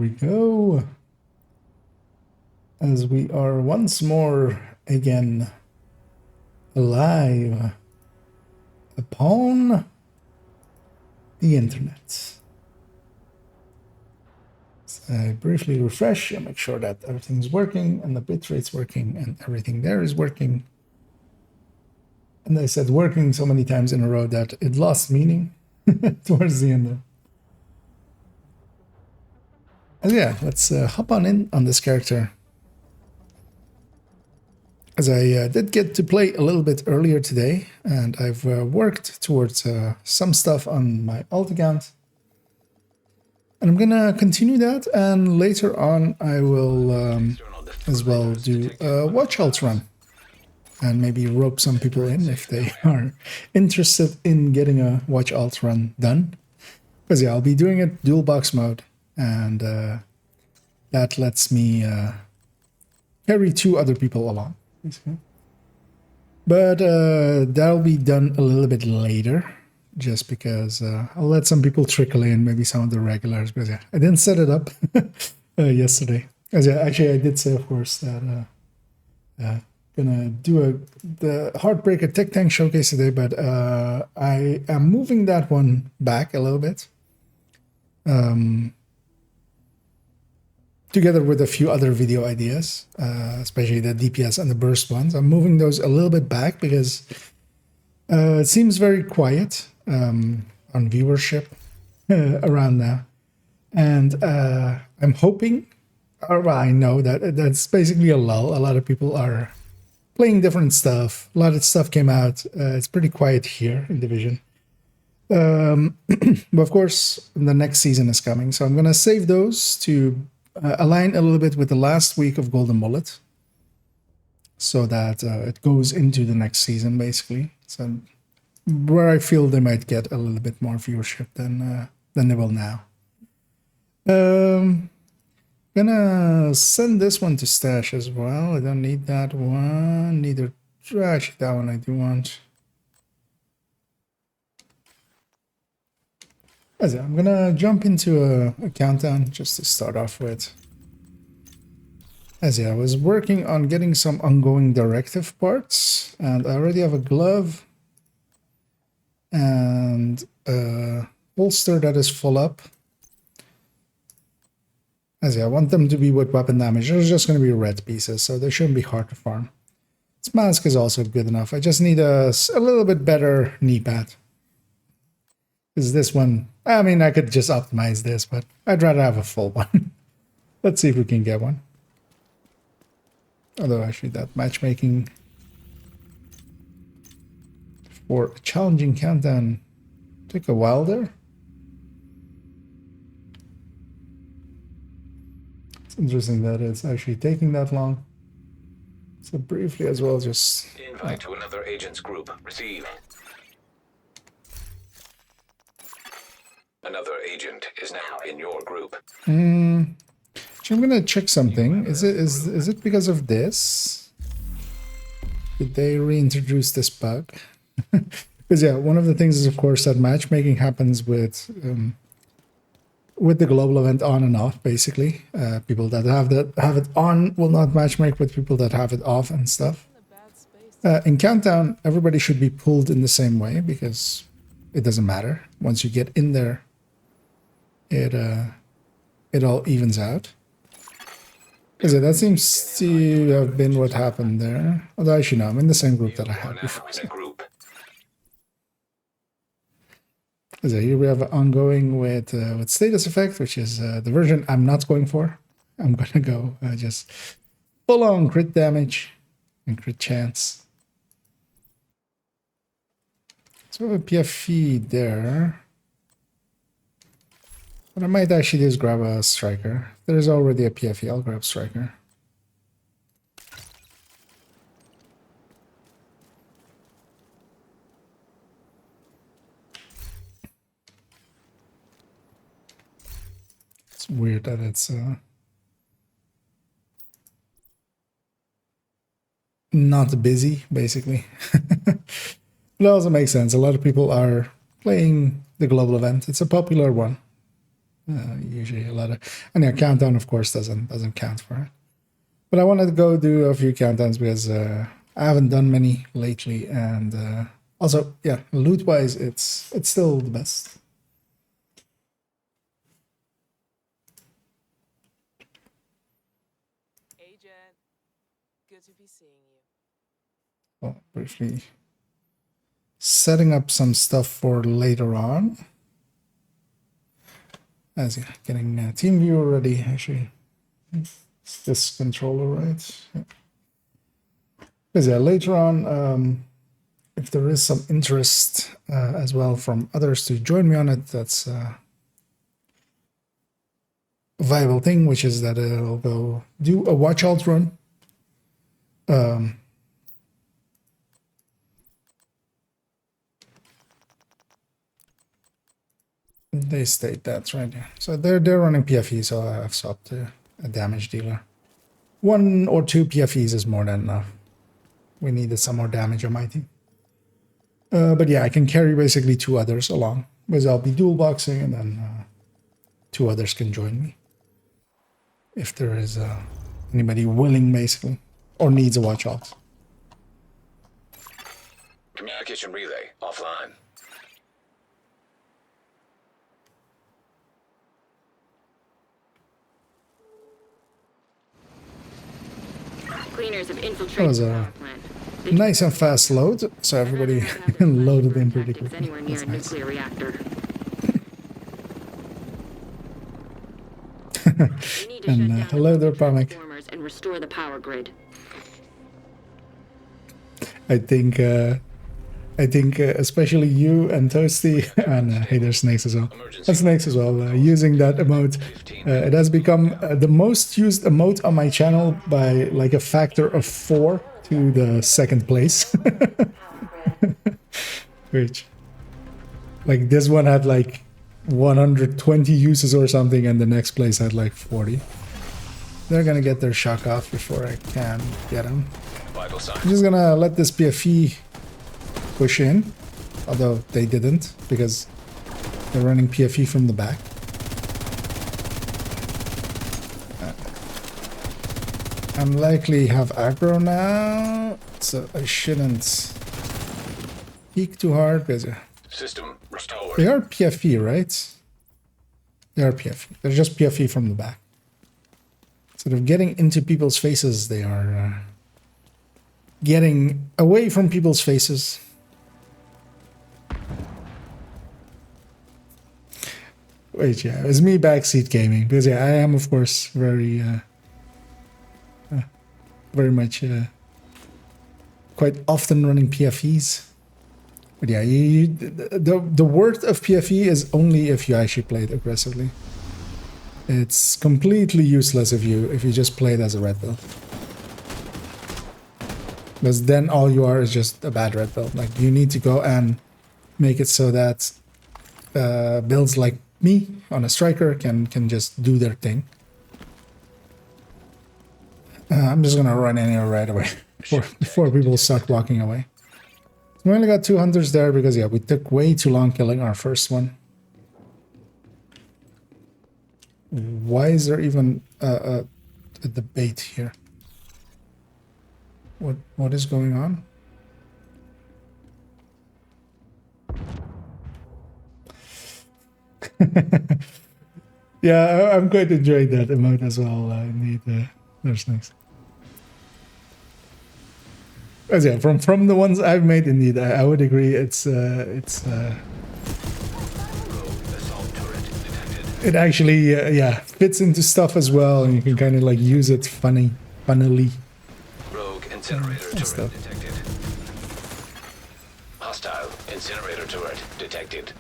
we go. As we are once more again alive upon the internet. So I briefly refresh and make sure that everything's working and the bitrate's working and everything there is working. And I said working so many times in a row that it lost meaning towards the end there. And yeah, let's hop on this character. As I did get to play a little bit earlier today, and I've worked towards some stuff on my alt account. And I'm gonna continue that, and later on I will as well do a watch alt run. And maybe rope some people in if they are interested in getting a watch alt run done. Because yeah, I'll be doing it dual box mode, and that lets me carry 2 other people along. But that'll be done a little bit later, just because I'll let some people trickle in, maybe some of the regulars. But yeah, I didn't set it up yesterday. As yeah, actually, I did say, of course, that gonna do the Heartbreaker Tech Tank showcase today, but I am moving that one back a little bit. Together with a few other video ideas, especially the DPS and the burst ones. I'm moving those a little bit back because it seems very quiet on viewership around now. And I'm hoping, or I know that that's basically a lull. A lot of people are playing different stuff. A lot of stuff came out. It's pretty quiet here in Division. But of course, the next season is coming. So I'm going to save those to align a little bit with the last week of Golden Mullet, so that it goes into the next season, basically. So where I feel they might get a little bit more viewership than they will now. Gonna send this one to stash as well. I don't need that one. Neither. Actually, that one I do want. I'm gonna jump into a countdown just to start off with. I was working on getting some ongoing directive parts, and I already have a glove and a holster that is full up. I want them to be with weapon damage. They're just going to be red pieces, so they shouldn't be hard to farm. This mask is also good enough. I just need a little bit better knee pad. Because this one, I mean, I could just optimize this, but I'd rather have a full one. Let's see if we can get one. Although actually that matchmaking for a challenging countdown took a while there. It's interesting that it's actually taking that long. So briefly as well, just... Invite to another agent's group. Receive. Another agent is now in your group. I'm gonna check something. Is it because of this? Did they reintroduce this bug? Because yeah, one of the things is of course that matchmaking happens with the global event on and off. Basically, people that have it on will not matchmake with people that have it off and stuff. In Countdown, everybody should be pulled in the same way because it doesn't matter. Once you get in there, it all evens out. Is it? That seems to have been what happened there. Although actually no, I'm in the same group that I had before. So here we have ongoing with status effect, which is the version I'm not going for. I'm gonna go just full on crit damage and crit chance. So we have a PFE there. But I might actually just grab a striker. There's already a PFE, I'll grab striker. It's weird that it's not busy, basically. It also makes sense. A lot of people are playing the global event. It's a popular one. Usually a lot of, and yeah, countdown of course doesn't count for it. But I wanted to go do a few countdowns because I haven't done many lately, and also yeah, loot wise, it's still the best. Agent, good to be seeing you. Well, briefly setting up some stuff for later on. As yeah, getting team viewer ready. Actually, it's this controller, right? Yeah. Because yeah, later on, if there is some interest as well from others to join me on it, that's a viable thing, which is that I'll go do a watch alt run. They state that right here. So they're running PFE, so I've swapped a damage dealer. 1 or 2 PFEs is more than enough. We needed some more damage on my team. But yeah, I can carry basically 2 others along, because I'll be dual boxing, and then 2 others can join me. If there is anybody willing, basically, or needs a watch alt. Communication relay offline. Cleaners have That infiltrated was the a power plant. They nice and fast load, so everybody don't have their loaded in flashing pretty tactics quickly. anywhere near That's a nice. nuclear reactor. We need to And shut down hello the there, Pamek. transformers and restore the power grid. I think especially you and Toasty, and hey, there's Snakes as well. And Snakes as well, using that emote. It has become the most used emote on my channel by like a factor of 4 to the 2nd place. Which, like, this one had like 120 uses or something, and the next place had like 40. They're gonna get their shock off before I can get them. Vital signs. I'm just gonna let this PFE push in, although they didn't, because they're running PFE from the back. I'm likely have aggro now, so I shouldn't peek too hard, because System restored. they are PFE, right? They are PFE. They're just PFE from the back. Instead of getting into people's faces, they are getting away from people's faces. Wait, yeah, it's me backseat gaming, because yeah, I am of course very much quite often running PFEs. But yeah, the worth of PFE is only if you actually play it aggressively. It's completely useless if you just play it as a red build. Because then all you are is just a bad red build. Like, you need to go and make it so that builds like me on a striker can just do their thing. I'm just gonna run in here right away before people start walking away. We only got 2 hunters there because yeah, we took way too long killing our first one. Why is there even a debate here? What is going on? Yeah, I'm quite enjoying that emote as well. Indeed, there's nice. As yeah, from the ones I've made, indeed, I would agree. It actually yeah, fits into stuff as well, and you can kind of like use it funnily. Rogue incinerator turret stuff. detected. Hostile incinerator turret detected.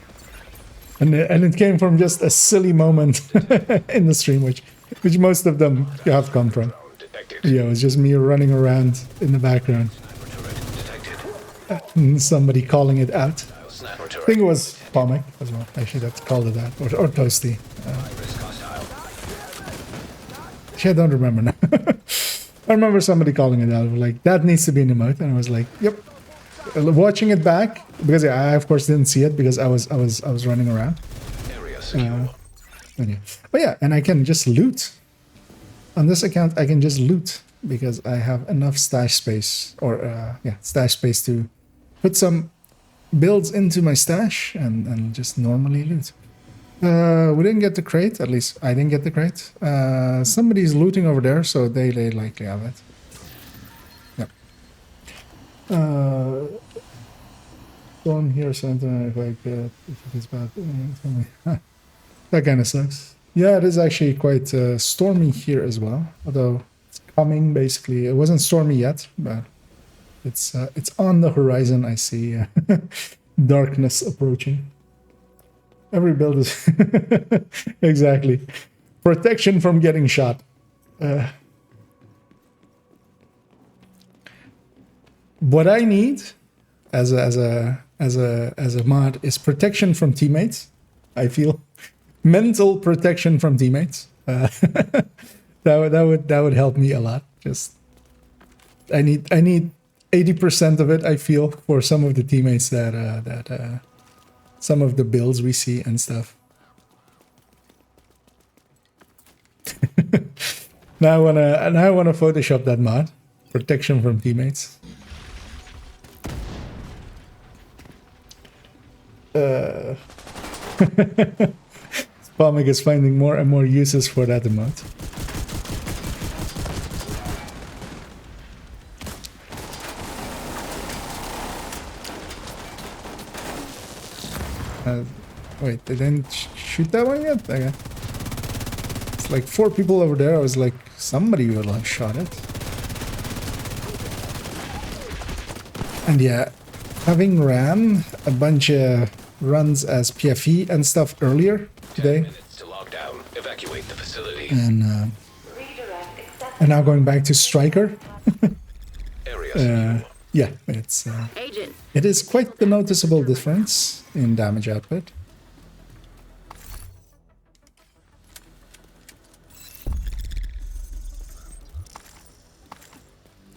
And it came from just a silly moment in the stream, which most of them have come from. Detected. Yeah, it was just me running around in the background, Turret detected. and somebody calling it out. Sniper I turret. think it was Pamek as well, actually, that called it out, or Toasty. Risk hostile. I don't remember now. I remember somebody calling it out, like, that needs to be an emote, and I was like, yep. Watching it back, because yeah, I of course didn't see it because I was running around. Area secure. But yeah, and I can just loot. On this account, I can just loot because I have enough stash space, or stash space to put some builds into my stash and just normally loot. We didn't get the crate, at least I didn't get the crate. Somebody's looting over there, so they likely have it. Yep. Storm here, something like if it's bad. That kind of sucks. Yeah, it is actually quite stormy here as well. Although it's coming, basically. It wasn't stormy yet, but it's on the horizon. I see darkness approaching. Every build is exactly protection from getting shot. What I need as a mod is protection from teammates. I feel mental protection from teammates. That would help me a lot. Just I need 80% of it. I feel for some of the teammates that some of the builds we see and stuff. Now I wanna Photoshop that mod. Protection from teammates. Spalmig is finding more and more uses for that emote. Wait, they didn't shoot that one yet? Okay. It's like 4 people over there. I was like, somebody would have shot it. And yeah, having ran a bunch of runs as PFE and stuff earlier today. 10 minutes to lock down. Evacuate the facility. And now going back to Striker. Area Yeah, it's Agent. it is quite the noticeable difference in damage output.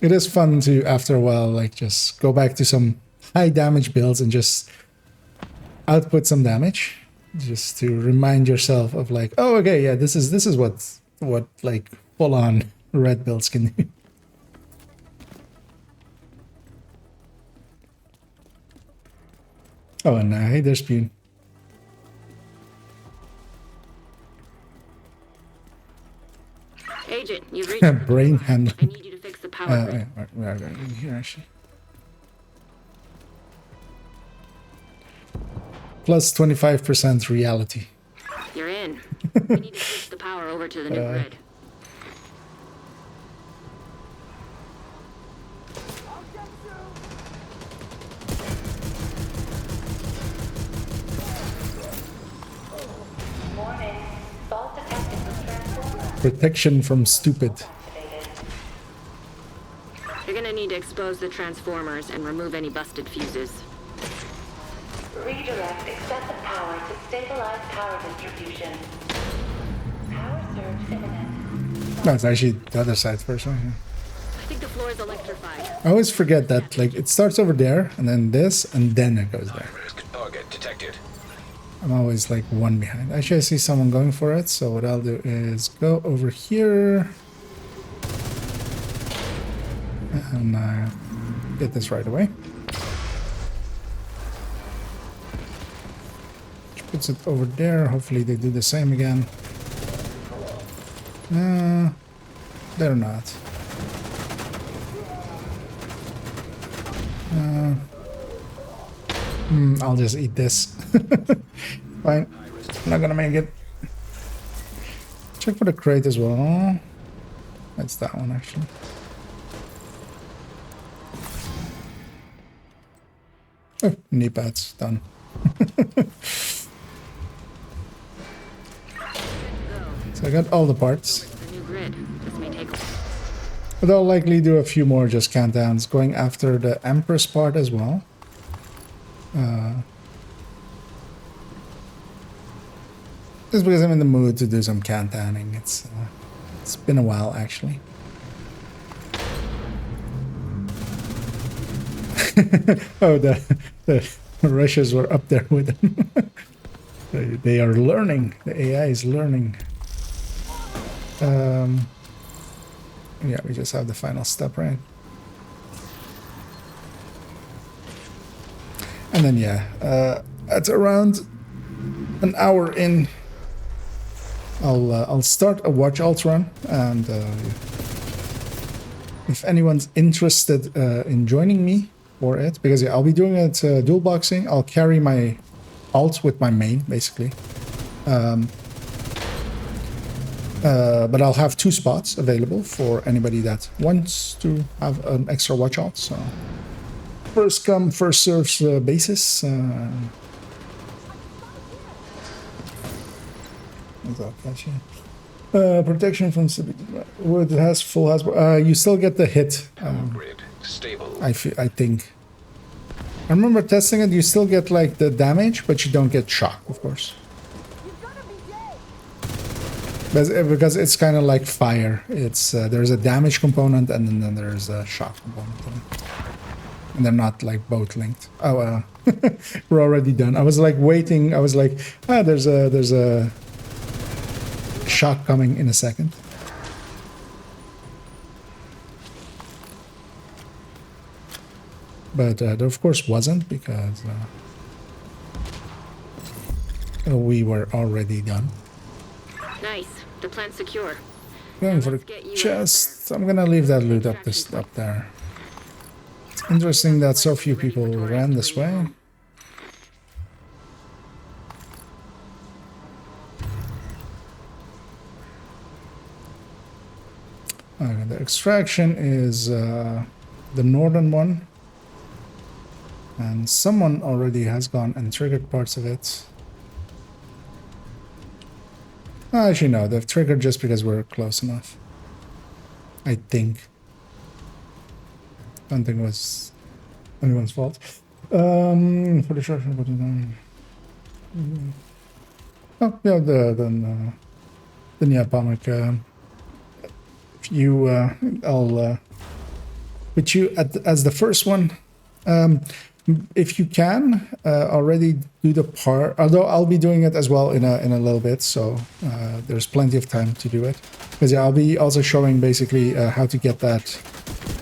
It is fun to, after a while, like just go back to some high damage builds and just output some damage, just to remind yourself of like, oh, okay, yeah, this is what like full on red builds can do. Oh, and hey, there's Bune. Agent, you've reached Brain handling. I need you to fix the power grid. Yeah, we are going in here actually. Plus 25% reality. You're in. We need to switch the power over to the new grid. Warning. Fault detected with transformer. Protection from stupid. You're gonna need to expose the transformers and remove any busted fuses. Redirect excessive power to stabilize power distribution. Power surge imminent. No, it's actually the other side first one. I think the floor is electrified. I always forget that like it starts over there and then this and then it goes there. risk target detected. I'm always like one behind. Actually, I see someone going for it, so what I'll do is go over here and get this right away. Which puts it over there. Hopefully they do the same again. They're not. I'll just eat this. Fine. I'm not gonna make it. Check for the crate as well. That's that one actually. Oh, knee pads done. So I got all the parts. The new grid. This may take a But I'll likely do a few more just countdowns, going after the Empress part as well. Just because I'm in the mood to do some countdowning. It's been a while actually. Oh, the Russians were up there with them. They are learning. The AI is learning. Yeah, we just have the final step, right? And then yeah, at around an hour in, I'll start a watch alt run, and if anyone's interested in joining me for it, because yeah, I'll be doing it dual boxing. I'll carry my alt with my main basically, but I'll have 2 spots available for anybody that wants to have an extra watch alt. So first come first serves basis. Protection from wood has full has. You still get the hit. Grid stable. I think. I remember testing it. You still get like the damage, but you don't get shock, of course. Because it's kind of like fire. It's there's a damage component and then there's a shock component. And they're not like both linked. Oh, we're already done. I was like waiting. I was like, there's a shock coming in a second. But there of course wasn't, because we were already done. Nice. The plant's secure. Going for the chest. I'm gonna leave that loot up there. It's interesting that so few people ran this way. Okay, the extraction is the northern one, and someone already has gone and triggered parts of it. Actually, no, they've triggered just because we're close enough. I think. I don't think it was anyone's fault. For destruction, oh yeah, then yeah, Atomic. If you, I'll put you as the first one. If you can already do the part, although I'll be doing it as well in a little bit, so there's plenty of time to do it. Because yeah, I'll be also showing basically how to get that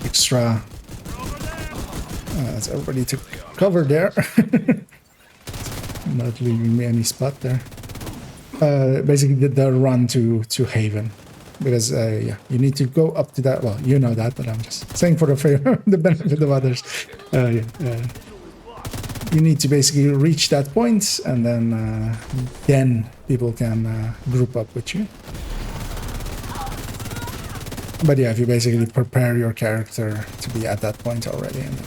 extra. That's everybody to cover there, not leaving me any spot there. Basically, the run to Haven. Because yeah, you need to go up to that. Well, you know that, but I'm just saying for the benefit of others. You need to basically reach that point, and then people can group up with you. But yeah, if you basically prepare your character to be at that point already. And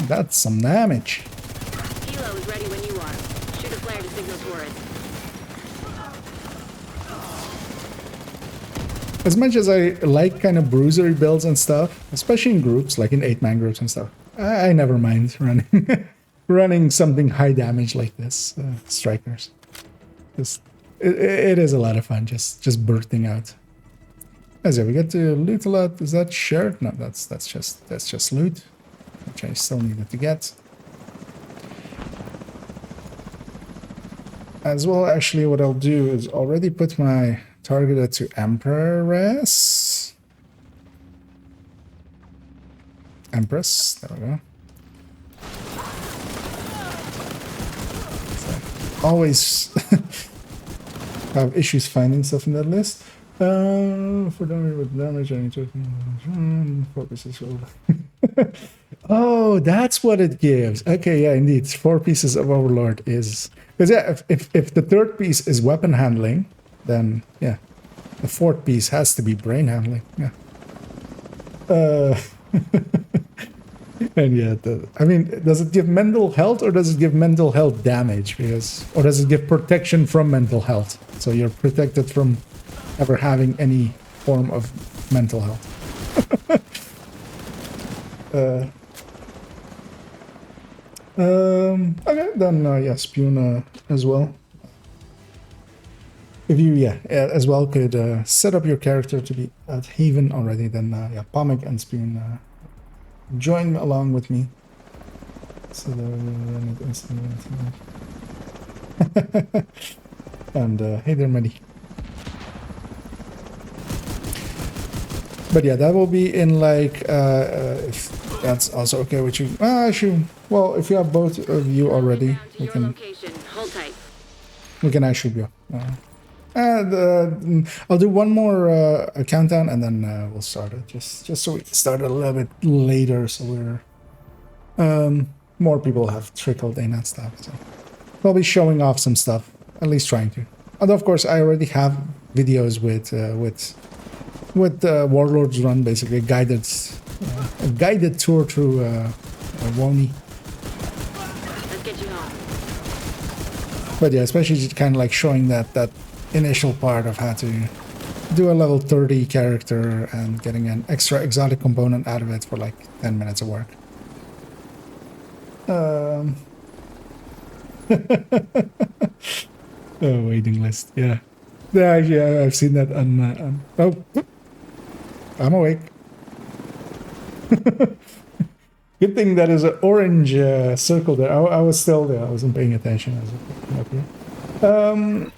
that's some damage. Kilo is ready when you are. Shoot a flare to signal towards. As much as I like kind of bruisery builds and stuff, especially in groups, like in 8-man groups and stuff, I never mind running running something high damage like this. Strikers. It is a lot of fun just bursting out. As yeah, we get to loot a lot. Is that shared? No, that's just loot, which I still needed to get. As well, actually, what I'll do is already put my targeted to Empress. Empress, there we go. So, always have issues finding stuff in that list. For damage with damage, I need to focus is over. Oh, that's what it gives. Okay, yeah, indeed. 4 pieces of Overlord is because yeah, if the third piece is weapon handling, then yeah, the fourth piece has to be brain handling. Yeah. And yeah, I mean, does it give mental health or does it give mental health damage? Or does it give protection from mental health? So you're protected from ever having any form of mental health. Okay, then yeah, Spune as well. If you, as well could set up your character to be at Haven already, then yeah, Pomic and Spune join along with me. So and hey there, Maddie. But yeah, that will be in like if that's also okay with you. Actually, well, if you have both of you already, we can Hold tight. actually go. I'll do one more countdown and then we'll start it. Just so we can start a little bit later, so we're more people have trickled in and stuff. So I'll be showing off some stuff, at least trying to. Although of course I already have videos with Warlords Run, basically a guided tour through Wony. Let's get you home. But yeah, especially just kind of like showing that initial part of how to do a level 30 character and getting an extra exotic component out of it for like 10 minutes of work. Oh, waiting list, yeah. Yeah, I've seen that on oh, I'm awake. Good thing that is an orange circle there. I was still there. I wasn't paying attention. I was up here.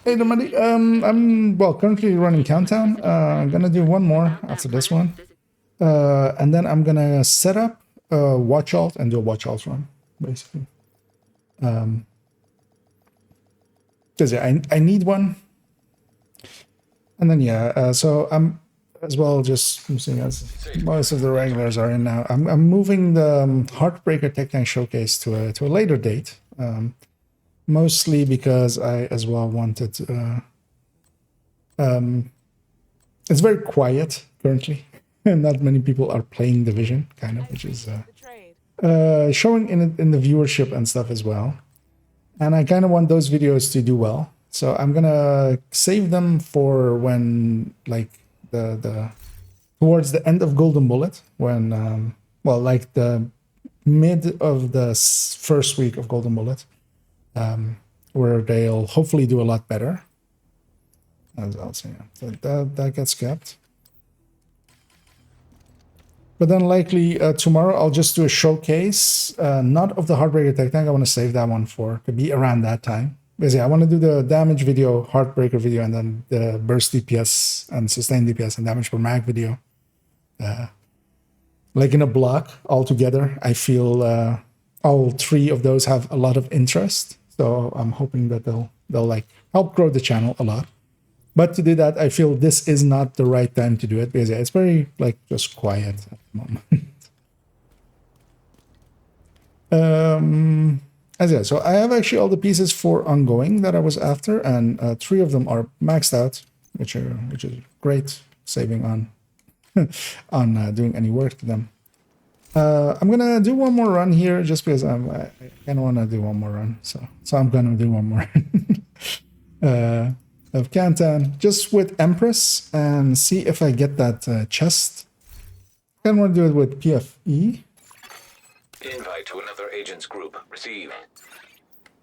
Hey, everybody. I'm currently running countdown. I'm gonna do one more after this one, and then I'm gonna set up watch alt and do a watch alt run, basically. Because yeah, I need one, and then yeah. So I'm as well just seeing as most of the regulars are in now. I'm moving the Heartbreaker Tech Tank Showcase to a later date. Mostly because I as well wanted it's very quiet currently and not many people are playing Division, kind of, which is showing in the viewership and stuff as well. And I kind of want those videos to do well, so I'm gonna save them for when like the towards the end of Golden Bullet, when like the mid of the first week of Golden Bullet. Where they'll hopefully do a lot better. As I'll say, so that gets kept. But then likely tomorrow I'll just do a showcase, not of the Heartbreaker Tech Tank. I want to save that one for to be around that time. Basically, I want to do the damage video, Heartbreaker video, and then the burst DPS and sustained DPS and damage per mag video. Like in a block all together. I feel all three of those have a lot of interest. So I'm hoping that they'll like help grow the channel a lot. But to do that, I feel this is not the right time to do it because it's very like just quiet at the moment. So I have actually all the pieces for ongoing that I was after, and 3 of them are maxed out, which is great, saving on on doing any work to them. I'm gonna do one more run here just because I kind of want to do one more run, so I'm gonna do one more of Canton just with Empress and see if I get that chest. I kind of want to do it with PFE. Invite to another agent's group. Receive.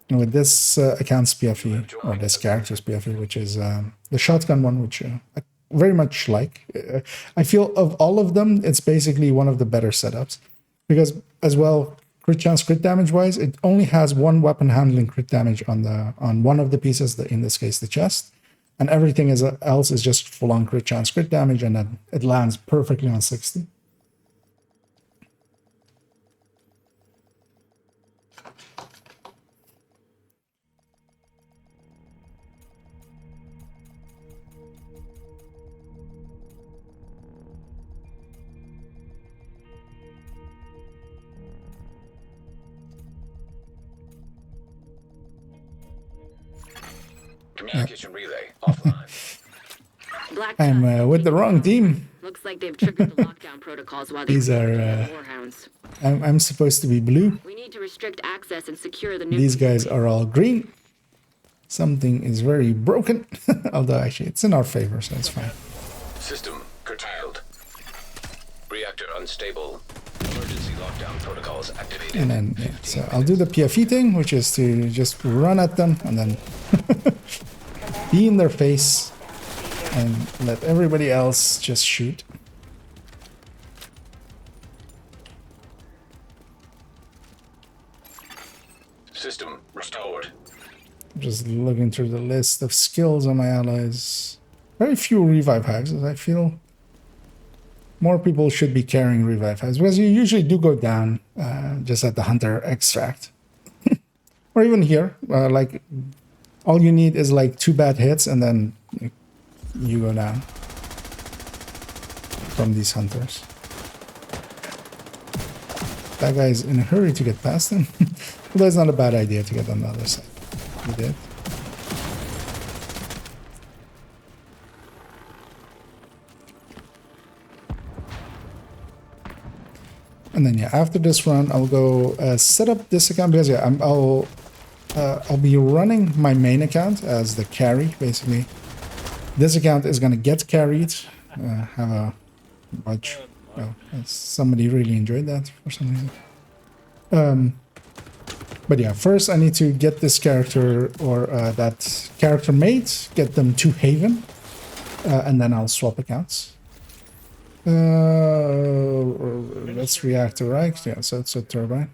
With this account's PFE, or this character's PFE, which is the shotgun one, which I very much like. I feel of all of them, it's basically one of the better setups because as well, crit chance, crit damage wise, it only has one weapon handling crit damage on one of the pieces, in this case the chest, and everything else is just full on crit chance, crit damage, and then it lands perfectly on 60. Communication relay offline. I'm with the wrong team. Looks like they've triggered the lockdown protocols while These are warhounds. I'm supposed to be blue. We need to restrict access and secure the new. These guys are all green. Something is very broken. Although actually it's in our favor, so it's fine. System curtailed. Reactor unstable. Emergency lockdown protocols activated. And then, yeah, so I'll do the PFE thing, which is to just run at them and then be in their face and let everybody else just shoot. System restored. Just looking through the list of skills on my allies. Very few revive hives, as I feel more people should be carrying revive hives, because you usually do go down just at the hunter extract. Or even here, like all you need is like 2 bad hits and then you go down from these hunters. That guy's in a hurry to get past him. Well, that's not a bad idea to get on the other side. He did. And then yeah, after this run, I'll go set up this account, because yeah, I'll be running my main account as the carry, basically. This account is gonna get carried. Have a watch. Well, somebody really enjoyed that for some reason. But yeah, first I need to get this character or that character made, get them to Haven, and then I'll swap accounts. That's reactor, right? Yeah, so it's a turbine.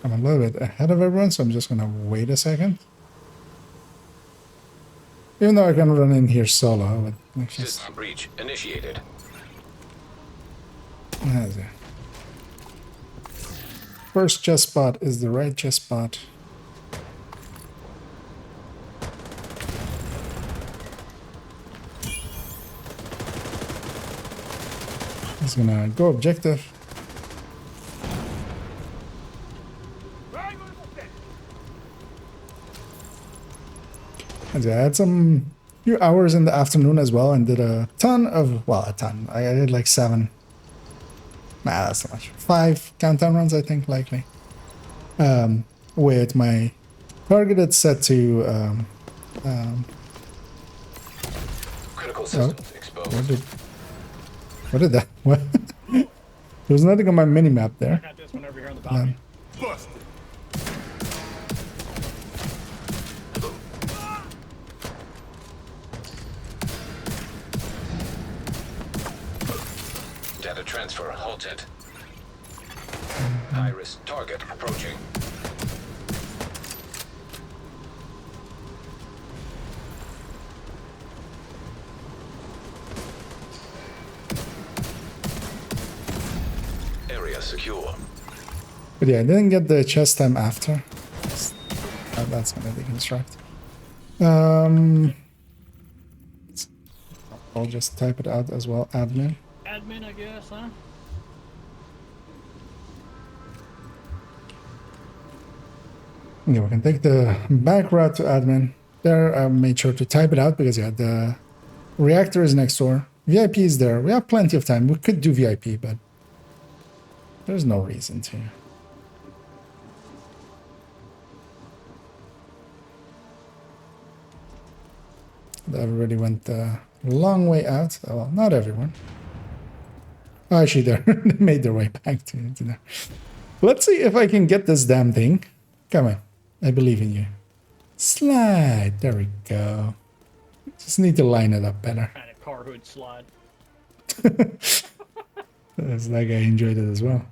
I'm a little bit ahead of everyone, so I'm just gonna wait a second. Even though I can run in here solo, but just... System breach initiated. First chest spot is the right chest spot. He's gonna go objective. And I had some few hours in the afternoon as well and did a ton of, well, a ton. I did like 7. Nah, that's not much. 5 countdown runs, I think, likely. With my targeted set to Critical systems exposed. What did that? What? There was nothing on my mini map there. I got this one over here on the balcony. Data transfer halted. High-risk target approaching. Area secure. But yeah, I didn't get the chest time after. That's gonna deconstruct. I'll just type it out as well, admin. Admin, I guess, huh? Okay, we can take the back route to admin. There, I made sure to type it out because yeah, the reactor is next door. VIP is there. We have plenty of time. We could do VIP, but there's no reason to. Everybody went a long way out. Well, not everyone. Oh, actually, they made their way back to there. Let's see if I can get this damn thing. Come on. I believe in you. Slide. There we go. Just need to line it up better. Kind of car hood slide. It's like I enjoyed it as well.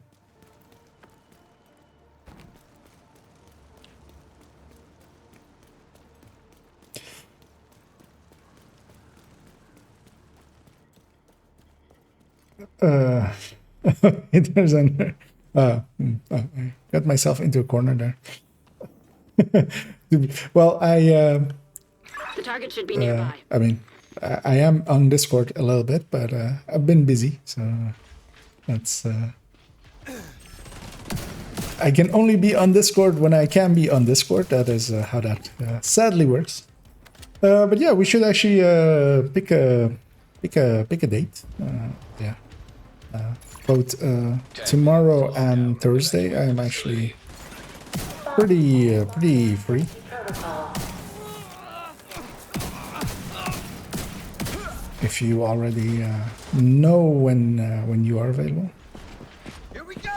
There's an I got myself into a corner there. Well, The target should be nearby. I mean, I am on Discord a little bit, but I've been busy, so that's. I can only be on Discord when I can be on Discord. That is how that sadly works. But yeah, we should actually pick a date. Yeah. both tomorrow and Thursday, I'm actually pretty free. Protocol. If you already know when you are available. Here we go.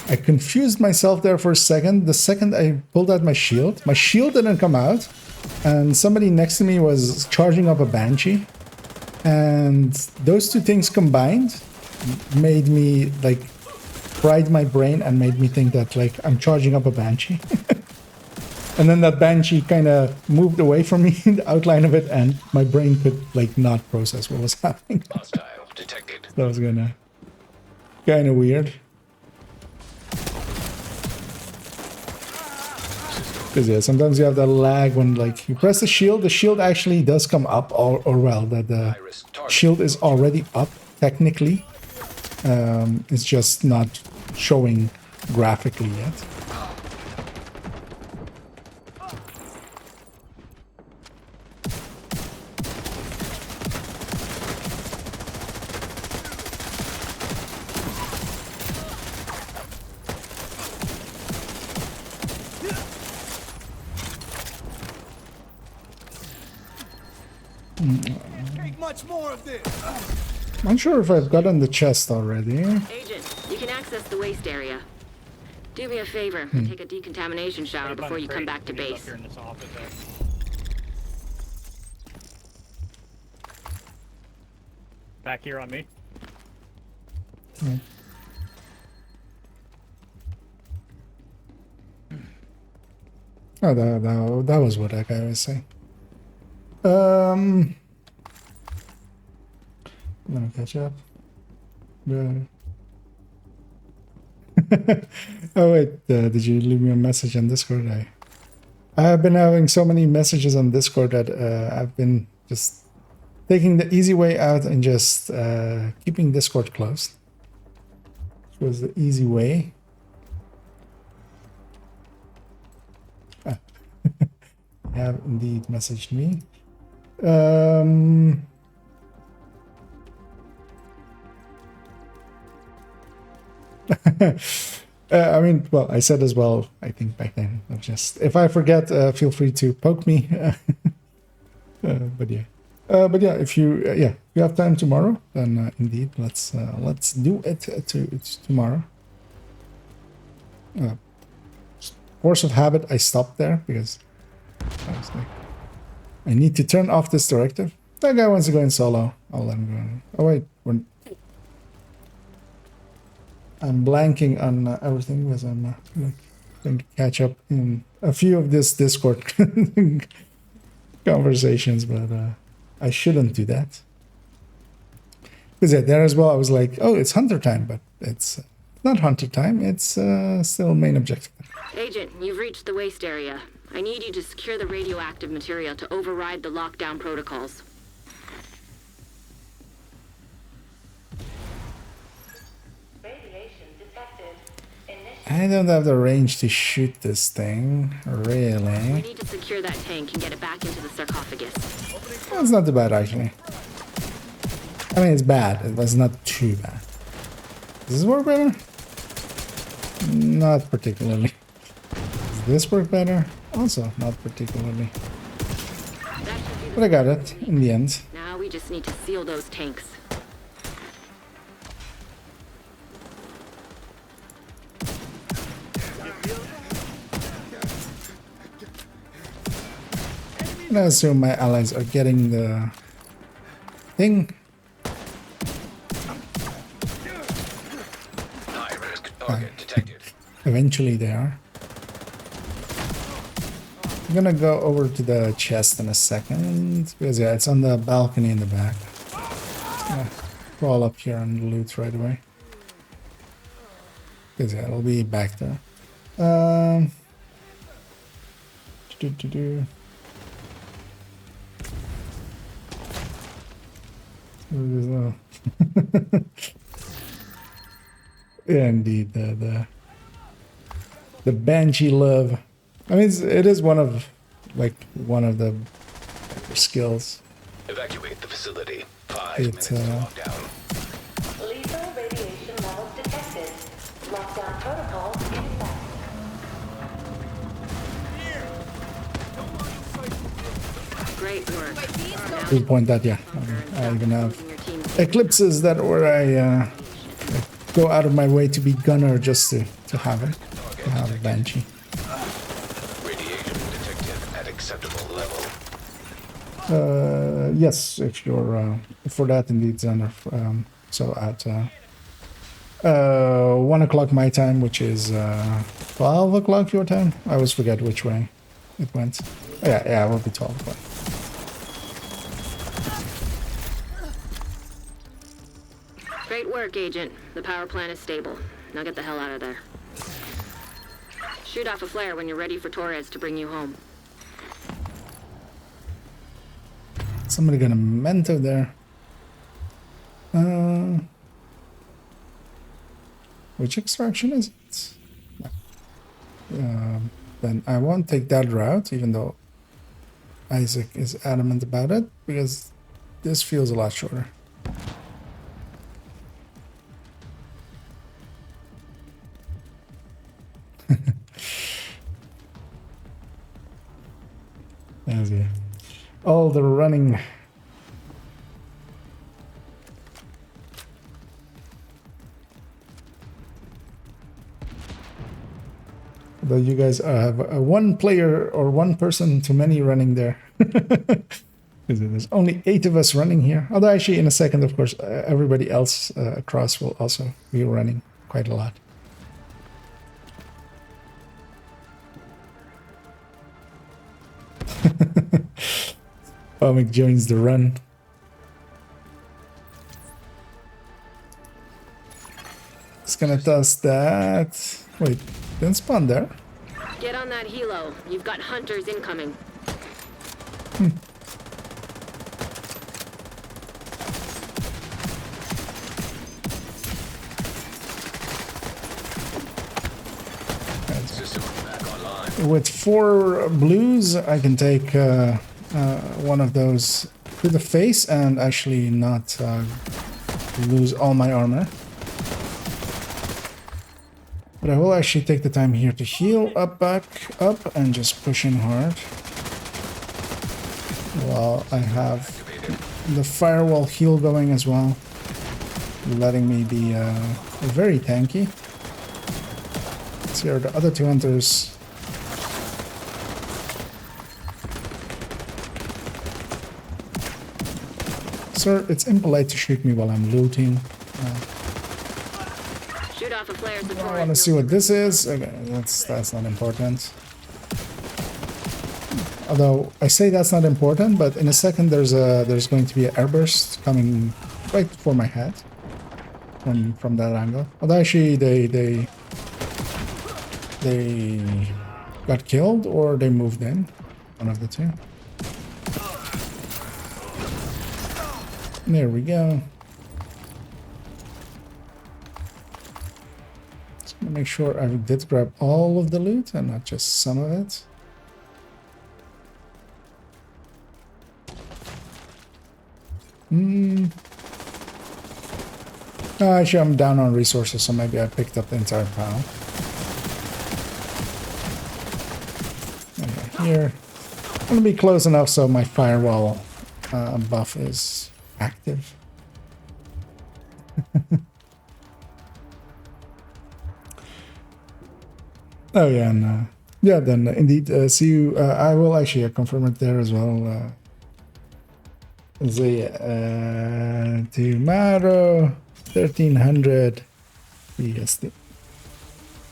I confused myself there for a second. The second I pulled out my shield didn't come out, and somebody next to me was charging up a Banshee, and those two things combined made me like fried my brain and made me think that like I'm charging up a Banshee. And then that Banshee kind of moved away from me, the outline of it, and my brain could like not process what was happening. Hostile detected. That was kind of weird. Because yeah, sometimes you have that lag when like you press the shield actually does come up, or well, that the Iris target. shield is already up technically. It's just not showing graphically yet. Take much more of this. I'm not sure if I've gotten the chest already. Agent, you can access the waste area. Do me a favor and take a decontamination shower Right by before the you come crate. back to We need up base. here in this office, Back here on me. Oh, that was what that guy was saying. I'm gonna catch up. Oh wait, did you leave me a message on Discord? I have been having so many messages on Discord that I've been just taking the easy way out and just keeping Discord closed. Which was the easy way. Ah. You have indeed messaged me. I mean, well, I said as well, I think back then, just if I forget, feel free to poke me. But yeah, if you if you have time tomorrow, then indeed, let's do it tomorrow. Force of habit, I stopped there because I was like, I need to turn off this directive. That guy wants to go in solo. I'll let him go. Oh wait, I'm blanking on everything because I'm going to catch up in a few of this Discord conversations, but I shouldn't do that. Because yeah, there as well, I was like, oh, it's hunter time, but it's not hunter time. It's still main objective. Agent, you've reached the waste area. I need you to secure the radioactive material to override the lockdown protocols. Radiation detected. I don't have the range to shoot this thing, We really. need to secure that tank and get it back into the sarcophagus. Well, it's not too bad, actually. I mean, it's bad. It was not too bad. Does this work better? Not particularly. Does this work better? Also, not particularly. That should be But I got it in the end. Now we just need to seal those tanks. And I assume my allies are getting the thing. High-risk target detected. Eventually they are. I'm gonna go over to the chest in a second. Because yeah, it's on the balcony in the back. Just gonna crawl up here and loot right away. Because yeah, it'll be back there. Yeah, indeed, the Banshee love. I mean, it is one of the skills. Evacuate the facility. 5 It, minutes to lockdown. Lethal radiation levels detected. Lockdown protocol in effect. Great work. Good point that, yeah. I even have eclipses that where I go out of my way to be gunner just to have it. To have a Banshee. Radiation detected at acceptable level. Yes, if you're for that indeed, Xander. So at 1 o'clock my time, which is 12 o'clock your time. I always forget which way it went. Yeah, it will be 12 o'clock. Great work, Agent. The power plant is stable. Now get the hell out of there. Shoot off a flare when you're ready for Torres to bring you home. Somebody got a Mento there. Which extraction is it? Then I won't take that route, even though Isaac is adamant about it, because this feels a lot shorter. As yeah. All the running. Though you guys have one player or one person too many running there. Because there's only 8 of us running here. Although actually in a second, of course, everybody else across will also be running quite a lot. Comic joins the run. It's gonna toss that. Wait, didn't spawn there? Get on that helo. You've got hunters incoming. System back online. With 4 blues, I can take one of those to the face and actually not lose all my armor. But I will actually take the time here to heal back up, and just push in hard. While I have the firewall heal going as well, letting me be very tanky. Let's see, are the other 2 hunters. Sir, it's impolite to shoot me while I'm looting. Shoot off a flare. I want to see what this is. Okay, that's not important. Although I say that's not important, but in a second there's going to be an airburst coming right for my head from that angle. Although actually they got killed or they moved in, one of the two. There we go. Just gonna make sure I did grab all of the loot and not just some of it. Actually, I'm down on resources, so maybe I picked up the entire pile. Okay, here. I'm gonna be close enough so my firewall buff is active. Oh yeah, and yeah, then indeed, see you. I will actually confirm it there as well. Tomorrow, 1300 BST.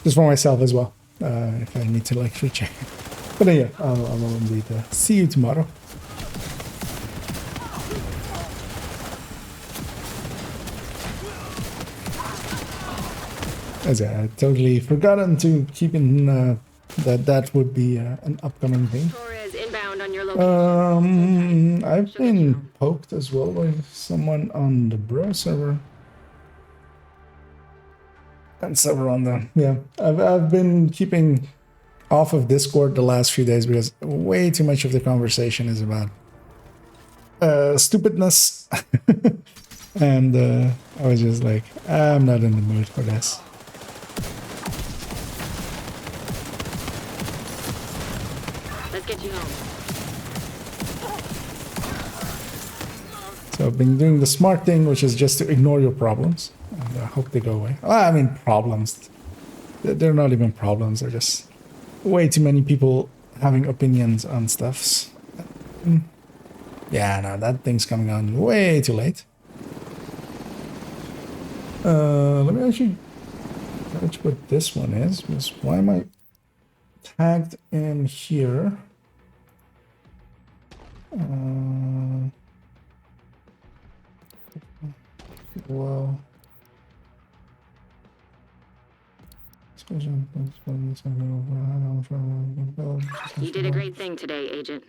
Just for myself as well, if I need to like recheck. But yeah, I will indeed see you tomorrow. As I had totally forgotten to keep in that would be an upcoming thing. Torres inbound on your location. I've been poked as well by someone on the bro server. And server on the I've been keeping off of Discord the last few days because way too much of the conversation is about stupidness. And I was just like, I'm not in the mood for this. Let's get you home. So I've been doing the smart thing, which is just to ignore your problems. And I hope they go away. I mean, problems. They're not even problems. They're just way too many people having opinions on stuffs. Yeah, no, that thing's coming on way too late. Let me actually touch what this one is. Because why am I tagged in here? Well, You did a great thing today, Agent.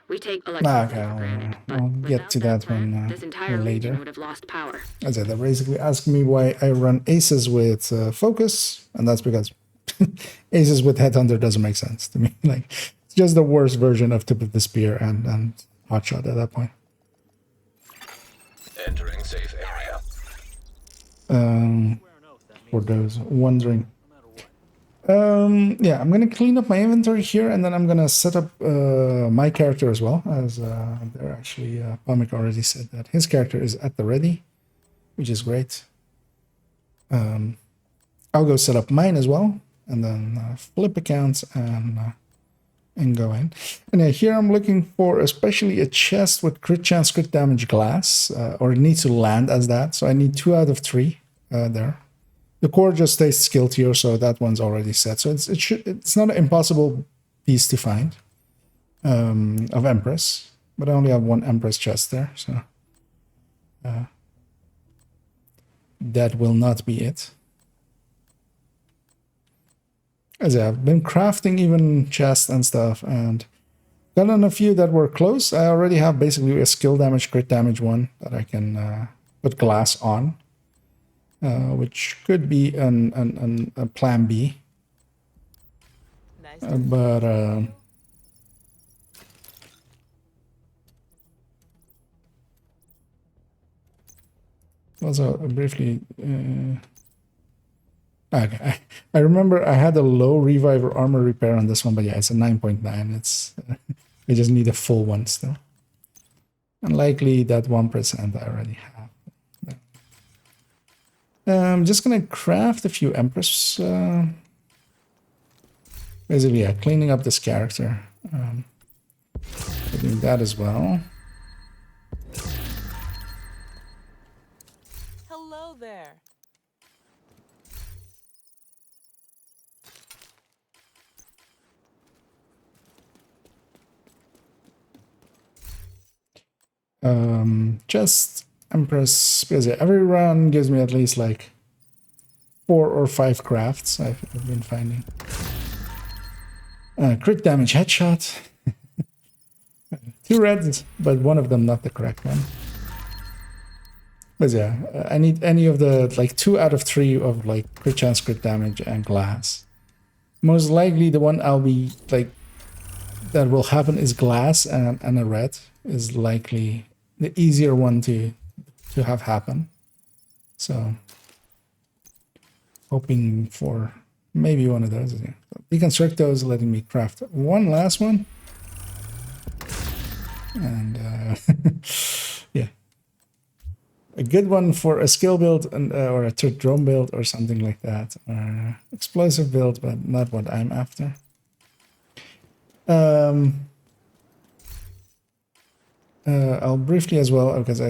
We take okay, electricity for granted, but I'll get without to that that plant, one this entire later. region would have lost power. As I said, they're basically asking me why I run aces with focus, and that's because aces with headhunter doesn't make sense to me. Like, it's just the worst version of tip of the spear and hotshot at that point. Entering safe area. For those wondering. Yeah, I'm gonna clean up my inventory here, and then I'm gonna set up my character as well, as they're actually Pomik already said that his character is at the ready, which is great. I'll go set up mine as well, and then flip accounts and go in. And here I'm looking for especially a chest with crit chance, crit damage glass, or it needs to land as that. So I need 2 out of 3 there. The core just stays skill tier, so that one's already set. So it's not an impossible piece to find of Empress, but I only have 1 Empress chest there, so that will not be it. As I've been crafting even chests and stuff, and gotten a few that were close. I already have basically a skill damage, crit damage one that I can put glass on. Which could be a plan B, Nice. but also briefly. Okay, I remember I had a low reviver armor repair on this one, but yeah, it's a 9.9. It's I just need a full one still, and likely that 1% I already have. I'm just gonna craft a few Empress. Basically, yeah, cleaning up this character. Doing that as well. Hello there. Just Empress, because every run gives me at least like 4 or 5 crafts I've been finding. Crit damage headshot. 2 reds, but one of them not the correct one. But yeah, I need any of the like 2 out of 3 of like crit chance, crit damage, and glass. Most likely the one I'll be like that will happen is glass, and a red is likely the easier one to have happen. So hoping for maybe one of those. Yeah. Deconstruct those, letting me craft one last one. And yeah, a good one for a skill build and or a drone build or something like that, or explosive build, but not what I'm after. I'll briefly as well, because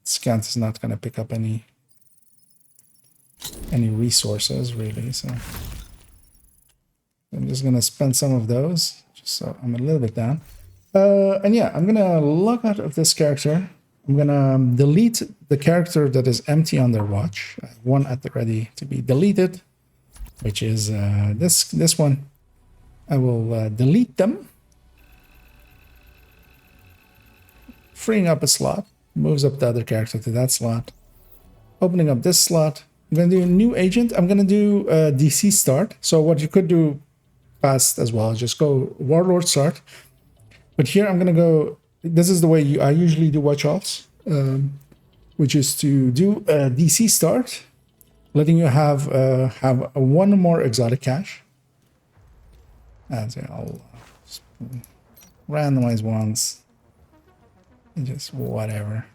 Scant is not going to pick up any resources really, so I'm just going to spend some of those just so I'm a little bit down. And yeah, I'm going to log out of this character. I'm going to delete the character that is empty on their watch. I have one at the ready to be deleted, which is this one. I will delete them, freeing up a slot, moves up the other character to that slot, opening up this slot. I'm going to do a new agent. I'm going to do DC start. So what you could do fast as well, just go Warlord start. But here I'm going to go this is the way I usually do watch offs, which is to do a DC start, letting you have one more exotic cache. And so I'll randomize ones and just whatever.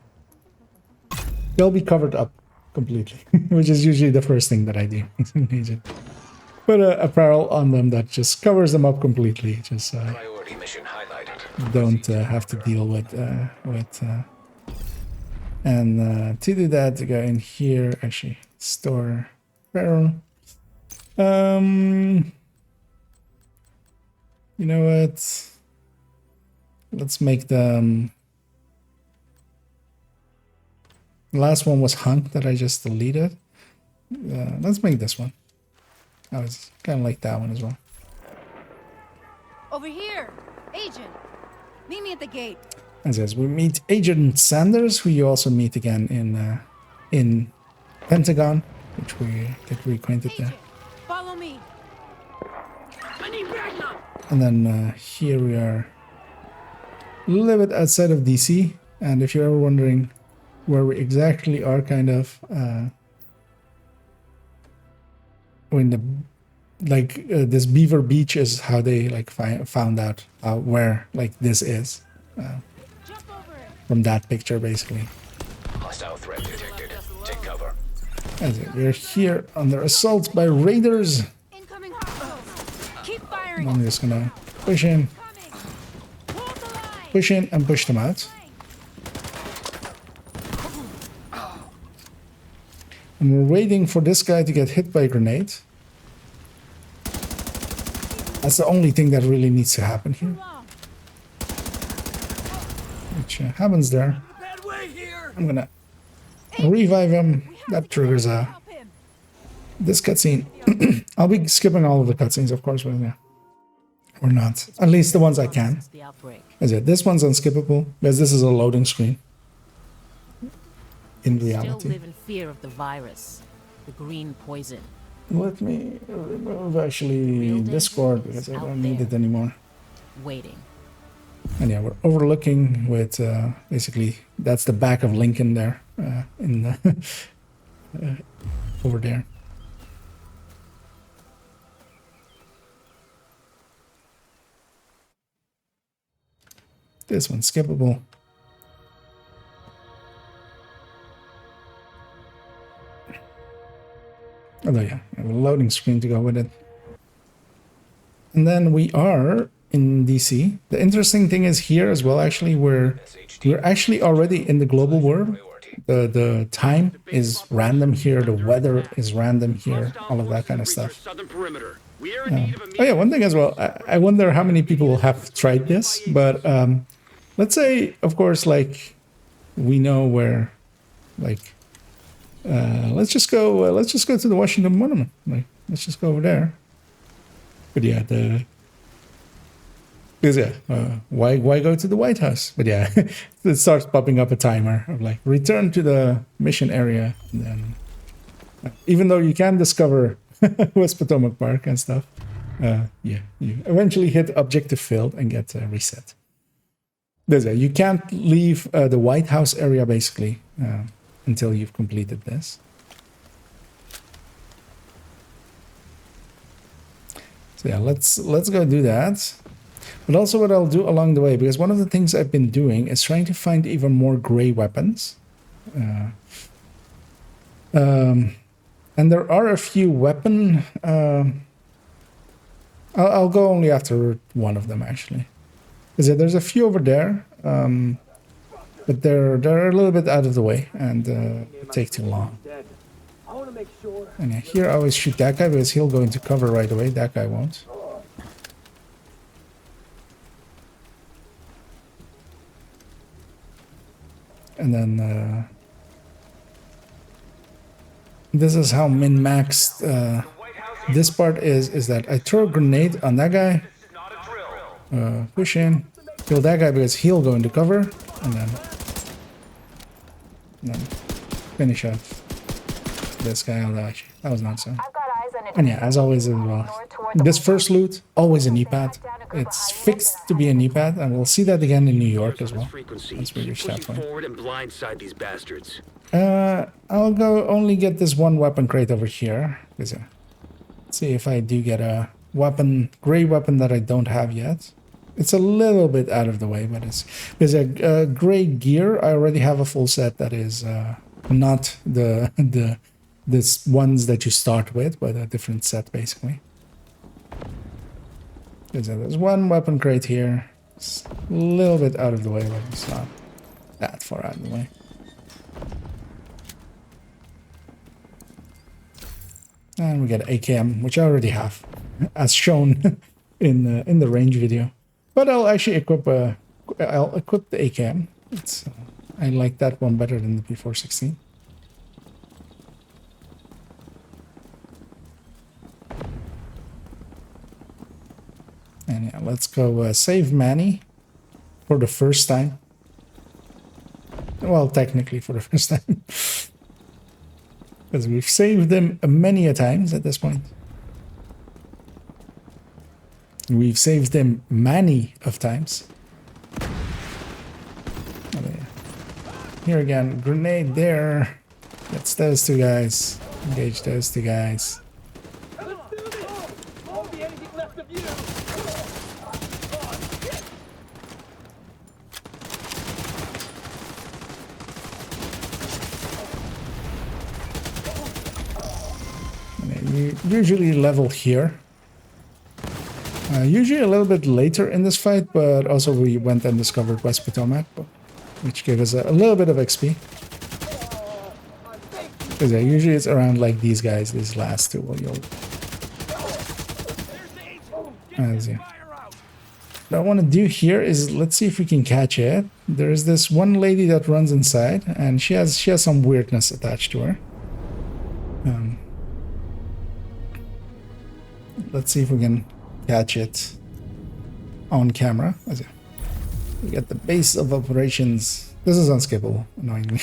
They'll be covered up completely, which is usually the first thing that I do. Put a apparel on them that just covers them up completely. Just Priority mission highlighted. don't have to deal with and to do that, to go in here, actually store apparel. You know what? Let's make the last one was hunk that I just deleted. Let's make this one. I was kind of like that one as well. Over here! Agent! Meet me at the gate. As we meet Agent Sanders, who you also meet again in Pentagon, which we get reacquainted there. Agent, follow me. I need backup. And then here we are a little bit outside of DC. And if you're ever wondering where we exactly are, kind of when the this Beaver Beach is how they like found out where like this is Jump over it. from that picture basically. Hostile threat detected. Take cover. As we're here under assault by raiders. Incoming hostiles. Keep firing. I'm just gonna push in, Coming. Hold the line. push in, and push them out. And we're waiting for this guy to get hit by a grenade. That's the only thing that really needs to happen here, Long. which happens there. Bad way here. I'm gonna revive him. That triggers Help him. this cutscene. I'll be skipping all of the cutscenes, of course, but yeah, or not. At least the ones I can. The outbreak. As it, this one's unskippable because this is a loading screen. In Still reality, live in fear of the virus, the green poison. let me remove actually Discord because I don't need it anymore. Waiting. And yeah, we're overlooking with basically that's the back of Lincoln there in the over there. This one's skippable. Although yeah, I have a loading screen to go with it. And then we are in DC. The interesting thing is here as well, actually, we're actually already in the global world. The time is random here, the weather is random here, all of that kind of stuff. Southern perimeter. We are in need of a Oh yeah, one thing as well, I wonder how many people have tried this, but let's say, of course, like we know where, like, let's just go to the Washington Monument. Like, let's just go over there. But yeah, why go to the White House? But yeah, it starts popping up a timer of like return to the mission area. And then, even though you can discover West Potomac Park and stuff, yeah, you eventually hit objective failed and get reset. You can't leave the White House area basically until you've completed this. So yeah, let's go do that. But also what I'll do along the way, because one of the things I've been doing is trying to find even more gray weapons. And there are a few weapon... I'll go only after one of them, actually. Because there's a few over there, but they're a little bit out of the way and take too long. I want to make sure. And yeah, here I always shoot that guy because he'll go into cover right away. That guy won't. And then this is how min-maxed this part is that I throw a grenade on that guy, push in, kill that guy because he'll go into cover, and then finish off this guy. Although actually, that was not so. I've got eyes on it. And yeah, as always as well, this first loot, always an E-pad. Down a it's fixed to be a knee pad, and we'll see that again in New York as well. Frequency. Once we Keep reach that pushing point. forward and blindside these bastards. I'll go only get this one weapon crate over here. Let's see if I do get a weapon, gray weapon that I don't have yet. It's a little bit out of the way, but there's a gray gear. I already have a full set that is not the ones that you start with, but a different set basically. There's one weapon crate here. It's a little bit out of the way, but it's not that far out of the way. And we get AKM, which I already have, as shown in the range video. But I'll actually equip the AKM. It's I like that one better than the P416. And yeah, let's go save Manny for the first time. Well, technically for the first time. Because we've saved them many a times at this point. We've saved them many of times. Oh, yeah. Here again, grenade there. That's those two guys. Engage those two guys. You usually level here. Usually a little bit later in this fight, but also we went and discovered West Potomac, which gave us a little bit of XP. Because yeah, usually it's around like these guys, these last two. What I want to do here is let's see if we can catch it. There's this one lady that runs inside, and she has some weirdness attached to her. Let's see if we can catch it on camera. We get the base of operations. This is unskippable, annoyingly.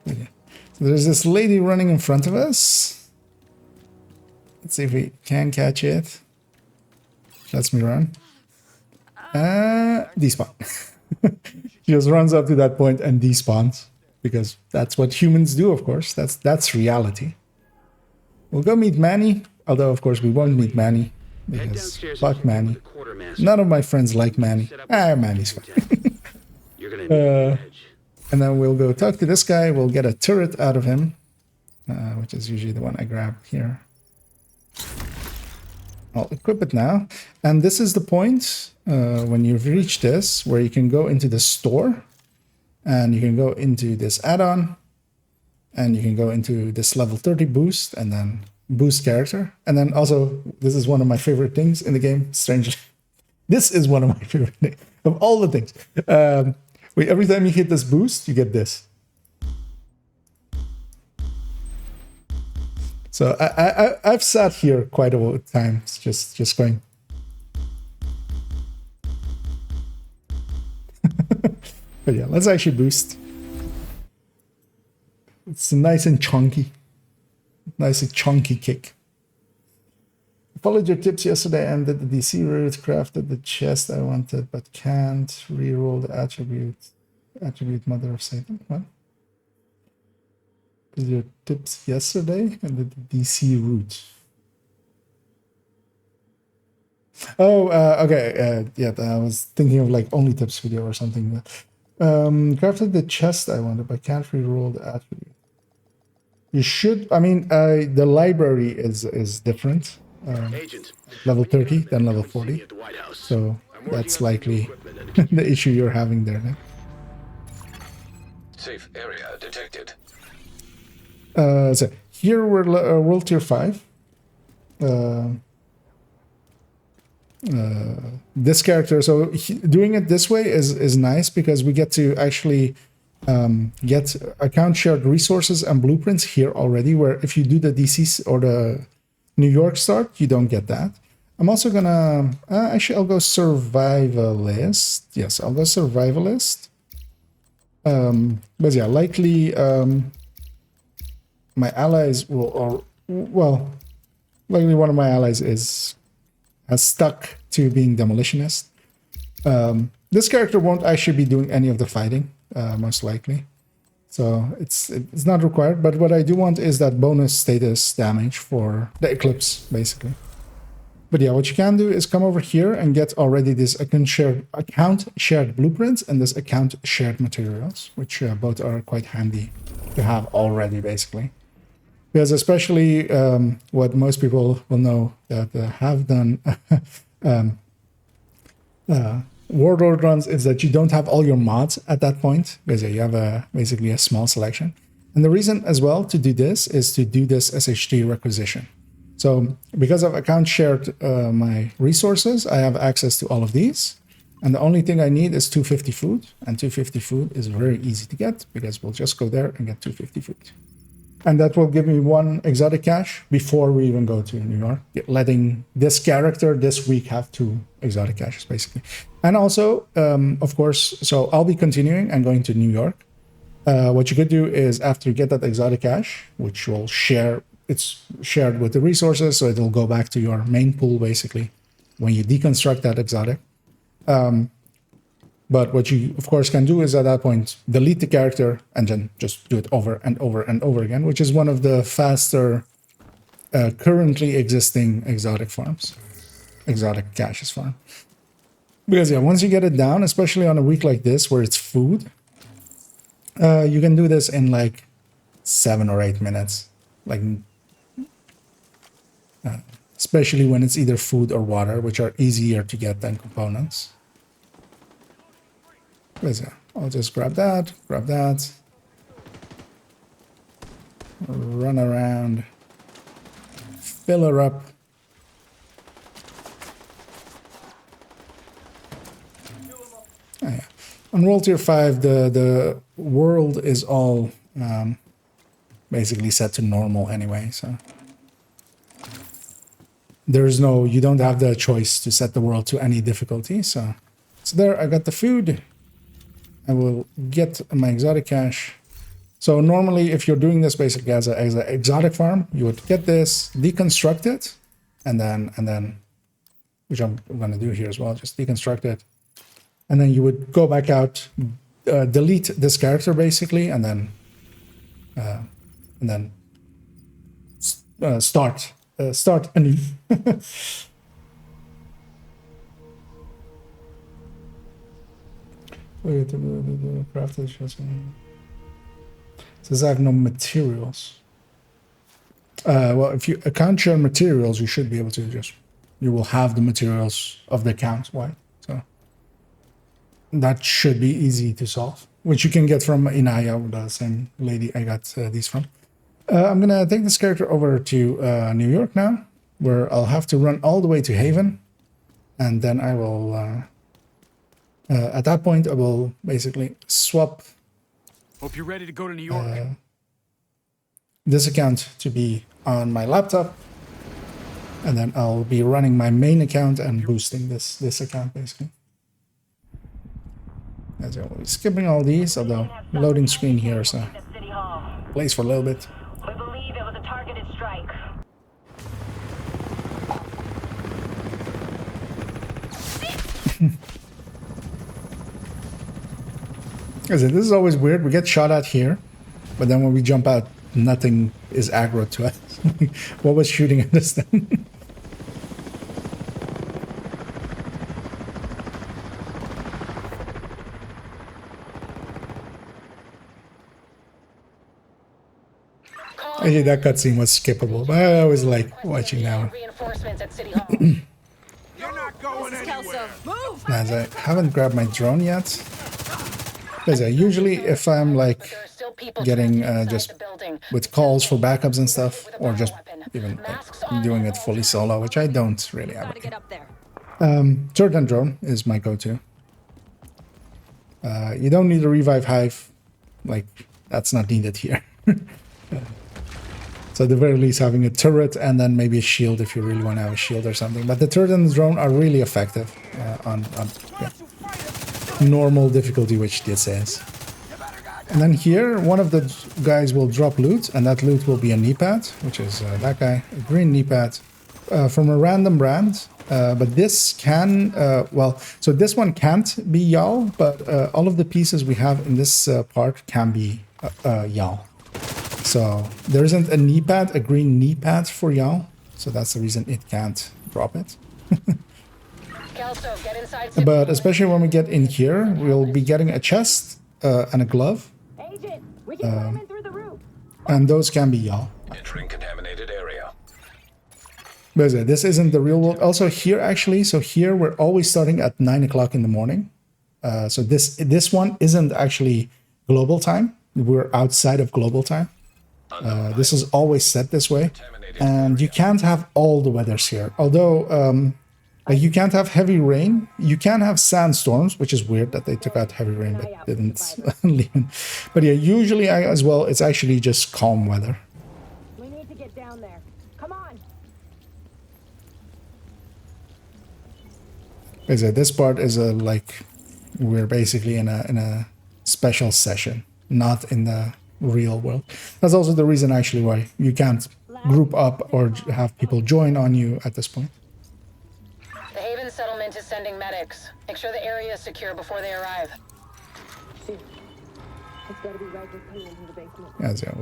Okay. So there's this lady running in front of us. Let's see if we can catch it. Lets me run. Despawn. She just runs up to that point and despawns. Because that's what humans do, of course. That's reality. We'll go meet Manny, although of course we won't meet Manny because fuck Manny. None of my friends like Manny. Manny's fine. And then we'll go talk to this guy. We'll get a turret out of him, which is usually the one I grab here. I'll equip it now. And this is the point when you've reached this where you can go into the store. And you can go into this add-on, and you can go into this level 30 boost, and then boost character. And then also, this is one of my favorite things in the game, strangely. This is one of my favorite things, of all the things. Every time you hit this boost, you get this. So I've sat here quite a time, just going... But yeah, let's actually boost. It's nice and chunky. Nice and chunky kick. Followed your tips yesterday and did the DC route, crafted the chest I wanted, but can't reroll the attribute Mother of Satan. What? Did your tips yesterday and did the DC route. Oh, okay. Yeah, I was thinking of like only tips video or something. Crafted the chest I wanted, but can't reroll the attribute. You should. I mean, the library is different. Level 30 than level 40. So that's likely the issue you're having there now. Safe area detected. So here we're world tier 5. This character, so doing it this way is nice because we get to actually get account shared resources and blueprints here already, where if you do the DC or the New York start, you don't get that. I'm also gonna actually I'll go survivalist. Yes, I'll go survivalist. But yeah, likely my allies will, or well, luckily one of my allies has stuck to being demolitionist. This character won't actually be doing any of the fighting, most likely. So it's not required, but what I do want is that bonus status damage for the Eclipse, basically. But yeah, what you can do is come over here and get already this account shared blueprints and this account shared materials, which both are quite handy to have already, basically. Because especially what most people will know that have done Warlord runs is that you don't have all your mods at that point, because you have basically a small selection. And the reason as well to do this is to do this SH3 requisition. So because I've account shared my resources, I have access to all of these. And the only thing I need is 250 food. And 250 food is very easy to get because we'll just go there and get 250 food. And that will give me 1 exotic cache before we even go to New York, letting this character this week have 2 exotic caches, basically. And also, of course, so I'll be continuing and going to New York. What you could do is after you get that exotic cache, which will share, it's shared with the resources, so it'll go back to your main pool, basically, when you deconstruct that exotic. But what you, of course, can do is at that point, delete the character and then just do it over and over and over again, which is one of the faster currently existing exotic farms, exotic caches farm. Because yeah, once you get it down, especially on a week like this where it's food, you can do this in like 7 or 8 minutes, like especially when it's either food or water, which are easier to get than components. I'll just grab that, run around, fill her up. Oh, yeah. On World Tier 5, the world is all basically set to normal anyway, so there's no, you don't have the choice to set the world to any difficulty, so there, I got the food. I will get my exotic cache. So normally, if you're doing this basically as an exotic farm, you would get this, deconstruct it, and then, which I'm going to do here as well, just deconstruct it, and then you would go back out, delete this character basically, and then start anew. Says I have no materials. Well, if you account share materials, you should be able to just, you will have the materials of the account, right? So that should be easy to solve, which you can get from Inaya, the same lady I got these from. I'm gonna take this character over to New York now, where I'll have to run all the way to Haven, and then I will. At that point, I will basically swap. Hope you're ready to go to New York. This account to be on my laptop, and then I'll be running my main account and boosting this account basically. As always, skipping all these, although loading screen here, so plays for a little bit. We believe it was a targeted strike. This is always weird. We get shot at here, but then when we jump out, nothing is aggro to us. What was shooting at us then? Actually, that cutscene was skippable, but I always like watching that one. Reinforcements at City Hall. You're not going anywhere. As I haven't grabbed my drone yet. Because usually if I'm like getting just with calls for backups and stuff, or just even like, doing it fully solo, which I don't really have. Turret and drone is my go-to. You don't need a revive hive, like that's not needed here. So at the very least having a turret and then maybe a shield if you really want to have a shield or something. But the turret and the drone are really effective on normal difficulty, which this is. And then here, one of the guys will drop loot, and that loot will be a knee pad, which is that guy, a green knee pad, from a random brand, but this can, so this one can't be YAL, but all of the pieces we have in this part can be YAL. So there isn't a knee pad, a green knee pad for YAL, so that's the reason it can't drop it. Kelso, get inside. But especially when we get in here, we'll be getting a chest and a glove, Agent, we can climb in through the roof. and those can be YAL. Entering contaminated area. But this isn't the real world. Also here, actually, so here we're always starting at 9 o'clock in the morning. So this one isn't actually global time. We're outside of global time. This is always set this way. And you can't have all the weathers here. Although like you can't have heavy rain. You can have sandstorms, which is weird that they took out heavy rain but didn't leave. But yeah, usually as well, it's actually just calm weather. We need to get down there. Come on. This part is like we're basically in a special session, not in the real world. That's also the reason actually why you can't group up or have people join on you at this point. The Haven settlement is sending medics. Make sure the area is secure before they arrive. As yeah,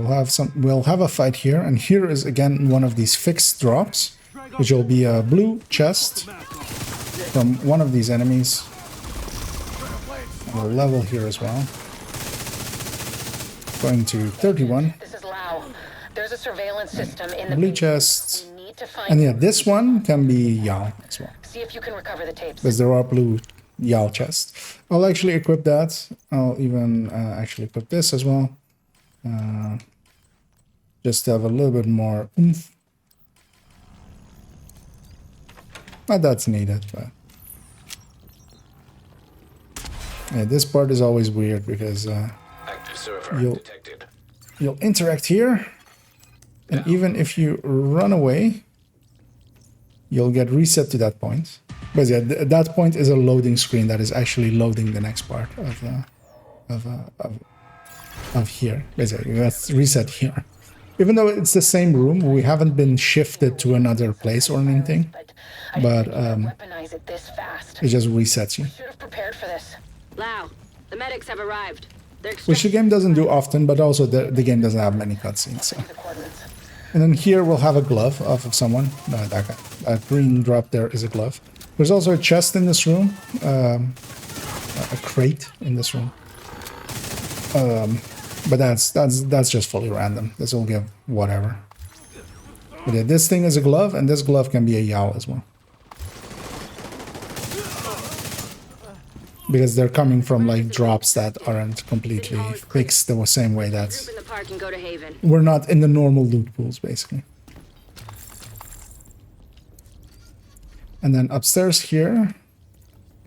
we'll have a fight here, and here is again one of these fixed drops, which will be a blue chest from one of these enemies. We'll level here as well. Going to 31. This is Lau. There's a surveillance system in the Blue basement. chest. We need to find And yeah, this one can be YAL as well, See if you can recover the tapes. because there are blue YAL chests. I'll actually equip that. I'll even actually equip this as well. Just to have a little bit more oomph. Not that's needed, but yeah, this part is always weird because Active server You'll- detected. you'll interact here, and even if you run away, you'll get reset to that point. But yeah, that point is a loading screen that is actually loading the next part of here. Basically, that's reset here. Even though it's the same room, we haven't been shifted to another place or anything. But Weaponize it this fast. it just resets you, Should have prepared for this. Lau, the medics have arrived. They're which the game doesn't do often. But also the game doesn't have many cutscenes. So. the coordinates. And then here we'll have a glove off of someone. No, that guy. That green drop there is a glove. There's also a chest in this room. A crate in this room. But that's just fully random. This will give whatever. But yeah, this thing is a glove, and this glove can be a YAL as well. Because they're coming from like drops that aren't completely fixed the same way that Group in the park and go to Haven. we're not in the normal loot pools, basically. And then upstairs here,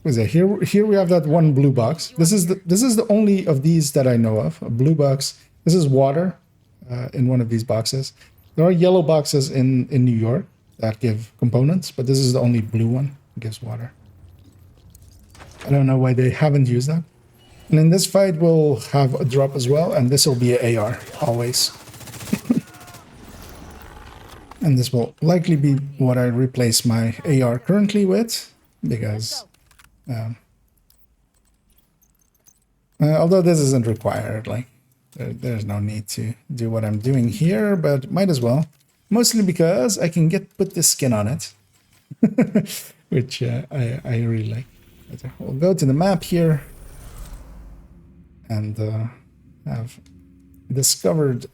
what is it? Here we have that one blue box. This is the only of these that I know of. A blue box. This is water in one of these boxes. There are yellow boxes in New York that give components, but this is the only blue one that gives water. I don't know why they haven't used that. And in this fight, we'll have a drop as well, and this will be an AR, always. And this will likely be what I replace my AR currently with, because although this isn't required, like there's no need to do what I'm doing here, but might as well. Mostly because I can put this skin on it, which I really like. We'll go to the map here and have discovered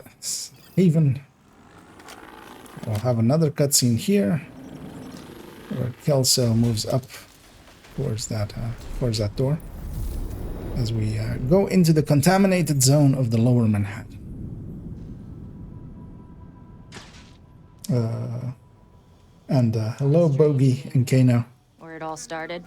Haven. We'll have another cutscene here where Kelso moves up towards that door as we go into the contaminated zone of the Lower Manhattan. Hello, Bogey and Kano. Where it all started.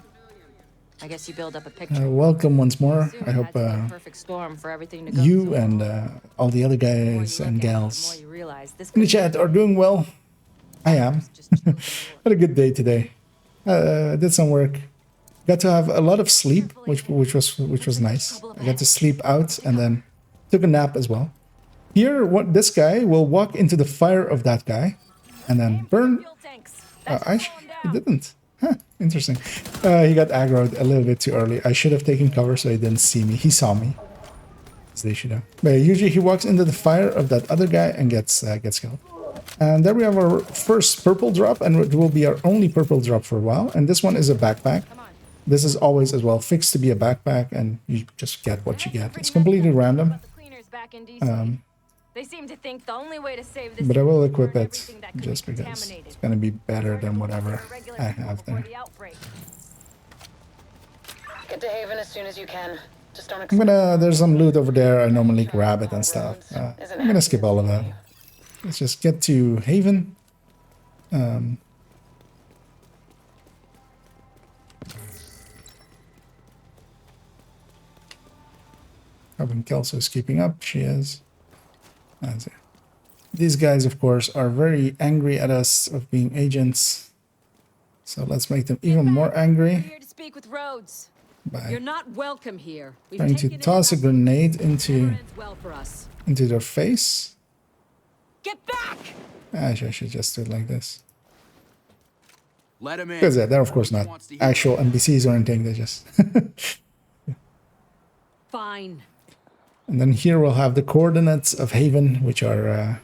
I guess you build up a picture. Welcome once more. I hope Perfect storm for everything to go you so and well. all the other The more you guys look and at it, the gals more you realize this in the could chat are doing well. I am. just chill Had a good day today. Did some work. Got to have a lot of sleep, which was nice. I got to sleep out and then took a nap as well. Here, this guy will walk into the fire of that guy and then burn Actually, he didn't. Huh, interesting. He got aggroed a little bit too early. I should have taken cover so he didn't see me. He saw me. As they should have. But usually he walks into the fire of that other guy and gets killed. And there we have our first purple drop, and it will be our only purple drop for a while. And this one is a backpack. This is always as well fixed to be a backpack, and you just get what you get. It's completely random. They seem to think the only way to save this But I will equip it just because it's going to be better than whatever I have there. Get to Haven as soon as you can. Just don't There's some loot over there. I normally grab it and stuff. I'm gonna skip all of that. Let's just get to Haven. Hoping Kelso is keeping up. She is. That's it. These guys, of course, are very angry at us of being agents. So let's make them even more angry. Here to speak with Rhodes. By You're not welcome here. trying to toss a grenade into their face. Get back! Actually, I should just do it like this. Let him in. Because they're of course not actual NPCs or anything. They're just. Fine. And then here we'll have the coordinates of Haven, which are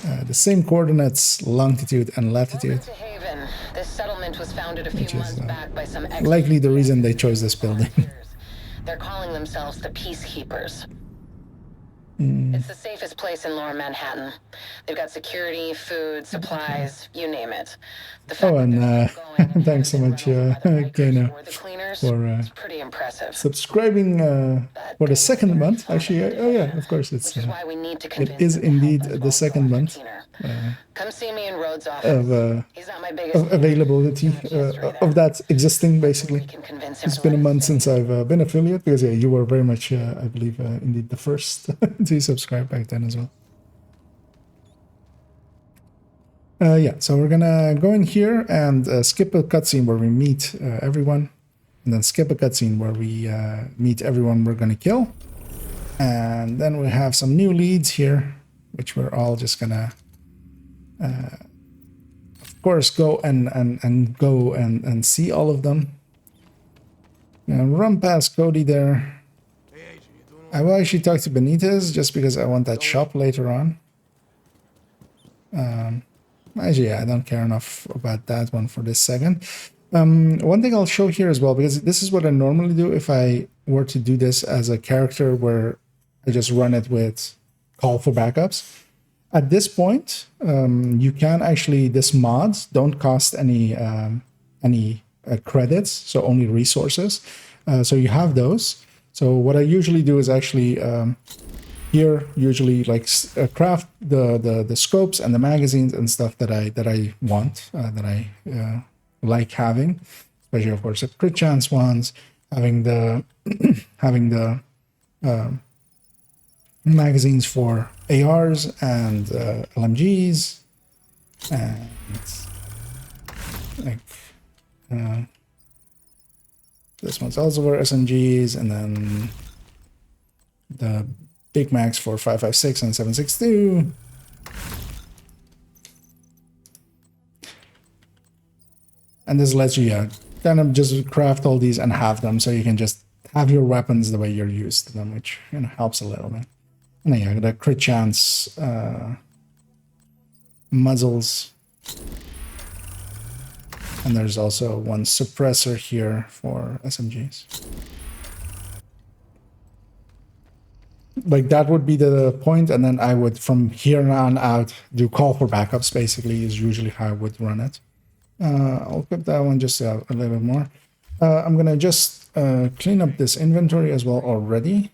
the same coordinates, longitude and latitude. to Haven. This settlement was founded a few Which is, months back by some likely the reason they chose this building. They're calling themselves the Peacekeepers. It's the safest place in Lower Manhattan. They've got security, food, supplies, you name it. The fact Oh, and that they're going and thanks so much, surrounded by the bikers Kena, or the cleaners, for it's pretty impressive. subscribing for the second month. Actually, oh yeah, of course, it's Which is why we need to it convince is them indeed to help the us second solve month Tina. Come see me in Rhodes' office. of He's not my biggest availability of that existing. Basically, We can convince him it's to been a let us month in. since I've been affiliate because yeah, you were very much, I believe, indeed the first to subscribe back then as well. Yeah, so we're gonna go in here and skip a cutscene where we meet everyone, and then skip a cutscene where we meet everyone we're gonna kill, and then we have some new leads here, which we're all just gonna, of course, go and see all of them. And run past Cody there. I will actually talk to Benitez just because I want that shop later on. Actually, yeah, I don't care enough about that one for this second. One thing I'll show here as well, because this is what I normally do if I were to do this as a character where I just run it with call for backups. At this point, you can actually, this mods don't cost any credits, so only resources. So you have those. So what I usually do is actually here usually like craft the scopes and the magazines and stuff that I want, that I like having, especially of course the crit chance ones, having the magazines for ARs and LMGs, and like this one's also for SMGs, and then the Big Macs for 5.56 and 7.62. And this lets you kind of just craft all these and have them, so you can just have your weapons the way you're used to them, which helps a little bit. And then yeah, the crit chance muzzles. And there's also one suppressor here for SMGs. Like that would be the point, and then I would from here on out do call for backups. Basically, is usually how I would run it. I'll put that one just a little bit more. I'm gonna just clean up this inventory as well already.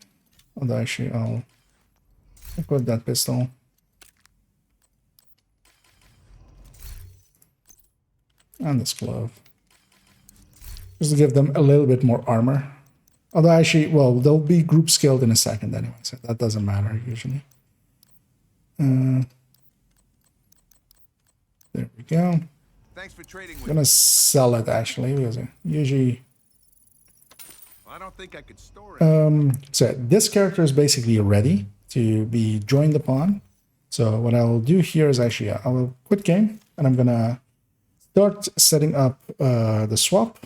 Although actually, I'll equip that pistol. And this glove. Just to give them a little bit more armor. Although actually, well, they'll be group skilled in a second anyway, so that doesn't matter usually. There we go. Thanks for trading I'm with gonna me. sell it actually, because usually... I don't think I could store it. So this character is basically ready to be joined upon. So what I will do here is actually, I will quit game, and I'm gonna start setting up the swap,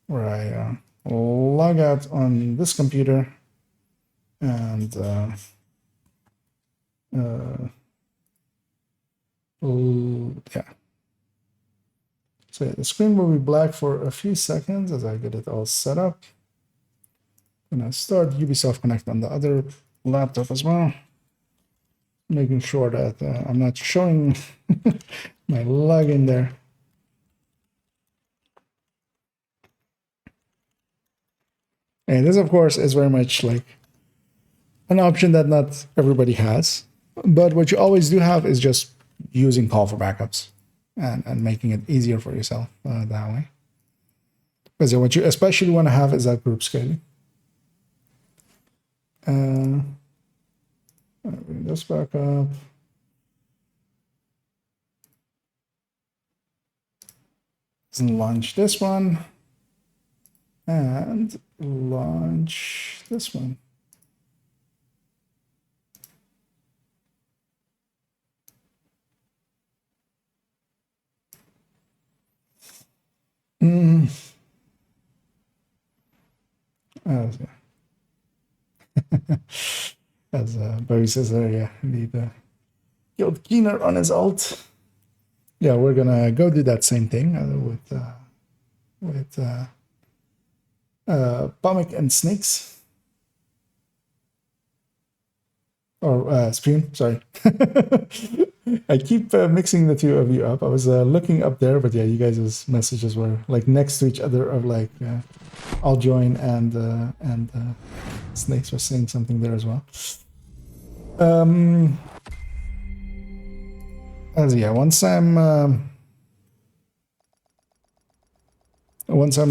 where I log out on this computer and yeah. So yeah, the screen will be black for a few seconds as I get it all set up. And I start Ubisoft Connect on the other laptop as well, making sure that I'm not showing my login there. And this, of course, is very much like an option that not everybody has. But what you always do have is just using call for backups and making it easier for yourself that way. Because what you especially want to have is that group scaling. Bring this back up. And launch this one. And launch this one. As Barry says there, yeah, indeed. Killed Keener on his ult. Yeah, we're gonna go do that same thing with Pomic and Snakes. Or Stream, sorry. I keep mixing the two of you up. I was looking up there, but yeah, you guys' messages were like next to each other of like, I'll join and Snakes was saying something there as well. As yeah, once I'm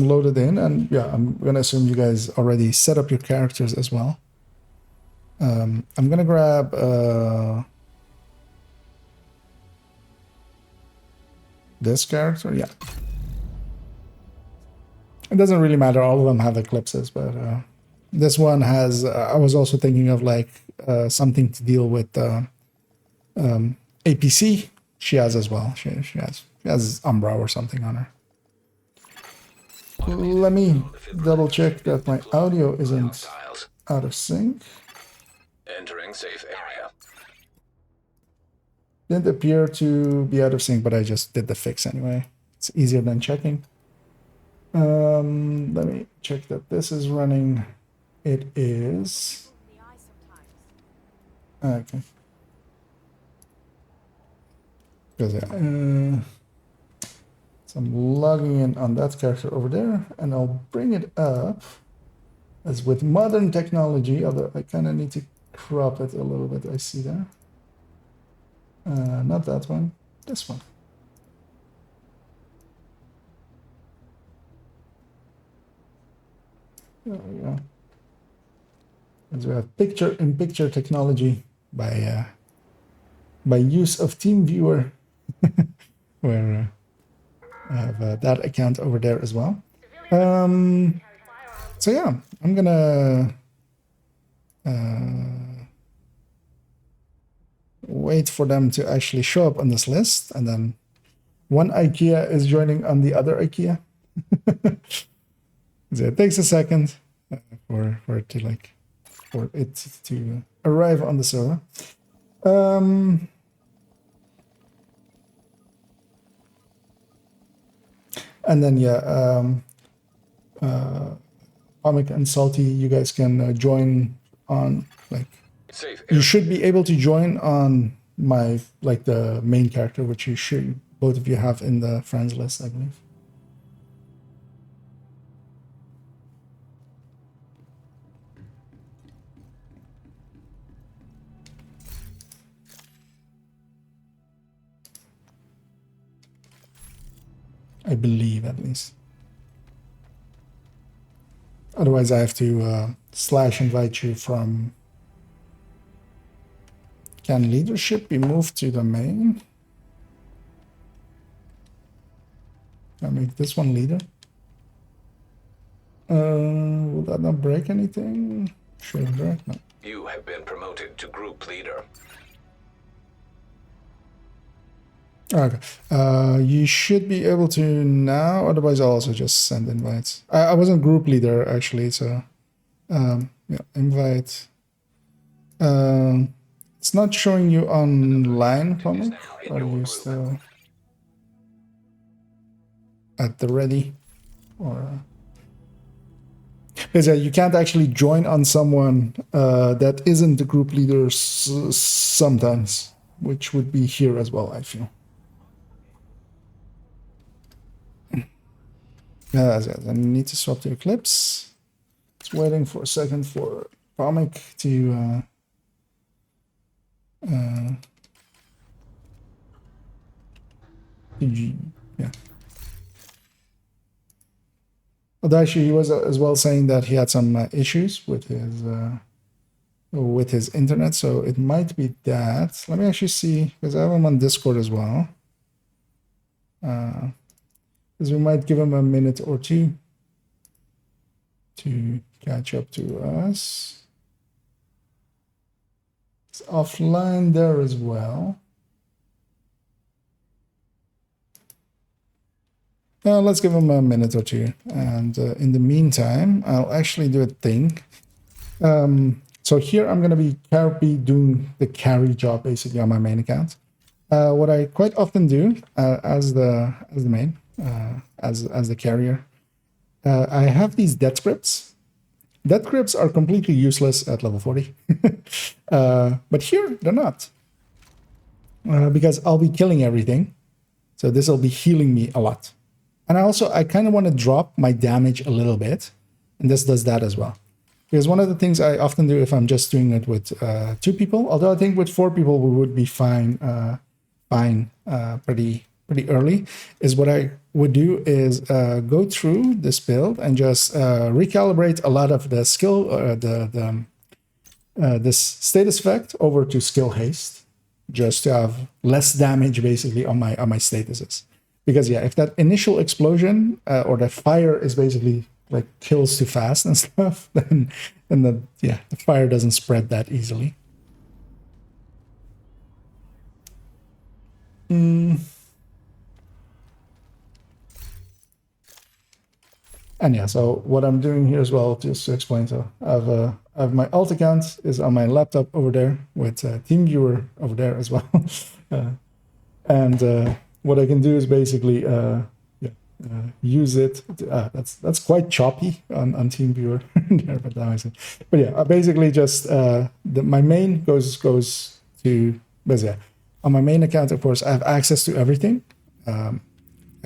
loaded in, and yeah, I'm gonna assume you guys already set up your characters as well. I'm gonna grab this character. Yeah, it doesn't really matter. All of them have eclipses, but this one has. I was also thinking of like something to deal with APC. She has as well. She has Umbra or something on her. Let me double check that my audio isn't out of sync. Entering safe area. Didn't appear to be out of sync, but I just did the fix anyway. It's easier than checking. Let me check that this is running. It is. Okay. Because so I'm logging in on that character over there, and I'll bring it up as with modern technology, although I kind of need to crop it a little bit. I see there. Not that one, this one. There we go. As we have picture-in-picture technology by use of TeamViewer, where I have that account over there as well. So yeah, I'm gonna wait for them to actually show up on this list, and then one IKEA is joining on the other IKEA. So it takes a second for it to arrive on the server. And then yeah, Comic and Salty, you guys can join on like. You should be able to join on my like the main character, which you should both of you have in the friends list, I believe. I believe at least. Otherwise, I have to / invite you from. Can leadership be moved to the main? Can I make this one leader? Will that not break anything? Should it break? No. You have been promoted to group leader. Okay. You should be able to now. Otherwise, I'll also just send invites. I wasn't group leader actually, so yeah, invite. It's not showing you online, Comic. Are you still at the ready? Or because you can't actually join on someone that isn't the group leader sometimes, which would be here as well, I feel. I need to swap to Eclipse. It's waiting for a second for Comic to yeah. Although actually he was as well saying that he had some issues with his internet, so it might be that. Let me actually see, because I have him on Discord as well. Because we might give him a minute or two to catch up to us. It's offline there as well. Let's give him a minute or two. And in the meantime, I'll actually do a thing. So here I'm going to be doing the carry job basically on my main account. What I quite often do as the main, as the carrier, I have these death scripts. Death scripts are completely useless at level 40. But here they're not. Because I'll be killing everything. So this will be healing me a lot. And I kind of want to drop my damage a little bit. And this does that as well. Because one of the things I often do if I'm just doing it with 2 people, although I think with 4 people we would be fine pretty early, is what I would do is go through this build and just recalibrate a lot of the skill, this status effect over to skill haste, just to have less damage basically on my statuses. Because yeah, if that initial explosion or the fire is basically like kills too fast and stuff, then the fire doesn't spread that easily. And yeah, so what I'm doing here as well, just to explain, so I have my alt account is on my laptop over there with TeamViewer over there as well. And what I can do is basically use it. That's quite choppy on TeamViewer there, but yeah, basically just my main goes to, but yeah, on my main account, of course, I have access to everything. I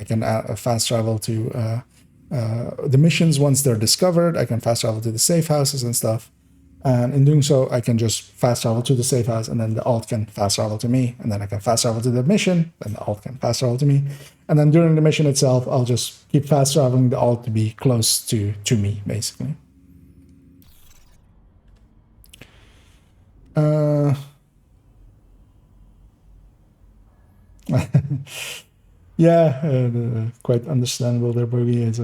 can fast travel to the missions once they're discovered. I can fast travel to the safe houses and stuff. And in doing so, I can just fast travel to the safe house, and then the alt can fast travel to me, and then I can fast travel to the mission, and the alt can fast travel to me. And then during the mission itself, I'll just keep fast traveling the alt to be close to me, basically. Yeah, quite understandable there, Boogie. Is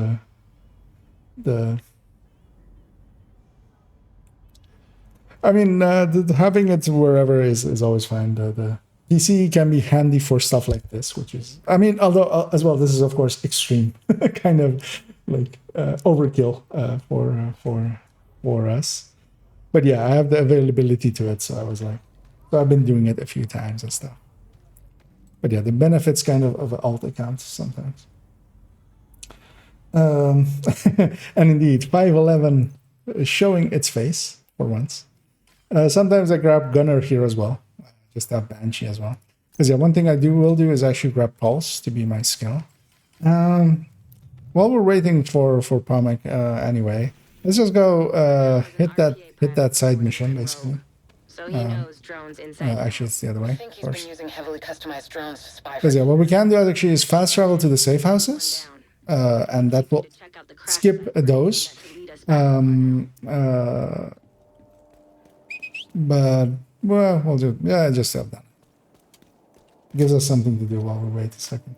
I mean, having it wherever is always fine. The PC can be handy for stuff like this, which is, I mean, although as well, this is of course extreme, kind of like overkill for us. But yeah, I have the availability to it, so I was like, so I've been doing it a few times and stuff. But yeah, the benefits kind of an alt account sometimes. And indeed, 511 is showing its face for once. Sometimes I grab Gunner here as well. Just have Banshee as well. Because yeah, one thing I will do is actually grab Pulse to be my skill. While we're waiting for Pomic anyway, let's just go hit that side mission basically. So he knows drones inside. Actually, it's the other way. I think he's been using heavily customized drones to spy for Because yeah, what we can do actually is fast travel to the safe houses, and that will skip those. But well, we'll do. Yeah, just have that. Gives us something to do while we wait a second.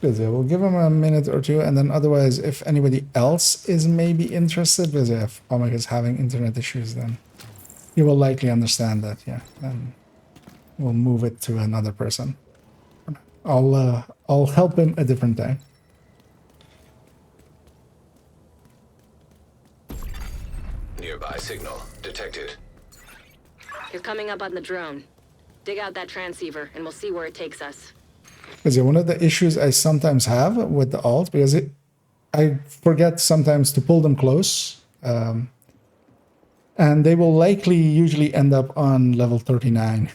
Because we'll give him a minute or two, and then otherwise, if anybody else is maybe interested, because if Omega is having internet issues, then he will likely understand that, yeah. And we'll move it to another person. I'll help him a different time. Nearby signal detected. You're coming up on the drone. Dig out that transceiver, and we'll see where it takes us. Because one of the issues I sometimes have with the alt, because I forget sometimes to pull them close, and they will likely usually end up on level 39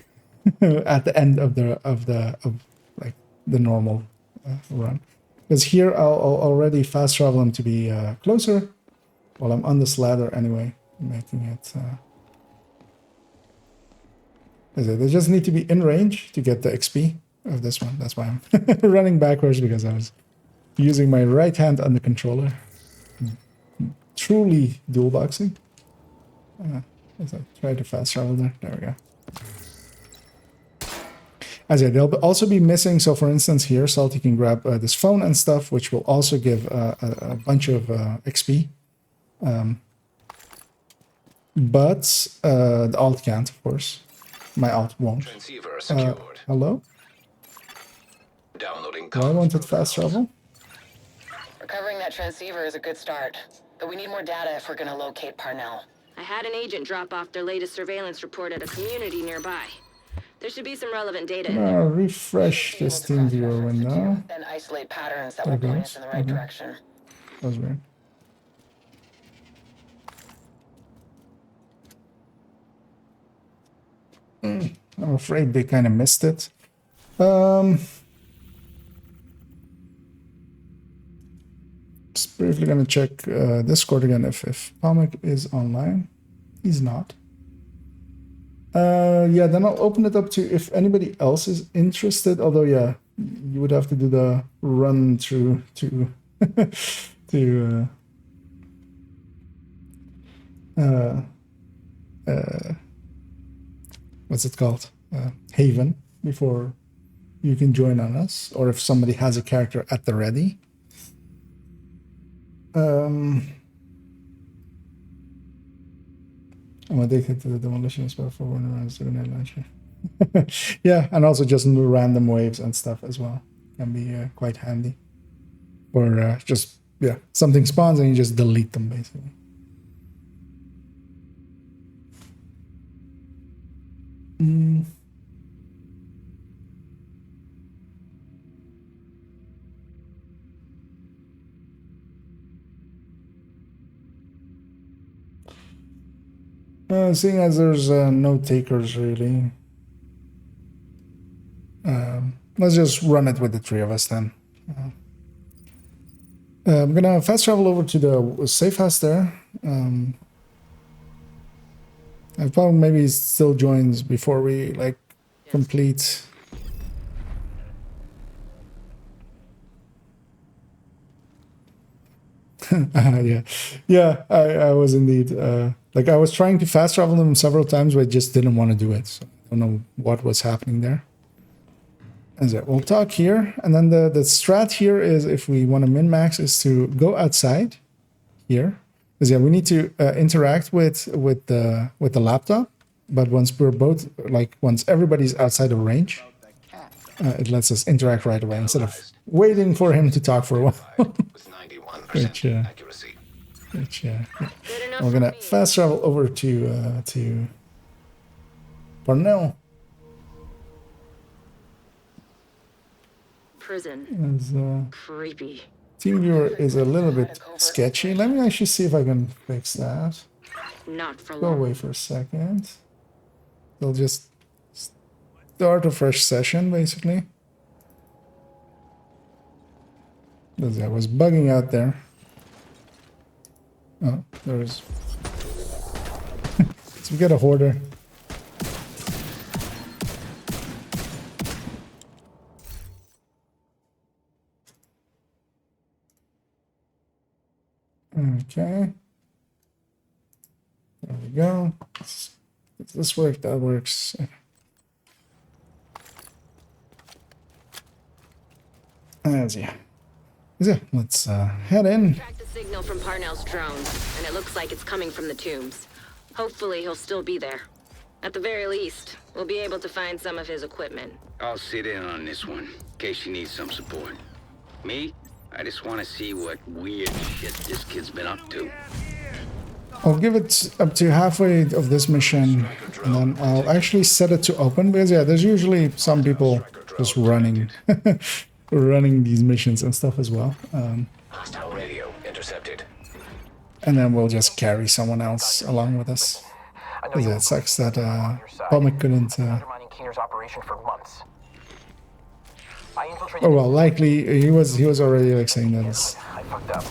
at the end of like the normal run. Because here I'll already fast travel them to be closer. While I'm on this ladder anyway, making it. They just need to be in range to get the XP of this one. That's why I'm running backwards, because I was using my right hand on the controller. Truly dual boxing. As I try to fast travel there. There we go. As they'll also be missing. So for instance here, Salty can grab this phone and stuff, which will also give a bunch of XP. But the alt can't, of course. My alt won't. Transceiver secured. Hello? Downloading. Do I wanted fast travel? Recovering that transceiver is a good start, but we need more data if we're gonna locate Parnell. I had an agent drop off their latest surveillance report at a community nearby. There should be some relevant data in there. Refresh this team viewer window. Then isolate patterns that will point us in the right direction. That was weird. I'm afraid they kind of missed it. Just briefly gonna check Discord again if Comic is online. He's not. Yeah, then I'll open it up to if anybody else is interested. Although, yeah, you would have to do the run through to what's it called? Haven before you can join on us, or if somebody has a character at the ready. I'm addicted to the demolition spell for one around the night launcher. Yeah, and also just random waves and stuff as well can be quite handy. Or just, yeah, something spawns and you just delete them basically. Seeing as there's no takers really, let's just run it with the three of us then. I'm gonna fast travel over to the safe house there. I probably maybe still joins before we like complete. Yeah, I was indeed like I was trying to fast travel them several times, but I just didn't want to do it. So I don't know what was happening there. As we'll talk here, and then the strat here is if we want to min max is to go outside here. Because yeah, we need to interact with the laptop, but once we're both like once everybody's outside of range, it lets us interact right away instead of waiting for him to talk for a while. With 91% accuracy. Yeah. We're gonna fast travel over to Parnell. Prison. Creepy. TeamViewer is a little bit sketchy. Let me actually see if I can fix that. Not for Go long. away for a second. They'll just start a fresh session, basically. Because I was bugging out there. Oh, there's... So we get a hoarder. Okay. There we go. Does this work? That works. Yeah. Let's head in. Track the signal from Parnell's drone, and it looks like it's coming from the tombs. Hopefully he'll still be there. At the very least, we'll be able to find some of his equipment. I'll sit in on this one, in case you need some support. Me? I just want to see what weird shit this kid's been up to. I'll give it up to halfway of this mission, and then I'll actually set it to open, because yeah, there's usually some people just running running these missions and stuff as well. Hostile radio intercepted. And then we'll just carry someone else along with us. Because it sucks that Pomic couldn't... Undermining Keener's operation for months. I infiltrated. Oh well, likely he was already like saying that it's, I fucked up.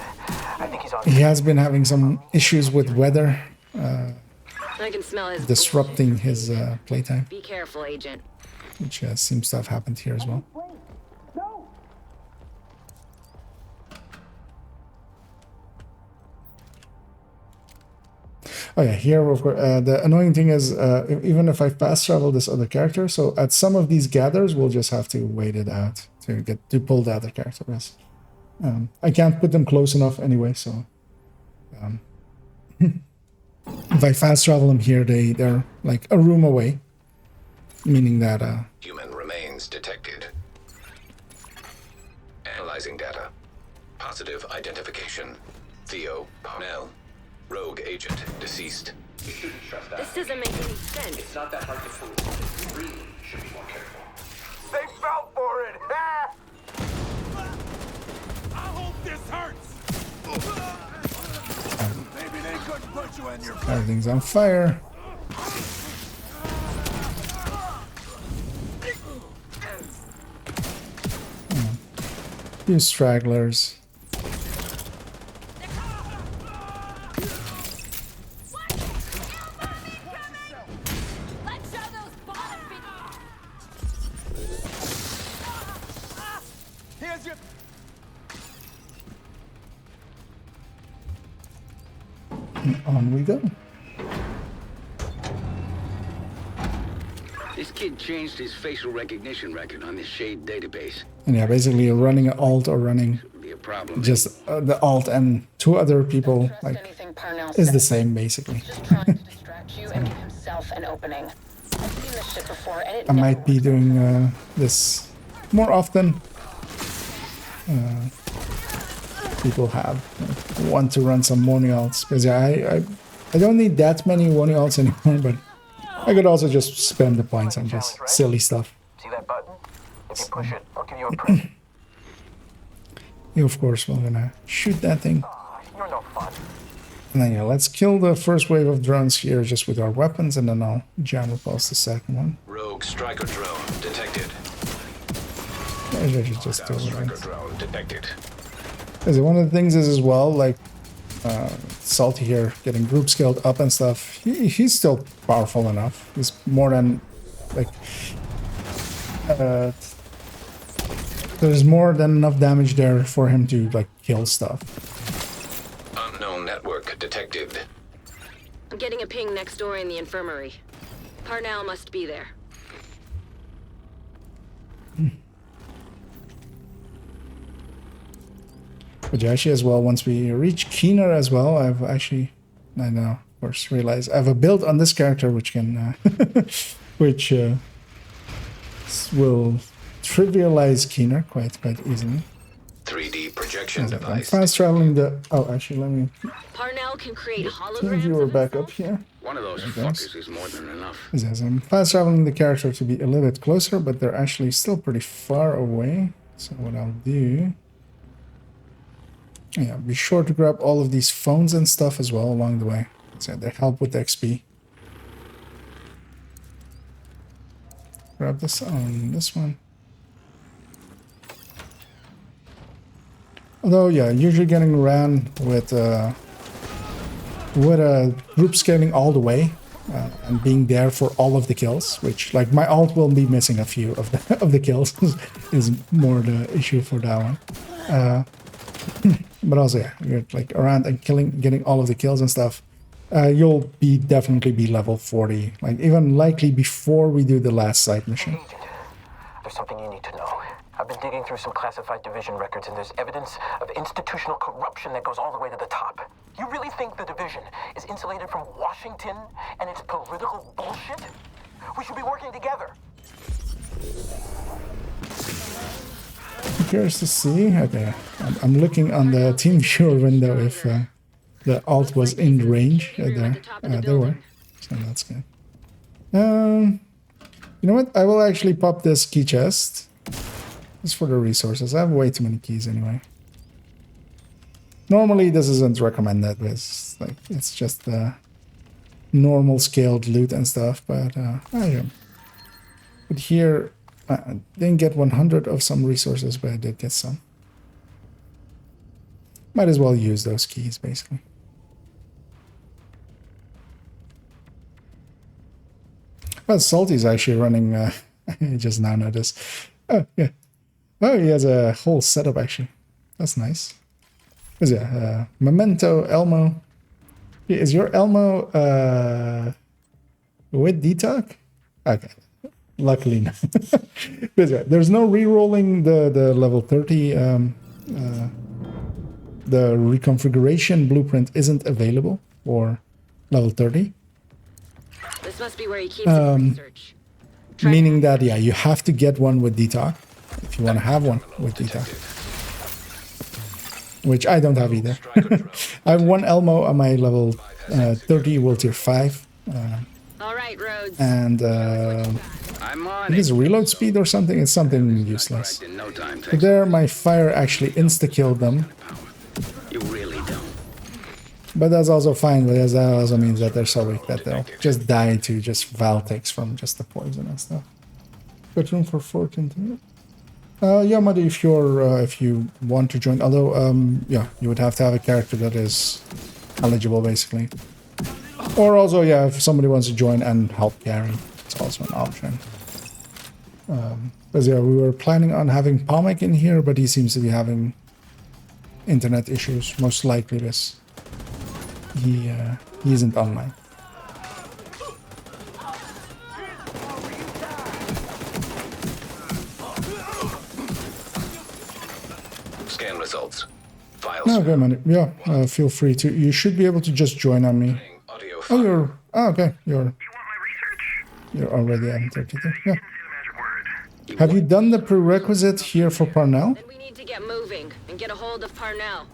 I think he's on. he has been having some issues with weather I can smell his disrupting his playtime, Be careful, Agent. which seems to have happened here as well. Oh yeah, here of course, the annoying thing is even if I fast travel this other character, so at some of these gathers we'll just have to wait it out to get to pull the other character. Yes. I can't put them close enough anyway, so if I fast travel them here, they're like a room away, meaning that Human remains detected. Analyzing data. Positive identification. Theo Parnell. Rogue agent deceased. You shouldn't trust that. This doesn't make any sense. It's not that hard to fool. You really should be more careful. They fell for it! I hope this hurts. Maybe they couldn't put you in your place. everything's on fire. Few stragglers. Let's show those bottom Here's your... On we go. This kid changed his facial recognition record on this Shade database. And yeah, basically you're running an alt or running Could be a problem. just the alt and two other people Trust like anything Parnell is the says. same basically. He's just trying to distract you and give himself an opening. I've seen this shit before, and it I never might be works. doing this more often. People want to run some morning alts because I don't need that many morning alts anymore, but I could also just spend the points on just silly stuff. See that button? If you push it, I'll give you a present. Yeah, of course, we're gonna shoot that thing. You're no fun. And then yeah, let's kill the first wave of drones here just with our weapons, and then I'll jam repulse the second one. Rogue striker drone detected. I should just do Striker it. drone detected. Because one of the things is as well, like Salty here getting group scaled up and stuff. He's still powerful enough. He's more than like there's more than enough damage there for him to like kill stuff. Unknown network detected. I'm getting a ping next door in the infirmary. Parnell must be there. But yeah, actually as well, once we reach Keener as well, I've actually, I know, of course, realize I have a build on this character which can, which will trivialize Keener quite easily. 3D projection I'm device. fast traveling the, oh, actually, let me Parnell can create turn holograms viewer of back himself? up here. One of those goes. fuckers is more than enough. Yes, I'm fast traveling the character to be a little bit closer, but they're actually still pretty far away. So what I'll do, yeah, be sure to grab all of these phones and stuff as well along the way. So they help with the XP. Grab this on this one. Although, yeah, usually getting ran with a group scaling all the way and being there for all of the kills, which like my alt will be missing a few of the kills is more the issue for that one. But also, yeah, you're like around and getting all of the kills and stuff. You'll definitely be level 40, like even likely before we do the last side mission. Agent, there's something you need to know. I've been digging through some classified division records, and there's evidence of institutional corruption that goes all the way to the top. You really think the division is insulated from Washington and its political bullshit? We should be working together. I'm curious to see. Okay, I'm looking on the team viewer window if the alt was in range. There were, so that's good. You know what? I will actually pop this key chest. Just for the resources. I have way too many keys anyway. Normally this isn't recommended, but it's just the normal scaled loot and stuff, but but here I didn't get 100 of some resources, but I did get some. Might as well use those keys basically. Well, Salty's actually running, I just now noticed. Oh, yeah. Oh, he has a whole setup, actually. That's nice. Is it Memento, Elmo? Is your Elmo with detox? Okay. Luckily, no. There's no re-rolling the level 30. The reconfiguration blueprint isn't available for level 30. This must be where he keeps his research. Meaning that, yeah, you have to get one with detox if you want to have one with detox. Which I don't have either. I have one Elmo on my level 30 World Tier 5. All right, Rhodes. And I think it's reload speed or something. It's something useless. But there, my fire actually insta-killed them. You really don't. But that's also fine, because that also means that they're so weak that they'll just die to just Valtex from just the poison and stuff. Got room for 14. Yeah, Muddy, if you want to join, although yeah, you would have to have a character that is eligible basically. Or also, yeah, if somebody wants to join and help carry, it's also an option. Because yeah, we were planning on having Pomek in here, but he seems to be having internet issues, most likely this. He isn't online. Scan results. Files. Okay, man. Yeah, feel free to. You should be able to just join on me. Oh, you're. Oh, okay. You're already at 32. Yeah. Have you done the prerequisite here for Parnell? Then we need to get moving and get a hold of Parnell.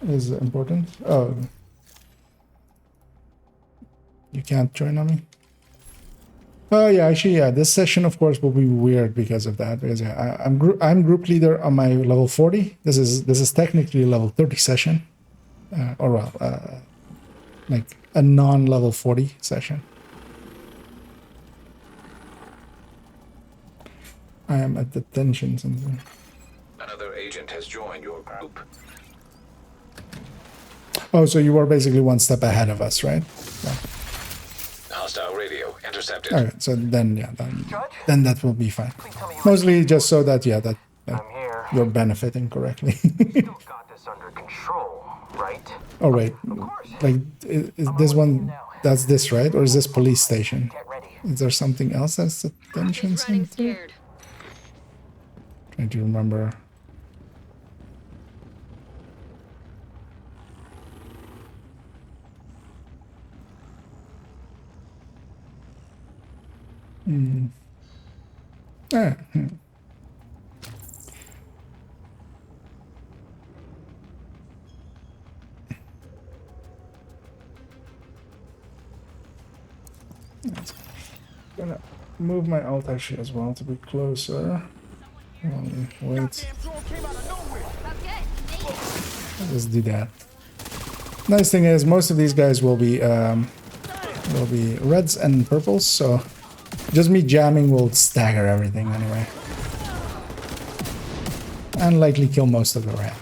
Is important. Oh, you can't join on me. Oh yeah, actually, yeah. This session, of course, will be weird because of that. Because yeah, I'm group leader on my level 40. This is technically a level 30 session, or well, like a non-level 40 session. I am at detention something. Another agent has joined your group. Oh, so you were basically one step ahead of us, right? Yeah. Hostile radio intercepted. Okay, so then yeah, then that will be fine. Mostly just so that yeah, that you're benefiting correctly. Still got this under control, right? Oh wait, like is this one? That's this, right? Or is this police station? Is there something else that's detention center? Trying to remember. Ah, Gonna move my alt actually as well to be closer. Wait. Let's do that. Nice thing is most of these guys will be reds and purples, so just me jamming will stagger everything anyway. And likely kill most of the red.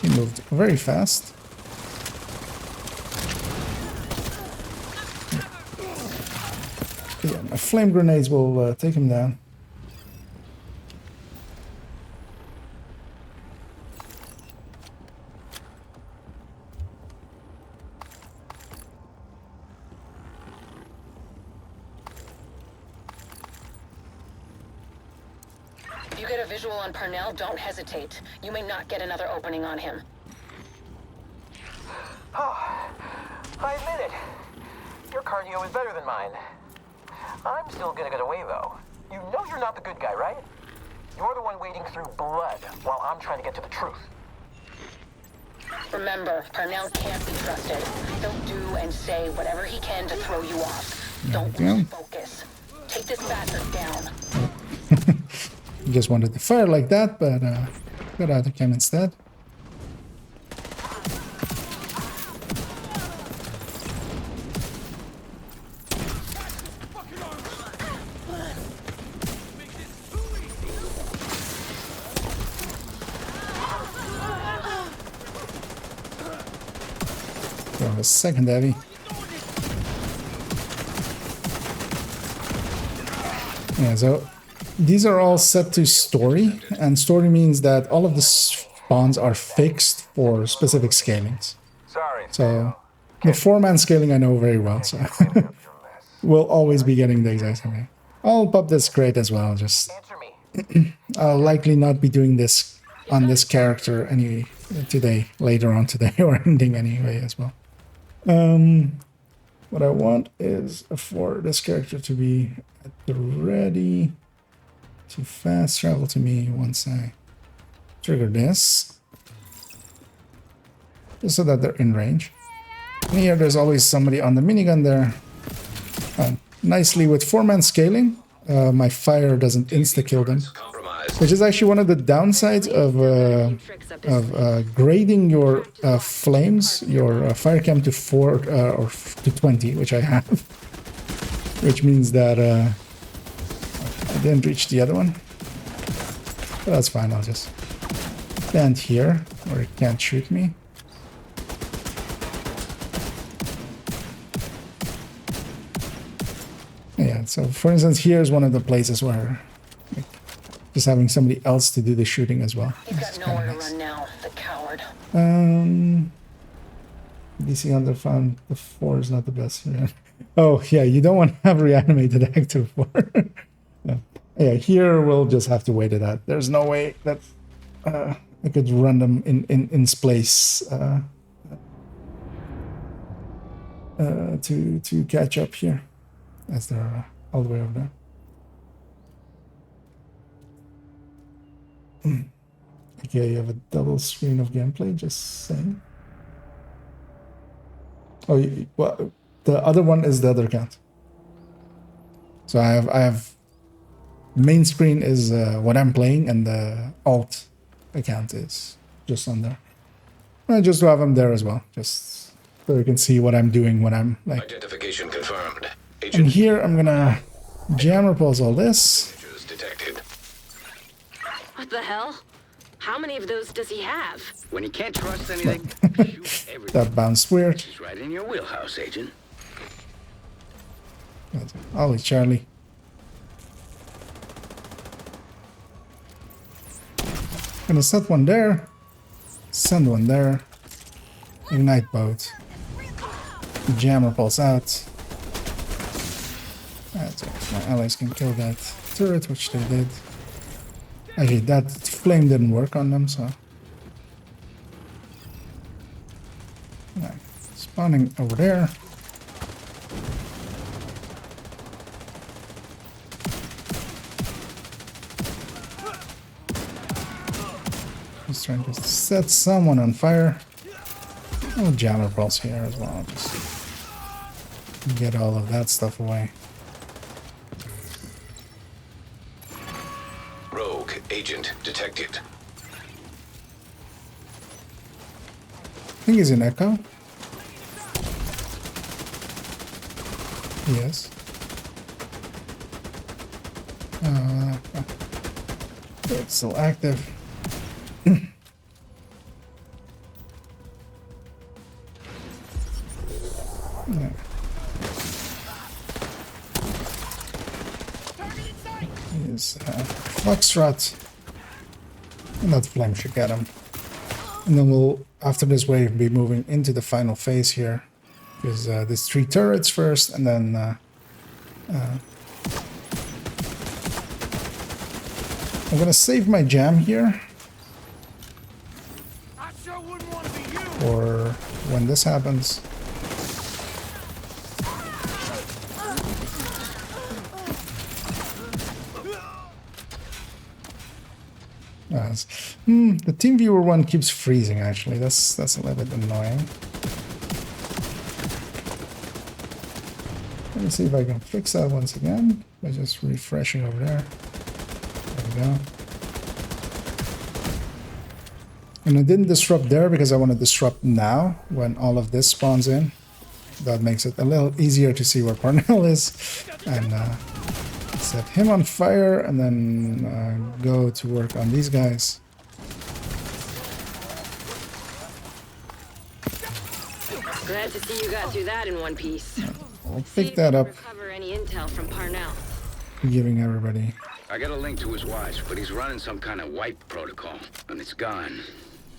He moved very fast. Yeah, my flame grenades will take him down. get a visual on Parnell, don't hesitate. You may not get another opening on him. Oh, I admit it. Your cardio is better than mine. I'm still gonna get away, though. You know you're not the good guy, right? You're the one wading through blood while I'm trying to get to the truth. Remember, Parnell can't be trusted. He'll do and say whatever he can to throw you off. Don't lose focus. Take this bastard down. Just wanted to fire like that, but got out of cam instead. Throw a second heavy. Yeah, so these are all set to story, and story means that all of the spawns are fixed for specific scalings. So the 4-man scaling I know very well, so we'll always be getting the exact same thing. I'll pop this crate as well, just I'll likely not be doing this on this character later on today or ending anyway as well. What I want is for this character to be at the ready to fast travel to me once I trigger this, just so that they're in range. And here there's always somebody on the minigun there. Nicely with 4-man scaling, my fire doesn't insta-kill them, which is actually one of the downsides of grading your flames, your fire cam to 4 or to 20, which I have, which means that I didn't reach the other one, but that's fine. I'll just stand here where it can't shoot me. Yeah, so for instance, here's one of the places where just having somebody else to do the shooting as well. He's got nowhere to run now, the coward. DC underfound the 4 is not the best. Yeah. Oh yeah, you don't want to have reanimated active 4. Yeah, here we'll just have to wait it out. There's no way that I could run them in place to catch up here, as they're all the way over there. Okay, you have a double screen of gameplay, just saying. Oh, well, the other one is the other account. So I have main screen is what I'm playing, and the alt account is just on there. Just to have them there as well, just so you can see what I'm doing when I'm like. Identification confirmed. And here I'm gonna jam repulse all this. Detected. What the hell? How many of those does he have? When you can't trust anything, shoot everything. That bounced weird. She's right in your wheelhouse, Agent. Ollie, Charlie. Gonna set one there. Send one there. Ignite boat. Jam repulse out. That's right. My allies can kill that turret, which they did. Actually, that flame didn't work on them, so. Right. Spawning over there. Just trying to set someone on fire. Oh, jammer pulse here as well. Just get all of that stuff away. Rogue agent detected. I think he's in Echo. Yes. It's still active. Yeah. Is Foxtrot. And that flame should get him. And then we'll, after this wave, be moving into the final phase here. Because there's 3 turrets first, and then I'm gonna save my jam here I sure wouldn't want to be you. for when this happens. The team viewer one keeps freezing actually. That's a little bit annoying. Let me see if I can fix that once again by just refreshing over there. There we go. And I didn't disrupt there because I want to disrupt now when all of this spawns in. That makes it a little easier to see where Parnell is. And set him on fire and then go to work on these guys. Glad to see you got through that in one piece. I'll pick that up, Recover any intel from Parnell. giving everybody. I got a link to his watch, but he's running some kind of wipe protocol, and it's gone.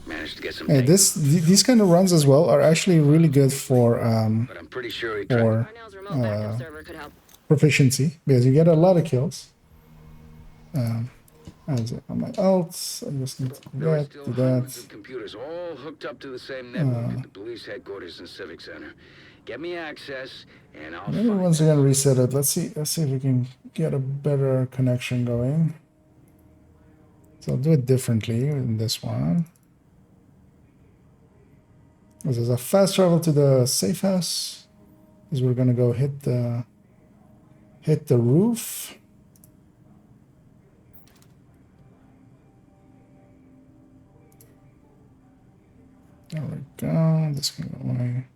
Managed to get some. Hey, these kind of runs as well are actually really good for but I'm pretty sure he for Parnell's remote backup server could help. proficiency because you get a lot of kills. As on my alts, I just need to do There are that, still do hundreds that. of computers all hooked up to the same network at the police headquarters and civic center. Get me access, and I'll Maybe once again reset it. Let's see if we can get a better connection going. So I'll do it differently in this one. This is a fast travel to the safe house. Because we're gonna go hit the roof. There we go. This can go away.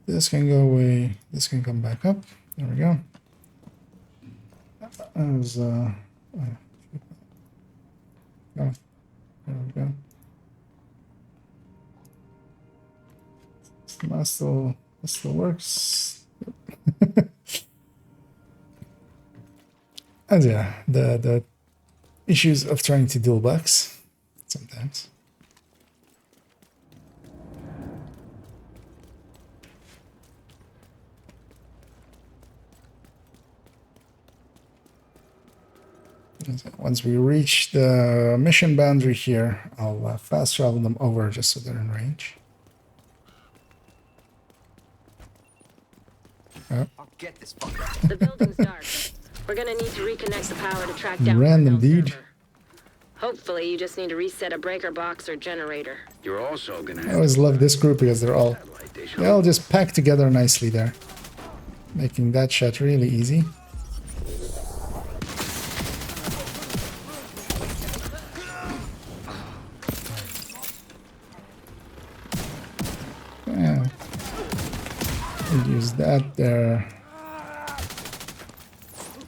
This can go away. This can come back up. There we go. As there we go. That still works. And yeah, the issues of trying to dual backs sometimes. Once we reach the mission boundary here, I'll fast travel them over just so they're in range. Oh. I'll get this fucker. The building's dark. We're gonna need to reconnect the power to track down Random Parnell's dude. server. Hopefully, you just need to reset a breaker box or generator. You're also gonna I have always love this group because they all just pack together nicely there, making that shot really easy. Yeah, we'll use that there.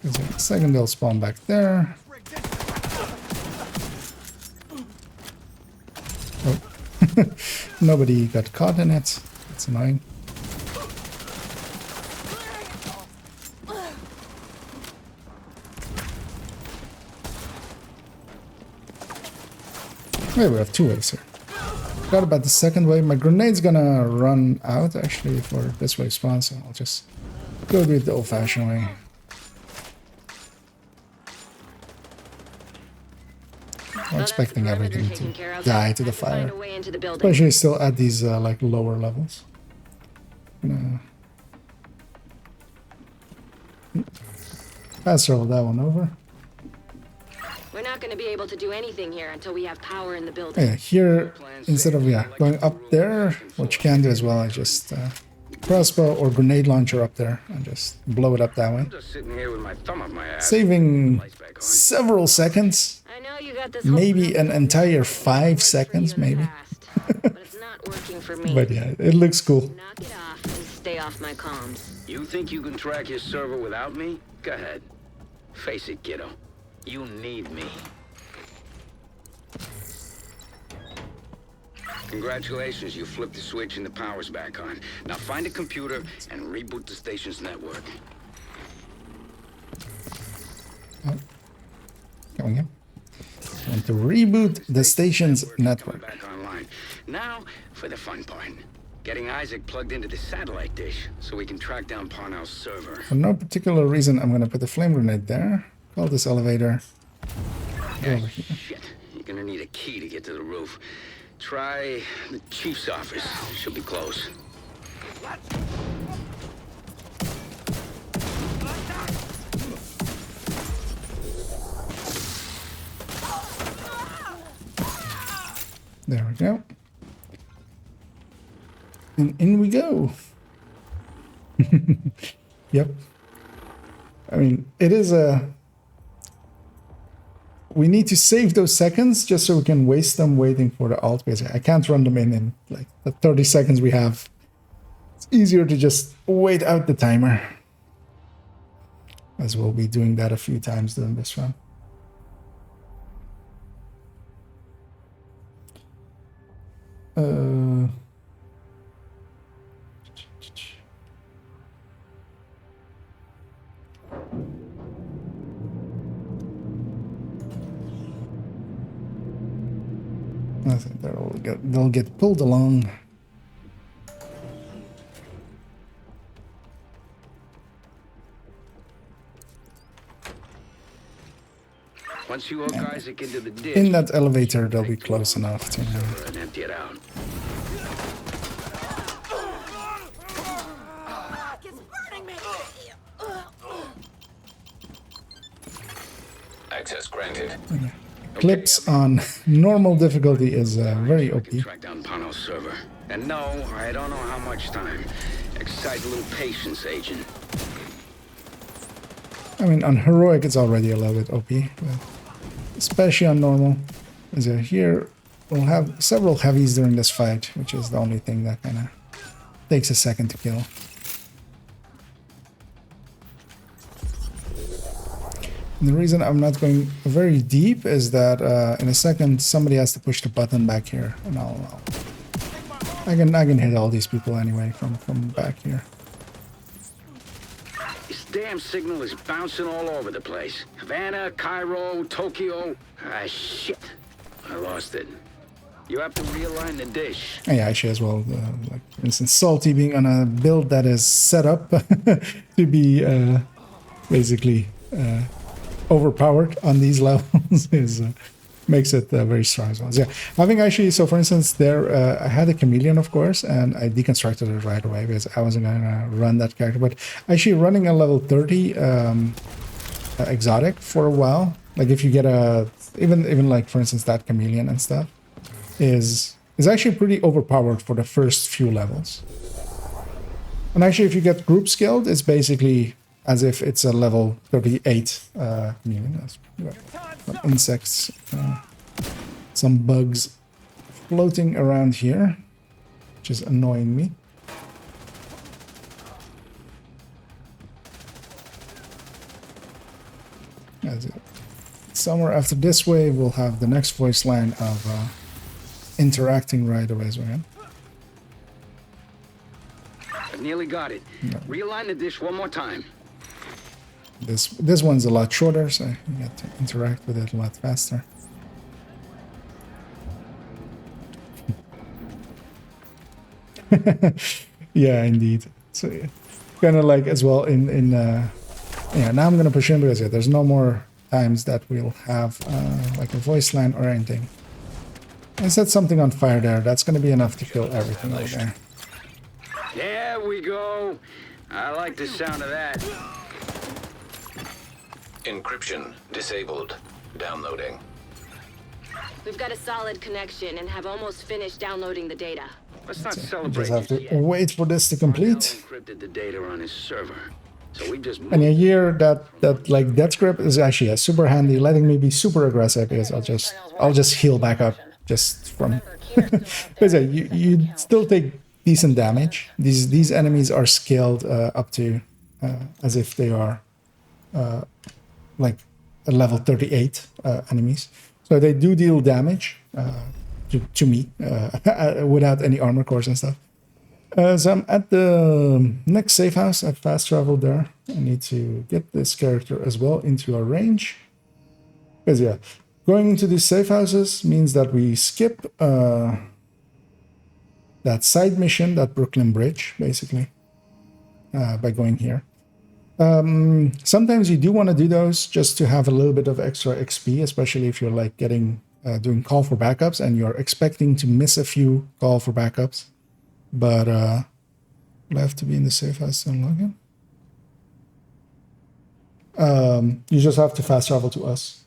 In a second, they'll spawn back there. Oh, nobody got caught in it. That's annoying. Wait, we have two waves here. Forgot about the second wave. My grenade's gonna run out actually for this wave spawn, so I'll just go do it the old-fashioned way. I'm expecting everything to die to the fire, especially still at these like lower levels. Fast travel that one over. We're not gonna be able to do anything here until we have power in the building. Yeah, here instead of going up there, what you can do as well, I just crossbow or grenade launcher up there and just blow it up that way, just sitting here with my thumb up my ass. saving several seconds. I know you got this Maybe an entire 5 seconds, maybe. but it's not working for me. But yeah, it looks cool. Knock it off and stay off my comms. You think you can track his server without me? Go ahead. Face it, kiddo. You need me. Congratulations, you flipped the switch and the power's back on. Now find a computer and reboot the station's network. Oh. Going in. Want to reboot the station's network. Back online. Now for the fun part. Getting Isaac plugged into the satellite dish so we can track down Parnell's server. For no particular reason, I'm going to put the flame grenade there. Call this elevator. go over here. Shit. You're gonna need a key to get to the roof. Try the chief's office. Should be close. There we go. And in we go. Yep. I mean, it is a... We need to save those seconds just so we can waste them waiting for the alt. Basically, I can't run them in like the 30 seconds we have. It's easier to just wait out the timer. As we'll be doing that a few times during this run. I think they'll get pulled along. Once you hook Isaac into the dish, In that elevator, they'll be close enough to... and empty it out. It's burning me. Access granted. Clips on normal difficulty is very OP. Track down Pano's server. And no, I don't know how much time. Exercise a little patience, Agent. I mean, on heroic, it's already a little bit OP, but especially on normal. As here, we'll have several heavies during this fight, which is the only thing that kind of takes a second to kill. And the reason I'm not going very deep is that in a second somebody has to push the button back here, and I can hit all these people anyway from back here. This damn signal is bouncing all over the place. Havana, Cairo, Tokyo. Ah, shit. I lost it. You have to realign the dish. Yeah, actually as well. Like for instance, Salty being on a build that is set up to be basically overpowered on these levels is makes it very strong as well. So, yeah, having actually, so for instance, there I had a chameleon, of course, and I deconstructed it right away because I wasn't gonna run that character. But actually, running a level 30 exotic for a while, like if you get a even like for instance that chameleon and stuff, is actually pretty overpowered for the first few levels. And actually, if you get group skilled, it's basically as if it's a level 38 chameleon. Some insects, some bugs floating around here, which is annoying me. Somewhere after this wave, we'll have the next voice line of interacting right away as well. I've nearly got it. No. Realign the dish one more time. This one's a lot shorter, so you get to interact with it a lot faster. Yeah, indeed. So yeah, kind of like as well in yeah. Now I'm gonna push in because there's no more times that we'll have like a voice line or anything. I set something on fire there. That's gonna be enough to kill everything over there. There we go. I like the sound of that. Encryption disabled. Downloading. We've got a solid connection and have almost finished downloading the data. Let's not celebrate. Just have to wait for this to complete. Encrypted the data on his server, so we just. And you hear that like that script is actually super handy, letting me be super aggressive because I'll just heal back up just from. Because you still take decent damage. These enemies are scaled up to as if they are like a level 38 enemies, so they do deal damage to me without any armor cores and stuff. So I'm at the next safe house. I've fast traveled there. I need to get this character as well into our range. Because yeah, going into these safe houses means that we skip that side mission, that Brooklyn Bridge, basically, by going here. Sometimes you do want to do those just to have a little bit of extra XP, especially if you're like getting doing call for backups and you're expecting to miss a few call for backups. But will I have to be in the safe house to unlock it? You just have to fast travel to us,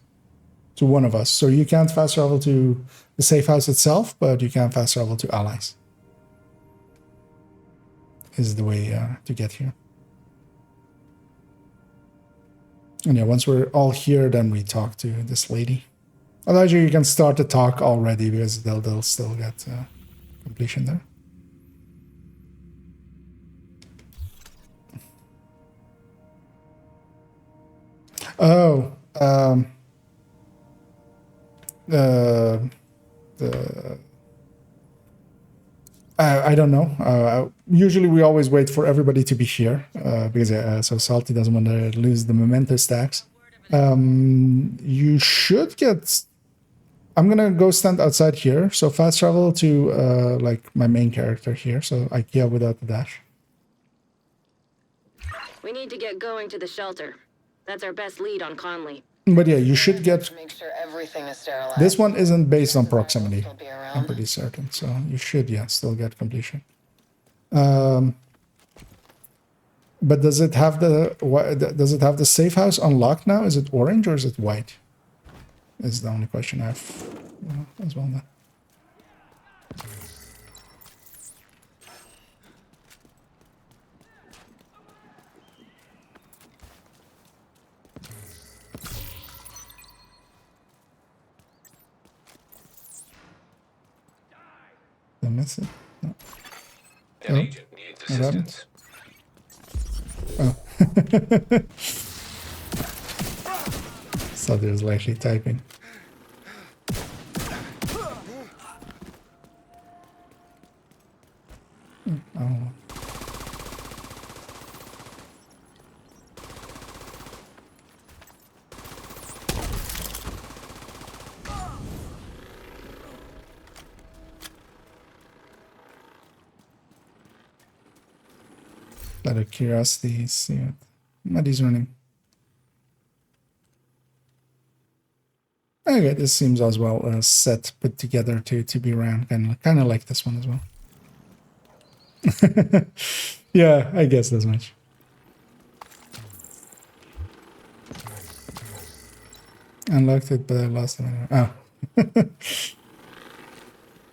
to one of us. So you can't fast travel to the safe house itself, but you can fast travel to allies. Is the way to get here. And yeah, once we're all here, then we talk to this lady. Otherwise, you can start the talk already because they'll still get completion there. Oh, I don't know. Usually we always wait for everybody to be here because so Salty doesn't want to lose the memento stacks. You should get... I'm going to go stand outside here. So fast travel to like my main character here. So IKEA without the dash. We need to get going to the shelter. That's our best lead on Conley. But yeah, you should get... Make sure everything is sterilized. This one isn't based on proximity. I'm pretty certain. So you should, yeah, still get completion. But does it have the safe house unlocked now? Is it orange or is it white? Is the only question I have as well now. Did I miss it? No. An agent needs assistance. Oh. So there's actually typing. Oh. Out of curiosity, see what Muddy's running. Okay, this seems as well set, put together to be ran, kind of like this one as well. Yeah, I guess as much. Unlocked it, but I lost it. Oh.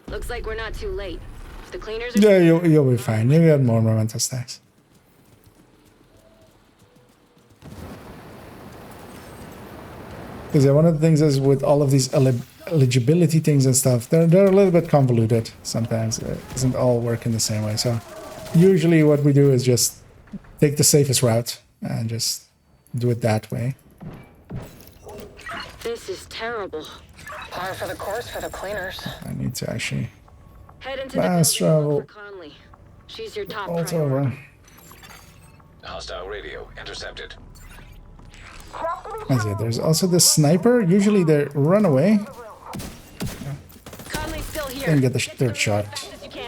Looks like we're not too late. If the cleaners are... Yeah, you'll be fine. You get more memento stacks. Because yeah, one of the things is with all of these eligibility things and stuff, they're a little bit convoluted sometimes. It doesn't all work in the same way. So usually what we do is just take the safest route and just do it that way. This is terrible. Par for the course for the cleaners. I need to actually Head into fast the building travel. for Conley. She's your top Alt priority. over. Hostile radio intercepted. As it, there's also the sniper. Usually they run away. Conley's still here. Didn't get the third shot.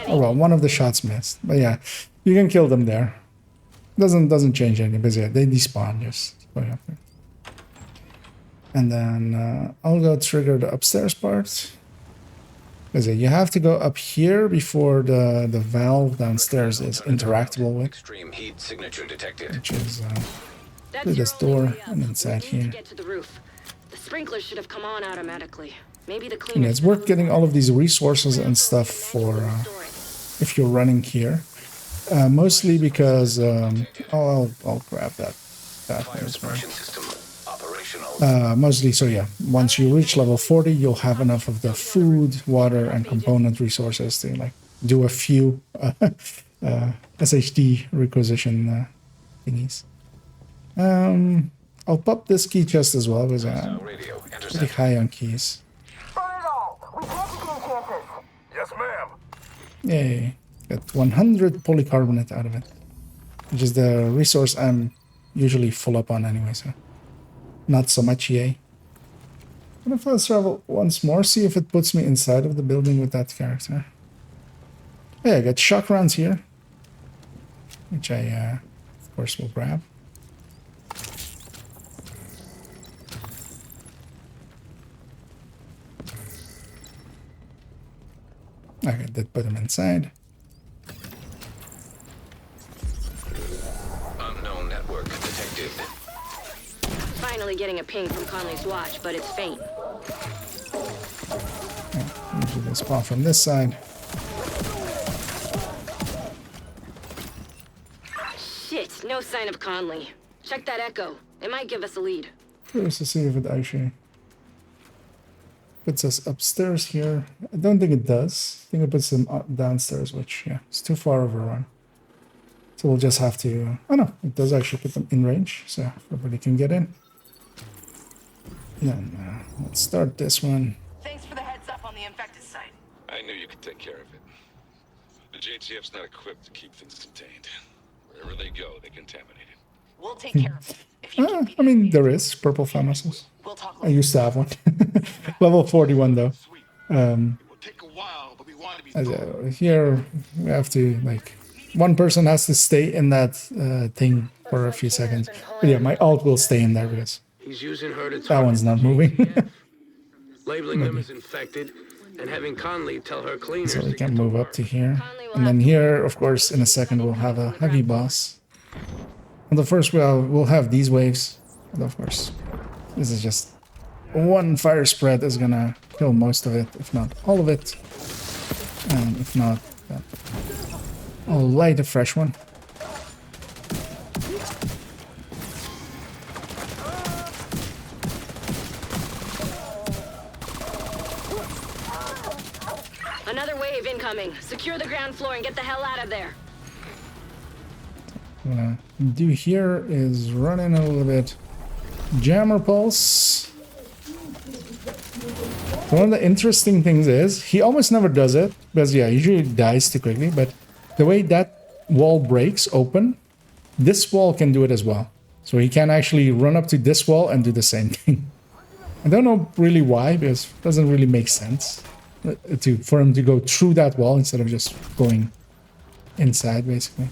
Oh well, one of the shots missed. But yeah, you can kill them there. Doesn't change anything. Because yeah, they despawn just going up there. And then I'll go trigger the upstairs part. Because yeah, you have to go up here before the valve downstairs is interactable with. Extreme heat signature detected. Which is through this door and inside here. Get to the roof. The sprinklers should have come on automatically. Maybe the And cleaners... yeah, it's worth getting all of these resources and stuff for if you're running here. Mostly because I'll grab that Fire suppression system operational. mostly so yeah, once you reach level 40 you'll have enough of the food, water and component resources to like do a few SHD requisition thingies. I'll pop this key chest as well because I'm pretty high on keys. Yes, ma'am. Yay, got 100 polycarbonate out of it, which is the resource I'm usually full up on anyway, so not so much yay. I'm gonna fast travel once more, see if it puts me inside of the building with that character. Yeah, I got shock rounds here, which I of course will grab. did put him inside. Unknown network detected. Finally getting a ping from Conley's watch, but it's faint. Usually they spawn from this side. Shit, no sign of Conley. Check that echo. It might give us a lead. Curious to see if it actually puts us upstairs here. I don't think it does. I think it puts them downstairs, which, yeah, it's too far of a run. So we'll just have to... oh no, it does actually put them in range, so everybody can get in. Then let's start this one. Thanks for the heads up on the infected site. I knew you could take care of it. The JTF's not equipped to keep things contained. Wherever they go, they contaminate it. We'll take care of it. If you keep I mean, there is purple pharmacists. We'll talk I used to have one. Level 41 though. It will take a while, but we want to be Here we have to, like, one person has to stay in that thing for a few seconds. But yeah, my ult will stay in there because He's using her to that one's not moving. labeling them as infected, and having Conley tell her cleaners So we to can get to move work. up to here. And then here, of course, in a second we'll have a heavy boss. And the first we'll have these waves. And of course, this is just one fire spread is gonna kill most of it, if not all of it. And if not, then I'll light a fresh one. Another wave incoming. Secure the ground floor and get the hell out of there. What I'm gonna do here is run in a little bit. Jammer pulse. One of the interesting things is he almost never does it because yeah, usually dies too quickly, but the way that wall breaks open, this wall can do it as well. So he can actually run up to this wall and do the same thing. I don't know really why, because it doesn't really make sense for him to go through that wall instead of just going inside, basically.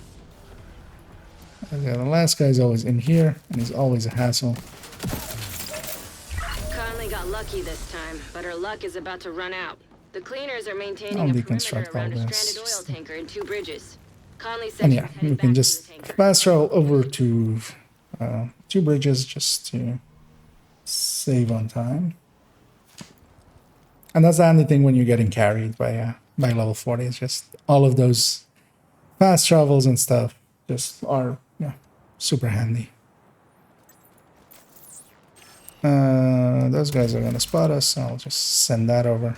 Yeah, the last guy's always in here, and he's always a hassle. Conley got lucky this time, but her luck is about to run out. The cleaners are maintaining I'll a perimeter deconstruct around all a this. stranded oil tanker and 2 bridges. Conley said And she's yeah, headed we back can to just the tanker. fast travel over to 2 bridges just to save on time. And that's the handy thing when you're getting carried by level 40. It's just all of those fast travels and stuff just are super handy. Those guys are gonna spot us, so I'll just send that over.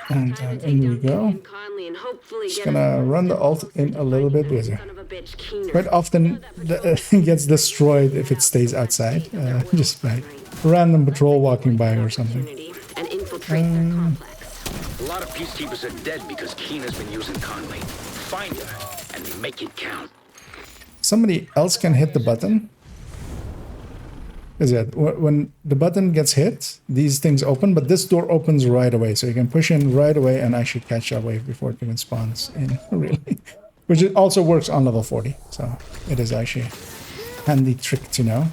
And in we go. Conley and hopefully Just get gonna run the ult in a little bit because quite often it gets destroyed if it stays outside, just by random patrol walking by or something. And infiltrate their complex. A lot of peacekeepers are dead because Keen has been using Conley. Find her and make it count. Somebody else can hit the button. Is it when the button gets hit, these things open, but this door opens right away, so you can push in right away and actually catch that wave before it even spawns in, really. Which it also works on level 40, so it is actually a handy trick to know.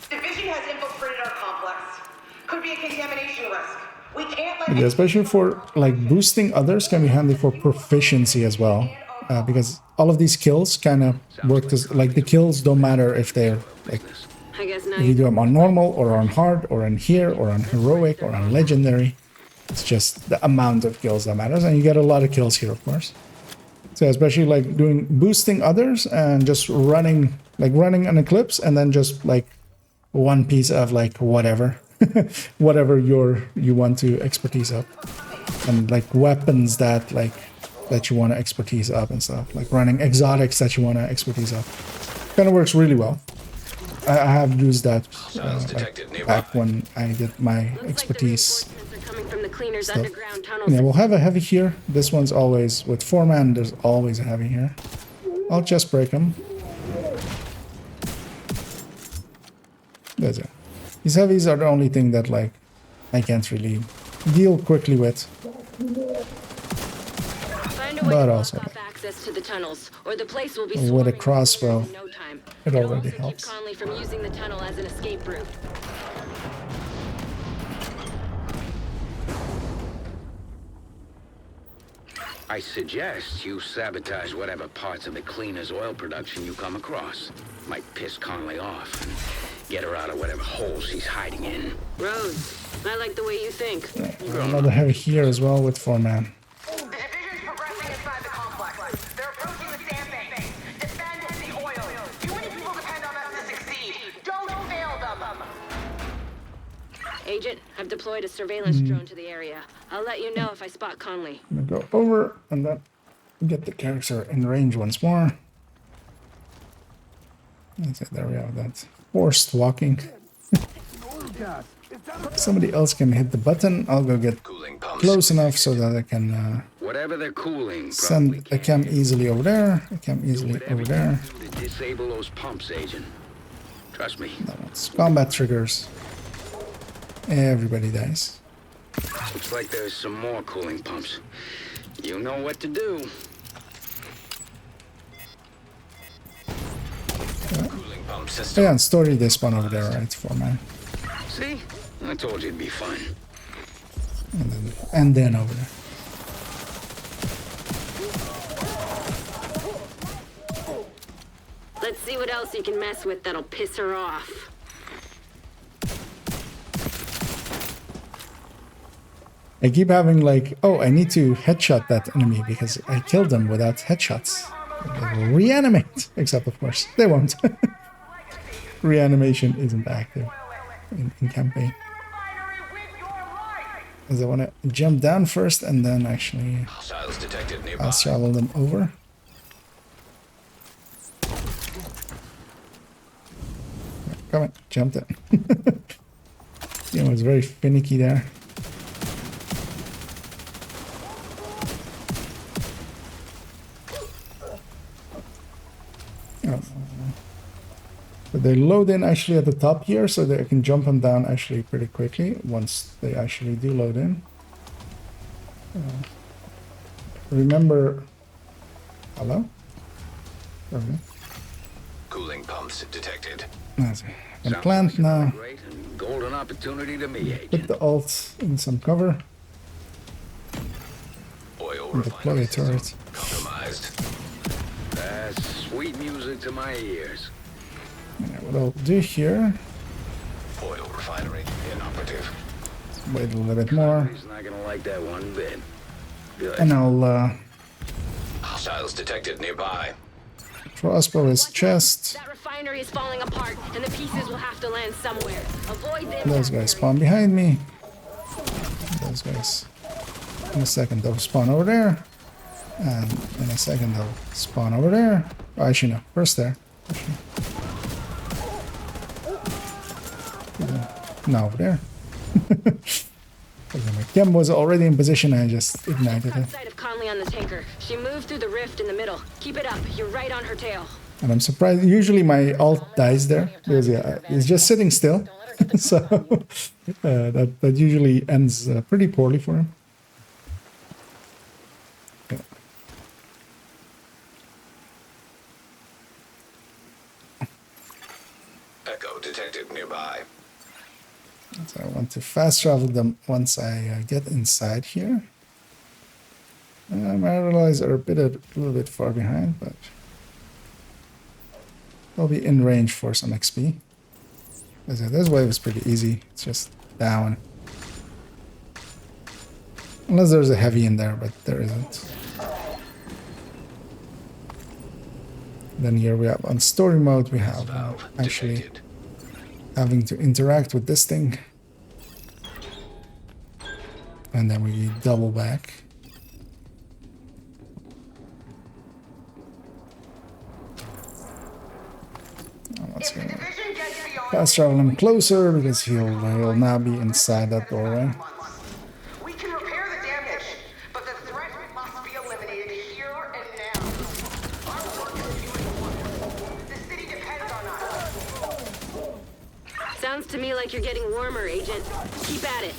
Division has infiltrated our complex. Could be a contamination risk. We can't let Yeah, especially for like boosting others can be handy for proficiency as well, because all of these kills kind of work as like the kills don't matter if they're like I guess now if you do them on normal or on hard or on here or on heroic or on legendary. It's just the amount of kills that matters, and you get a lot of kills here, of course. So especially like doing boosting others and just running an eclipse and then just like one piece of like whatever. Whatever you want to expertise up, and like weapons that you want to expertise up and stuff, like running exotics that you want to expertise up, kind of works really well. I have used that like back when I did my expertise stuff. Yeah, we'll have a heavy here. This one's always with 4-man. There's always a heavy here. I'll just break them. That's it. These heavies are the only thing that, like, I can't really deal quickly with. But also, like, access to the tunnels, or the place will be with a swarming with crossbow. intruders in no time. It It'll already also helps. keep Conley from using the tunnel as an escape route. I suggest you sabotage whatever parts of the cleaner's oil production you come across. Might piss Conley off and get her out of whatever hole she's hiding in. Rose, I like the way you think. Another heavy here as well with 4-man. The division's progressing inside the complex. They're approaching the sand bank. Defend the oil. Too many people depend on us to succeed. Don't fail them. Agent, I've deployed a surveillance drone to the area. I'll let you know if I spot Conley. I'm gonna go over and then get the character in range once more. Okay, there we have that. Forced walking. Somebody else can hit the button. I'll go get close enough so that I can Whatever they're cooling, send a cam easily over there. A cam easily over there. to disable those pumps, Agent. Trust me. It's combat triggers. Everybody dies. Looks like there's some more cooling pumps. You know what to do. Cooling pump system. Yeah, and story they spawn over there, right? 4-man. See? I told you it'd be fun. And then over there. Let's see what else you can mess with that'll piss her off. I keep having like, oh, I need to headshot that enemy because I killed them without headshots. They will reanimate, except of course they won't. Reanimation isn't active in campaign. Because I want to jump down first and then actually Hostiles detected nearby. fast travel them over. Come on, jumped it. It was very finicky there. Oh. But they load in actually at the top here, so that I can jump them down actually pretty quickly once they actually do load in. Remember, hello? Okay. Cooling pumps detected. That's it. I can plant now. Great and golden opportunity to me, Agent. Put the alt in some cover. Oil And deploy a refinery system turret. compromised. That's sweet music to my ears. Yeah, what I'll do here, Oil refinery inoperative. wait a little bit more, He's not gonna like that one bit. Good. and I'll Hostiles detected nearby. crossbow his chest. That refinery is falling apart, and the pieces will have to land somewhere. Avoid them. Those guys spawn behind me. Those guys. In a second they'll spawn over there. And in a second they'll spawn over there. Oh, actually no, first there. Actually. Now over there. My chem was already in position, I just ignited Caught it. sight of Conley on the tanker. She moved through the rift in the middle. Keep it up. You're right on her tail. And I'm surprised, usually my alt dies there, because yeah, it's just sitting still. So that usually ends pretty poorly for him. Yeah. Echo detected nearby. So I want to fast travel them once I get inside here. My allies are a little bit far behind, but they'll be in range for some XP. This wave is pretty easy. It's just down. Unless there's a heavy in there, but there isn't. Then here we have on story mode, we have actually Detected. having to interact with this thing. And then we double back. Let's go. Fast travel him closer because he'll now be inside that doorway. We can repair the damage, but the threat must be eliminated here and now. Our work is doing wonders. The city depends on us. Sounds to me like you're getting warmer, Agent. Keep at it.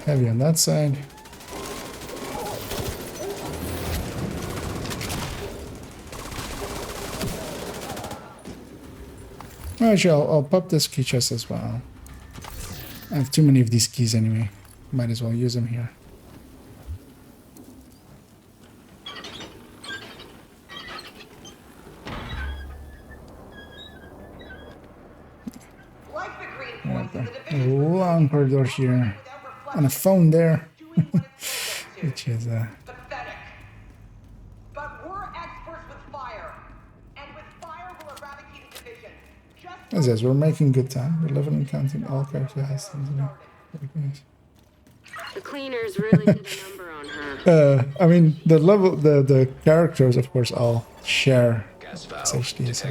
heavy on that side. Actually, I'll pop this key chest as well. I have too many of these keys anyway. Might as well use them here. A long corridor here. And a phone there. Which is pathetic. But we're experts with fire. And with fire we'll eradicate the division. As is, we're making good time. We're leveling, counting all characters. The cleaners really did a number on her. I mean, the characters, of course, all share SHD, so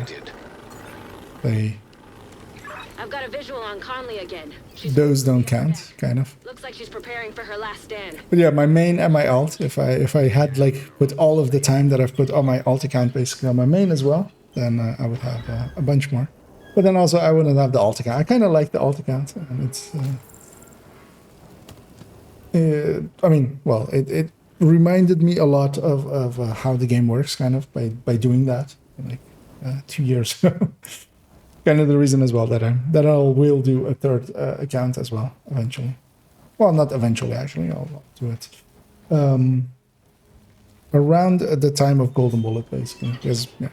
I've got a visual on Conley again. those don't count, kind of. Looks like she's preparing for her last stand. But yeah, my main and my alt, if I had like put all of the time that I've put on my alt account basically on my main as well, then I would have a bunch more. But then also I wouldn't have the alt account. I kind of like the alt account, and it's. I mean, well, it reminded me a lot of how the game works, kind of by doing that, like 2 years ago. Kind of the reason as well that I will do a third account as well eventually. Well, not eventually actually. I'll do it around the time of Golden Bullet, basically, because yeah,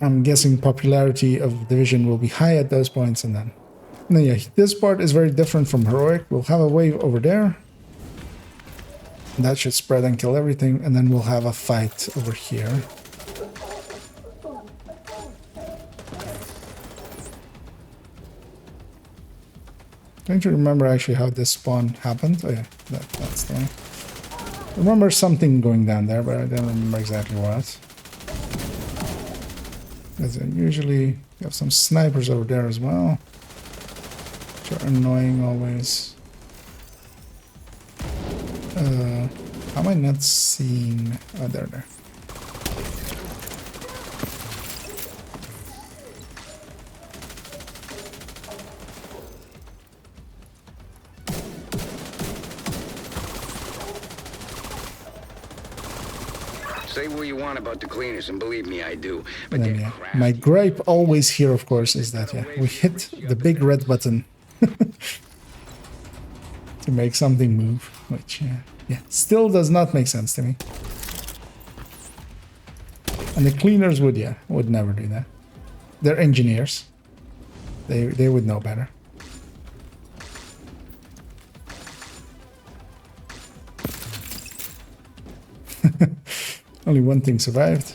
I'm guessing popularity of Division will be high at those points, and then yeah, this part is very different from Heroic. We'll have a wave over there. That should spread and kill everything, and then we'll have a fight over here. Trying to remember actually how this spawn happened. Oh yeah, that's the one. I remember something going down there, but I don't remember exactly what. Because usually you have some snipers over there as well, which are annoying always. How am I not seeing? Oh, there. Say what you want about the cleaners, and believe me, I do. But then, yeah, my gripe always here, of course, is that yeah, we hit the big red button to make something move, which yeah, still does not make sense to me. And the cleaners would never do that. They're engineers. They would know better. Only one thing survived.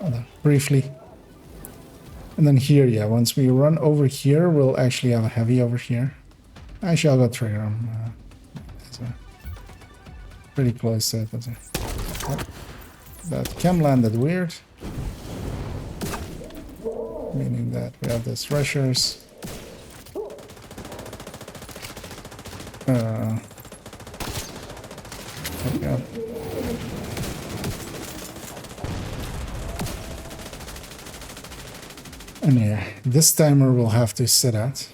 Oh, briefly. And then here, yeah, once we run over here, we'll actually have a heavy over here. Actually, I'll go trigger him. Pretty close to it. That chem landed weird. Meaning that we have these rushers. Okay. And yeah, this timer will have to sit at.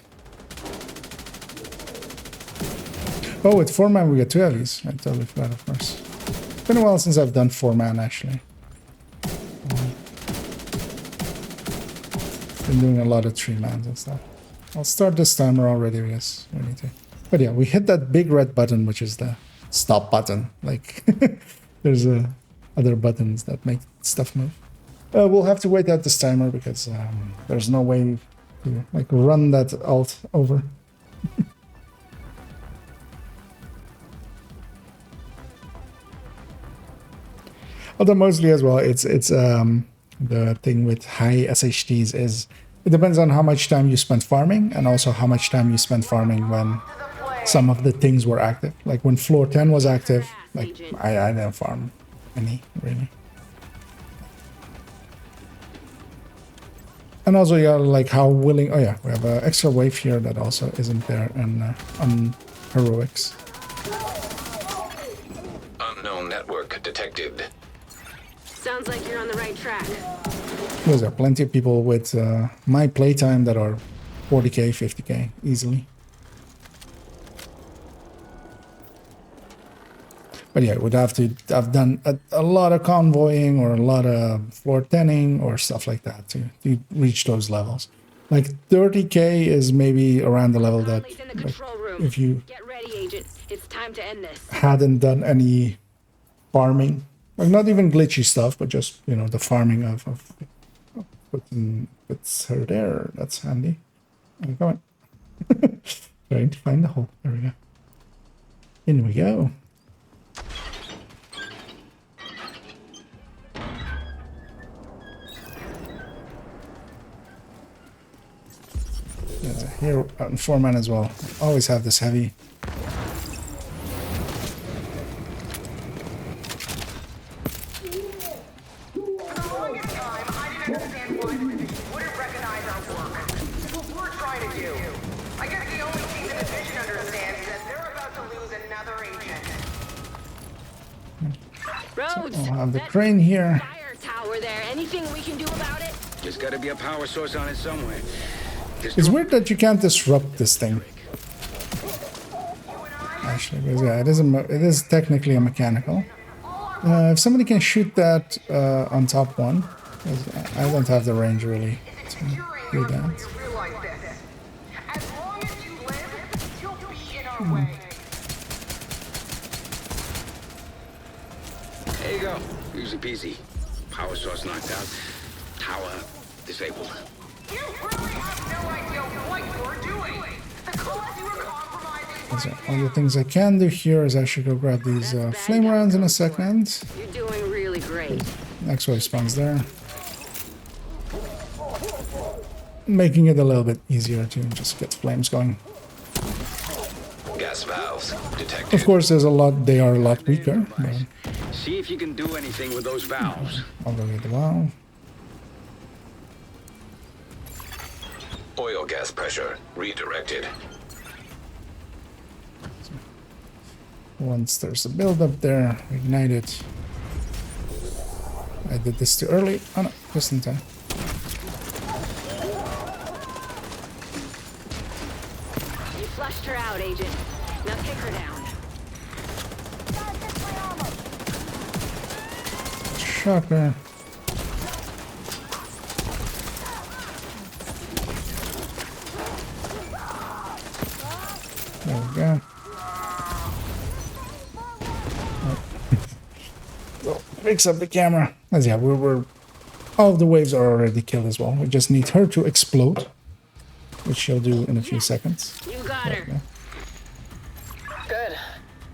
Oh, with 4-man we get 2 heavies. I totally forgot, of course. It's been a while since I've done 4-man, actually. Been doing a lot of 3-mans and stuff. I'll start this timer already, because we need to. But yeah, we hit that big red button, which is the stop button. Like, there's other buttons that make stuff move. We'll have to wait out this timer because there's no way to like run that alt over. Although mostly as well, it's the thing with high SHDs is it depends on how much time you spend farming and also how much time you spend farming when some of the things were active. Like when floor 10 was active, like I didn't farm any really. And also, yeah, like how willing. Oh yeah, we have an extra wave here that also isn't there on heroics. Unknown network detected. Sounds like you're on the right track. There's plenty of people with my playtime that are 40k, 50k easily. But yeah, would have to have done a lot of convoying or a lot of floor 10ing or stuff like that to reach those levels. Like 30k is maybe around the level that like, if you Get ready, agents. It's time to end this. hadn't done any farming, like not even glitchy stuff, but just, you know, the farming of puts her there. That's handy. I'm going. Trying to find the hole. There we go. In we go. Here out in foreman as well. Always have this heavy. Rhodes, I'll have the crane here. fire tower there. Anything we can do about it? There's got to be a power source on it somewhere. It's weird that you can't disrupt this thing. Actually, because, yeah, it is technically a mechanical. If somebody can shoot that on top one, 'cause I don't have the range really to do that. There you go. Easy peasy. Power source knocked out. Tower disabled. You really have no idea what you're doing. The cause you were compromising. So all the things I can do here is I should go grab these flame rounds in a second. You're doing really great. Next wave spawns there. Making it a little bit easier to just get flames going. Gas valves detected. Of course, they are a lot weaker. But See if you can do anything with those valves. I'll go get the valve. Oil gas pressure redirected. Once there's a build-up there, ignite it. I did this too early. Oh no, just in time. You flushed her out, agent. Now kick her down. Shocker. There we go. Well, fix up the camera. As yeah, we're all of the waves are already killed as well. We just need her to explode, which she'll do in a few seconds. You got her. Good.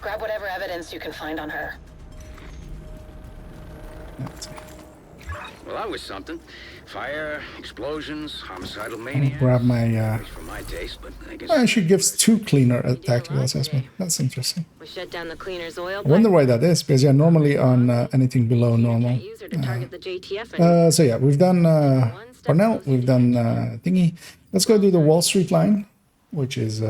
Grab whatever evidence you can find on her. Well, that was something. Fire, explosions, homicidal I'll mania. grab my. For my taste, but I guess. She gives 2 cleaner tactical assessment. That's interesting. We shut down the cleaner's oil. I wonder why that is, because yeah, normally on anything below normal. Use her to target the JTF. So yeah, we've done Cornell, we've done thingy. Let's go do the Wall Street line, which is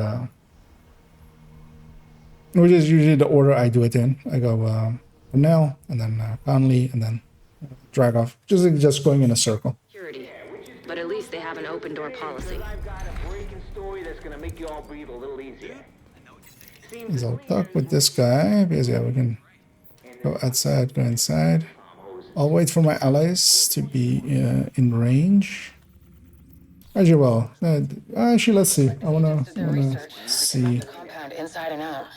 usually the order I do it in. I go Cornell, and then Conley, and then drag off. Just going in a circle. Security. But at least they have an open door policy. I've got a breaking story that's gonna make you all breathe a little easier. So I'll talk with this guy, because yeah, we can go outside, go inside. I'll wait for my allies to be in range. Actually, well, actually, let's see. I wanna see Compound inside and out.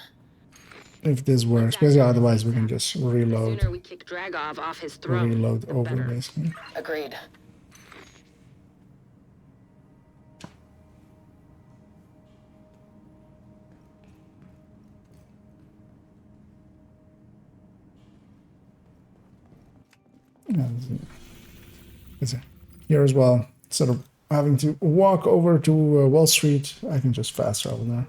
if this works, because yeah, otherwise we can just reload. The sooner we kick Dragov off his throne, Reload the over, better. basically. Agreed. Here as well, instead of having to walk over to Wall Street, I can just fast travel there.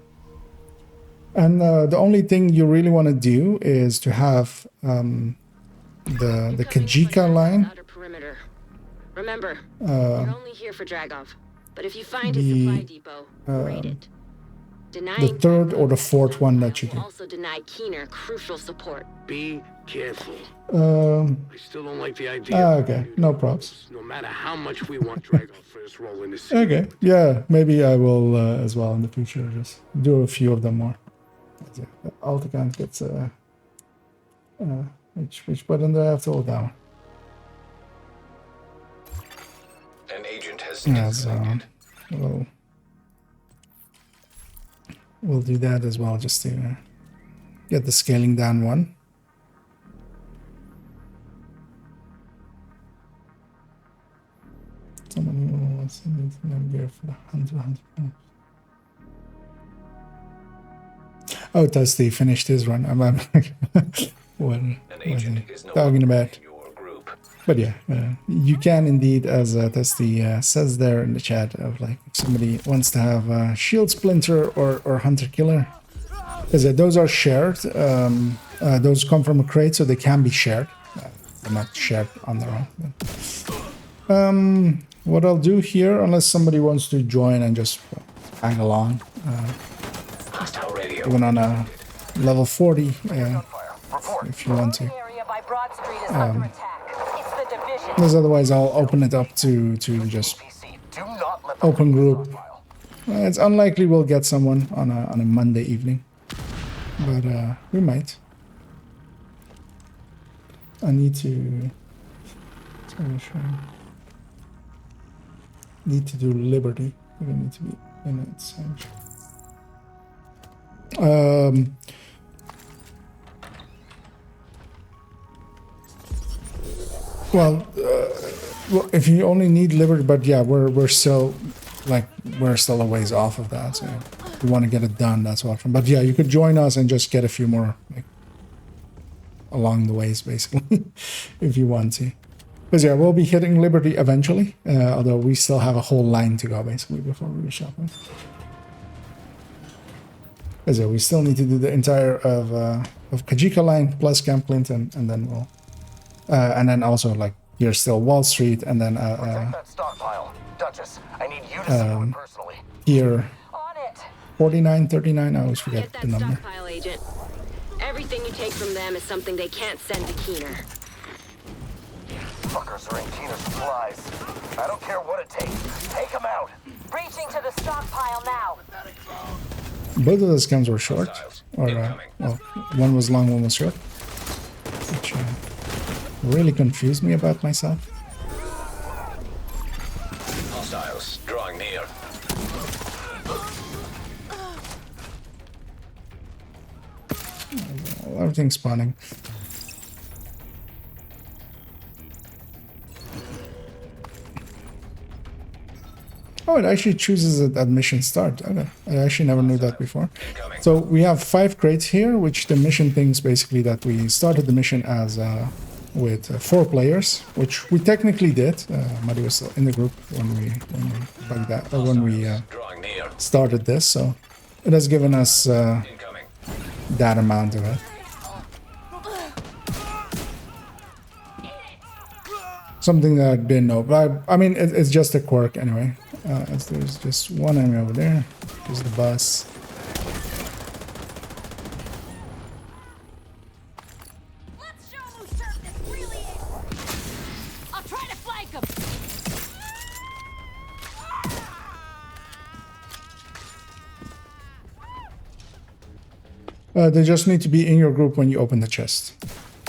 And the only thing you really want to do is to have the Kajika line. Outer perimeter. Remember, you're only here for Dragov. But if you find his the, supply depot, raid it. The Denying third or the fourth one that you do. also deny Keener crucial support. Be careful. I still don't like the idea. Okay, no props. No matter how much we want Dragov for his role in this. Okay, yeah, maybe I will as well in the future. Just do a few of them more. Alticant gets Which button do I have to hold down? An agent has Yeah, so we'll do that as well, just to get the scaling down one. Somebody wants to need to navigate for the 100. Oh, Dusty finished his run. I'm what talking about. But yeah, you can indeed, as Dusty says there in the chat, of like if somebody wants to have a shield splinter or hunter killer, because those are shared. Those come from a crate, so they can be shared. They're not shared on their own. But, what I'll do here, unless somebody wants to join and just hang along, even on a level 40, if you want to. Because otherwise I'll open it up to just open group. It's unlikely we'll get someone on a Monday evening, but we might. I need to do Liberty. We don't need to be in it. Well, if you only need Liberty, but yeah, we're still a ways off of that. So if you want to get it done, that's awesome. But yeah, you could join us and just get a few more along the ways, basically, if you want to. Because yeah, we'll be hitting Liberty eventually, although we still have a whole line to go, basically, before we reach that point. Because yeah, we still need to do the entire of Kajika line plus Camp Clinton, and then we'll... and then also, like, here's still Wall Street, and then Duchess, I need you to see it personally. Here, 4939, I always forget the number. Stockpile, Agent. Everything you take from them is something they can't send to Keener. Fuckers are in Keener's supplies. I don't care what it takes. Take them out. Reaching to the stockpile now. Both of those guns were short, or well, one was long, one was short, which really confused me about myself. Hostiles drawing near. Everything's spawning. Oh, it actually chooses it at mission start. Okay. I actually never knew that before. So we have 5 crates here, which the mission thinks basically that we started the mission as with 4 players, which we technically did. Muddy was still in the group when we started this, so it has given us that amount of it. Something that I didn't know, but I mean, it's just a quirk anyway. There's just one enemy over there. There's the bus. Let's show them who served this really is. I'll try to flank them. They just need to be in your group when you open the chest.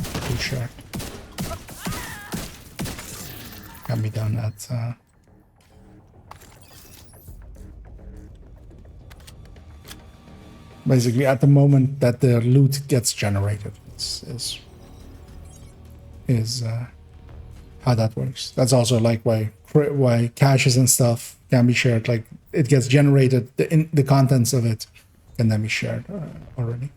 For sure. Can be done at basically at the moment that the loot gets generated. Is how that works. That's also like why caches and stuff can be shared. Like it gets generated, the contents of it can then be shared already.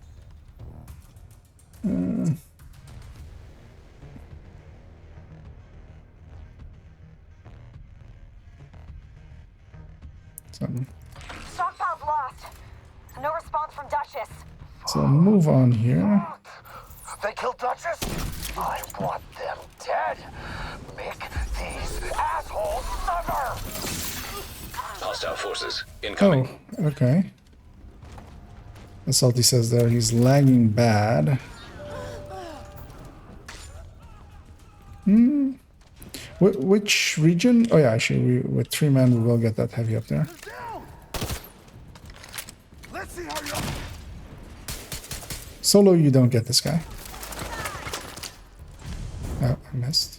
Stockpile's lost. No response from Duchess. So move on here. They killed Duchess? I want them dead. Make these assholes suffer. Hostile forces incoming. Oh, okay. As Salty says there, he's lagging bad. Which region? Oh yeah, actually, with 3 men, we will get that heavy up there. Solo, you don't get this guy. I missed.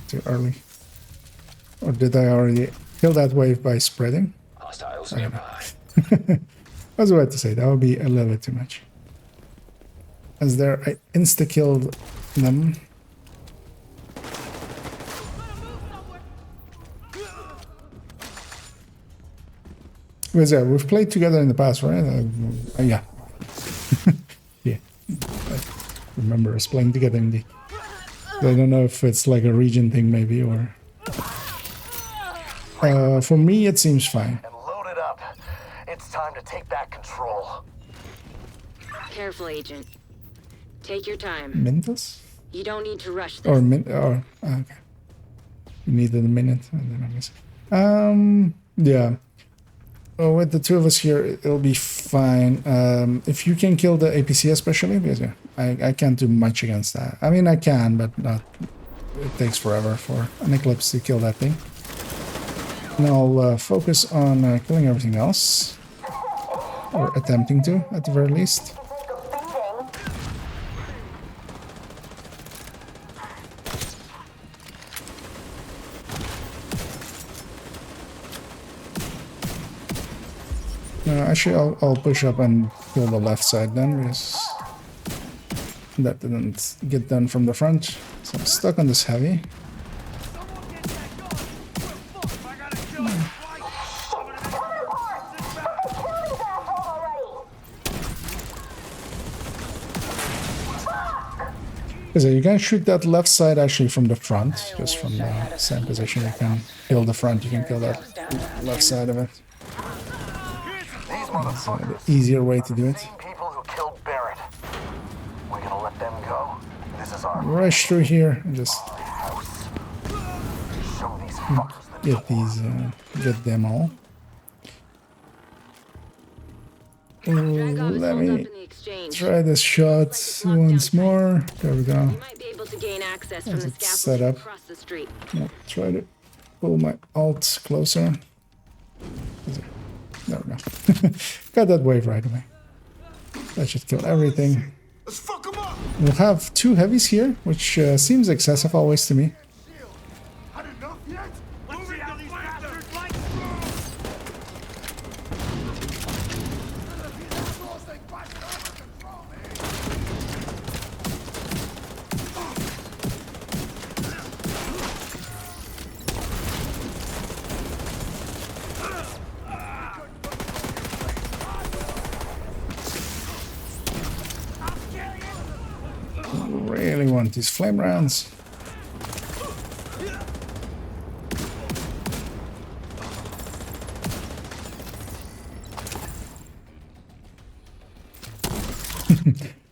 Too early. Or did I already kill that wave by spreading? Hostiles nearby. I was about to say that would be a little bit too much. As there, I insta-killed them. Because yeah, we've played together in the past, right? Yeah. Yeah. I remember us playing together in the... I don't know if it's like a region thing maybe, or... for me, it seems fine. And load it up. It's time to take back control. Careful, Agent. Take your time. Mintus? You don't need to rush this. Or okay. You needed a minute, and then I guess. Yeah. Well, with the two of us here, it'll be fine. If you can kill the APC especially, because yeah, I can't do much against that. I mean, I can, but not. It takes forever for an Eclipse to kill that thing. And I'll focus on killing everything else. Or attempting to, at the very least. Actually, I'll push up and kill the left side then, because that didn't get done from the front. So I'm stuck on this heavy. Because you can shoot that left side actually from the front, just from the same position. You can kill the front, you can kill that left side of it. That's the easier way to do it. People who killed Barrett. We're gonna let them go. This is our Rush through here and just show these fuckers the get them all. Let me try this shot once more. There we go. As it's set up. Yeah, try to pull my alt closer. There we go. Got that wave right away. That should kill everything. We'll have two heavies here, which seems excessive always to me. Really want these flame rounds.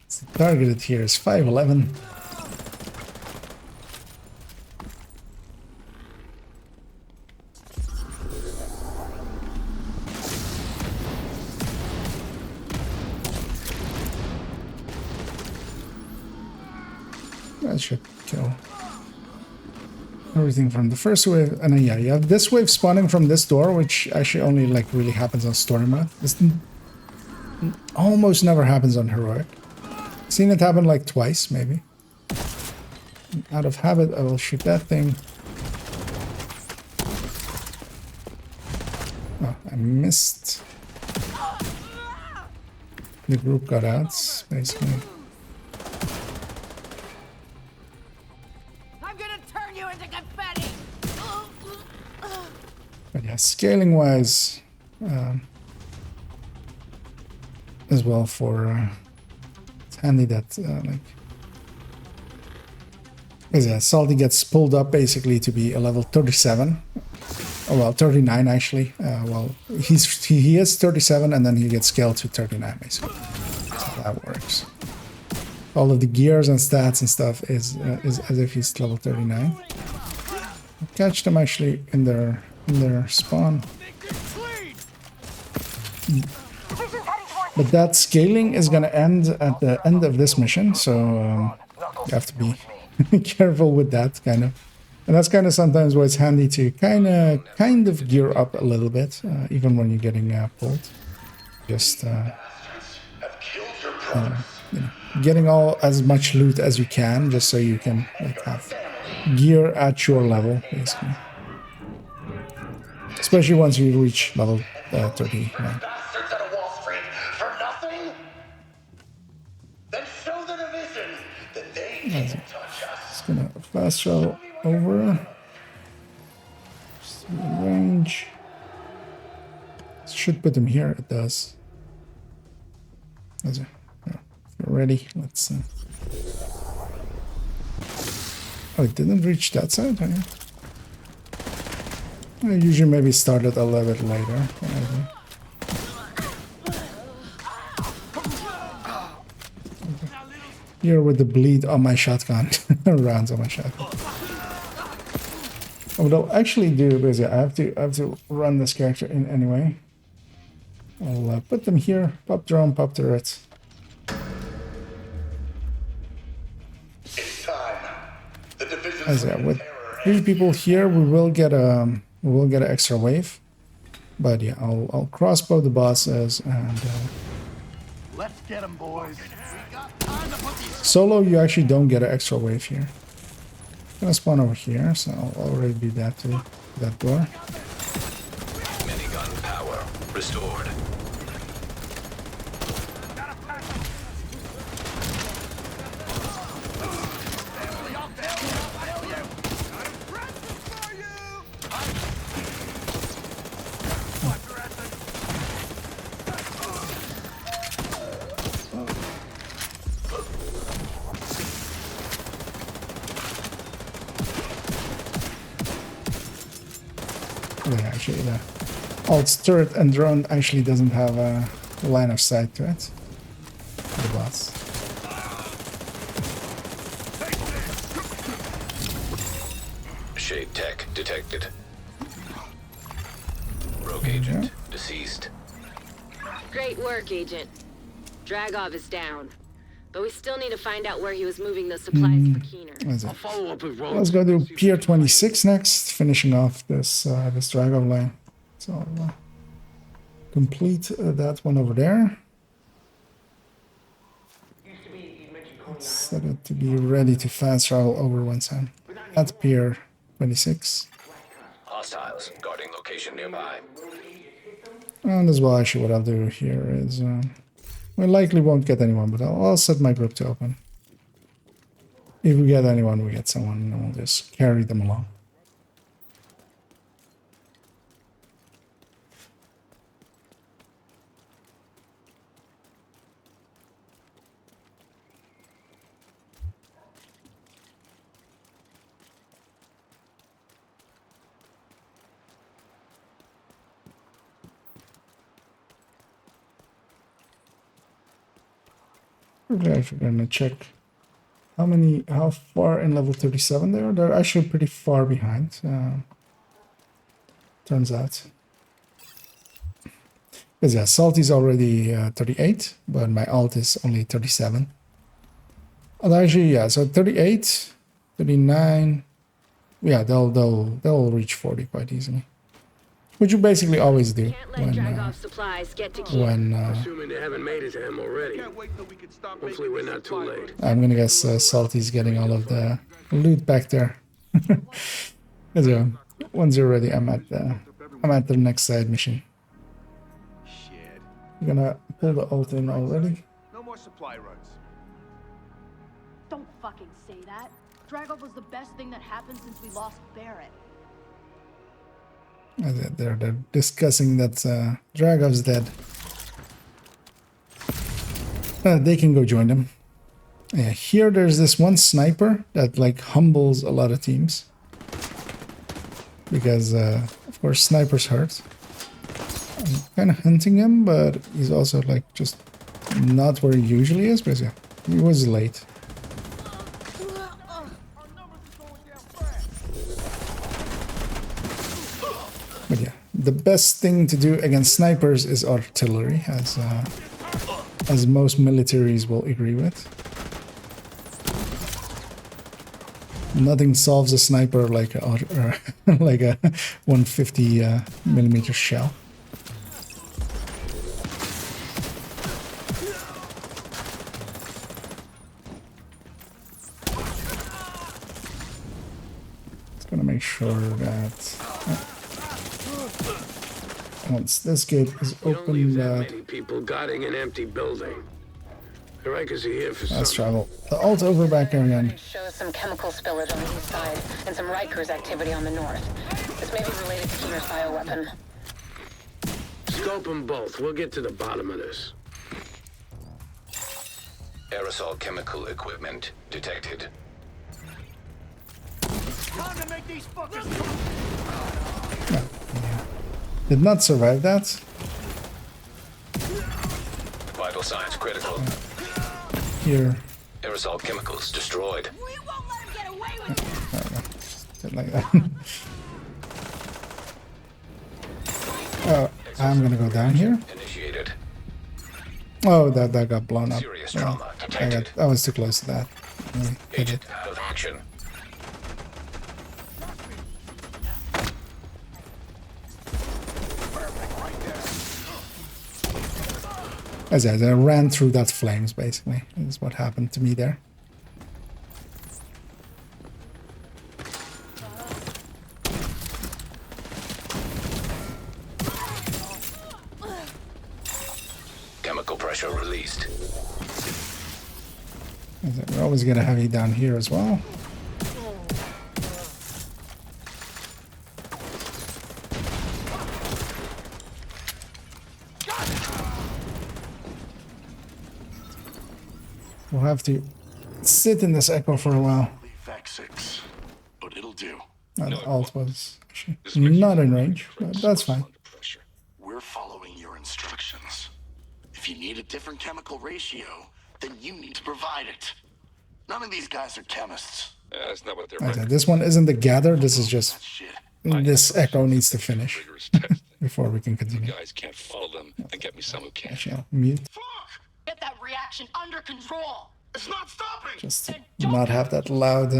So targeted here is 511. That should kill everything from the first wave. And then, yeah, you have this wave spawning from this door, which actually only like really happens on story mode. This almost never happens on heroic. Seen it happen like twice, maybe. Out of habit, I will shoot that thing. Oh, I missed. The group got out, basically. But yeah, scaling wise, as well for it's handy that like, because yeah, Salty gets pulled up basically to be a level 37. Oh well, 39 actually. Well, he is 37 and then he gets scaled to 39 basically. So that works. All of the gears and stats and stuff is as if he's level 39. Catch them actually in their spawn. But that scaling is going to end at the end of this mission, so you have to be careful with that, kind of. And that's kind of sometimes why it's handy to kind of gear up a little bit, even when you're getting pulled. Just you know, getting all as much loot as you can, just so you can like have gear at your level, basically. Especially once you reach level 30. Right? Just gonna fast travel over. Range. Should put them here. It does. If you're ready, let's. Oh, it didn't reach that side. Huh? I usually maybe start it a little bit later. Here with the bleed on my shotgun, rounds on my shotgun. What I'll actually do, because I have to run this character in anyway. I'll put them here. Pop drone, pop turret. As with 3 people here, we will get an extra wave. But yeah, I'll crossbow the bosses and. Let's get them, boys. Solo, you actually don't get an extra wave here. I'm gonna spawn over here, so I'll already be that to that door. Minigun power restored. Yeah, actually, the alt turret and drone actually doesn't have a line of sight to it. The boss. Shade tech detected. Rogue agent deceased. Great work, Agent. Dragov is down. But we still need to find out where he was moving those supplies for Keener. I'll follow up with Rogue. Let's go to Pier 26 next, finishing off this this Dragov line. So I'll complete that one over there. Let's set it to be ready to fast travel over once I'm at Pier 26. Hostiles guarding location nearby. And as well, actually, what I'll do here is we likely won't get anyone, but I'll set my group to open. If we get anyone, we get someone, and we'll just carry them along. We're actually gonna check how far in level 37 they are. They're actually pretty far behind. Turns out. Because yeah, Salty's already 38, but my alt is only 37. Although actually, yeah, so 38, 39, yeah, they'll reach 40 quite easily. Which you basically always do when assuming they haven't made it to him already. Hopefully we're not too late. I'm gonna guess Salty's getting all of the loot back there. So, once you're ready, I'm at the next side mission. Shit. I'm gonna pull the ult in already. No more supply runs. Don't fucking say that. Dragov was the best thing that happened since we lost Barrett. They're discussing that Dragov's dead. They can go join them. Yeah, here there's this one sniper that like humbles a lot of teams. Because, of course, snipers hurt. I'm kind of hunting him, but he's also like just not where he usually is. But yeah, he was late. But yeah, the best thing to do against snipers is artillery, as most militaries will agree with. Nothing solves a sniper like a, like a 150 millimeter shell. Just gonna make sure that once this gate is open, that many people guarding an empty building. The Rikers are here for let's travel. The alt over back here again. Shows some chemical spillage on the east side and some Rikers activity on the north. This may be related to Keener's bioweapon. Scope them both. We'll get to the bottom of this. Aerosol chemical equipment detected. Time to make these fuckers. Did not survive that. Vital signs critical. Here. Aerosol chemicals destroyed. I don't know. Something like that. I'm gonna go down here. Initiated. Oh, that got blown up. Serious Yeah. trauma detected. I was too close to that. Hit Agent it. out of action. As I ran through that flames, basically. Is what happened to me there. Chemical pressure released. We're always gonna have you down here as well. We'll have to sit in this echo for a while. Vac-6, but it'll do. The alt was not in range, but that's fine. We're following your instructions. If you need a different chemical ratio, then you need to provide it. None of these guys are chemists. That's not what they're Okay, this one isn't the gather, this is just... This echo needs to finish before we can continue. You guys can't follow them and get me some who can. Actually, I'll mute. Get that reaction under control. It's not stopping. Just to not have that loud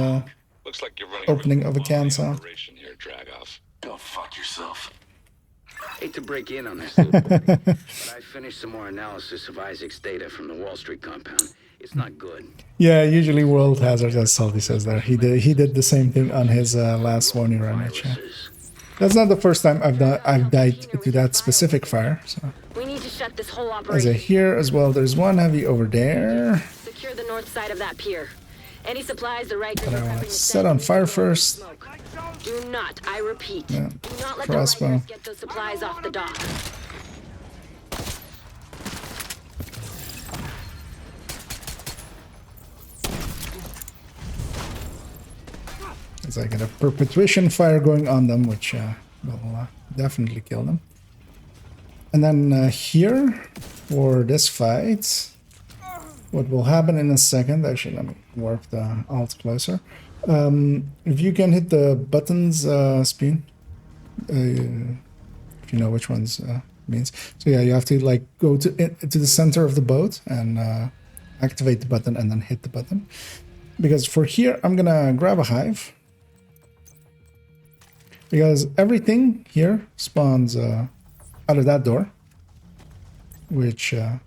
Looks like you're running opening of a can sound. here, Drag-Off. Go fuck yourself. Hate to break in on this little party, but I finished some more analysis of Isaac's data from the Wall Street compound. It's not good. Yeah, usually World Hazard, as Salty says there. He did the same thing on his last one he ran at. That's not the first time I've died to that specific fire. So. We need to shut this whole As operation. I hear as well, there's one heavy over there. Secure the north side of that pier. Any supplies the Rikers But I are want prepping to to set send on to fire the first. Do not, I repeat, Yeah. do not let Crossbow. the Rikers get those supplies off the dock. As I get a perpetuation fire going on them, which will definitely kill them. And then here, for this fight, what will happen in a second, actually let me warp the alt closer. If you can hit the buttons, Spoon, if you know which ones means. So yeah, you have to like go to the center of the boat and activate the button and then hit the button. Because for here, I'm gonna grab a hive. Because everything here spawns out of that door, which yeah.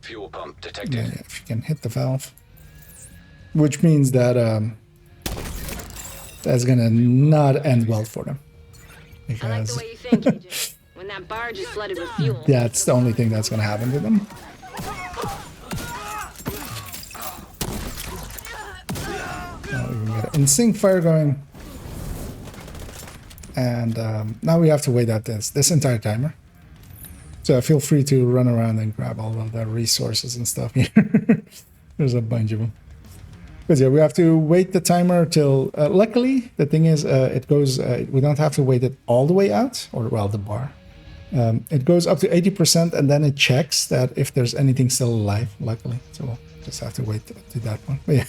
Fuel pump detected. Yeah, if you can hit the valve, which means that that's gonna not end well for them, I like the because way you think, AJ. When that barge is flooded with fuel. that's the only thing that's gonna happen to them. Now we can get an in-sync fire going. And now we have to wait out this entire timer. So feel free to run around and grab all of the resources and stuff here. There's a bunch of them. Because yeah, we have to wait the timer till... luckily, the thing is, it goes... we don't have to wait it all the way out, or well, the bar. It goes up to 80% and then it checks that if there's anything still alive, luckily. So we'll just have to wait to that one. But yeah.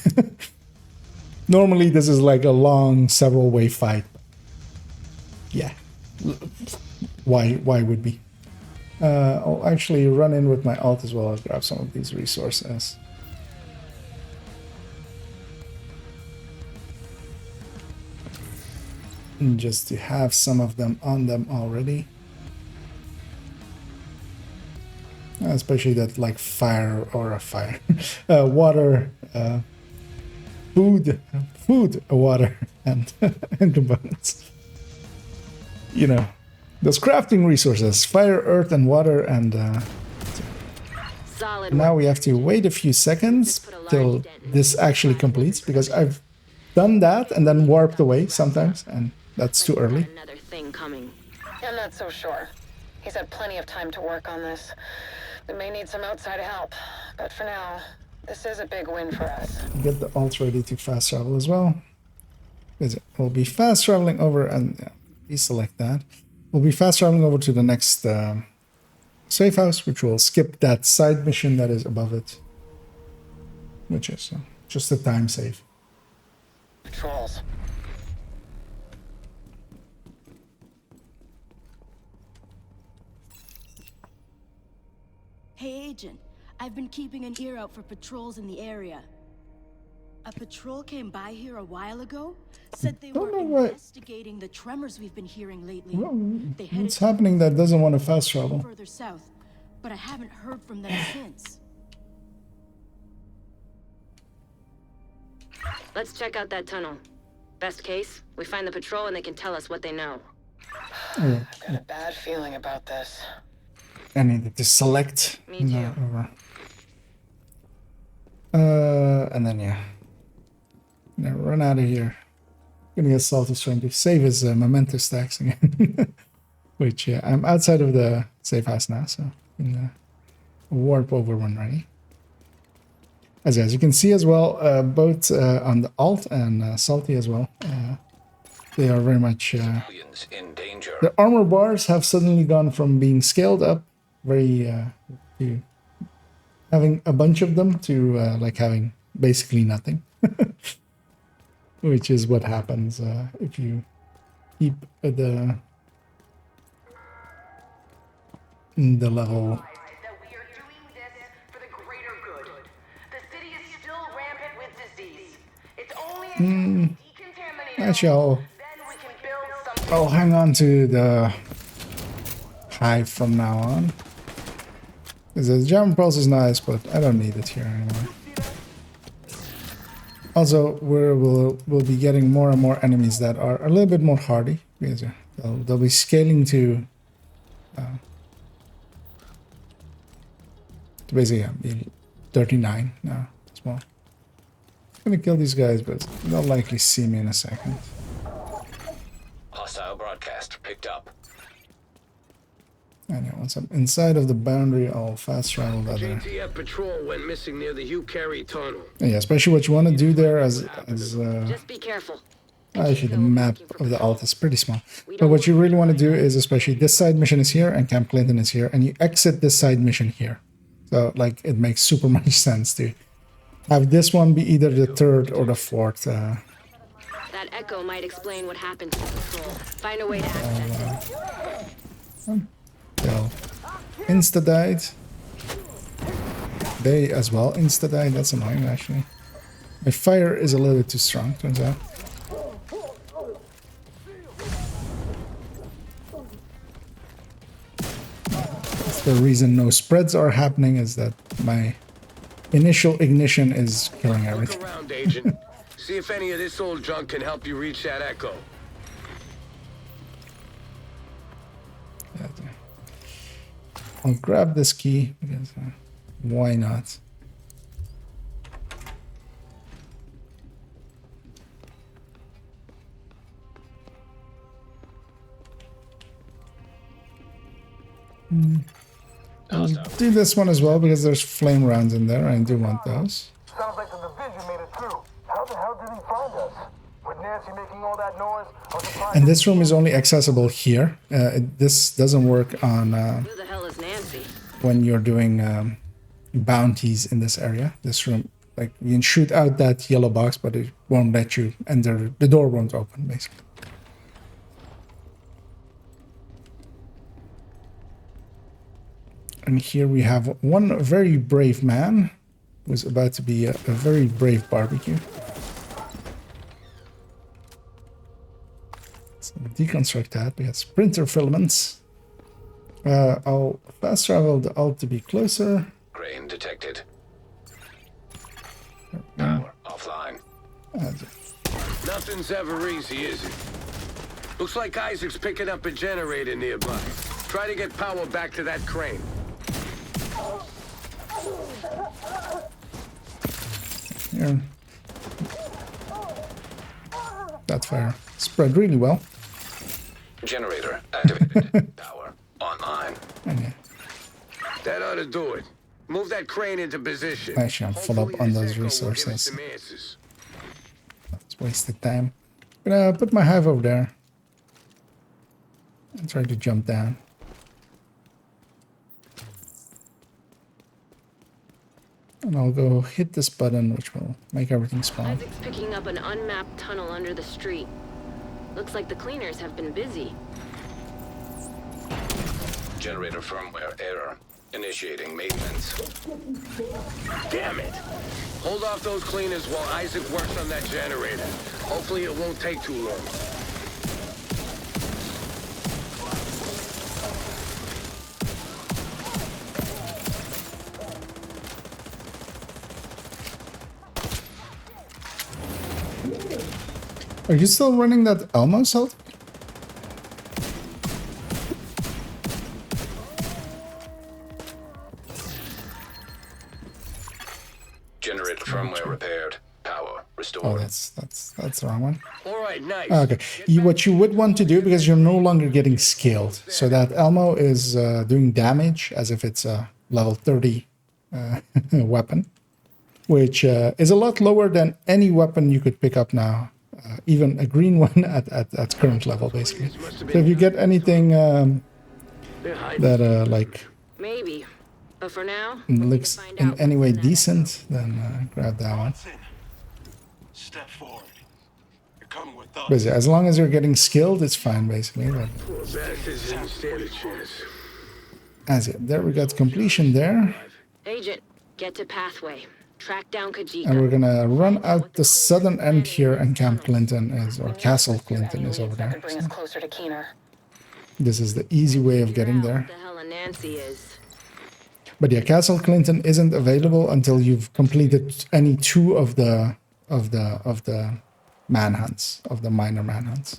Normally, this is like a long, several-way fight. Yeah, why would be? I'll actually run in with my alt as well. I'll grab some of these resources. just to have some of them on them already. Especially that like fire or a fire, water, food, water, and and components. You know, those crafting resources: fire, earth, and water. And now we have to wait a few seconds till this actually completes, because I've done that and then warped away sometimes, and that's too early. Another thing coming. I'm not so sure. He's had plenty of time to work on this. We may need some outside help, but for now, this is a big win for us. Get the alt ready to fast travel as well. We'll be fast traveling over, and deselect that. We'll be fast traveling over to the next safe house, which will skip that side mission that is above it, which is just a time save. Patrols. Hey, Agent. I've been keeping an ear out for patrols in the area. A patrol came by here a while ago, said they were investigating the tremors we've been hearing lately. What's happening that doesn't want to fast travel? Further south, but I haven't heard from them since. Let's check out that tunnel. Best case, we find the patrol and they can tell us what they know. I've got a bad feeling about this. I needed to select. Me too. And then yeah. Now run out of here. Gonna get Salt is trying to save his memento stacks again. Which yeah, I'm outside of the safe house now, so I can warp over when ready. As you can see as well, both on the alt and Salty as well, they are very much. In danger. The armor bars have suddenly gone from being scaled up, very to having a bunch of them, to like having basically nothing, which is what happens if you keep the level. That we are doing this for the greater good. The city is still rampant with disease. It's only until we decontaminate Actually, then we can build something. I'll hang on to the hive from now on. Because the German pulse is nice, but I don't need it here anymore. Also, we'll be getting more and more enemies that are a little bit more hardy, because they'll be scaling to basically be 39 now as well. I'm gonna kill these guys, but they'll likely see me in a second. Hostile broadcast picked up. Anyway, once I'm inside of the boundary, I'll fast travel that there. JTF patrol went missing near the Hugh Carey tunnel. Yeah, especially what you want to do there as Just be careful. actually the map of the alt is pretty small. But what you really want to do is, especially this side mission is here and Camp Clinton is here, and you exit this side mission here. So like it makes super much sense to have this one be either the third or the fourth. That echo might explain what happened to the patrol. Find a way to access it. They'll insta-died. They as well insta-died. That's annoying, actually. My fire is a little bit too strong, turns out. That's the reason no spreads are happening, is that my initial ignition is killing everything. Look around, Agent. See if any of this old junk can help you reach that echo. I'll grab this key, because why not? I'll do this one as well, because there's flame rounds in there. I do want those. Sounds like the division made it through. How the hell did he find us? With Nancy making all that noise? And this room is only accessible here. This doesn't work on Who the hell is Nancy? when you're doing bounties in this area. This room, like, you can shoot out that yellow box, but it won't let you enter. The door won't open, basically. And here we have one very brave man who's about to be a very brave barbecue. So deconstruct that. We got printer filaments. I'll fast travel the alt to be closer. Crane detected. Power offline. Nothing's ever easy, is it? Looks like Isaac's picking up a generator nearby. Try to get power back to that crane. Here. That fire spread really well. Generator activated. Power online. Okay. That ought to do it. Move that crane into position. Actually, I'm full up on those resources. It's wasted time. I'm gonna put my hive over there and try to jump down. And I'll go hit this button, which will make everything spawn. Isaac's picking up an unmapped tunnel under the street. Looks like the cleaners have been busy. Generator firmware error. Initiating maintenance. Damn it! Hold off those cleaners while Isaac works on that generator. Hopefully it won't take too long. Are you still running that Elmo cell? Generator firmware repaired. Power restored. Oh, that's the wrong one. All right, nice. Okay, what you would want to do, because you're no longer getting scaled, so that Elmo is doing damage as if it's a level 30 weapon, which is a lot lower than any weapon you could pick up now, even a green one at current level, basically. So if you get anything that like Maybe, but for now, looks in any way decent, then grab that one. Step forward. You're coming with us. But yeah, as long as you're getting skilled, it's fine, basically. But as it, there we got completion there. Agent, get to pathway. Track down Kajika. And we're gonna run out the southern end here, and Camp Clinton is, or Castle Clinton is over there. Bring us closer to Keener. This is the easy way of getting there. What the hell a Nancy is. But yeah, Castle Clinton isn't available until you've completed any two of the manhunts, of the minor manhunts.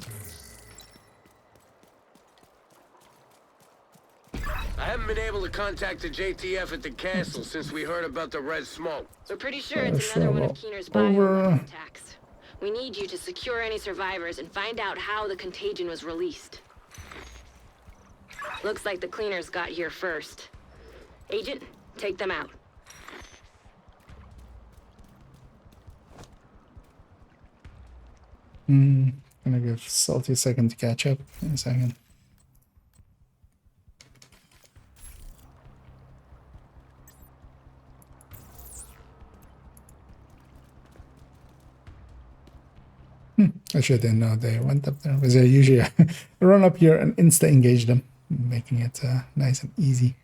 I haven't been able to contact the JTF at the castle since we heard about the red smoke. We're pretty sure it's another one of Keener's bioweapon attacks. We need you to secure any survivors and find out how the contagion was released. Looks like the cleaners got here first. Agent, take them out. Gonna give Salty a second to catch up in a second. Actually, I didn't know they went up there, because I usually run up here and insta-engage them, making it nice and easy.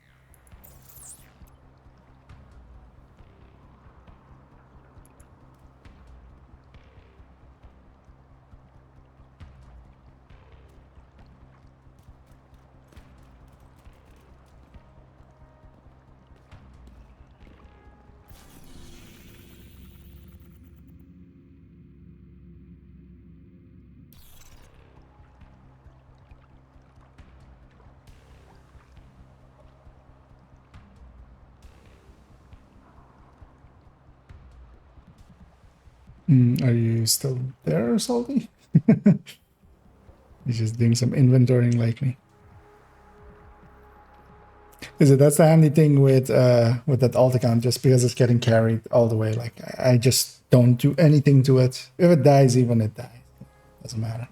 Are you still there, Salty? He's just doing some inventorying lately. That's the handy thing with that alt account, just because it's getting carried all the way. Like, I just don't do anything to it. If it dies, even it dies. Doesn't matter.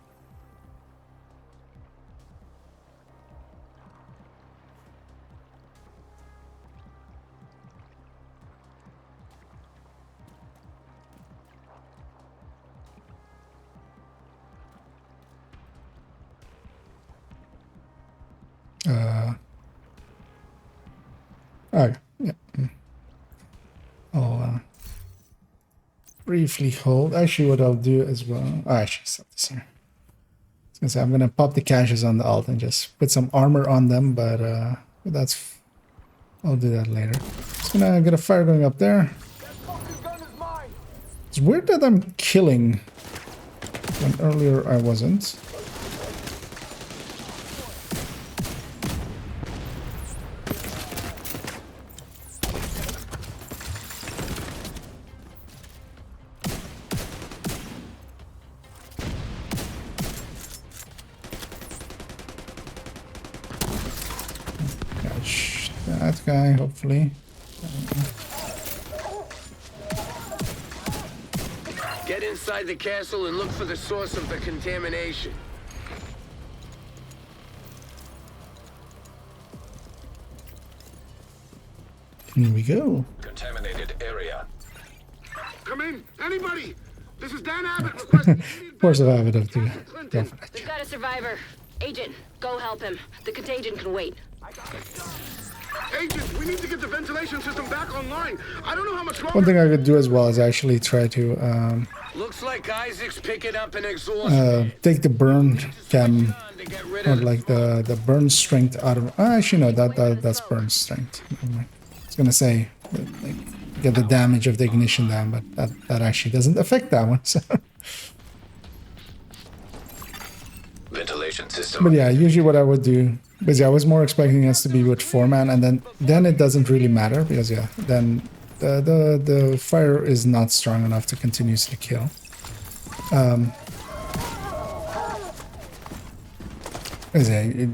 Okay, yeah. I'll briefly hold. Actually, what I'll do as well. Oh, actually, set this here. Since I'm gonna pop the caches on the alt and just put some armor on them, but that's I'll do that later. Just gonna get a fire going up there. It's weird that I'm killing when earlier I wasn't. Catch that guy, hopefully. Get inside the castle and look for the source of the contamination. Here we go. Contaminated area. Come in, anybody! This is Dan Abbott requesting. Of course I have it up to go for that. We've got a survivor. Agent, go help him. The contagion can wait. Agent, we need to get the ventilation system back online. I don't know how much longer. One thing I could do as well is actually try to Looks like Isaac's picking up an exhaust. take the burn chem or like the burn strength out of. Actually, no, that's burn strength. I was gonna say like, get the damage of the ignition down, but that actually doesn't affect that one. So. Ventilation system. But yeah, usually what I would do, because I was more expecting us to be with 4-man, and then it doesn't really matter because yeah, then the fire is not strong enough to continuously kill.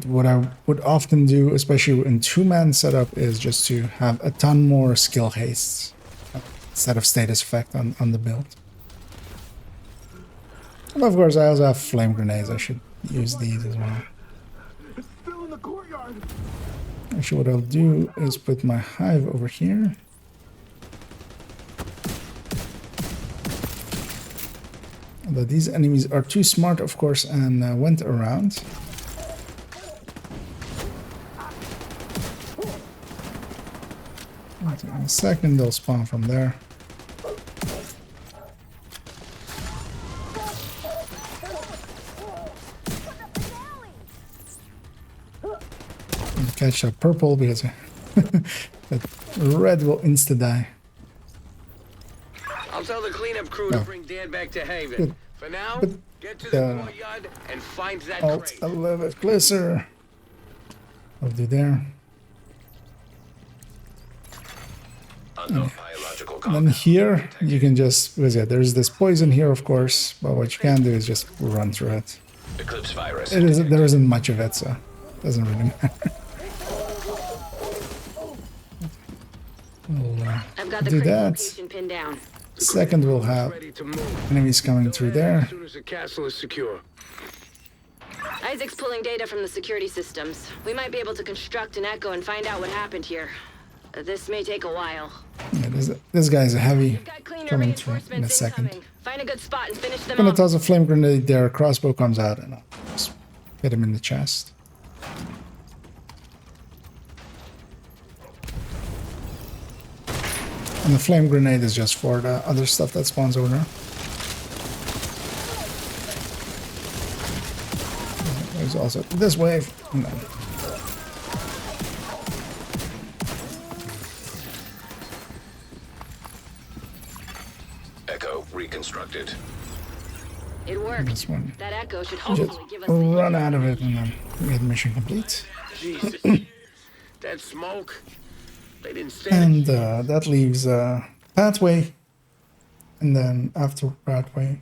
What I would often do, especially in 2-man setup, is just to have a ton more skill hastes instead of status effect on the build. And of course, I also have flame grenades. I should use these as well. It's still in the courtyard. Actually, what I'll do is put my hive over here. Although these enemies are too smart, of course, and went around. In a second, they'll spawn from there. Catch that purple because that red will insta die. I'll tell the cleanup crew to bring Dan back to Haven. Good. For now, But, get to the courtyard and find that Alt crate. a little bit closer. I'll do there. Unknown biological And then here you can just, because yeah, there's this poison here, of course, but what you can do is just run through it. Eclipse virus. There isn't much of it, so it doesn't really matter. We'll I've got the do crate that. location pinned down. Second, we'll have Ready to move. enemies coming through there. As soon as the castle is secure. Isaac's pulling data from the security systems. We might be able to construct an echo and find out what happened here. This may take a while. Yeah, this guy's a heavy Got cleaner coming through in a reinforcements second. incoming. Find a good spot and finish them Gonna off. toss a flame grenade there, crossbow comes out, and I'll just hit him in the chest. And the flame grenade is just for the other stuff that spawns over there. There's also this wave. And then Echo reconstructed. It worked. this one. That echo should Just hopefully give us the run out of it and then we get mission complete. Jesus. That smoke. They didn't stay. And that leaves pathway, and then after pathway,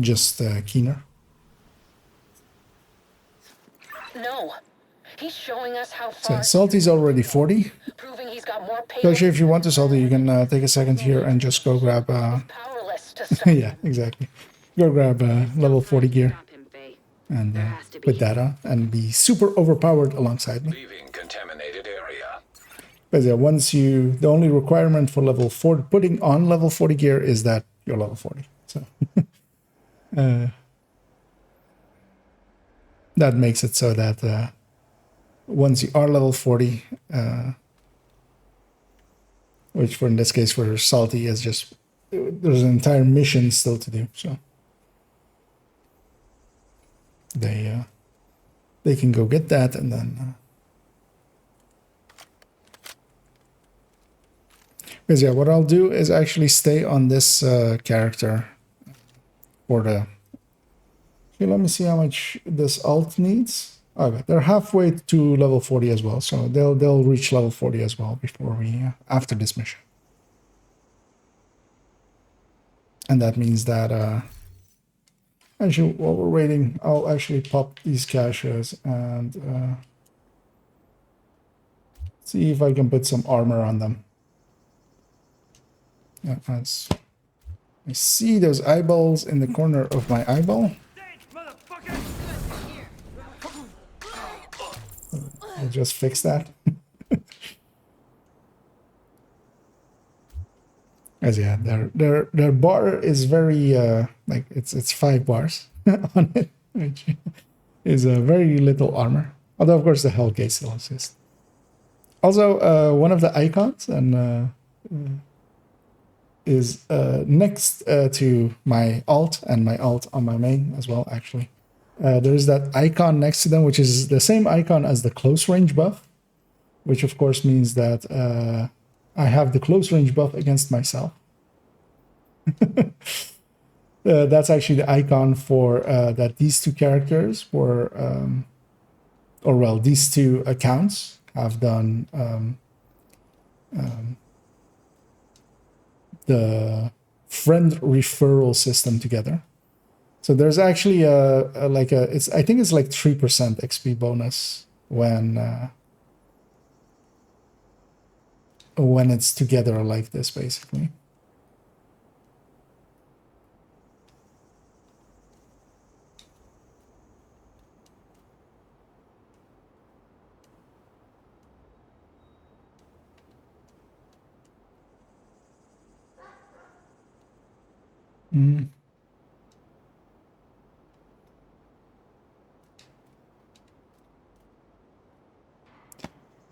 just Keener. No. He's showing us how So far. Salty's already 40. Proving he's got more So payload. actually, if you want to Salty, you can take a second here and just go grab. Powerless to stop. Yeah, exactly. Go grab level 40 gear stop him, Faye. and put that on and be super overpowered alongside me. Leaving contaminated area. But yeah, the only requirement for level 40, putting on level 40 gear is that you're level 40. So that makes it so that once you are level 40, which for in this case for Salty is just, there's an entire mission still to do. So they can go get that, and then because yeah, what I'll do is actually stay on this character for the. Okay, let me see how much this alt needs. Okay, they're halfway to level 40 as well, so they'll reach level 40 as well before we after this mission. And that means that actually, while we're waiting, I'll actually pop these caches and see if I can put some armor on them. Yeah, as I see those eyeballs in the corner of my eyeball. I'll just fix that. As yeah, their bar is very like it's 5 bars on it, which is a very little armor. Although of course the Hellgate still exists. Also, one of the icons and is next to my alt and my alt on my main as well. Actually, there's that icon next to them, which is the same icon as the close range buff, which of course means that I have the close range buff against myself. That's actually the icon for that these two characters were, or well, these two accounts have done the friend referral system together. So there's actually a it's I think it's like 3% XP bonus when it's together like this, basically. Mm.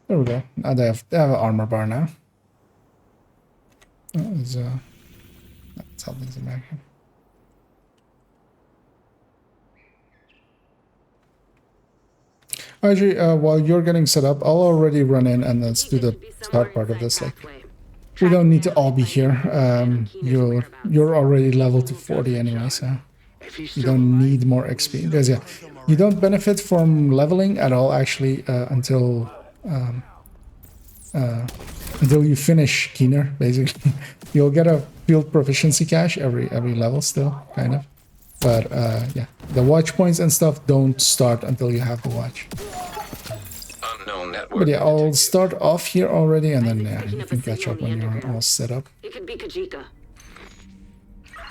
There we go. Now they have an armor bar now. Let's help these back here. Actually, while you're getting set up, I'll already run in and let's do the start part of this. Like, we don't need to all be here. You're already level to 40 anyway, so you don't need more XP. Because yeah, you don't benefit from leveling at all actually until you finish Keener. Basically, you'll get a field proficiency cache every level still, kind of. But yeah, the watch points and stuff don't start until you have the watch. But yeah, I'll start off here already, and then yeah, you can catch up when you're all set up. It could be Kajika.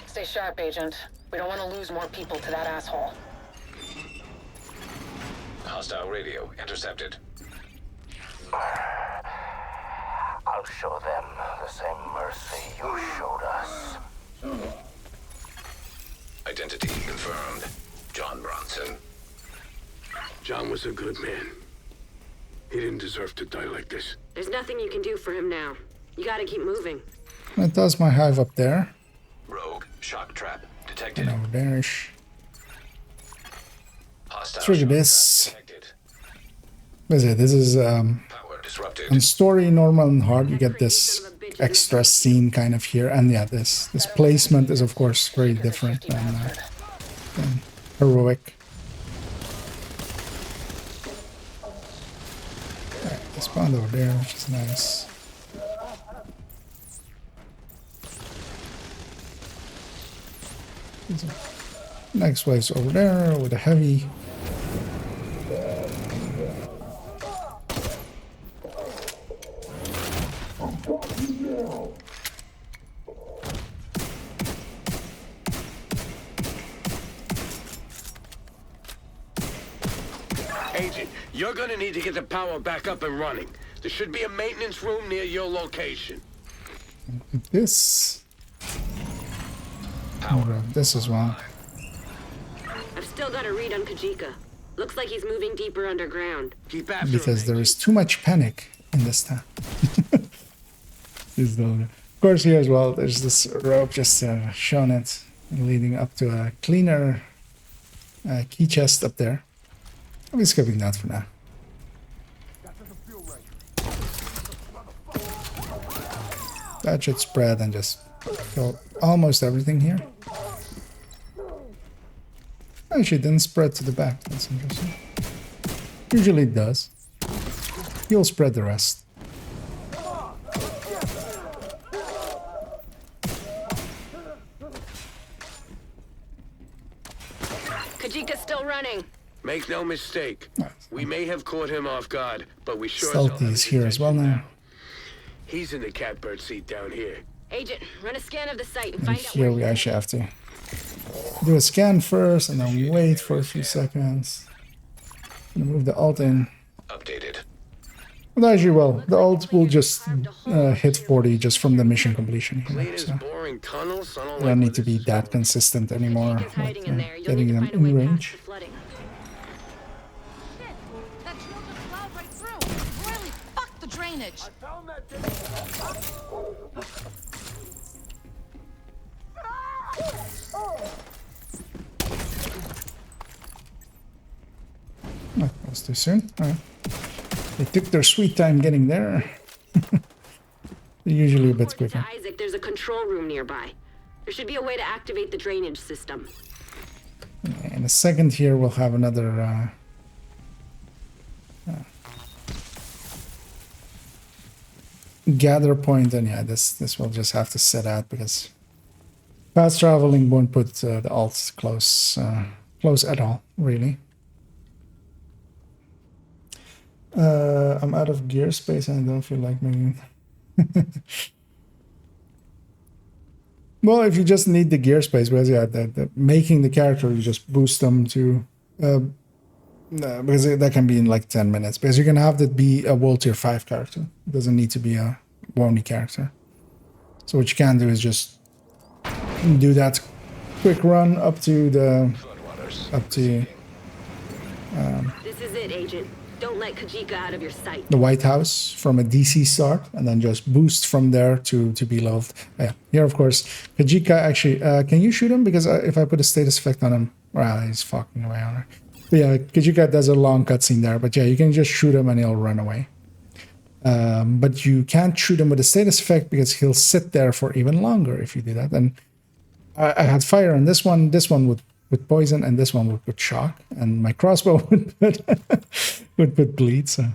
Stay sharp, Agent. We don't want to lose more people to that asshole. Hostile radio intercepted. I'll show them the same mercy you showed us. Identity confirmed. John Bronson. John was a good man. He didn't deserve to die like this. There's nothing you can do for him now. You gotta keep moving. That does my hive up there. Rogue shock trap detected. And over there. Hostile Trigger this. What is it? This is in story, normal and hard. You get this extra scene kind of here, and yeah, this placement is of course very different than heroic. Right, they spawned over there, which is nice. Next wave's over there with a heavy. Agent, you're gonna need to get the power back up and running. There should be a maintenance room near your location. This. This as well. I've still got a read on Kajika. Looks like he's moving deeper underground. Keep after because there is too much panic in this town. Of course, here as well, there's this rope just shown it, leading up to a cleaner key chest up there. I'll be skipping that for now. That should spread and just kill almost everything here. Actually, it didn't spread to the back. That's interesting. Usually it does. He'll spread the rest. Kajika's still running. Make no mistake. We may have caught him off guard, but we sure Stealthy is here as well now. He's in the catbird seat down here. Agent, run a scan of the site and And find out here we actually have to do a scan first and then wait for a few seconds. And move the alt in. Updated. But actually, well, the alt will just hit 40 just from the mission completion. Here, so they don't need to be that consistent anymore. Like, getting them in range. That drill just plowed right through. Really fucked the drainage. Oh, that was too soon. Alright. They took their sweet time getting there. They're usually a bit quicker. Isaac, there's a control room nearby. There should be a way to activate the drainage system. In a second here, we'll have another gather point, and yeah, this will just have to set out because fast traveling won't put the alt close at all, really. I'm out of gear space and I don't feel like moving. Well, if you just need the gear space, because yeah, making the character, you just boost them to because that can be in like 10 minutes. Because you can have that be a World Tier 5 character. It doesn't need to be a Wony character. So what you can do is just do that quick run up to the This is it, Agent. Don't let Kajika out of your sight. the White House from a DC start, and then just boost from there to be leveled. Yeah, here of course, Kajika actually, can you shoot him? Because if I put a status effect on him, well, he's fucking away on her. But yeah, Kajika does a long cutscene there, but yeah, you can just shoot him and he'll run away. But you can't shoot him with a status effect because he'll sit there for even longer if you do that. And I had fire on this one with poison, and this one would put shock, and my crossbow would put bleed. So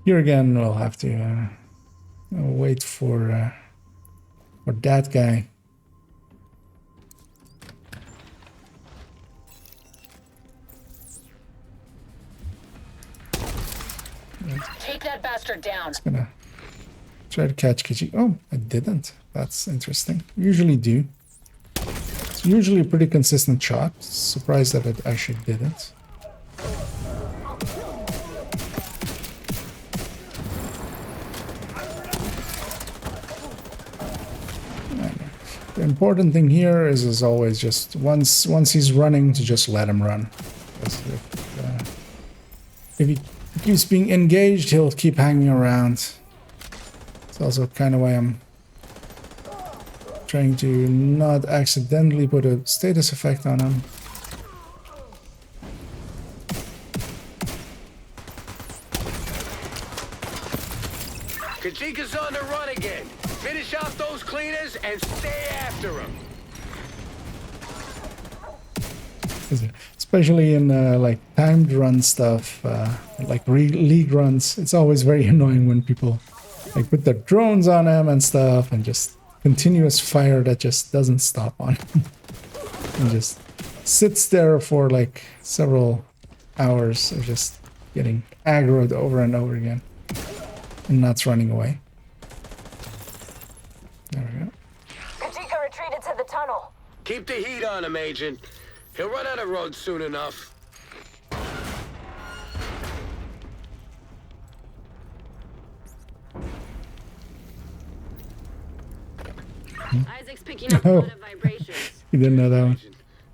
here again, we'll have to wait for that guy. Take that bastard down. Just gonna try to catch Kichi. Oh, I didn't. That's interesting. Usually do. It's usually a pretty consistent shot. Surprised that it actually didn't. The important thing here is, as always, just once he's running, to just let him run. If he keeps being engaged, he'll keep hanging around. It's also kind of why I'm trying to not accidentally put a status effect on him. Kajika's on the run again. Finish off those cleaners and stay after them. Especially in like timed run stuff, like league runs, it's always very annoying when people like put their drones on him and stuff, and just continuous fire that just doesn't stop on him. And just sits there for like several hours of just getting aggroed over and over again and not running away. There we go. Kajika retreated to the tunnel. Keep the heat on him, Agent. He'll run out of road soon enough. Isaac's picking up a lot of vibrations. You didn't know that one.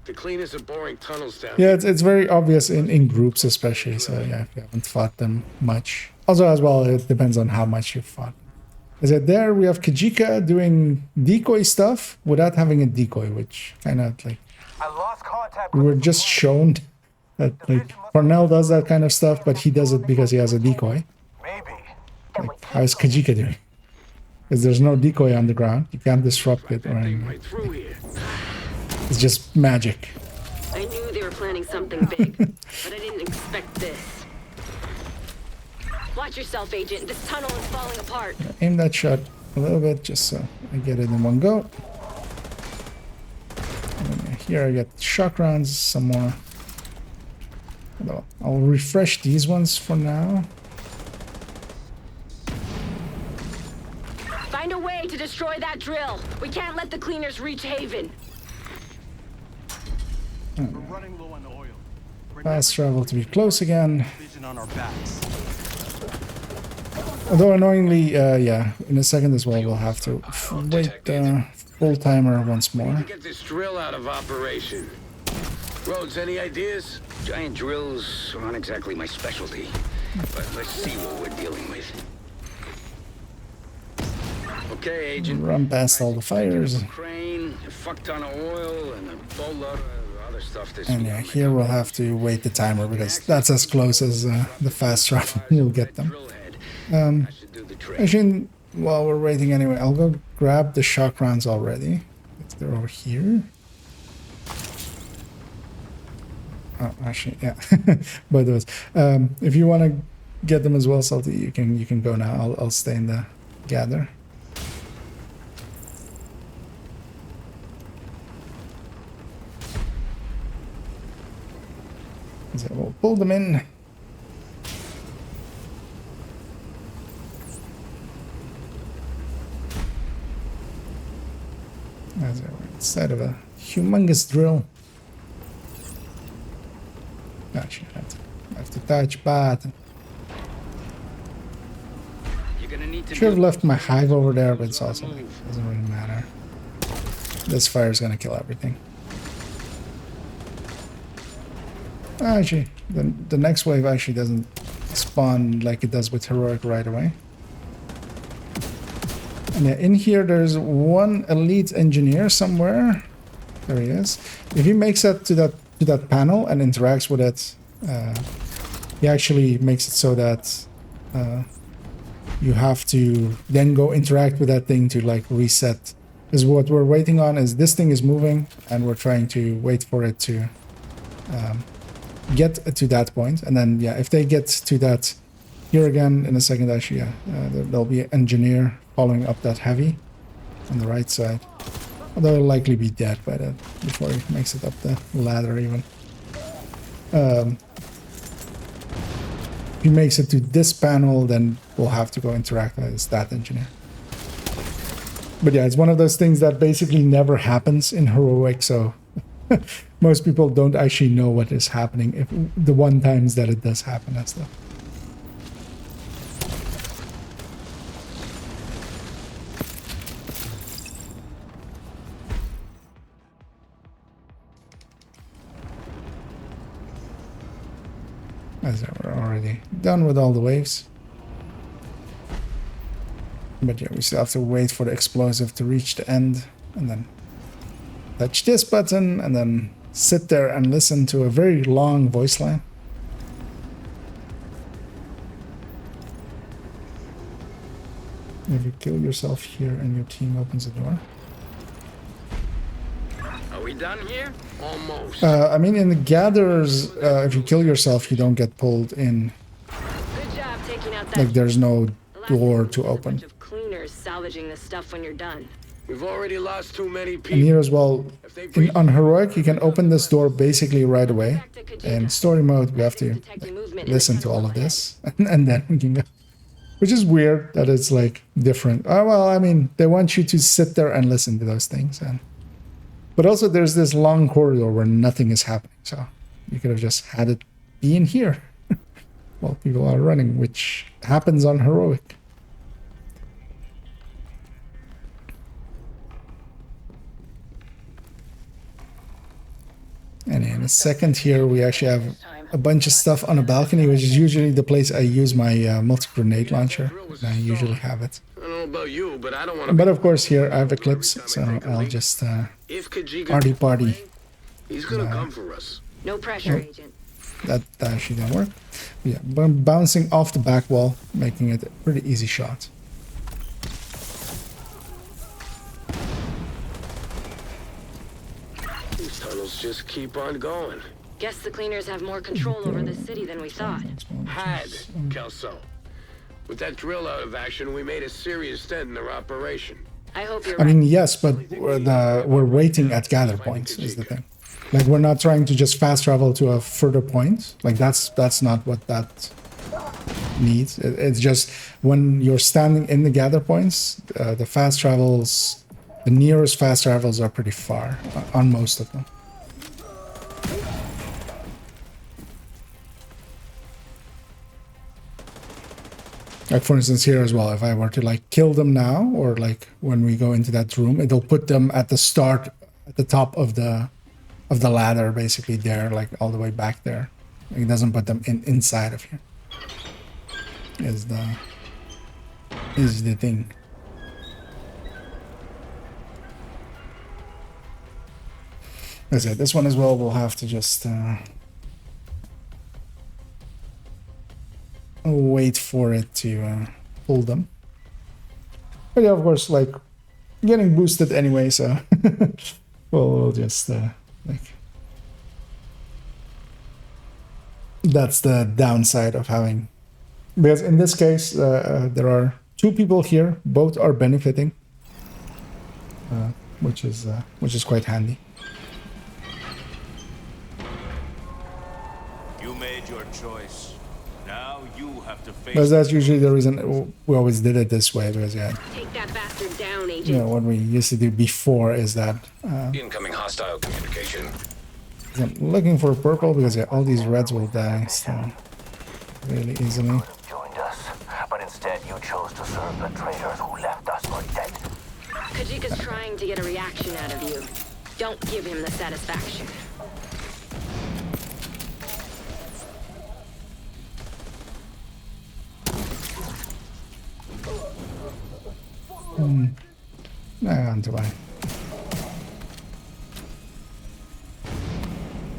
The cleaners are boring tunnels down. Yeah, it's very obvious in groups especially, so yeah, if you haven't fought them much. Also, as well, it depends on how much you've fought. Is it there? We have Kajika doing decoy stuff without having a decoy, which kind of like... I lost contact we with were just shown that like Cornell does that kind of stuff, but he does it because he has a decoy. maybe. Like, how is Kajika doing? Because there's no decoy on the ground. You can't disrupt it or anything. Right through here. It's just magic. I knew they were planning something big, but I didn't expect this. Watch yourself, Agent. This tunnel is falling apart. Aim that shot a little bit just so I get it in one go. And then here I get shock rounds, some more. Well, I'll refresh these ones for now. Find a way to destroy that drill. We can't let the cleaners reach Haven. We're running low on oil. Fast travel to be close again. Vision on our backs. Although annoyingly, yeah, in a second as well, we'll have to wait full timer once more. Get this drill out of operation. Rhodes, any ideas? Giant drills aren't exactly my specialty, but let's see what we're dealing with. Okay, Agent. Run past all the fires. Crane, a fuck ton of oil, and a boatload of other stuff. And yeah, here we'll have to wait the timer because that's as close as the fast travel you'll get them. Actually, while we're waiting anyway, I'll go grab the shock rounds already. They're over here. Oh, actually, yeah. Both those. If you want to get them as well, Salty, you can go now. I'll stay in the gather. So we'll pull them in. As we're inside of a humongous drill. Actually, I have to touch button. Should have left my hive over there, but it's also like, doesn't really matter. This fire is gonna kill everything. Actually, the next wave actually doesn't spawn like it does with Heroic right away. And yeah, in here there's one elite engineer somewhere. There he is. If he makes it to that panel and interacts with it, he actually makes it so that you have to then go interact with that thing to like reset. Because what we're waiting on is this thing is moving, and we're trying to wait for it to get to that point. And then yeah, if they get to that here again in a second, actually, yeah, there'll be an engineer following up that heavy on the right side. Although he'll likely be dead by then, before he makes it up the ladder even. If he makes it to this panel, then we'll have to go interact with that engineer. But yeah, it's one of those things that basically never happens in Heroic, so most people don't actually know what is happening if the one times that it does happen and stuff. As we're already done with all the waves. But yeah, we still have to wait for the explosive to reach the end, and then touch this button, and then sit there and listen to a very long voice line. If you kill yourself here and your team opens the door. Are we done here? Almost. I mean, in the gatherers, if you kill yourself, you don't get pulled in. Good job taking out that. Like, there's no door to open. Bunch of cleaners salvaging the stuff when you're done. We've already lost too many people. And here as well, on Heroic, you can open this door basically right away. In story mode, we have to listen to all of this, and then we can go. Which is weird that it's like different. Oh, well, I mean, they want you to sit there and listen to those things. But also there's this long corridor where nothing is happening. So you could have just had it be in here while people are running, which happens on Heroic. And in a second here, we actually have a bunch of stuff on a balcony, which is usually the place I use my multi-grenade launcher. I usually have it. I don't know about you, but I don't want to. But of course here I have Eclipse, so I'll just party. He's gonna come for us. No pressure, Agent. That actually didn't work. Yeah, but I'm bouncing off the back wall, making it a pretty easy shot. These tunnels just keep on going. Guess the cleaners have more control over the city than we thought. Had, Kelso. With that drill out of action, we made a serious dent in their operation. I hope you're I right. mean, yes, but we're waiting at gather points is the thing. Like, we're not trying to just fast travel to a further point. Like, that's not what that needs. It's just when you're standing in the gather points, the fast travels, the nearest fast travels are pretty far on most of them. Like, for instance, here as well, if I were to like kill them now, or like when we go into that room, it'll put them at the start, at the top of the ladder, basically there, like all the way back there. It doesn't put them inside of here. Is the thing. That's it. This one as well, we'll have to just wait for it to pull them. But yeah, of course, like getting boosted anyway, so we'll just like, that's the downside of having, because in this case there are two people here, both are benefiting, which is quite handy. You made your choice. Now you have to face. Because that's usually the reason we always did it this way, because yeah, Take that bastard down, Agent. you know, what we used to do before is that Incoming hostile communication. I'm looking for purple, because yeah, all these reds will die so really easily. Joined us, but instead you chose to serve the traitors who left us for dead. Kajika's trying to get a reaction out of you. Don't give him the satisfaction. On to I.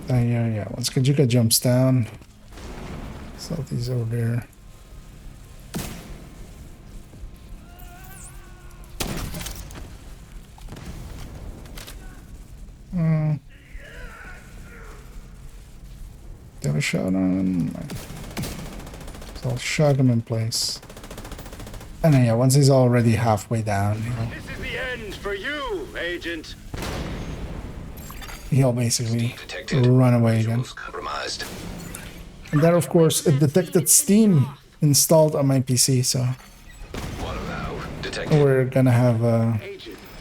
Yeah. Once Kajika jumps down, Salty's over there. Do you have a shot on him? So I'll shot him in place. And then, yeah, once he's already halfway down, This is the end for you, Agent. he'll basically run away again. Compromised. And that, of course, it detected Steam installed on my PC, so we're gonna have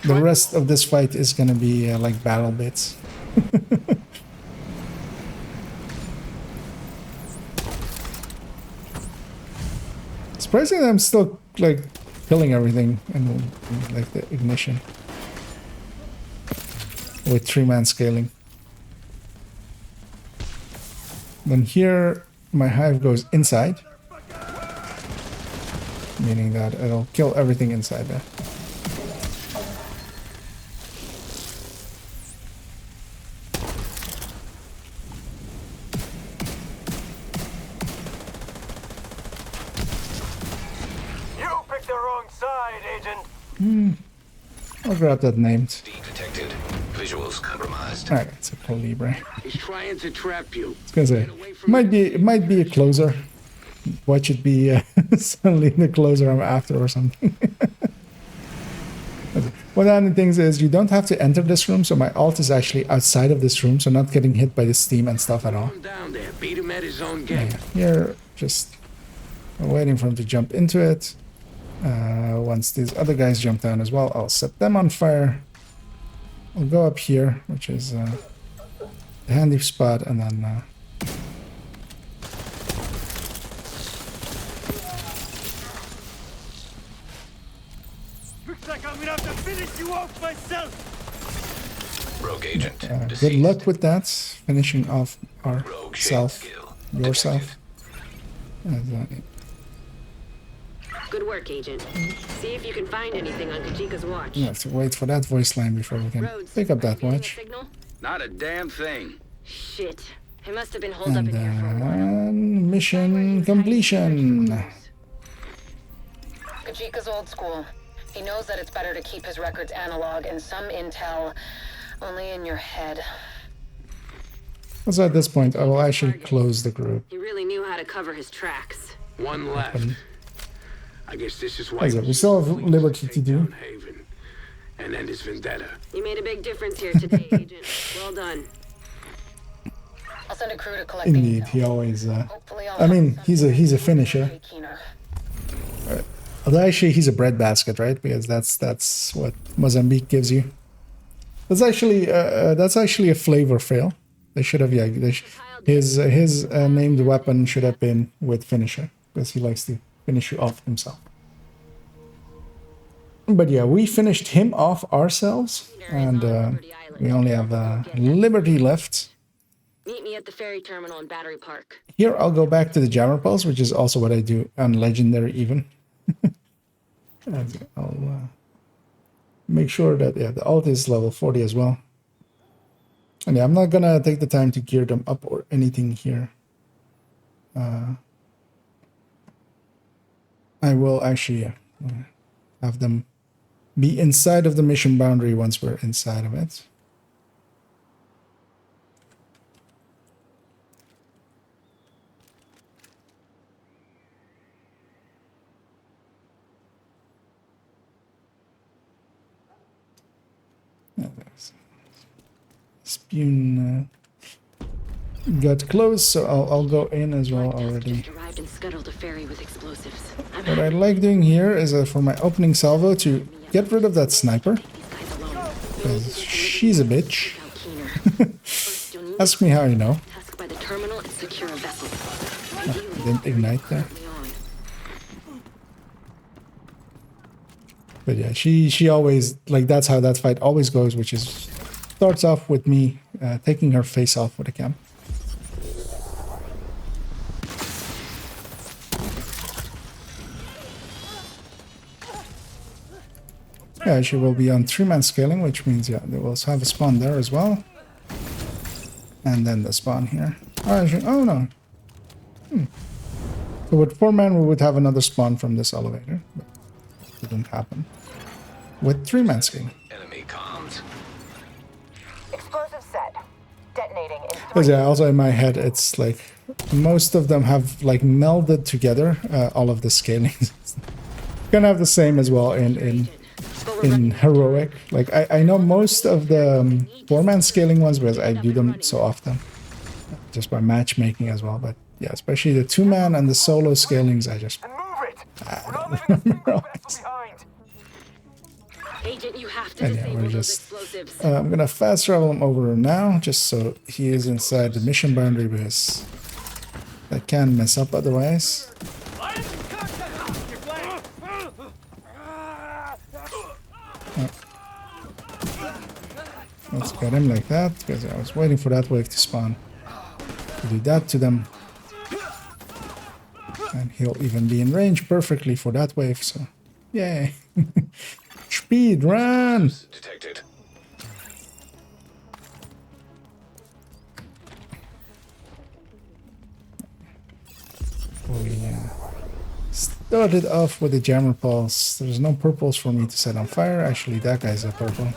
the rest of this fight is gonna be like battle bits. Surprisingly, I'm still like killing everything in like the ignition with 3-man scaling. Then here my hive goes inside, meaning that it'll kill everything inside there. You picked the wrong side, Agent. I'll grab that named. Detected. Visuals compromised. Alright, it's a Calibre. He's trying to trap you. I was gonna say, it might be a closer. Watch it be suddenly the closer I'm after or something. One of the things is you don't have to enter this room, so my ult is actually outside of this room, so not getting hit by the steam and stuff at all. Down there, beat him at his own game. Here, just waiting for him to jump into it. Once these other guys jump down as well, I'll set them on fire. I'll go up here, which is a handy spot, and then Looks like I'm gonna have to finish you off myself. Rogue agent. good luck with that, finishing off ourself, yourself. Good work, Agent. See if you can find anything on Kajika's watch. You have to wait for that voice line before we can pick up that watch. Signal? Not a damn thing. Shit. It must have been holed up And in here for a while. then mission completion. Kajika's old school. He knows that it's better to keep his records analog and some intel only in your head. So at this point, I will actually close the group. He really knew how to cover his tracks. One left. I guess this is why Like I said, we still have liberty to do. Haven and end his vendetta. You made a big difference here today, Agent. Well done. I'll send a crew to collect Indeed, the he always. Hopefully I'll I mean, have he's a finisher. keener. Although actually, he's a breadbasket, right? Because that's what Mozambique gives you. That's actually a flavor fail. They should have his named weapon should have been with finisher because he likes to finish you off himself. But yeah, we finished him off ourselves, and we only have Liberty left. Meet me at the ferry terminal in Battery Park. Here, I'll go back to the jammer pulse, which is also what I do on Legendary even. And I'll make sure that the alt is level 40 as well. And yeah, I'm not gonna take the time to gear them up or anything here. I will actually have them be inside of the mission boundary once we're inside of it. Spune got close, so I'll go in as well already. Arrived and scuttled a ferry with explosives. What I like doing here is for my opening salvo to get rid of that sniper, because she's a bitch. Ask me how you know. Task by the terminal and secure a vessel. Oh, didn't ignite there. But yeah, she always, like, that's how that fight always goes, which is starts off with me taking her face off with a cam. Yeah, she will be on 3-man scaling, which means, yeah, they will also have a spawn there as well. And then the spawn here. Oh, actually, oh no. So with 4-man, we would have another spawn from this elevator. But it didn't happen. With 3-man scaling. Enemy comms. Explosive set. Detonating in 3. Because yeah, also in my head, it's like most of them have like melded together, all of the scalings. Gonna have the same as well in heroic. Like I know most of the 4-man scaling ones because I do them so often, just by matchmaking as well. But yeah, especially the 2-man and the solo scalings, I don't remember all this. Agent, you have to And yeah, disable we're those just. explosives. I'm gonna fast travel him over now, just so he is inside the mission boundary because that can mess up otherwise. Let's get him like that, because I was waiting for that wave to spawn. To do that to them. And he'll even be in range perfectly for that wave, so yay. Speed run! Detected. We started off with the jammer pulse. There's no purples for me to set on fire. Actually, that guy's a purple.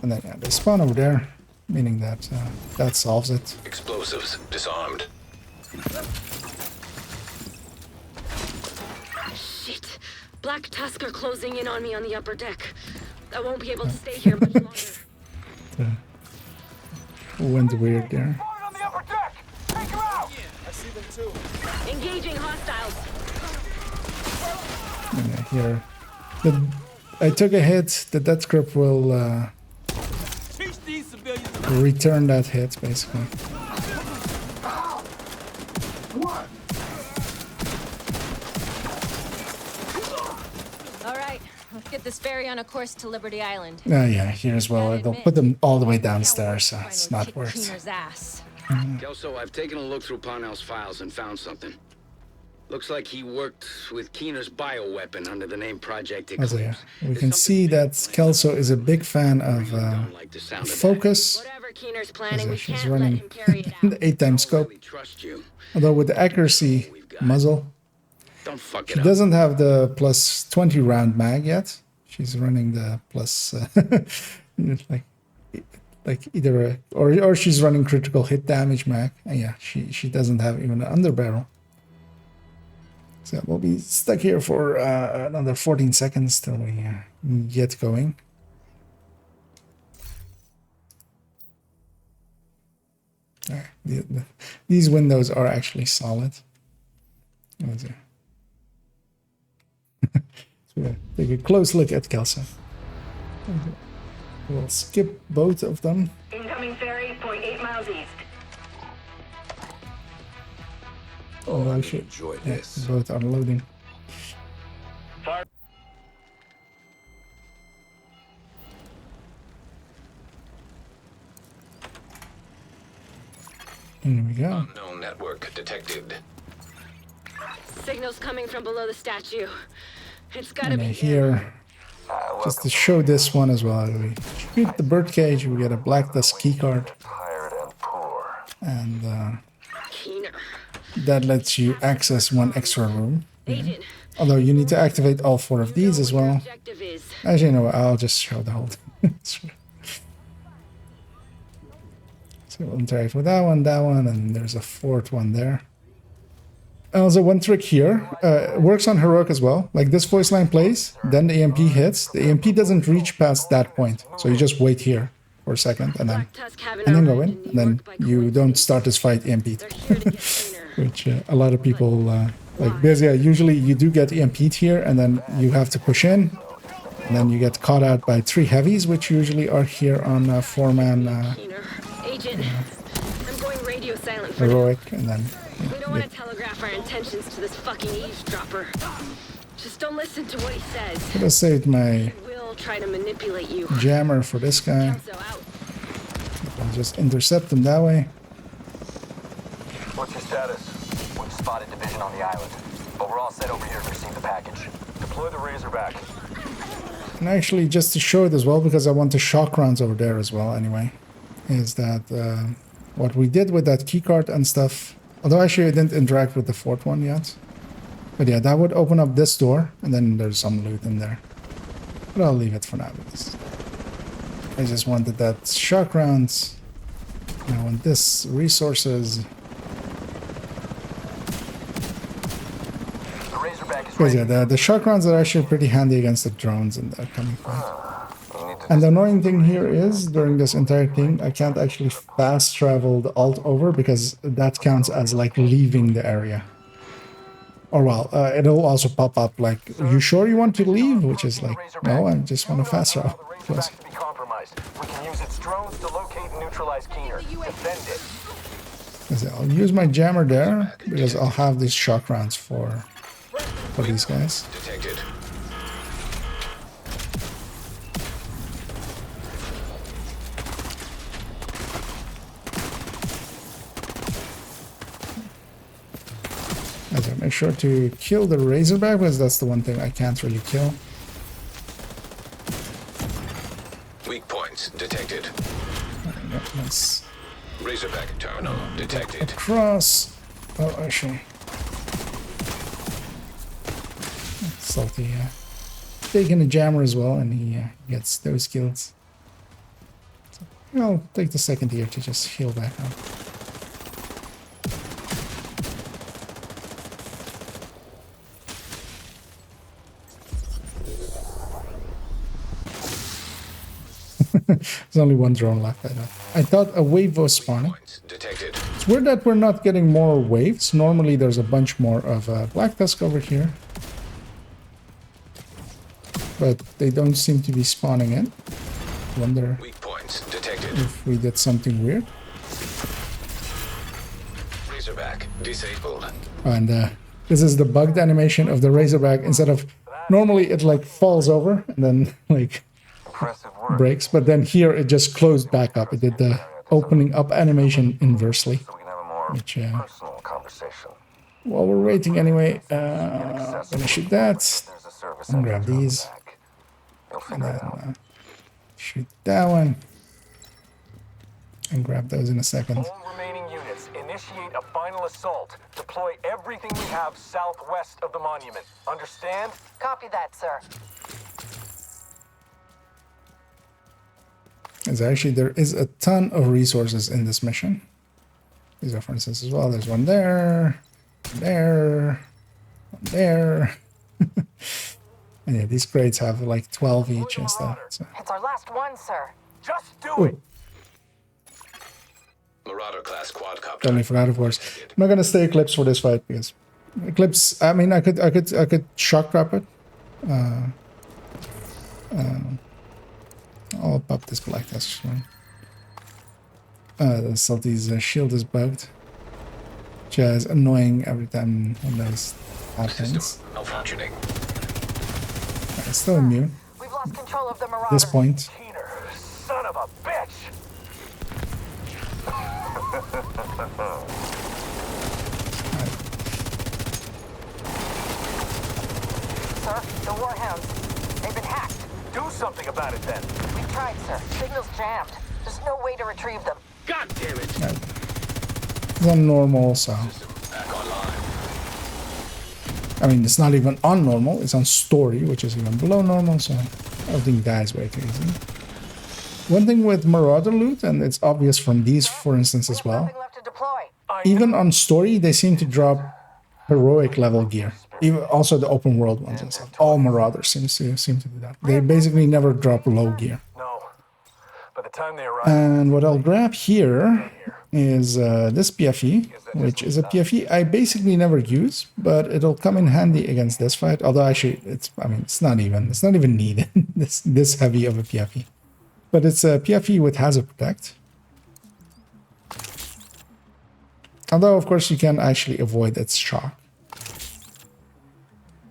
And then yeah, they spawn over there, meaning that that solves it. Explosives disarmed. Shit. Black Tusk are closing in on me on the upper deck. I won't be able to stay here much longer. Went weird there. Engaging hostiles. And yeah, here, I took a hit. The death grip will return that hit, basically. All right, let's get this ferry on a course to Liberty Island. Yeah, here as well. They'll put them all the way downstairs, so it's not worth it. Ass. Kelso, I've taken a look through Parnell's files and found something. Looks like he worked with Keener's bioweapon under the name Project Also, yeah, Eclipse. we can see that Kelso is a big fan of focus. Whatever Keener's planning, we She's can't let running him carry it out. the 8x scope. Trust you. Although with the accuracy muzzle, Don't fuck she it up. doesn't have the plus 20 round mag yet. She's running the plus like either a, or she's running critical hit damage mag. And yeah, she doesn't have even an underbarrel. So we'll be stuck here for another 14 seconds till we get going. These windows are actually solid. So we'll take a close look at Kelso. We'll skip both of them. Incoming ferry, 0.8 miles east. Oh, I should enjoy this. Both are loading. Here we go. Unknown network detected. Signals coming from below the statue. It's gotta And be here, just to show this one as well, we shoot the birdcage, we get a black dust keycard. And that lets you access one extra room. Yeah. Although you need to activate all 4 of these as well. Actually, no, I'll just show the whole thing. So we'll interact with that one, and there's a 4th one there. Also, one trick here, works on Heroic as well. Like this voice line plays, then the EMP hits. The EMP doesn't reach past that point, so you just wait here for a second, and then go in, and then you don't start this fight EMP'd. Which a lot of people like. Basically, usually you do get EMP'd here, and then you have to push in, and then you get caught out by 3 heavies, which usually are here on 4-man Agent, I'm going radio silent for Heroic, now. and then We don't want to telegraph our intentions to this fucking eavesdropper. Just don't listen to what he says. could have saved my We'll try to manipulate you. jammer for this guy. I'll just intercept him that way. What's your status? We've spotted division on the island, but we're all set over here to receive the package. Deploy the Razorback. And actually, just to show it as well, because I want the shock rounds over there as well anyway, is that what we did with that keycard and stuff, although actually I didn't interact with the 4th one yet. But yeah, that would open up this door, and then there's some loot in there. But I'll leave it for now, because I just wanted that shock rounds. And I want this resources. Because yeah, the shock rounds are actually pretty handy against the drones in the coming fight. And the annoying thing here is, during this entire thing, I can't actually fast travel the alt over, because that counts as like leaving the area. Or well, it'll also pop up like, you sure you want to leave? Which is like, no, I just want to fast travel. Close. We can use its drones to locate and neutralize Keener. Defend it. I'll use my jammer there, because I'll have these shock rounds for these guys. Detected. Okay, make sure to kill the Razorback, because that's the one thing I can't really kill. Weak points detected. Nice. Razorback terminal detected. Across. Oh, actually. Salty, taking a jammer as well, and he gets those kills. So I'll take the second here to just heal back up. There's only one drone left. I thought a wave was spawning. It's weird that we're not getting more waves. Normally there's a bunch more of Black Tusk over here. But they don't seem to be spawning in. Wonder if we did something weird. Razorback disabled. And this is the bugged animation of the Razorback. Instead of normally it like falls over and then like breaks, but then here it just closed back up. It did the opening up animation inversely, which while we're waiting anyway, I'm gonna shoot that and grab these. And then shoot that one and grab those in a second. All remaining units, initiate a final assault. Deploy everything we have southwest of the monument. Understand? Copy that, sir. As actually, there is a ton of resources in this mission. These are, for instance, as well. There's one there, there, one there. And yeah, these crates have like 12 each and stuff. So. It's our last one, sir. Just do it. Marauder class quadcopter. Totally forgot, of course. I'm not gonna stay Eclipse for this fight because Eclipse. I mean, I could shock trap it. I'll pop this black test one. The Salty's shield is bugged, which is annoying every time when those happens. Malfunctioning. It's still immune. We've lost control of the Marauder. At this point. Keener, son of a bitch! Sir, the Warhounds. They've been hacked. Do something about it then. We've tried, sir. Signal's jammed. There's no way to retrieve them. God damn it! Right. It's on normal, so. Back online. I mean, it's not even on normal. It's on story, which is even below normal. So everything dies way too easy. One thing with Marauder loot, and it's obvious from these, for instance, as well. Even on story, they seem to drop heroic level gear. Even also the open world ones and stuff. All Marauders seem to do that. They basically never drop low gear. No. By the time they arrive. And what I'll grab here is this PFE, which is a PFE I basically never use, but it'll come in handy against this fight. Although actually, it's not even needed. this heavy of a PFE, but it's a PFE with hazard protect. Although of course you can actually avoid its shock.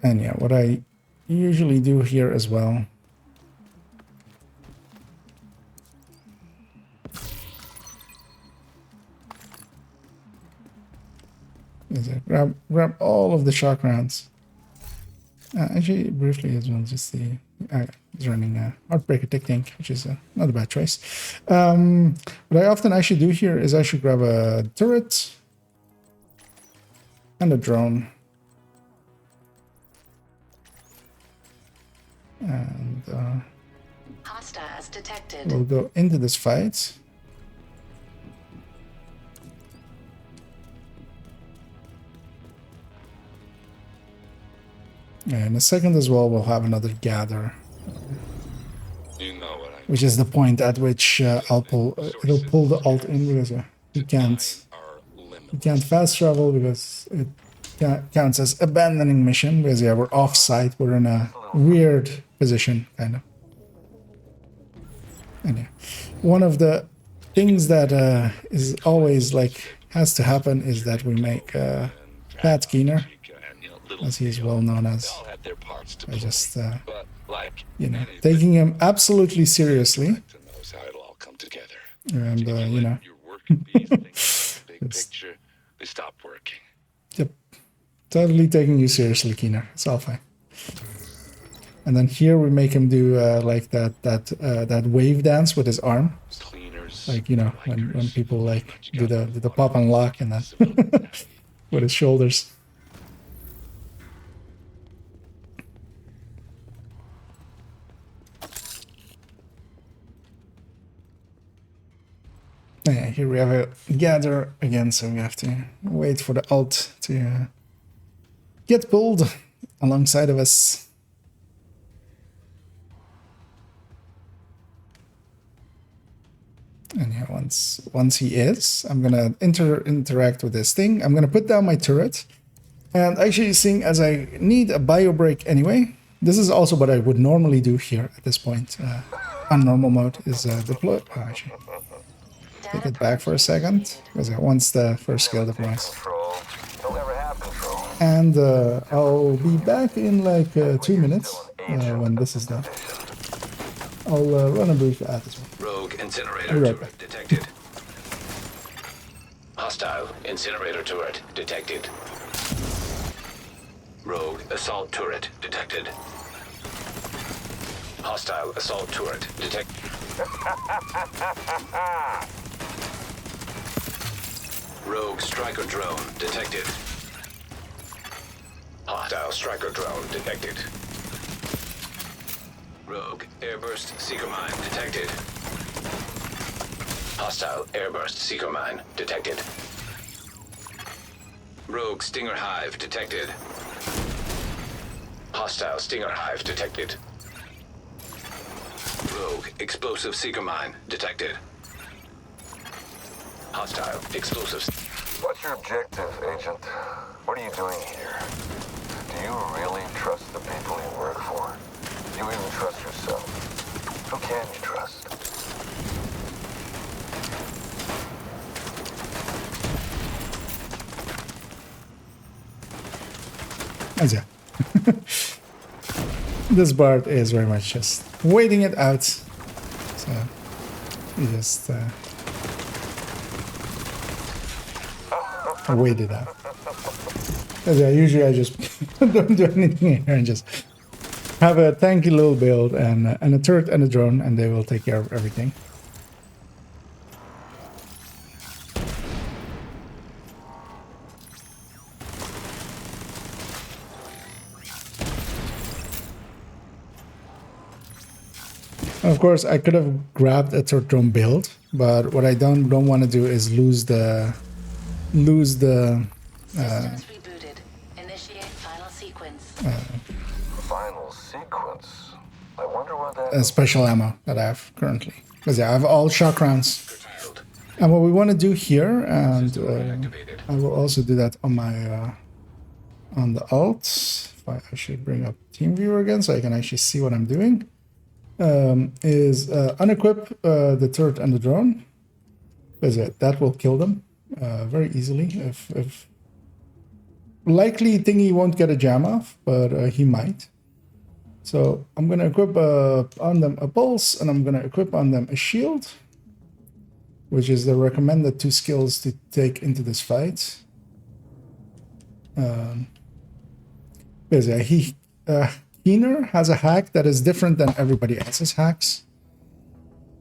And yeah, what I usually do here as well is I grab all of the shock rounds. Actually, briefly as well, just the it's running Heartbreaker Technique, which is not a bad choice. What I often actually do here is I should grab a turret and a drone. And Hostiles detected. we'll go into this fight. And in a second as well, we'll have another gather. You know what I Which is the point at which it'll pull the alt in because you can't fast travel because it counts as abandoning mission because yeah, we're off site, we're in a weird position kind of. And yeah, one of the things that is always like has to happen is that we make Pat Keener, as he is well known as, by just you know, taking him absolutely seriously, and you know, they stop working. Yep, totally taking you seriously, Keener. It's all fine. And then here we make him do like that wave dance with his arm, like you know when people like do the pop and lock and then with his shoulders. Yeah, here we have a gather again, so we have to wait for the alt to get pulled alongside of us. And yeah, once he is, I'm gonna interact with this thing. I'm gonna put down my turret, and actually, seeing as I need a bio break anyway, this is also what I would normally do here at this point. On normal mode is deploy. Oh, actually, take it back for a second because I want the first skill deploys. And I'll be back in like 2 minutes when this is done. I'll run a brief ad as well. Rogue incinerator turret detected. Hostile incinerator turret detected. Rogue assault turret detected. Hostile assault turret detected. Rogue striker drone detected. Hostile striker drone detected. Rogue airburst seeker mine detected. Hostile airburst seeker mine detected. Rogue stinger hive detected. Hostile stinger hive detected. Rogue explosive seeker mine detected. Hostile explosives. What's your objective, Agent? What are you doing here? Do you really trust the people you work for? Do you even trust yourself? Who can you trust? Yeah. This part is very much just waiting it out. So we just wait it out. Yeah, usually I just don't do anything here and just have a tanky little build and a turret and a drone, and they will take care of everything. Of course, I could have grabbed a turret drone build, but what I don't want to do is lose the Systems rebooted. Initiate final sequence. Final sequence? I wonder what that special ammo that I have currently. Because yeah, I have all shock rounds. And what we want to do here, and I will also do that on my on the alt. I should bring up TeamViewer again so I can actually see what I'm doing. Is unequip the turret and the drone. Because that will kill them very easily. If likely thingy won't get a jam off, but he might. So I'm going to equip on them a pulse, and I'm going to equip on them a shield, which is the recommended 2 skills to take into this fight. Because Keener has a hack that is different than everybody else's hacks.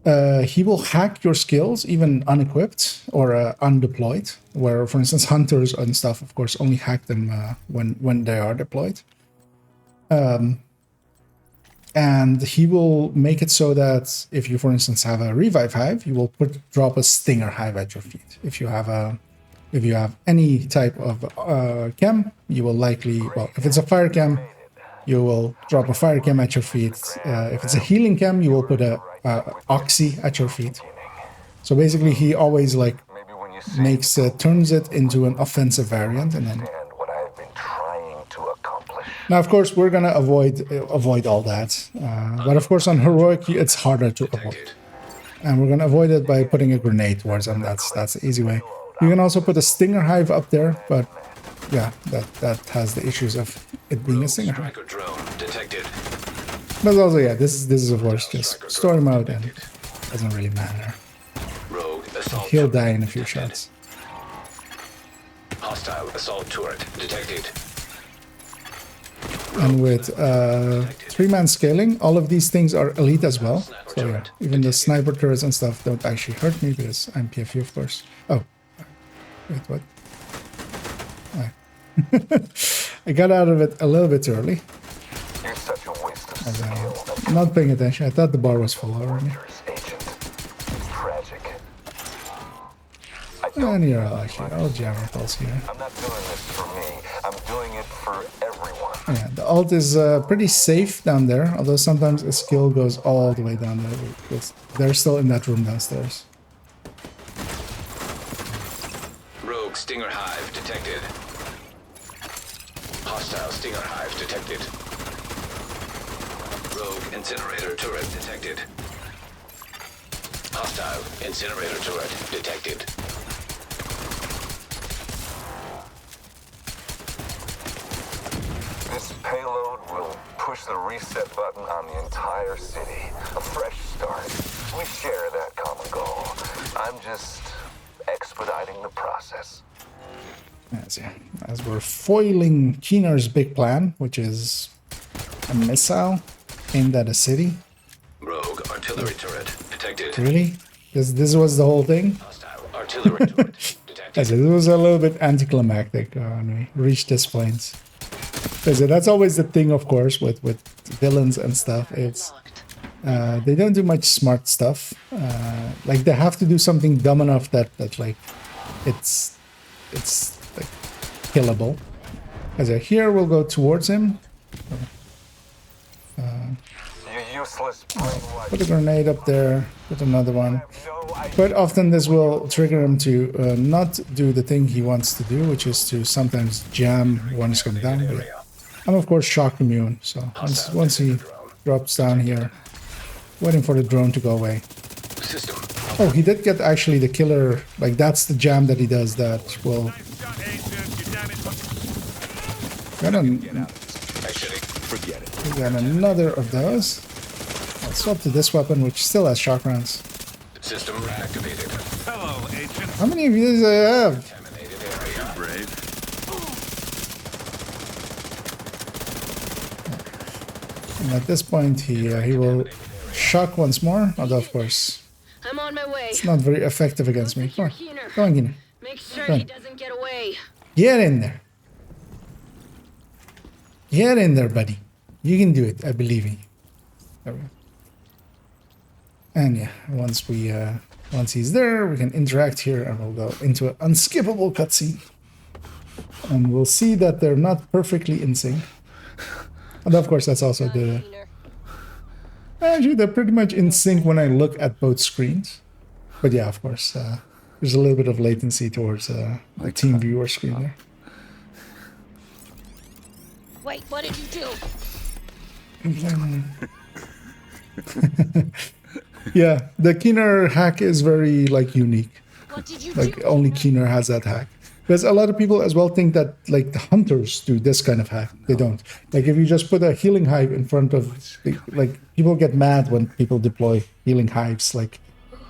He will hack your skills even unequipped or undeployed, where, for instance, hunters and stuff, of course, only hack them when they are deployed. And he will make it so that if you, for instance, have a revive hive, he will drop a stinger hive at your feet. If you have any type of chem, you will likely, well, if it's a fire chem, you will drop a fire chem at your feet. If it's a healing chem, you will put a oxy at your feet. So basically, he always like turns it into an offensive variant, and then. Now, of course, we're gonna avoid all that, but of course, on heroic, it's harder to avoid, and we're gonna avoid it by putting a grenade towards them. That's the easy way. You can also put a stinger hive up there, but yeah, that has the issues of it being a stinger hive. But also, yeah, this is of course just story mode, and it doesn't really matter. He'll die in a few shots. Hostile assault turret detected. And with 3-man scaling, all of these things are elite as well. So yeah, even the sniper turrets and stuff don't actually hurt me because I'm PFU, of course. Oh, wait, what? I got out of it a little bit early. You're such a waste of skill. Not paying attention. I thought the bar was full already. Tragic. And here, actually, I'll jam a pulse here. I'm not doing this for me. I'm doing it for everyone. Yeah, the alt is pretty safe down there, although sometimes a skill goes all the way down there. Because they're still in that room downstairs. Rogue stinger hive detected. Hostile stinger hive detected. Rogue incinerator turret detected. Hostile incinerator turret detected. This payload will push the reset button on the entire city. A fresh start. We share that common goal. I'm just expediting the process. As we're foiling Keener's big plan, which is a missile aimed at a city. Rogue artillery turret detected. Really? This was the whole thing? Artillery turret detected. It was a little bit anticlimactic when we reached this point. That's always the thing, of course, with villains and stuff. It's they don't do much smart stuff. Like they have to do something dumb enough that like it's like killable. Here we'll go towards him. Put a grenade up there. Put another one. Quite often this will trigger him to not do the thing he wants to do, which is to sometimes jam when he's coming down. But I'm of course shock immune, so once he drops down here, waiting for the drone to go away. Oh, he did get actually the killer, like that's the jam that he does that will... Got another of those. I'll swap to this weapon, which still has shock rounds. System activated. Hello, agent. How many of these do I have? Brave. And at this point, he will shock once more, although of course I'm on my way. it's not very effective against me. Come on, go on, Keener. Make sure he doesn't get away. Get in there. Get in there, buddy. You can do it. I believe in you. There we go. And yeah, once he's there, we can interact here, and we'll go into an unskippable cutscene. And we'll see that they're not perfectly in sync. And of course, that's also the... Actually, they're pretty much in sync when I look at both screens. But yeah, of course, there's a little bit of latency towards the team viewer screen there. Wait, what did you do? Yeah, the Keener hack is very unique. What did you like do? Only Keener has that hack. Because a lot of people as well think that like the hunters do this kind of hack. They don't. Like if you just put a healing hive in front of, like people get mad when people deploy healing hives like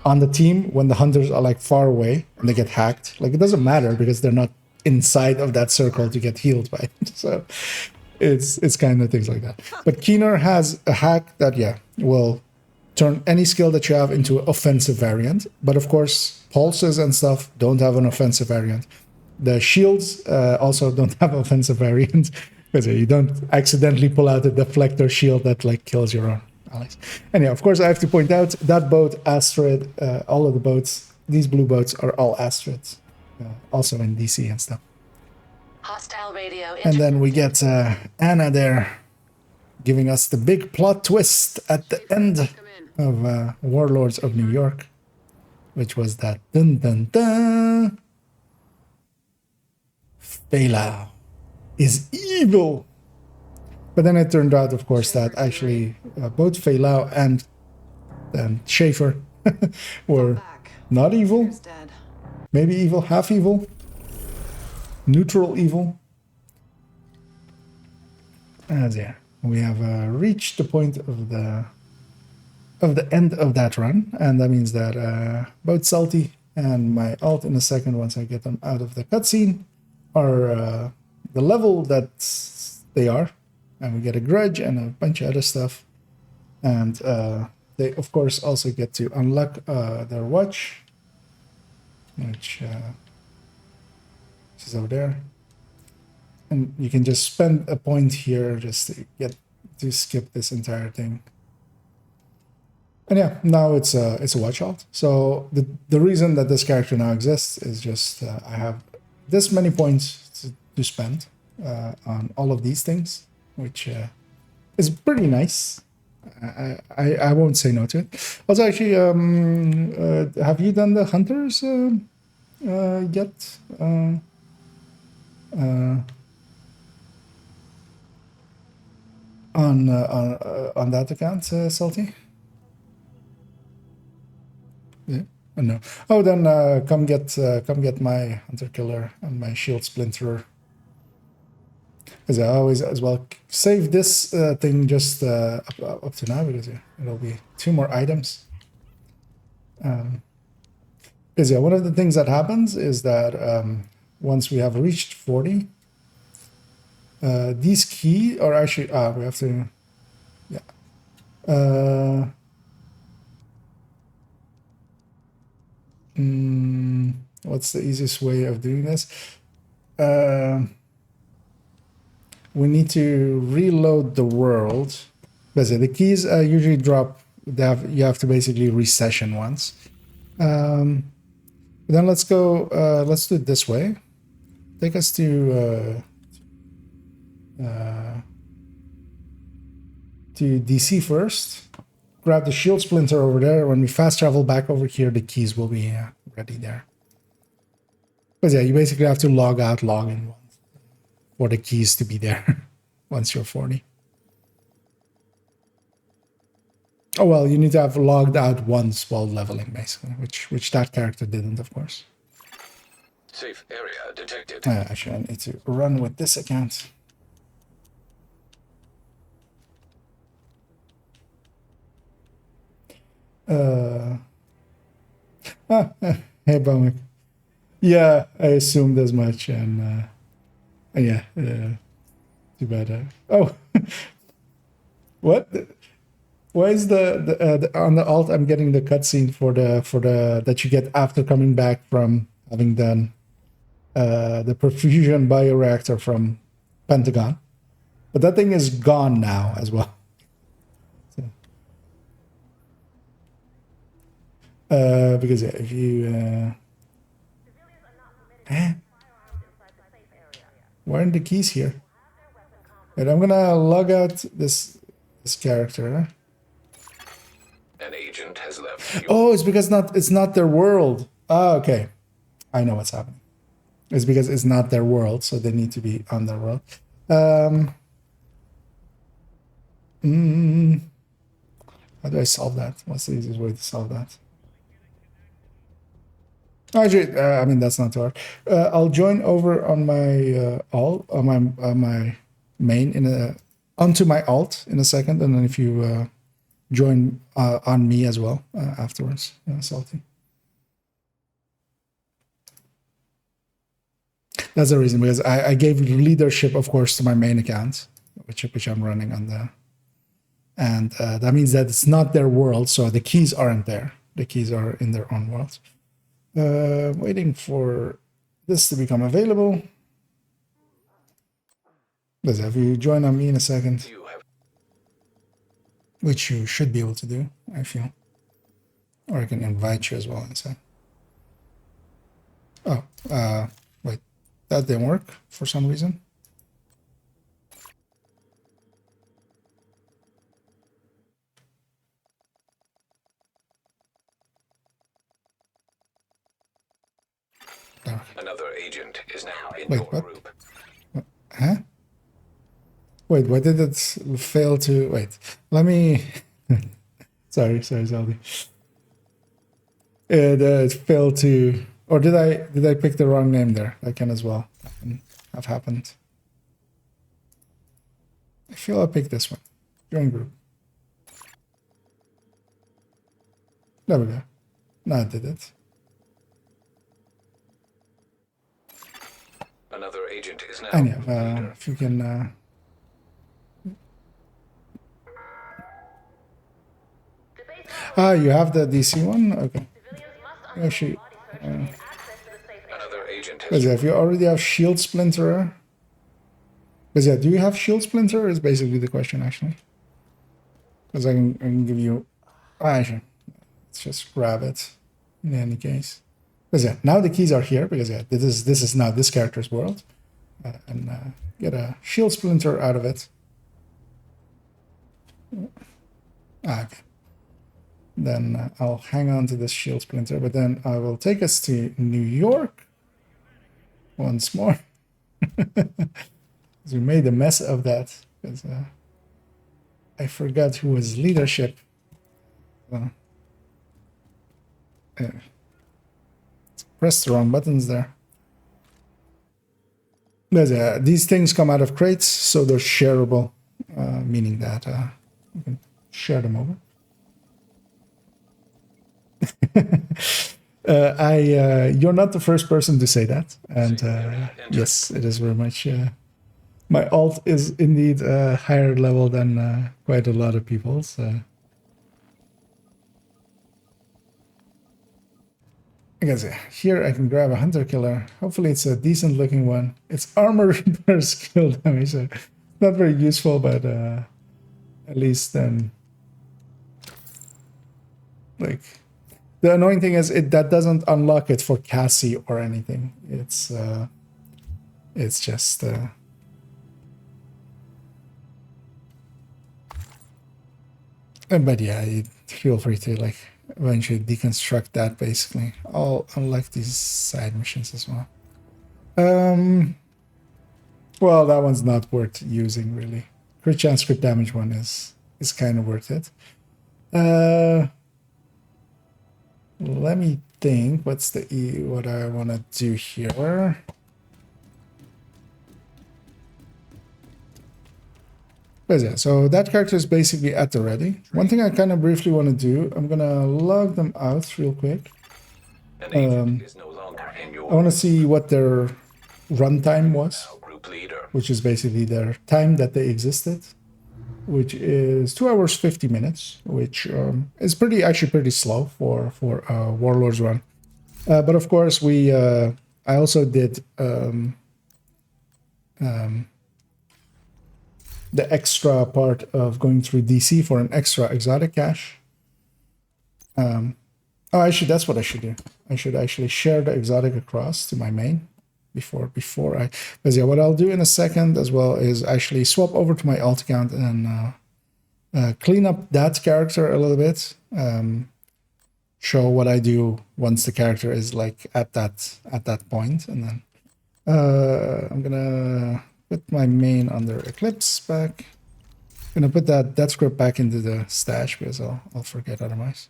on the team when the hunters are like far away and they get hacked. Like it doesn't matter because they're not inside of that circle to get healed by it. So it's kind of things like that. But Keener has a hack that will turn any skill that you have into an offensive variant. But of course, pulses and stuff don't have an offensive variant. The shields also don't have offensive variant because you don't accidentally pull out a deflector shield that like kills your own allies. And yeah, of course, I have to point out that boat, Astrid, all of the boats, these blue boats are all Astrids, also in DC and stuff. Hostile radio. And then we get Anna there giving us the big plot twist at the end of Warlords of New York, which was that dun dun dun. Fei Lao is evil. But then it turned out, of course, that actually both Fei Lao and Schaefer were not evil. Maybe evil, half evil. Neutral evil. And yeah, we have reached the point of the end of that run, and that means that both Salty and my alt in a second, once I get them out of the cutscene, are the level that they are, and we get a grudge and a bunch of other stuff, and they of course also get to unlock their watch, which is over there, and you can just spend a point here just to get to skip this entire thing. And yeah, now it's a watch alt. So the reason that this character now exists is just I have this many points to spend on all of these things, which is pretty nice. I won't say no to it. Also, actually, have you done the hunters yet? On that account, Salty? Yeah. Oh, no. Oh, then come get my hunter killer and my shield splinterer. Because I always as well save this thing just up to now, because it'll be 2 more items. Because one of the things that happens is that once we have reached 40. These key are actually we have to, yeah. What's the easiest way of doing this? We need to reload the world. The keys usually drop. You have to basically resession once. Then let's go. Let's do it this way. Take us to DC first. Grab the shield splinter over there. When we fast travel back over here, the keys will be ready there. But yeah, you basically have to log out, log in for the keys to be there once you're 40. Oh well, you need to have logged out once while leveling, basically, which that character didn't, of course. Safe area detected. Actually, I need to run with this account. Hey, Bummer. Yeah, I assumed as much, and yeah, too bad. Oh, what? Why is the on the alt? I'm getting the cutscene for the that you get after coming back from having done the perfusion bioreactor from Pentagon, but that thing is gone now as well. Because yeah, if you why aren't the keys here? But I'm gonna log out this character. An agent has left you. Oh, it's because it's not their world. Oh, okay. I know what's happening. It's because it's not their world, so they need to be on their world. How do I solve that? What's the easiest way to solve that? Actually, I mean, that's not too hard. I'll join over on my my main onto my alt in a second, and then if you join on me as well afterwards, Salty. That's the reason, because I gave leadership, of course, to my main account, which I'm running on the, and that means that it's not their world, so the keys aren't there. The keys are in their own world. Waiting for this to become available. Let's have you join on me in a second, which you should be able to do, I feel. Or I can invite you as well inside. Oh, wait, that didn't work for some reason. Another agent is now in Wait, your what? group. Huh? Wait, why did it fail to... Wait, let me... sorry, Zeldy. It failed to... Or did I pick the wrong name there? That can as well have happened. I feel I picked this one. Join group. There we go. Now I did it. Another agent is now. Anyhow, if you can... you have the DC one? Okay. Actually... Another agent has. Because yeah, if you already have Shield Splinter... Because yeah, do you have Shield Splinter? Is basically the question, actually. Because I can give you... Actually, let's just grab it in any case. Because yeah, now the keys are here, because yeah, this is now this character's world. And get a Shield Splinter out of it. Okay. Then I'll hang on to this Shield Splinter, but then I will take us to New York once more. We made a mess of that, because I forgot who was leadership. Press the wrong buttons there. But, these things come out of crates, so they're shareable, meaning that you can share them over. You're not the first person to say that, and yes, it is very much. My alt is indeed a higher level than quite a lot of people. So, I guess here I can grab a hunter killer. Hopefully, it's a decent looking one. It's armor repair skill damage, so not very useful, but at least then, like. The annoying thing is that doesn't unlock it for Cassie or anything. It's just but yeah, you feel free to like eventually deconstruct that. Basically, I'll unlock these side missions as well. Well, that one's not worth using really. Crit chance, crit damage one is kind of worth it. Let me think. What's what I want to do here? But yeah, so that character is basically at the ready. One thing I kind of briefly want to do, I'm gonna log them out real quick. I want to see what their runtime was, which is basically their time that they existed, which is 2 hours 50 minutes, which is actually pretty slow for a Warlords run. But of course, I also did the extra part of going through DC for an extra exotic cache. Actually, that's what I should do. I should actually share the exotic across to my main before I. Because yeah, what I'll do in a second as well is actually swap over to my alt account and clean up that character a little bit. Show what I do once the character is like at that point, and then I'm gonna put my main under Eclipse back. I'm gonna put that script back into the stash because I'll forget otherwise.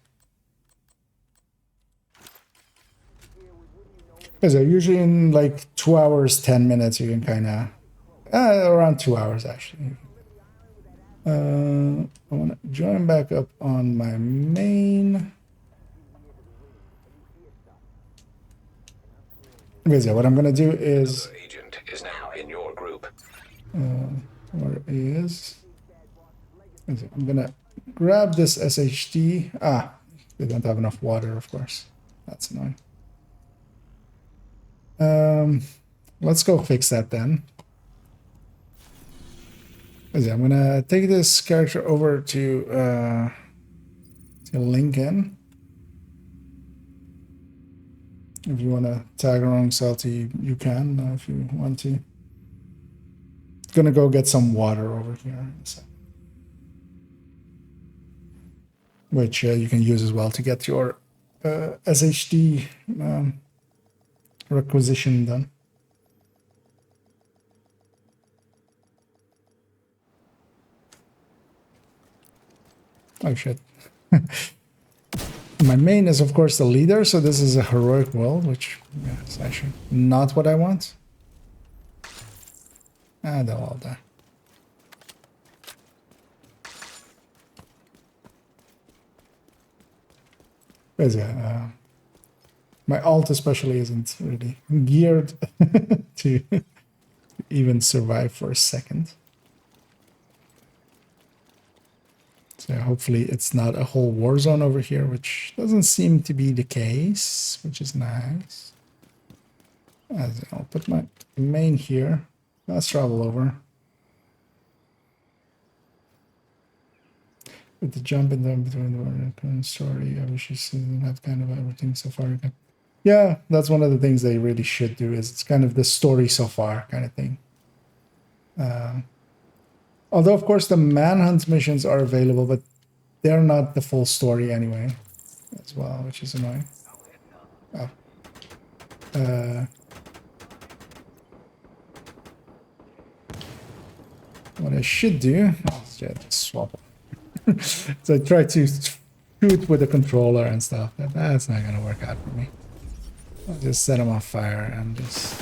Because usually in like 2 hours 10 minutes you can kind of around 2 hours actually. I want to join back up on my main. Because yeah, what I'm gonna do is agent is now in your group. Where is? I'm gonna grab this SHD. They don't have enough water, of course. That's annoying. Let's go fix that then. I'm gonna take this character over to Lincoln. If you want to tag along Salty, you can if you want to. Gonna go get some water over here, which you can use as well to get your SHD requisition done. Oh shit. My main is of course the leader, so this is a heroic world, which is actually not what I want. They'll all die. But yeah, my alt especially isn't really geared to even survive for a second. So hopefully it's not a whole war zone over here, which doesn't seem to be the case, which is nice. I'll put my main here. Let's travel over. With the jump in them between the word and current story, I wish you seen that kind of everything so far. Okay. Yeah, that's one of the things they really should do, is it's kind of the story so far kind of thing. Although, of course, the manhunt missions are available, but they're not the full story anyway, as well, which is annoying. What I should do, just swap them. So I try to shoot with the controller and stuff, but that's not going to work out for me. I'll just set them on fire and just...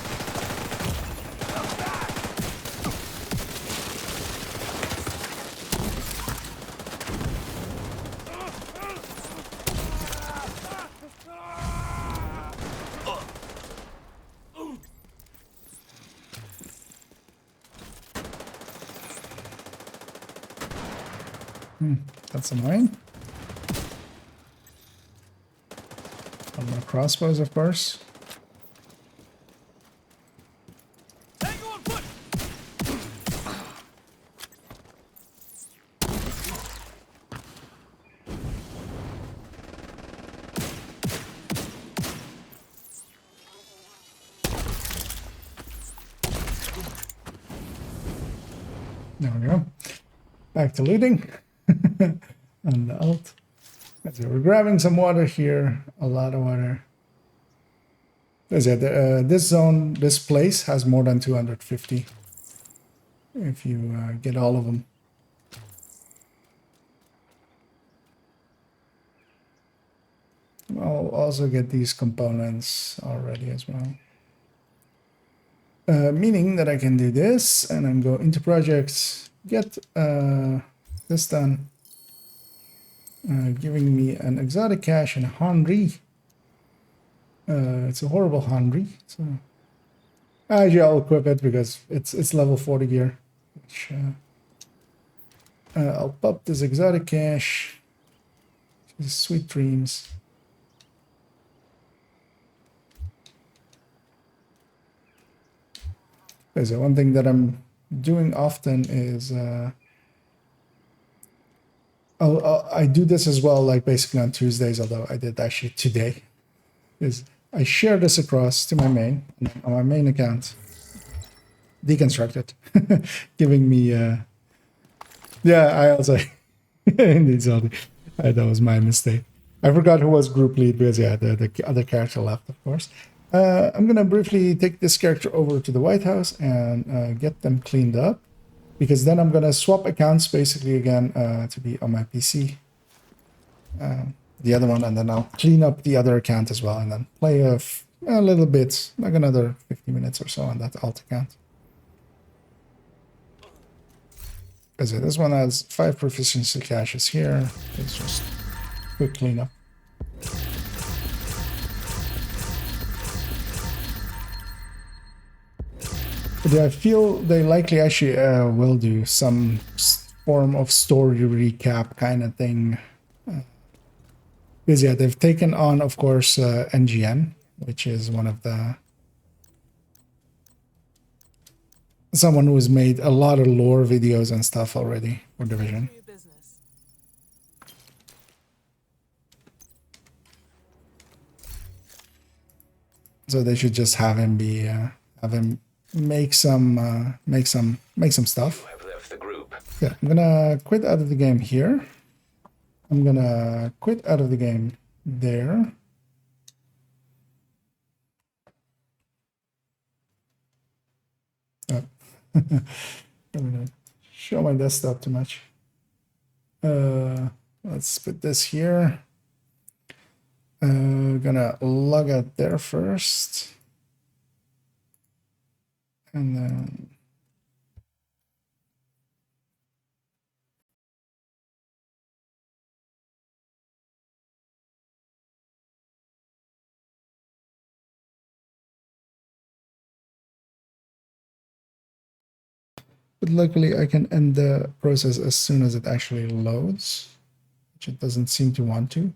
That's annoying. More crossbows, of course. There we go. Back to looting. And the alt. So we're grabbing some water here. A lot of water. Because yeah, this zone, this place has more than 250. If you get all of them. I'll also get these components already as well. Meaning that I can do this and then go into projects, get this done, giving me an exotic cache and a Henry. It's a horrible Henry, so actually I'll equip it because it's level 40 gear. Which, I'll pop this exotic cache. Sweet dreams. So one thing that I'm doing often is I do this as well, like basically on Tuesdays, although I did actually today, is I share this across to my main, on my main account, deconstruct it, giving me, yeah, I also, indeed, sorry, that was my mistake. I forgot who was group lead because, yeah, the other character left, of course. I'm going to briefly take this character over to the White House and get them cleaned up, because then I'm going to swap accounts basically again to be on my PC, the other one, and then I'll clean up the other account as well and then play a little bit, like another 50 minutes or so on that alt account. Because this one has 5 proficiency caches here. It's just quick cleanup. But I feel they likely actually will do some form of story recap kind of thing. Because yeah, they've taken on, of course, NGN, which is one of the... someone who's made a lot of lore videos and stuff already for Division. So they should just have him be, have him make some stuff. Yeah, I'm gonna quit out of the game here. I'm gonna quit out of the game there. Oh. I'm gonna show my desktop too much. Let's put this here. Gonna log out there first. And then but luckily I can end the process as soon as it actually loads, which it doesn't seem to want to.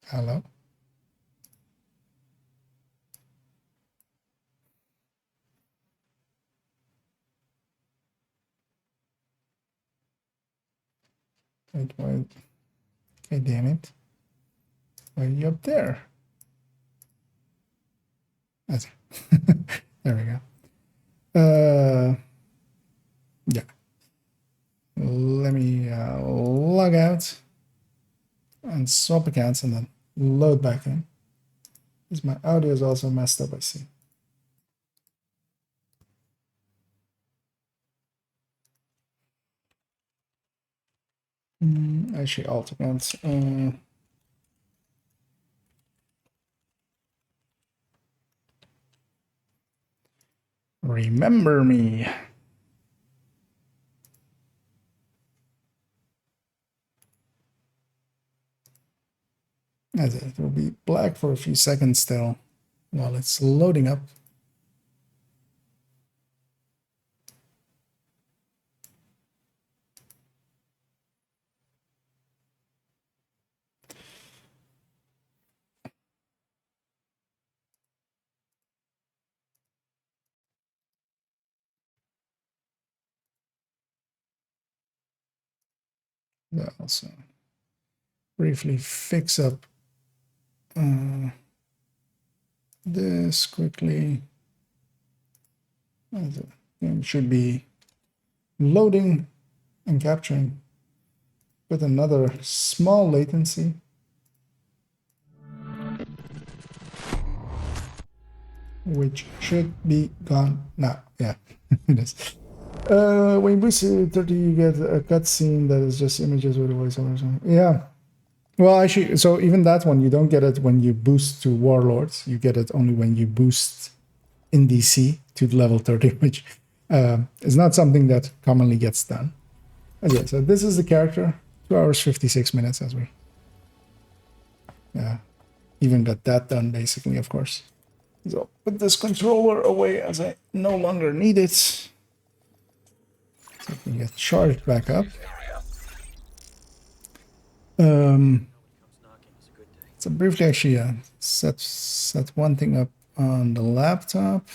Hello? Wait, why? Okay, damn it. Why are you up there? That's there we go. Yeah. Let me log out and swap accounts and then load back in. Because my audio is also messed up, I see. Actually, alt accounts. Remember me. As it will be black for a few seconds still while it's loading up. That also briefly fix up this quickly. The game should be loading and capturing with another small latency. Which should be gone now. Yeah, it is. When you boost to 30, you get a cutscene that is just images with a voiceover. Yeah. Well, actually, so even that one, you don't get it when you boost to Warlords. You get it only when you boost in DC to level 30, which is not something that commonly gets done. But yeah, so this is the character. 2 hours, 56 minutes as we even got that done, basically, of course. So put this controller away as I no longer need it. So it can get charged back up. So briefly, actually, set one thing up on the laptop.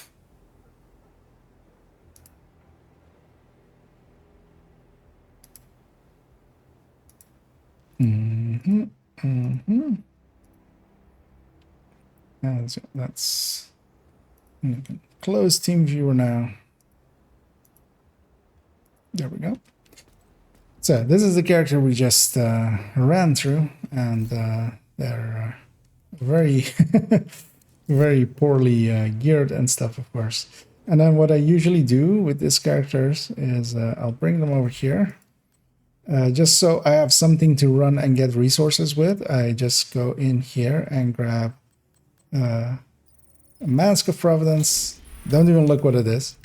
And so that's close TeamViewer now. There we go. So this is the character we just ran through, and they're very, very poorly geared and stuff, of course. And then what I usually do with these characters is I'll bring them over here. Just so I have something to run and get resources with, I just go in here and grab a Mask of Providence. Don't even look what it is.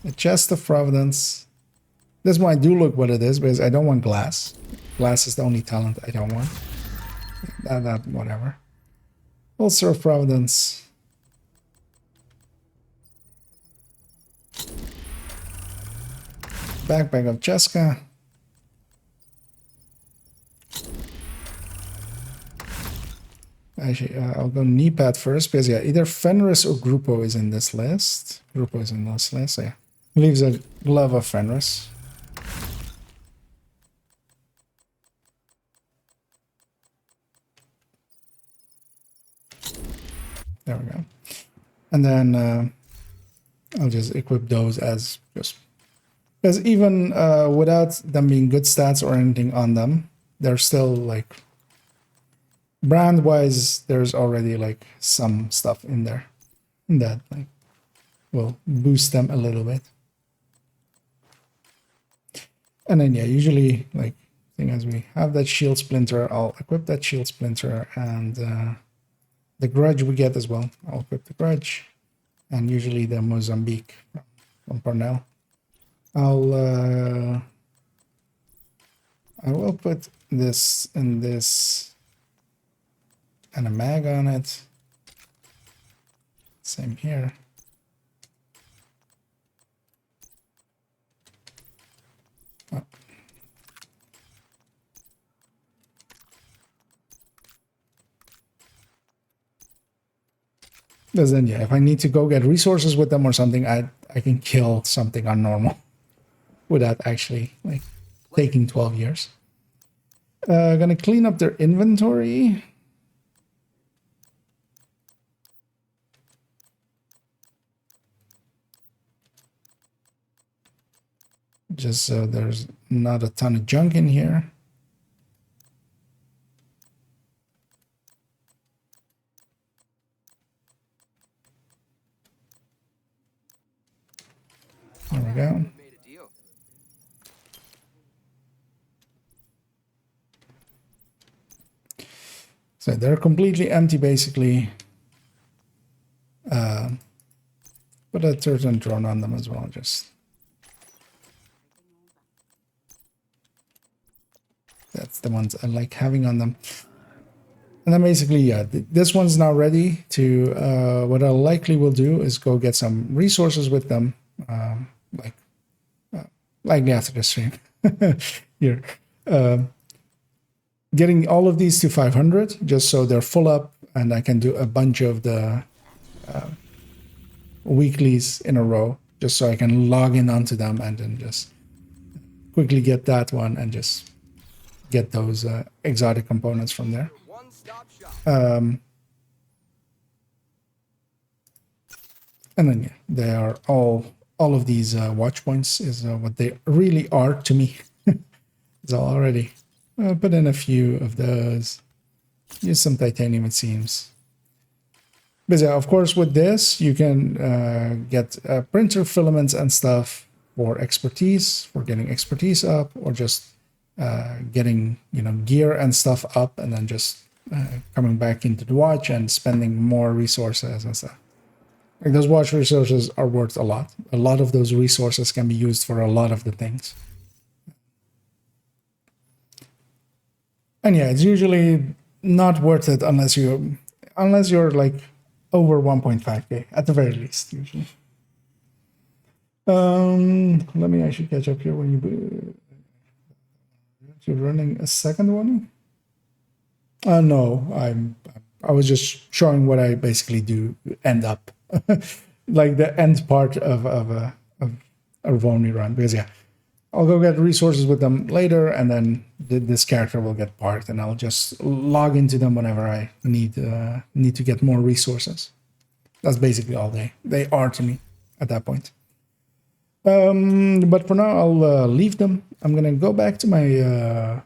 A Chest of Providence. This one I do look what it is, because I don't want glass. Glass is the only talent I don't want. That whatever. Ulcer of Providence. Backpack of Jessica. Actually, I'll go knee pad first, because yeah, either Fenris or Grupo is in this list. Grupo is in this list, so yeah. Leaves a glove of Fenris. There we go. And then I'll just equip those as just... Because even without them being good stats or anything on them, they're still like... Brand-wise, there's already like some stuff in there that like will boost them a little bit. And then yeah, usually like thing as we have that shield splinter, I'll equip that shield splinter, and the grudge we get as well. I'll equip the grudge, and usually the Mozambique from Parnell. I will put this and this. And a mag on it. Same here. Oh. Because then, yeah, if I need to go get resources with them or something, I can kill something on normal without actually like taking 12 years. Gonna clean up their inventory. Just so there's not a ton of junk in here. There we go. So they're completely empty, basically. Put a certain drone on them as well, just... That's the ones I like having on them. And then basically, yeah, this one's now ready to... what I likely will do is go get some resources with them. Likely after the stream. Here. Getting all of these to 500, just so they're full up, and I can do a bunch of the weeklies in a row, just so I can log in onto them and then just quickly get that one and just get those exotic components from there. And then yeah, they are all of these watch points is what they really are to me. So already put in a few of those. Use some titanium, it seems. But yeah, of course, with this you can get printer filaments and stuff for expertise, for getting expertise up, or just getting gear and stuff up, and then just coming back into the watch and spending more resources and stuff. Like those watch resources are worth a lot. A lot of those resources can be used for a lot of the things. And yeah, it's usually not worth it unless you're like over 1.5k at the very least, usually. Let me actually catch up here. When you're running a second one? No, I was just showing what I basically do end up, like the end part of a Vony run, because yeah, I'll go get resources with them later, and then this character will get parked, and I'll just log into them whenever I need to get more resources. That's basically all they are to me at that point. But for now, I'll leave them. I'm gonna go back to my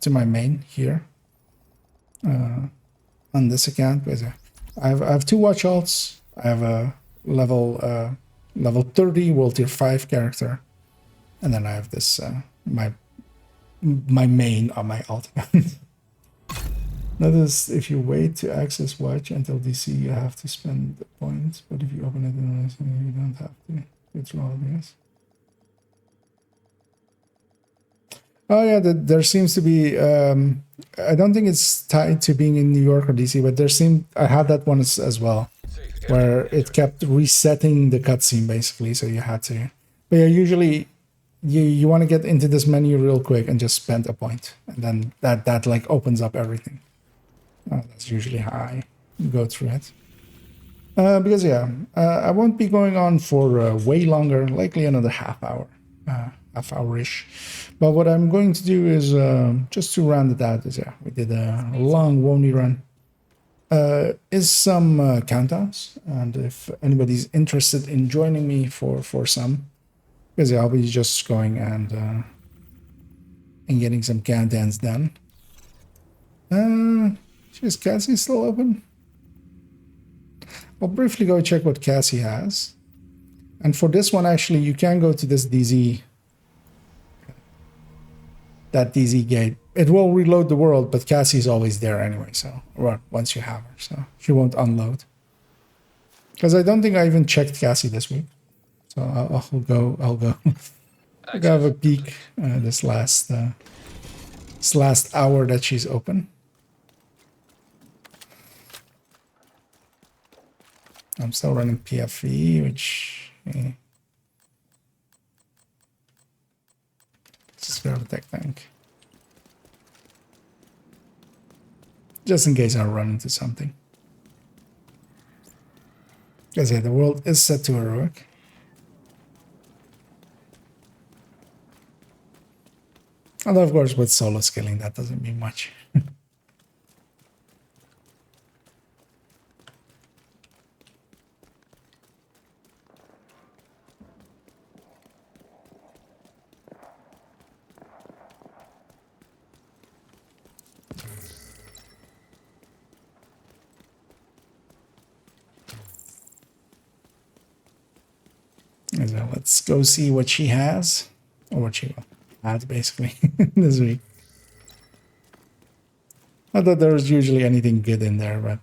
main here on this account, because I have 2 watch alts. I have a level 30 World Tier 5 character. And then I have this, my main on my alt account. Notice if you wait to access watch until DC, you have to spend the points. But if you open it in you don't have to. It's wrong, yes. Oh yeah, there seems to be, I don't think it's tied to being in New York or DC, but I had that one as well, where it kept resetting the cutscene basically, so you had to. But yeah, usually you want to get into this menu real quick and just spend a point, and then that like opens up everything. That's usually how I go through it. Because yeah, I won't be going on for way longer, likely another half hour-ish. But what I'm going to do is, just to round it out, is yeah, we did a long Wony run. Is some countdowns, and if anybody's interested in joining me for some, because yeah, I'll be just going and getting some countdowns done. Is Cassie still open? I'll briefly go check what Cassie has. And for this one, actually, you can go to this DZ. That DZ gate. It will reload the world, but Cassie's always there anyway, so once you have her, so she won't unload. Because I don't think I even checked Cassie this week. So I'll go I'll have a peek this last hour that she's open. I'm still running PFE, which just grab a tech tank. Just in case I run into something. Because yeah, the world is set to heroic. Although of course with solo scaling that doesn't mean much. So let's go see what she has, or what she had basically this week. Not that there's usually anything good in there, but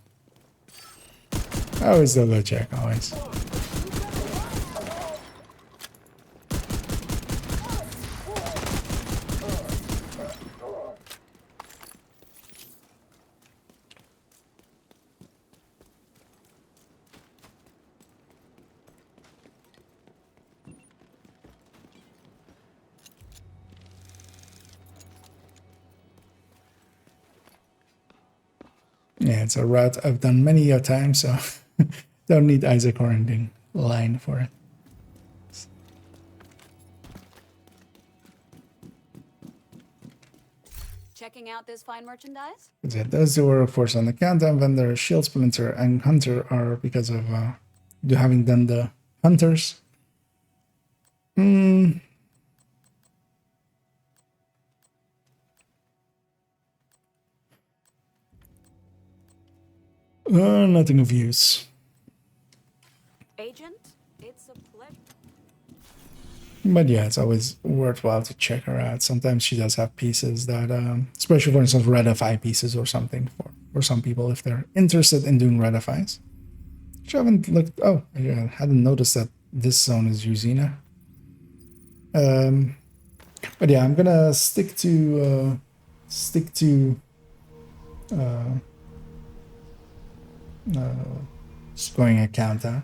I always still go check, always. Yeah, it's a route I've done many a time, so don't need Isaac or anything line for it. checking out this fine merchandise? Yeah, those who were, of course, on the countdown vendor, Shield Splinter, and Hunter are because of having done the Hunters. Nothing of use. Agent, it's a pleasure. But yeah, it's always worthwhile to check her out. Sometimes she does have pieces that, especially for instance, red FI pieces or something for some people if they're interested in doing red FIs. Which I haven't looked. Oh, I hadn't noticed that this zone is Usina. But yeah, I'm gonna stick to just going a countdown.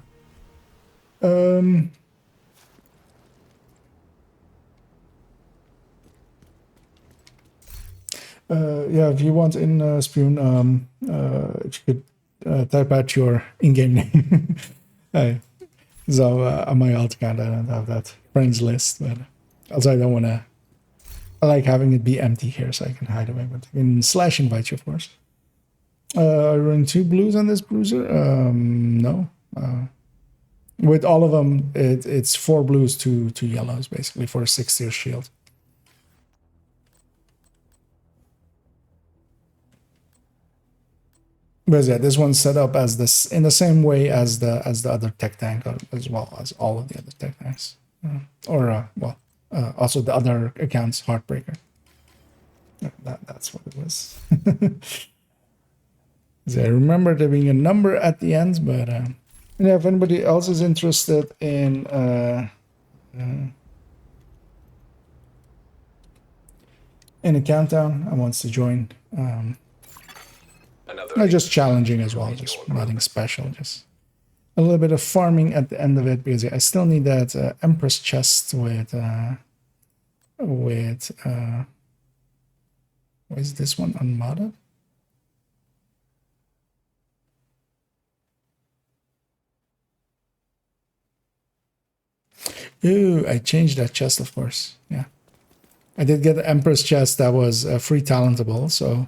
Yeah, if you want in Spoon, if you could type out your in-game name. So on my alt account, I don't have that friends list, but also I don't want to. I like having it be empty here, so I can hide away. But I can slash invite you, of course. Are you running 2 blues on this bruiser? No. With all of them, it's 4 blues, 2 yellows, basically for a 6-tier shield. But yeah, this one's set up as this in the same way as the other tech tank, as well as all of the other tech tanks, also the other accounts, Heartbreaker. That's what it was. So I remember there being a number at the end, but yeah, if anybody else is interested in a countdown and wants to join. Not just challenging as well, just nothing special, just a little bit of farming at the end of it, because I still need that Empress chest with what is this one unmodded? Ooh, I changed that chest, of course. Yeah, I did get the Empress chest that was free talentable, so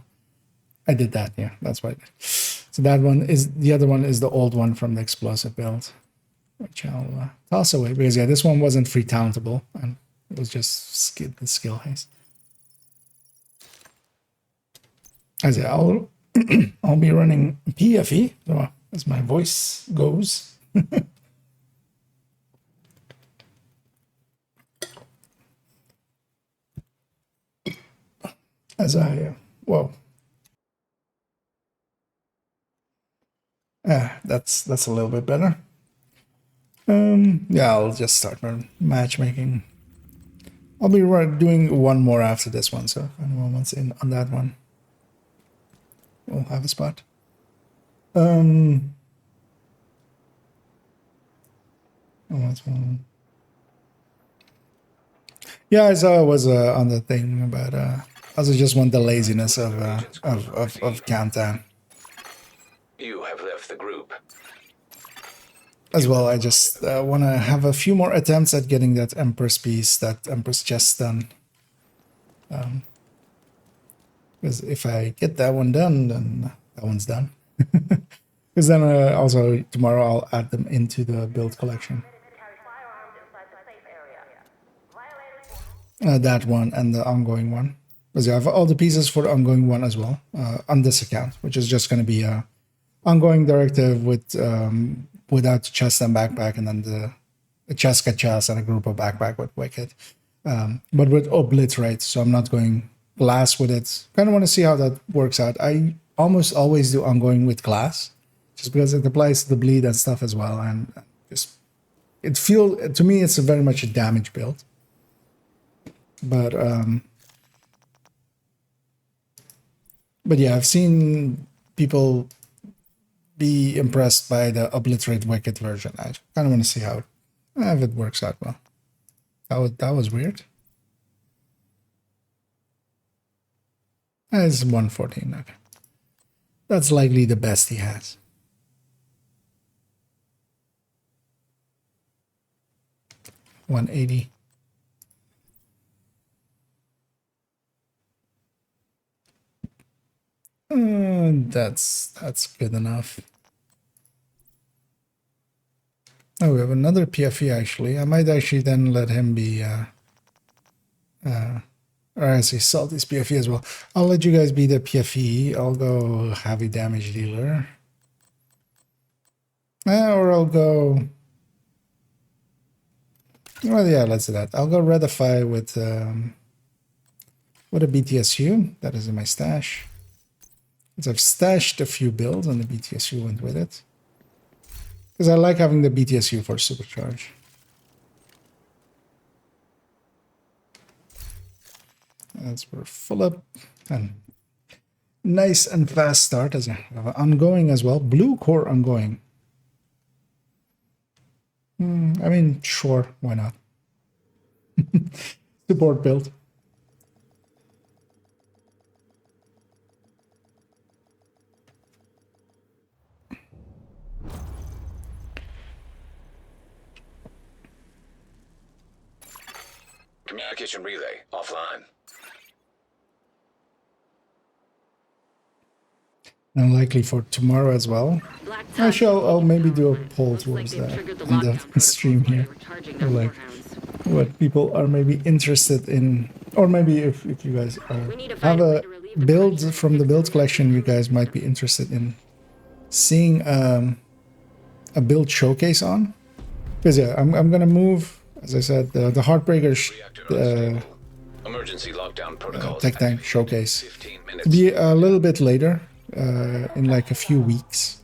I did that. Yeah, that's what I did. So that one is, the other one is the old one from the explosive build, which I'll toss away, because yeah, this one wasn't free talentable and it was just skill haste. As I I'll I'll be running PFE, so as my voice goes. As I whoa. That's a little bit better. Yeah, I'll just start my matchmaking. I'll be doing one more after this one, so if anyone wants in on that one, we'll have a spot. Yeah, I saw it was on the thing, but I also just want the laziness of countdown. You have left the group. As well, I just want to have a few more attempts at getting that Empress piece, that Empress chest done. Because if I get that one done, then that one's done. Because then also tomorrow I'll add them into the build collection. That one and the ongoing one. Because I have all the pieces for the ongoing one as well on this account, which is just going to be a ongoing directive with without chest and backpack, and then the chest get chest and a group of backpack with wicked, but with obliterate. So I'm not going glass with it. Kind of want to see how that works out. I almost always do ongoing with glass, just because it applies to the bleed and stuff as well, and just it feels to me it's very much a damage build. But yeah, I've seen people be impressed by the obliterate wicked version. I kind of want to see how if it works out well. That was weird. It's 114. Okay, that's likely the best he has. $180. That's good enough. Oh, we have another PFE actually. I might actually then let him be or I say Salty's PFE as well. I'll let you guys be the PFE. I'll go heavy damage dealer. Or I'll go. Well, yeah, let's do that. I'll go Redify with a BTSU. That is in my stash. Because I've stashed a few builds and the BTSU went with it. Because I like having the BTSU for supercharge. As we're full up and nice and fast start as ongoing as well. Blue core ongoing. I mean, sure, why not? Support build. Communication relay offline. Unlikely for tomorrow as well. Actually, I'll maybe do a poll towards the end of the stream here. Like what people are maybe interested in, or maybe if you guys have a build from the build collection you guys might be interested in seeing a build showcase on. Because yeah, I'm gonna move, as I said, the Heartbreakers Emergency lockdown protocols. Tech Tank showcase to be a little bit later. In like a few weeks,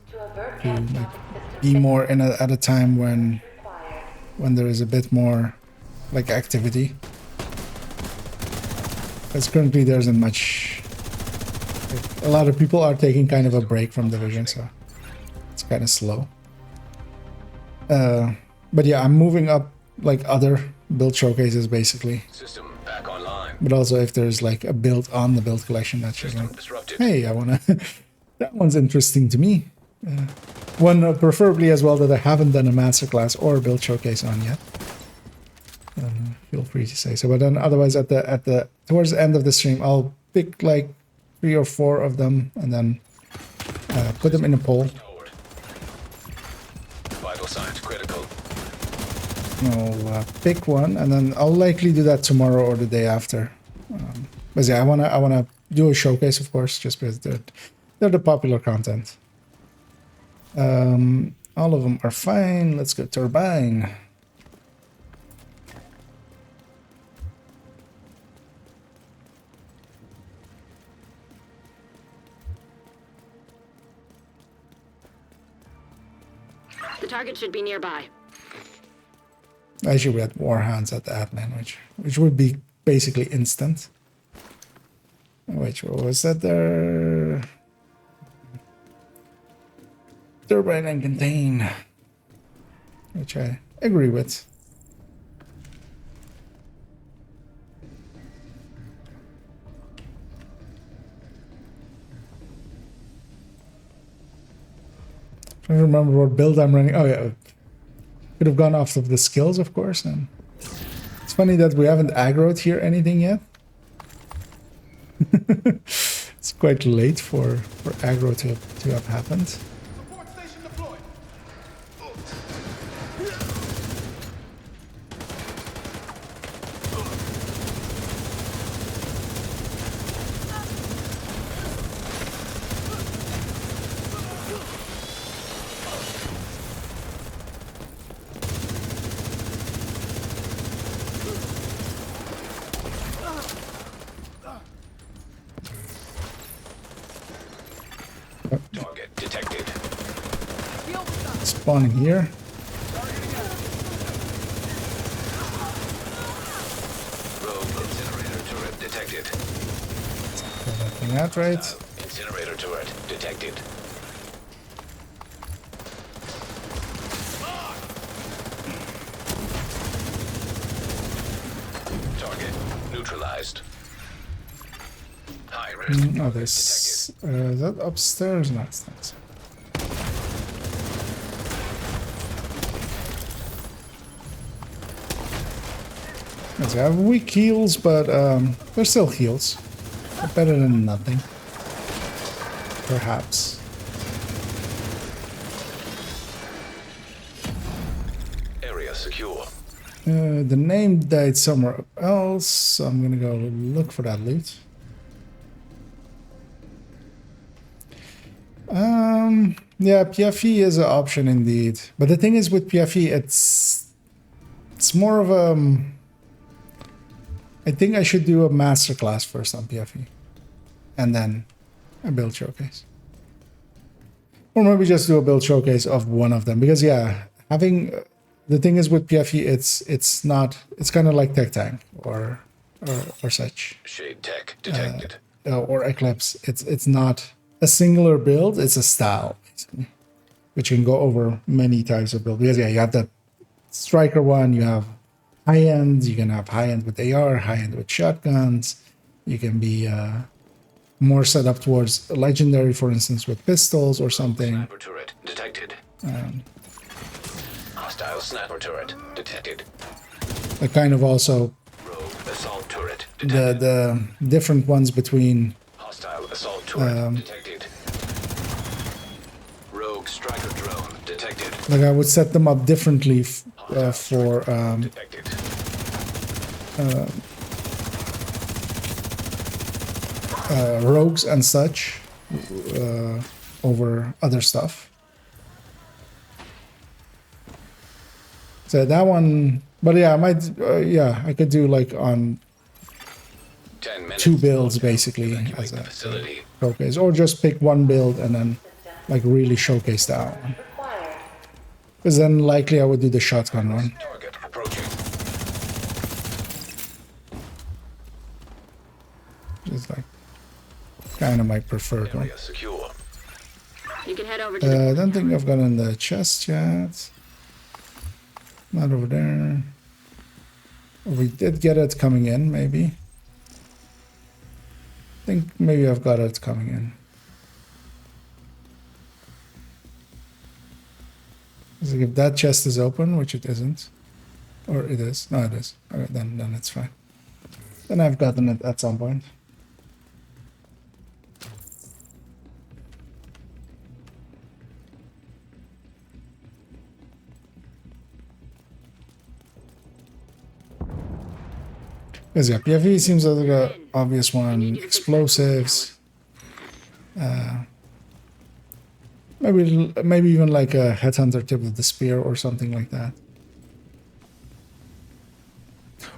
to like be more in at a time when there is a bit more like activity. Because currently there isn't much. Like, a lot of people are taking kind of a break from Division, so it's kind of slow. But yeah, I'm moving up like other build showcases basically. System back online. But also if there's like a build on the build collection that's just like, hey, I wanna that one's interesting to me. One preferably as well that I haven't done a masterclass or a build showcase on yet. Feel free to say so. But then otherwise at the towards the end of the stream I'll pick like 3 or 4 of them and then put them in a poll. Vital signs critical. I'll pick one and then I'll likely do that tomorrow or the day after. But yeah, I wanna do a showcase, of course, just because they're the popular content. All of them are fine. Let's go turbine. The target should be nearby. Actually, we had Warhounds at the admin, which would be basically instant. Wait, what was that there? Turbine and contain, which I agree with. I don't remember what build I'm running. Oh yeah, could have gone off of the skills, of course. And it's funny that we haven't aggroed here anything yet. It's quite late for aggro to have happened. Target detected. Spawning here. Rogue incinerator turret detected. Got that thing out right. Incinerator turret detected. Target neutralized. High risk. Oh, there's is that upstairs? No, it's not. Yes, I have weak heals, but they're still heals. They're better than nothing. perhaps. Area secure. The name died somewhere else, so I'm gonna go look for that loot. Yeah, PFE is an option indeed, but the thing is with PFE, it's more of a. I think I should do a masterclass first on PFE, and then a build showcase, or maybe just do a build showcase of one of them. Because yeah, having the thing is with PFE, it's kind of like Tech Tank or such. Shade tech detected. Or Eclipse. It's not a singular build, it's a style, basically, which can go over many types of build. Because yeah, you have the striker one, you have high end, you can have high end with AR, high end with shotguns, you can be more set up towards legendary, for instance, with pistols or something. Sniper turret detected. Hostile sniper turret detected. Like kind of also Rogue assault turret detected. the different ones between Hostile assault turret detected. Rogue striker drone detected. like I would set them up differently for rogues and such over other stuff. So that one, but yeah, I might, yeah, I could do like on 2 builds basically as a showcase, or just pick one build and then like really showcase that one. Because then likely I would do the shotgun one. Target approaching. It's like kind of my preferred one. Secure. You can head over to I don't think I've gotten the chest yet. Not over there. We did get it coming in, maybe. I think maybe I've got it coming in. It's like if that chest is open, which it isn't, or it is. No, it is. Okay, then it's fine. Then I've gotten it at some point. Because yeah, PFE seems like an obvious one. Explosives. Maybe even like a headhunter tip with the spear or something like that.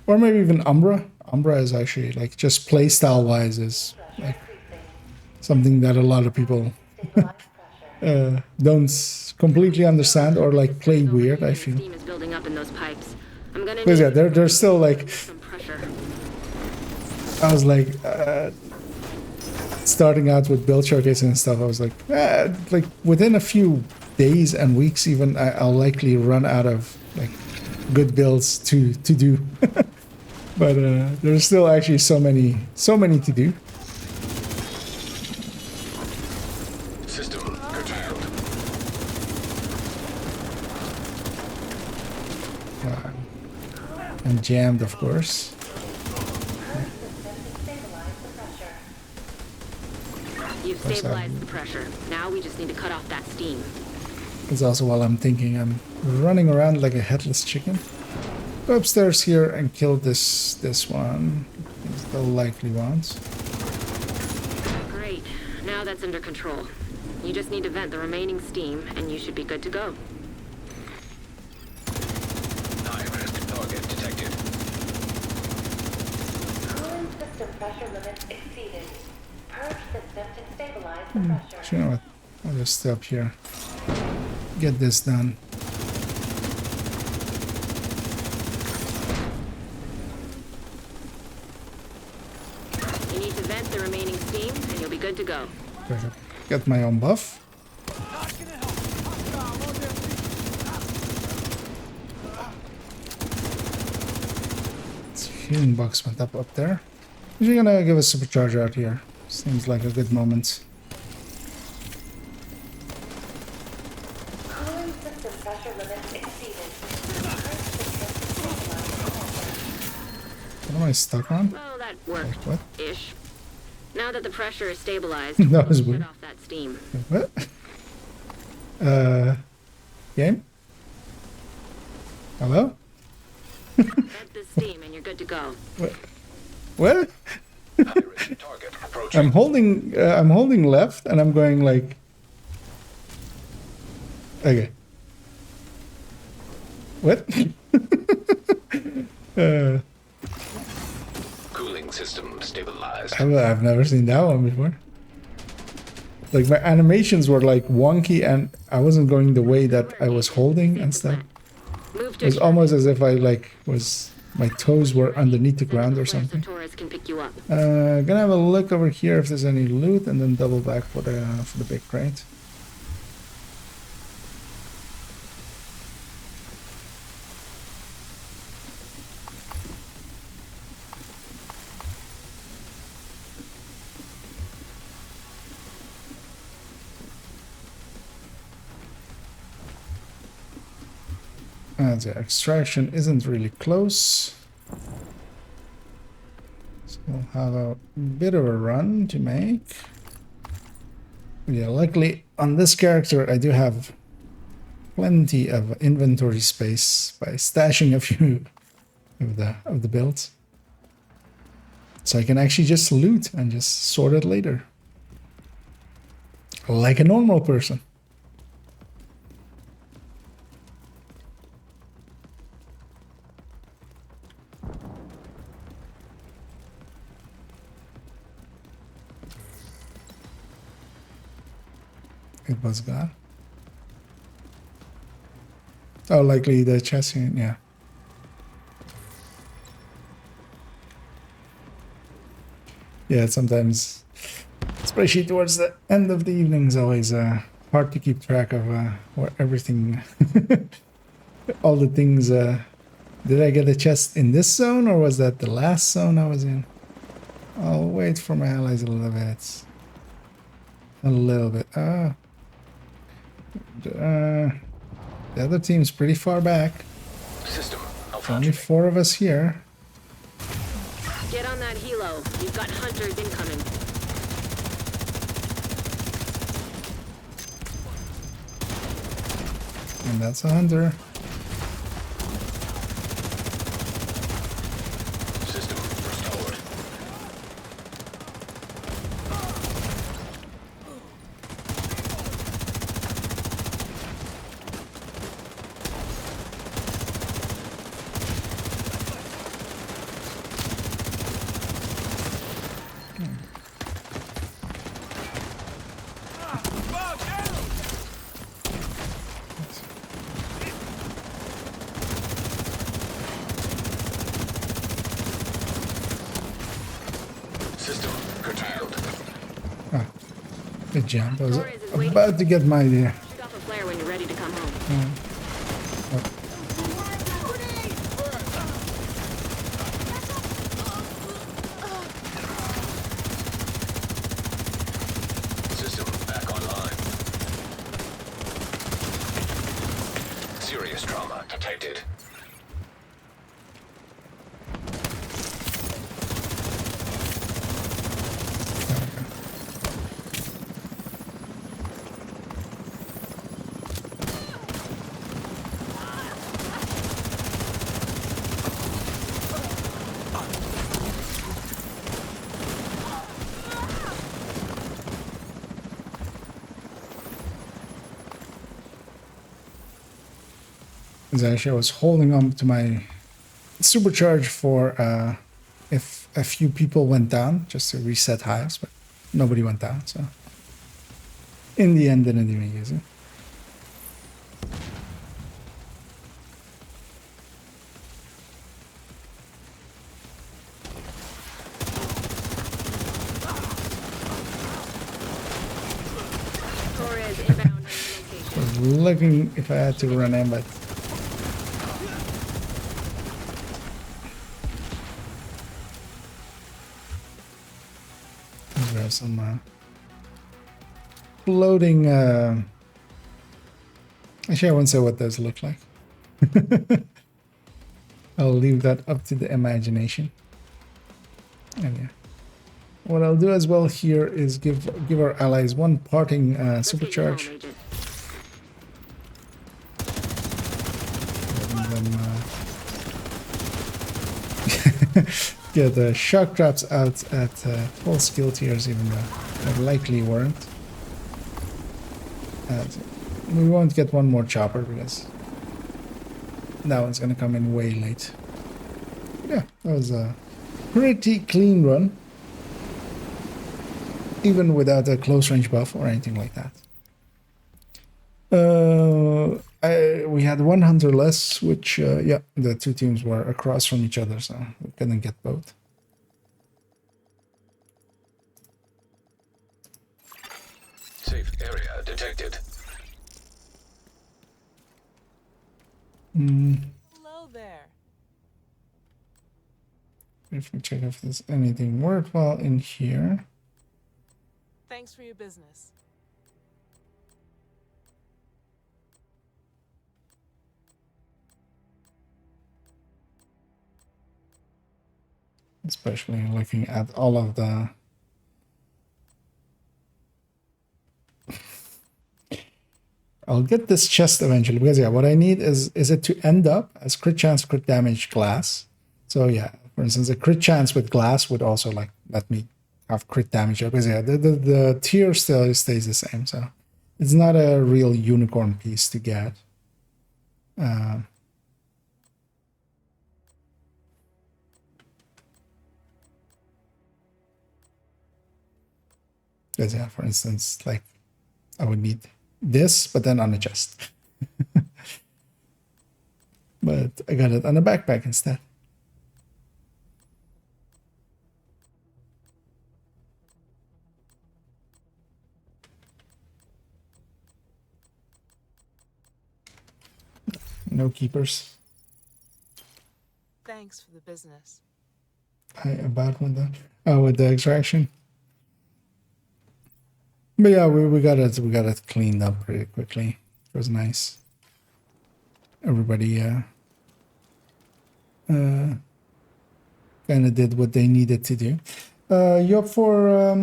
Or maybe even Umbra. Umbra is actually like just playstyle wise is like something that a lot of people don't completely understand or like play weird, I feel. Steam is building up in those pipes. I'm gonna Because yeah, they're still like. I was like starting out with build showcase and stuff. I was like within a few days and weeks, even I'll likely run out of like good builds to do. But there's still actually so many to do. System curtailed. And jammed, of course. You've stabilized the pressure. Now we just need to cut off that steam. It's also while I'm thinking, I'm running around like a headless chicken. Go upstairs here and kill this one. It's the likely ones. Great. Now that's under control. You just need to vent the remaining steam, and you should be good to go. High-risk target detected. Cooling system pressure limits exceeded. Purge system to stabilize the pressure. So you know what? I'll just stay up here. Get this done. You need to vent the remaining steam, and you'll be good to go. Get my own buff. Healing box went up there. You're gonna give a supercharger out here. Seems like a good moment. Cooling system pressure limits exceeded. What am I stuck on? Well, that worked. What? Ish. Now that the pressure is stabilized, That was we'll weird. shut off that steam. What? Game? Hello? Vent the steam and you're good to go. What? What? I'm holding left and I'm going like, okay. What? Cooling system stabilized. I've never seen that one before. Like my animations were like wonky and I wasn't going the way that I was holding and stuff. It was almost as if I like my toes were underneath the ground or something. Can pick you up. Gonna have a look over here if there's any loot and then double back for the big crate. The extraction isn't really close. So we'll have a bit of a run to make. Yeah, luckily on this character I do have plenty of inventory space by stashing a few of the builds. So I can actually just loot and just sort it later. Like a normal person. It was gone. Oh, likely the chassis, yeah. Yeah, sometimes, especially towards the end of the evening, is always hard to keep track of where everything, all the things. Did I get a chest in this zone or was that the last zone I was in? I'll wait for my allies a little bit. A little bit. The other team's pretty far back. System Only 4 of us here. Get on that helo. You've got hunters incoming. And that's a hunter. System restored. System curtailed. Ah, good jump. I was about to get my idea. Shoot off a flare when you're ready to come home. System back online. Serious trauma detected. Actually, I was holding on to my supercharge for if a few people went down, just to reset hives, but nobody went down, so in the end didn't even use it. Torres inbound on your location. I was looking if I had to run in, but grab some floating. Actually, I won't say what those look like. I'll leave that up to the imagination. And yeah, what I'll do as well here is give our allies one parting supercharge. Letting them get the shock traps out at full skill tiers, even though they likely weren't. We won't get one more chopper because that one's gonna come in way late. Yeah, that was a pretty clean run, even without a close range buff or anything like that. We had one hunter less, which yeah, the two teams were across from each other, so we couldn't get both. Safe area detected. Hello there. If we check if there's anything worthwhile in here. Thanks for your business. Especially looking at all of the I'll get this chest eventually because yeah, what I need is it to end up as crit chance, crit damage, glass. So yeah, for instance, a crit chance with glass would also like let me have crit damage because yeah, the tier still stays the same. So it's not a real unicorn piece to get. Because yeah, for instance, like I would need this, but then on a chest. But I got it on a backpack instead. No keepers. Thanks for the business. About with the extraction. But yeah, we got it cleaned up pretty quickly. It was nice. Everybody kind of did what they needed to do. You up for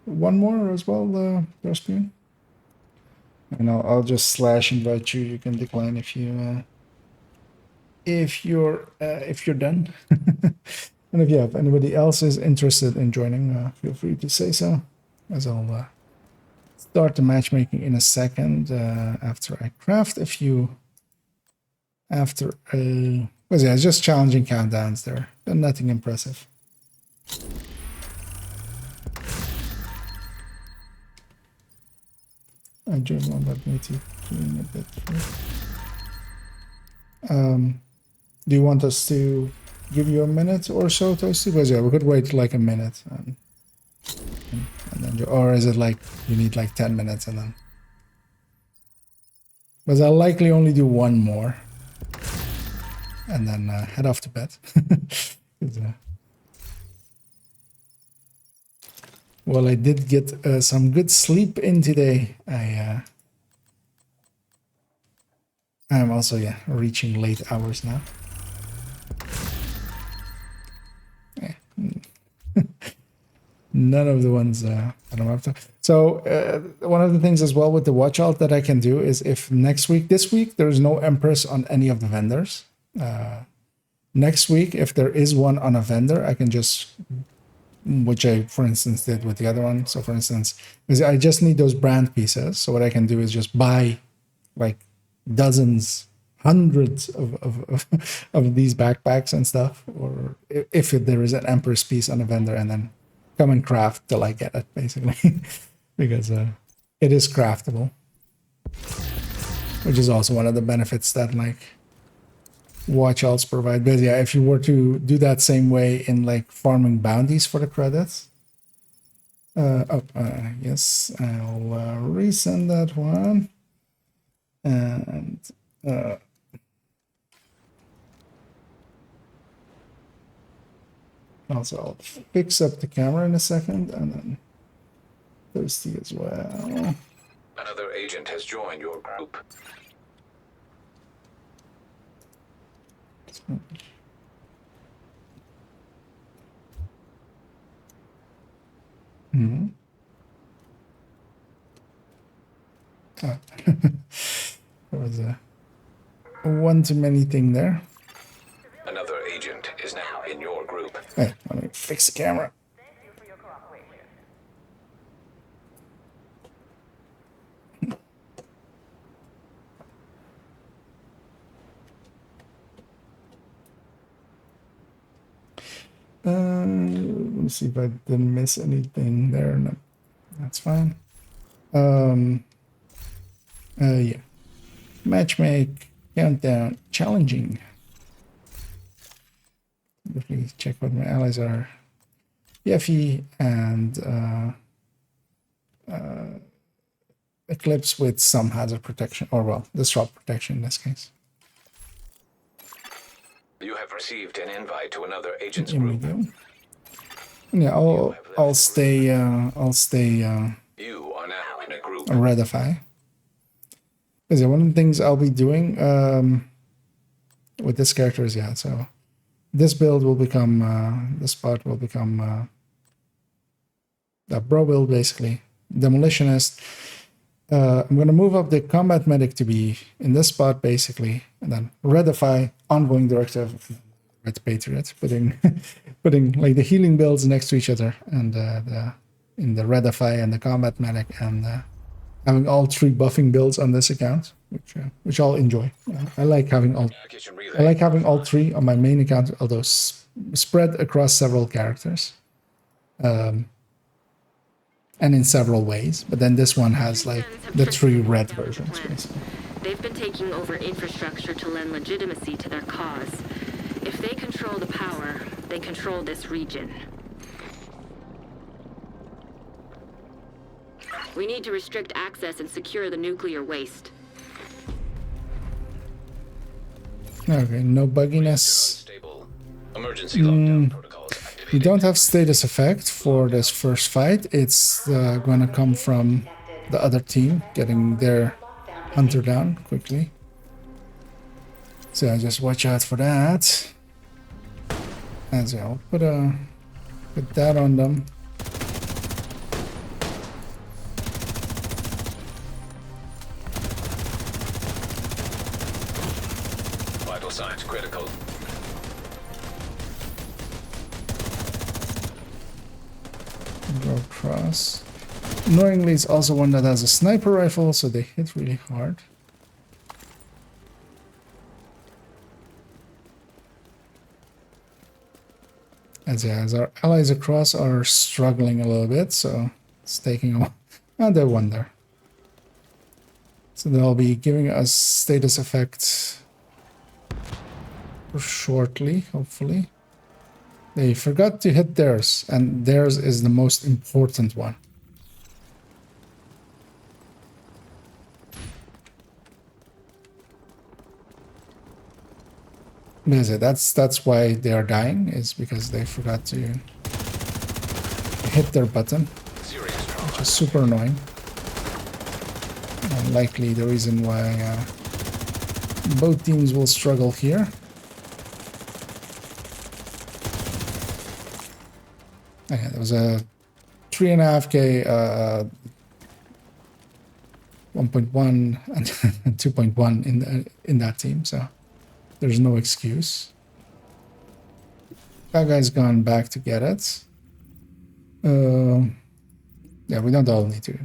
one more as well, Rasputin? And I'll just slash invite you. You can decline if you're done. And if you have anybody else is interested in joining, feel free to say so. As I'll start the matchmaking in a second after I craft a few. After was yeah, it's just challenging countdowns there, but nothing impressive. I just want that me to clean a bit first. Do you want us to give you a minute or so, Toasty? Because yeah, we could wait like a minute, and then or is it like you need like 10 minutes and then? Because I'll likely only do one more, and then head off to bed. Well, I did get some good sleep in today. I am also reaching late hours now. None of the ones I don't have to. So one of the things as well with the watch out that I can do is if this week there's no Empress on any of the vendors. Next week, if there is one on a vendor, I can just, which I for instance did with the other one. So for instance, because I just need those brand pieces. So what I can do is just buy like dozens, hundreds of these backpacks and stuff, or if there is an Empress piece on a vendor, and then come and craft till I get it, basically, because it is craftable, which is also one of the benefits that like watch outs provide. But yeah, if you were to do that same way in like farming bounties for the credits, yes, I'll resend that one, and also I'll fix up the camera in a second, and then Thirsty as well. Another agent has joined your group. Oh. There was a one too many thing there. Another agent is now in your group. Hey, let me fix the camera. Let me see if I didn't miss anything there. No, that's fine. Yeah. Matchmake, countdown, challenging. Briefly check what my allies are. Yeffy and Eclipse with some hazard protection, or well, disrupt protection in this case. You have received an invite to another agent's Here we group. go. Yeah, I'll stay You are now in a group. Redify. Because yeah, one of the things I'll be doing with this character is, yeah, so this build will become, this part will become the bro build, basically. Demolitionist. I'm going to move up the combat medic to be in this spot, basically, and then Redify, ongoing directive, Red Patriot, putting like the healing builds next to each other, and in the Redify and the combat medic, and having all three buffing builds on this account, which I'll enjoy. I like having all three on my main account, although spread across several characters. And in several ways, but then this one has like the three red versions, basically. They've been taking over infrastructure to lend legitimacy to their cause. If they control the power, they control this region. We need to restrict access and secure the nuclear waste. Okay, no bugginess. Emergency lockdown protocols. We don't have status effect for this first fight. It's going to come from the other team getting their hunter down quickly. So just watch out for that. And so I'll put that on them. Vital signs critical. Go across. Annoyingly, it's also one that has a sniper rifle, so they hit really hard. As our allies across are struggling a little bit, so it's taking a while. And they won there. So they'll be giving us status effect shortly, hopefully. They forgot to hit theirs, and theirs is the most important one. That's why they are dying, is because they forgot to hit their button, which is super annoying. And likely the reason why both teams will struggle here. Okay, there was a 3.5K 1.1 and 2.1 in that team, so there's no excuse. That guy's gone back to get it. Yeah, we don't all need to.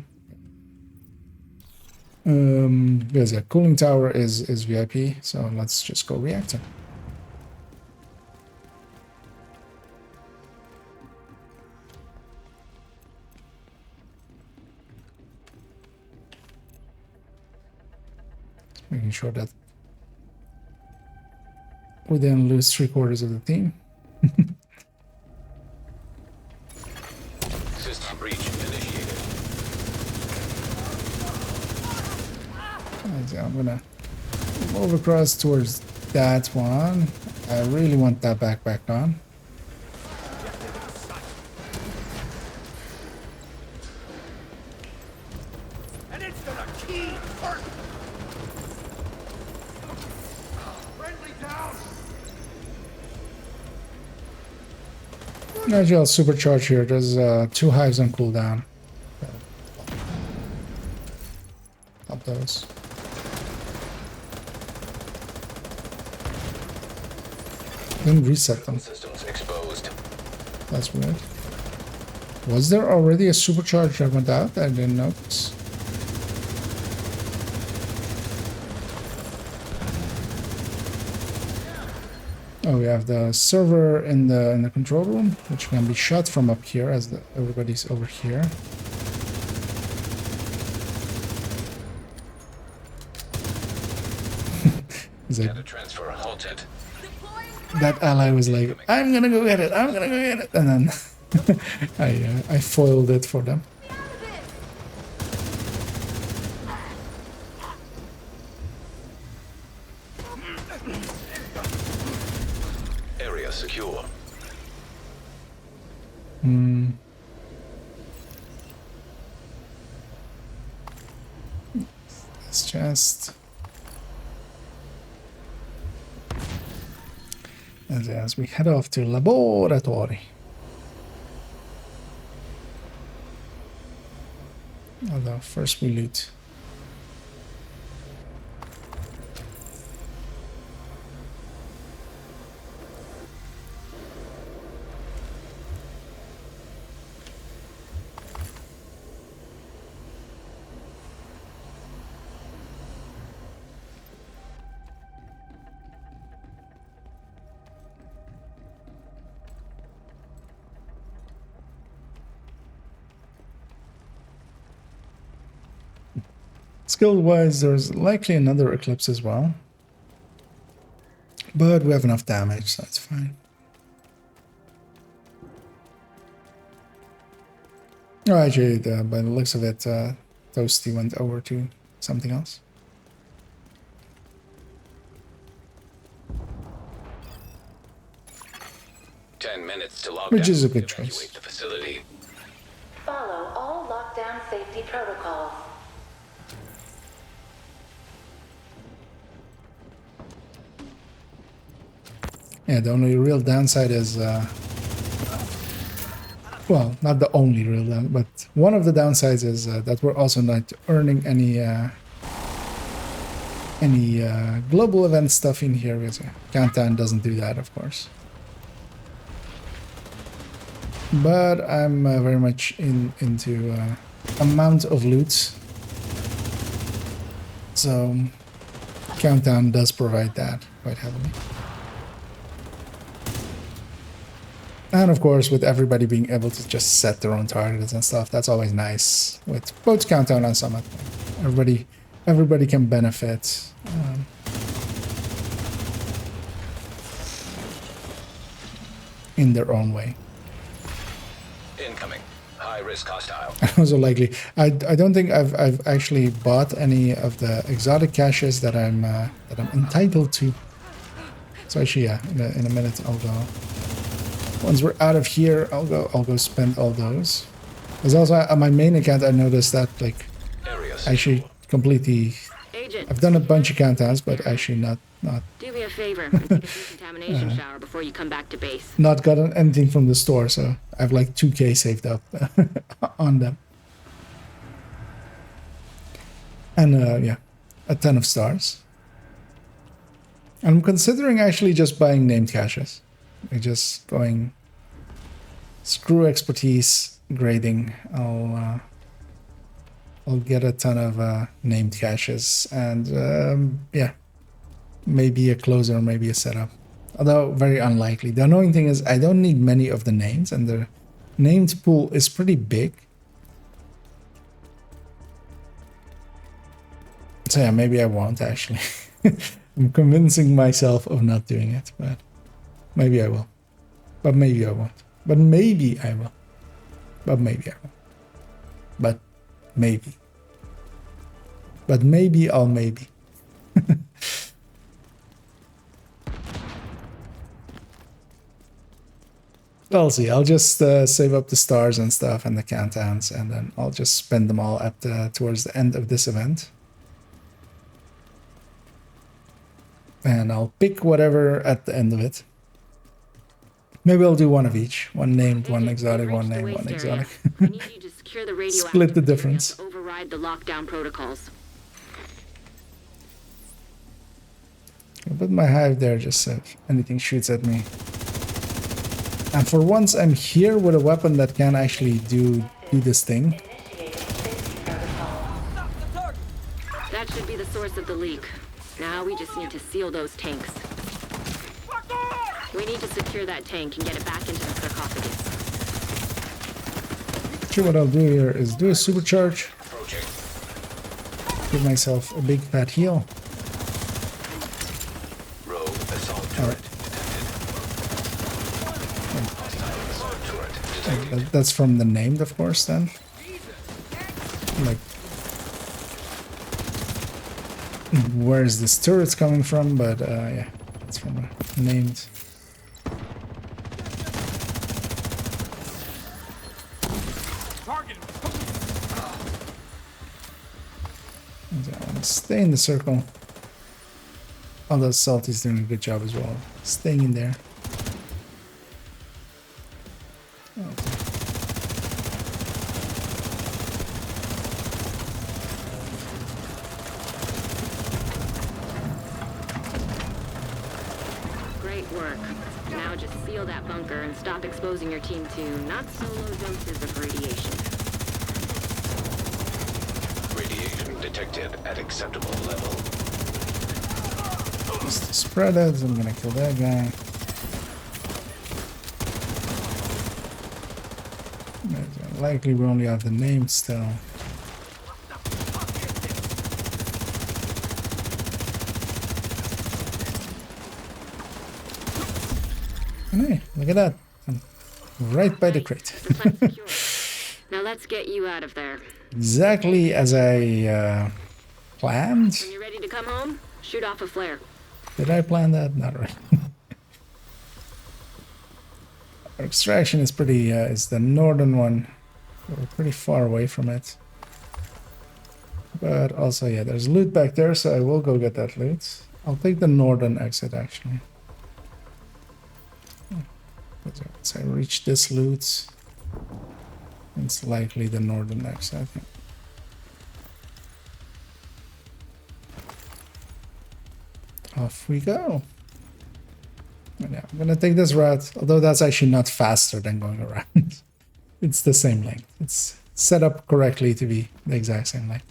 Because yeah, cooling tower is VIP, so let's just go reactor. Making sure that we didn't lose 3/4 of the team. System breach initiated. So I'm gonna move across towards that one. I really want that back on. And it's gonna keep hurting. Friendly down. Actually, I'll supercharge here. There's 2 hives on cooldown. Pop those. Then reset them. Systems exposed. That's weird. Was there already a supercharge that went out? I didn't notice. Oh, we have the server in the control room, which can be shot from up here as everybody's over here. Data transfer halted. That ally was like, "I'm gonna go get it. I'm gonna go get it," and then I foiled it for them. Area secure. It's just. And as we head off to laboratory. Although first we loot. Skill-wise, there's likely another Eclipse as well. But we have enough damage, so that's fine. Oh, actually, by the looks of it, Toasty went over to something else. Minutes to lock Which down is a good to evacuate choice. the facility. Follow all lockdown safety protocols. Yeah, the only real downside is, well, not the only real downside, but one of the downsides is that we're also not earning any global event stuff in here, because Countdown doesn't do that, of course. But I'm very much into amount of loot, so Countdown does provide that quite heavily. And of course, with everybody being able to just set their own targets and stuff, that's always nice. With both Countdown and Summit, everybody can benefit. In their own way. Incoming. High risk hostile. Also likely. I don't think I've actually bought any of the exotic caches that I'm entitled to. So actually, yeah, in a minute I'll go. Once we're out of here, I'll go spend all those. There's also on my main account, I noticed that like actually completely. I've done a bunch of countdowns, but actually not. Do me a favor and take a decontamination shower before you come back to base. Not gotten anything from the store, so I have like 2K saved up on them. And yeah, a ton of stars. I'm considering actually just buying named caches. Like just going screw expertise grading. I'll get a ton of named caches and yeah, maybe a closer, maybe a setup. Although very unlikely. The annoying thing is I don't need many of the names, and the named pool is pretty big. So yeah, maybe I won't actually. I'm convincing myself of not doing it, but maybe I will. But maybe I won't. But maybe I will. But maybe I won't. But maybe. But maybe I'll maybe. I'll see. I'll just save up the stars and stuff and the countdowns, and then I'll just spend them all at towards the end of this event. And I'll pick whatever at the end of it. Maybe I'll do one of each. One named, one exotic, one named, one exotic. I need you to secure the radioactive Split the difference. to override the lockdown protocols. I'll put my hive there just so if anything shoots at me. And for once, I'm here with a weapon that can actually do this thing. That should be the source of the leak. Now we just need to seal those tanks. We need to secure that tank and get it back into the sarcophagus. Actually, what I'll do here is do a supercharge. Give myself a big fat heal. That's from the named, of course, then. Like, where is this turret's coming from? But, yeah, it's from a named. Stay in the circle. Although Salty's doing a good job as well. Staying in there. Great work. Now just seal that bunker and stop exposing your team to not so low doses of radiation. Radiation detected at acceptable level. Just to spread it, I'm gonna kill that guy. Likely we only have the name still. Hey, look at that. I'm right by the crate. Now let's get you out of there. Exactly as I planned. When you're ready to come home, shoot off a flare. Did I plan that? Not really. Our extraction is pretty, is the northern one. We're pretty far away from it. But also, yeah, there's loot back there, so I will go get that loot. I'll take the northern exit, actually. Once I reach this loot, it's likely the northern exit, I think. Off we go. Yeah, I'm gonna take this route, although that's actually not faster than going around. It's the same length. It's set up correctly to be the exact same length.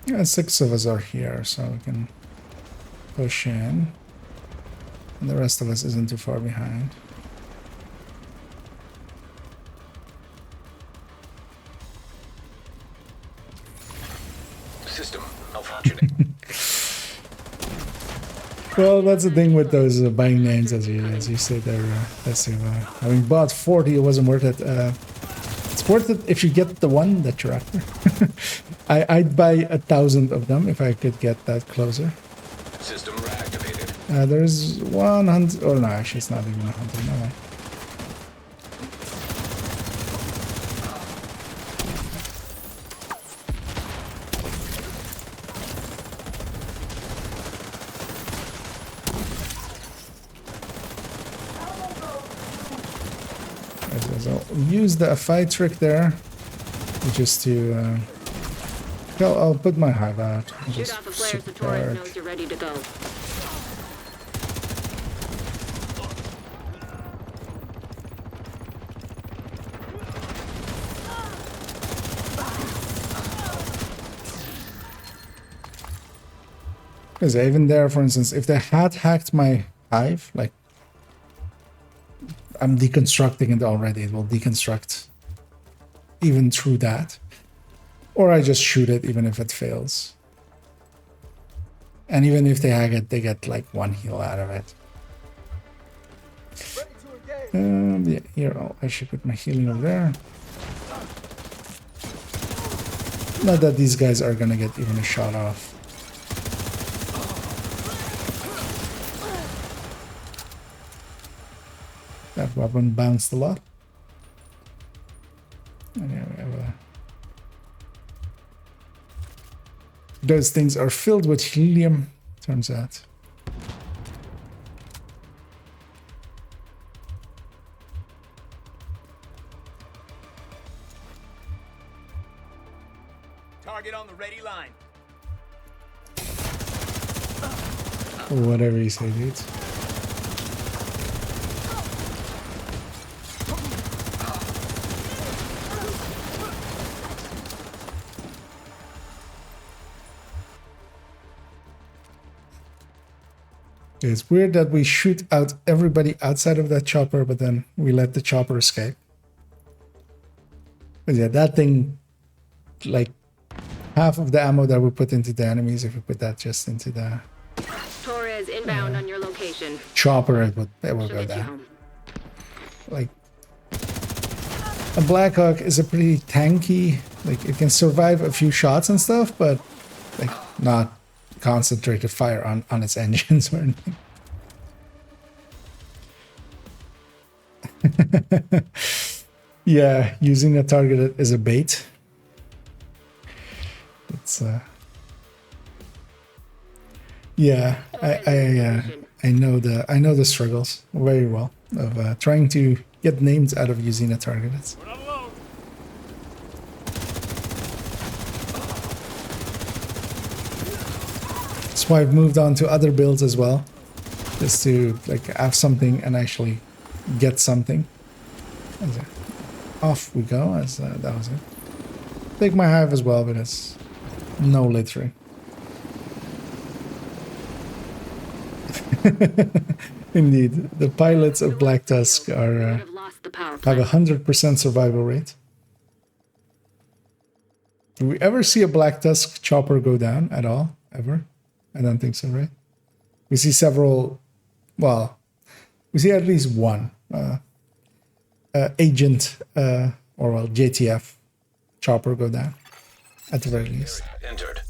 Yeah, 6 of us are here, so we can push in. And the rest of us isn't too far behind. System malfunctioning. Well, that's the thing with those buying names, as you say there. Having bought 40, it wasn't worth it. It's worth it if you get the one that you're after. I'd buy 1,000 of them if I could get that closer. System reactivated. There's 100. Oh no, actually, it's not even 100. No way. I'll use the fight trick there, which is to. I'll put my hive out. Shoot off a flare so Torres knows you're ready to go. Because even there, for instance, if they had hacked my hive, like I'm deconstructing it already, it will deconstruct even through that. Or I just shoot it even if it fails. And even if they hack it, they get like 1 heal out of it. Yeah, here, I should put my healing over there. Not that these guys are gonna get even a shot off. That weapon bounced a lot. And here we have a... Those things are filled with helium, turns out. Target on the ready line. Whatever you say, dudes. It's weird that we shoot out everybody outside of that chopper, but then we let the chopper escape. But yeah, that thing, like half of the ammo that we put into the enemies, if we put that just into the Torres inbound on your location. chopper, it will go down. Like a Blackhawk is a pretty tanky, like it can survive a few shots and stuff, but like not concentrated fire on its engines or anything. Yeah, using a target as a bait. It's yeah, I know the struggles very well of trying to get names out of using a target. That's why I've moved on to other builds as well, just to like have something and actually get something. And off we go. As that was it. Take my hive as well, but it's no littering. Indeed, the pilots of Black Tusk are have 100% survival rate. Do we ever see a Black Tusk chopper go down at all? Ever? I don't think so, right? We see several. Well, we see at least one agent or well JTF chopper go down at the very least. Entered.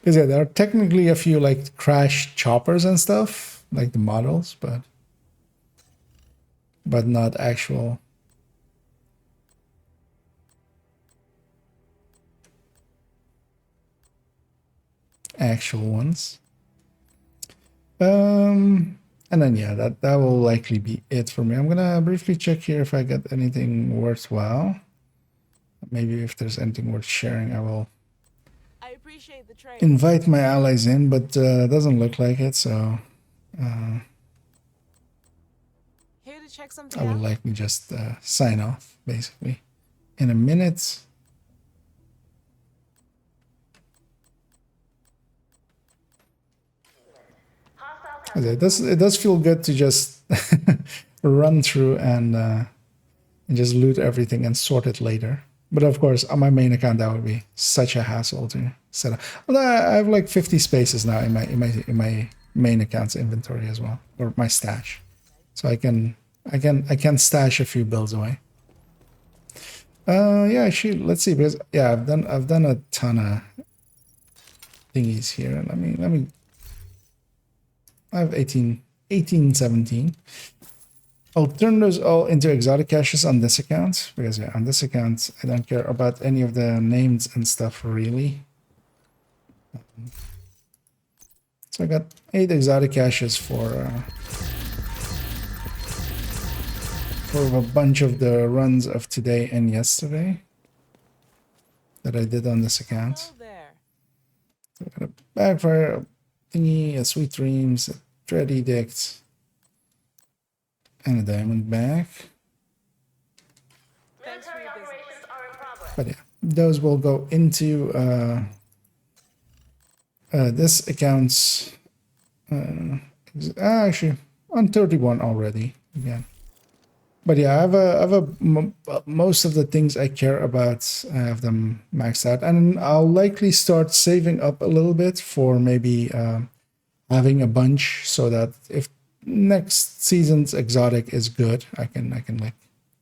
Because yeah, there are technically a few like crash choppers and stuff, like the models, but not actual. Actual ones. And then yeah, that will likely be it for me. I'm gonna briefly check here if I got anything worthwhile. Maybe if there's anything worth sharing, I will invite my allies in, but it doesn't look like it, so Here to check something I will out? likely just sign off basically in a minute. It does feel good to just run through and just loot everything and sort it later. But of course, on my main account, that would be such a hassle to set up. Well, I have like 50 spaces now in my main account's inventory as well, or my stash, so I can stash a few builds away. Yeah, actually, let's see, because yeah, I've done a ton of thingies here. Let me. I have 18, 17. I'll turn those all into exotic caches on this account, because yeah, on this account, I don't care about any of the names and stuff really. So I got 8 exotic caches for a bunch of the runs of today and yesterday that I did on this account. So I got a backfire thingy, a sweet dreams, a dread edict, and a diamond back. But yeah, those will go into this account's actually on 31 already again. But yeah, I have most of the things I care about, I have them maxed out, and I'll likely start saving up a little bit for maybe having a bunch, so that if next season's exotic is good, I can like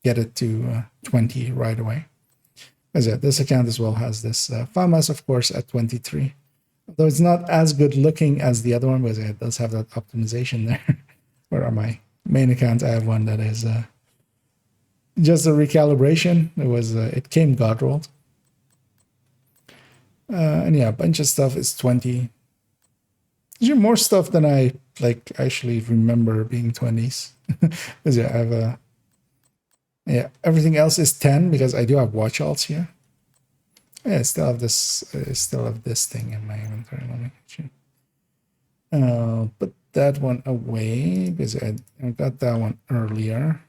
get it to 20 right away. As yeah, this account as well has this FAMAS, of course, at 23. Though it's not as good looking as the other one, because it does have that optimization there. Where on my main account, I have one that is just a recalibration. It came God rolled. And yeah, a bunch of stuff is 20. There's more stuff than I like actually remember being 20s. Because yeah, I have a everything else is 10 because I do have watch alts here. Yeah, I still have this thing in my inventory. Let me put that one away because I got that one earlier,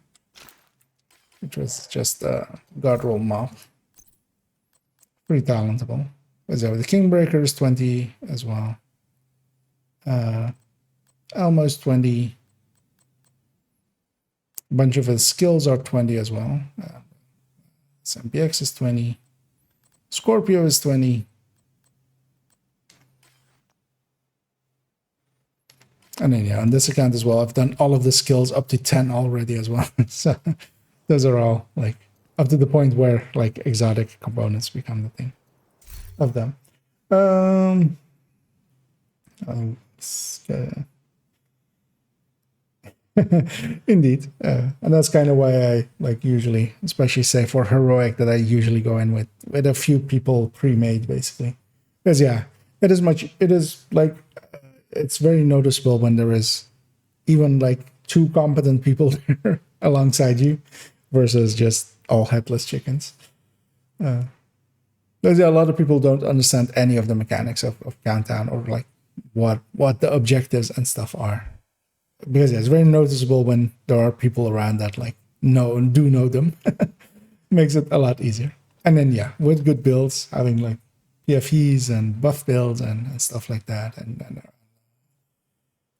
which was just a guard roll mob. Pretty talentable. Because the Kingbreaker is 20 as well. Almost 20. A bunch of his skills are 20 as well. MPX is 20. Scorpio is 20. And then yeah, on this account as well, I've done all of the skills up to 10 already as well. So those are all like up to the point where like exotic components become the thing of them. Indeed, and that's kind of why I like usually, especially say for heroic, that I usually go in with a few people pre-made basically, because yeah, it is like it's very noticeable when there is even like 2 competent people there alongside you versus just all headless chickens. Because yeah, a lot of people don't understand any of the mechanics of Countdown or like what the objectives and stuff are. Because yeah, it's very noticeable when there are people around that like know and do know them. Makes it a lot easier. And then yeah, with good builds, having like PFEs and buff builds and stuff like that, and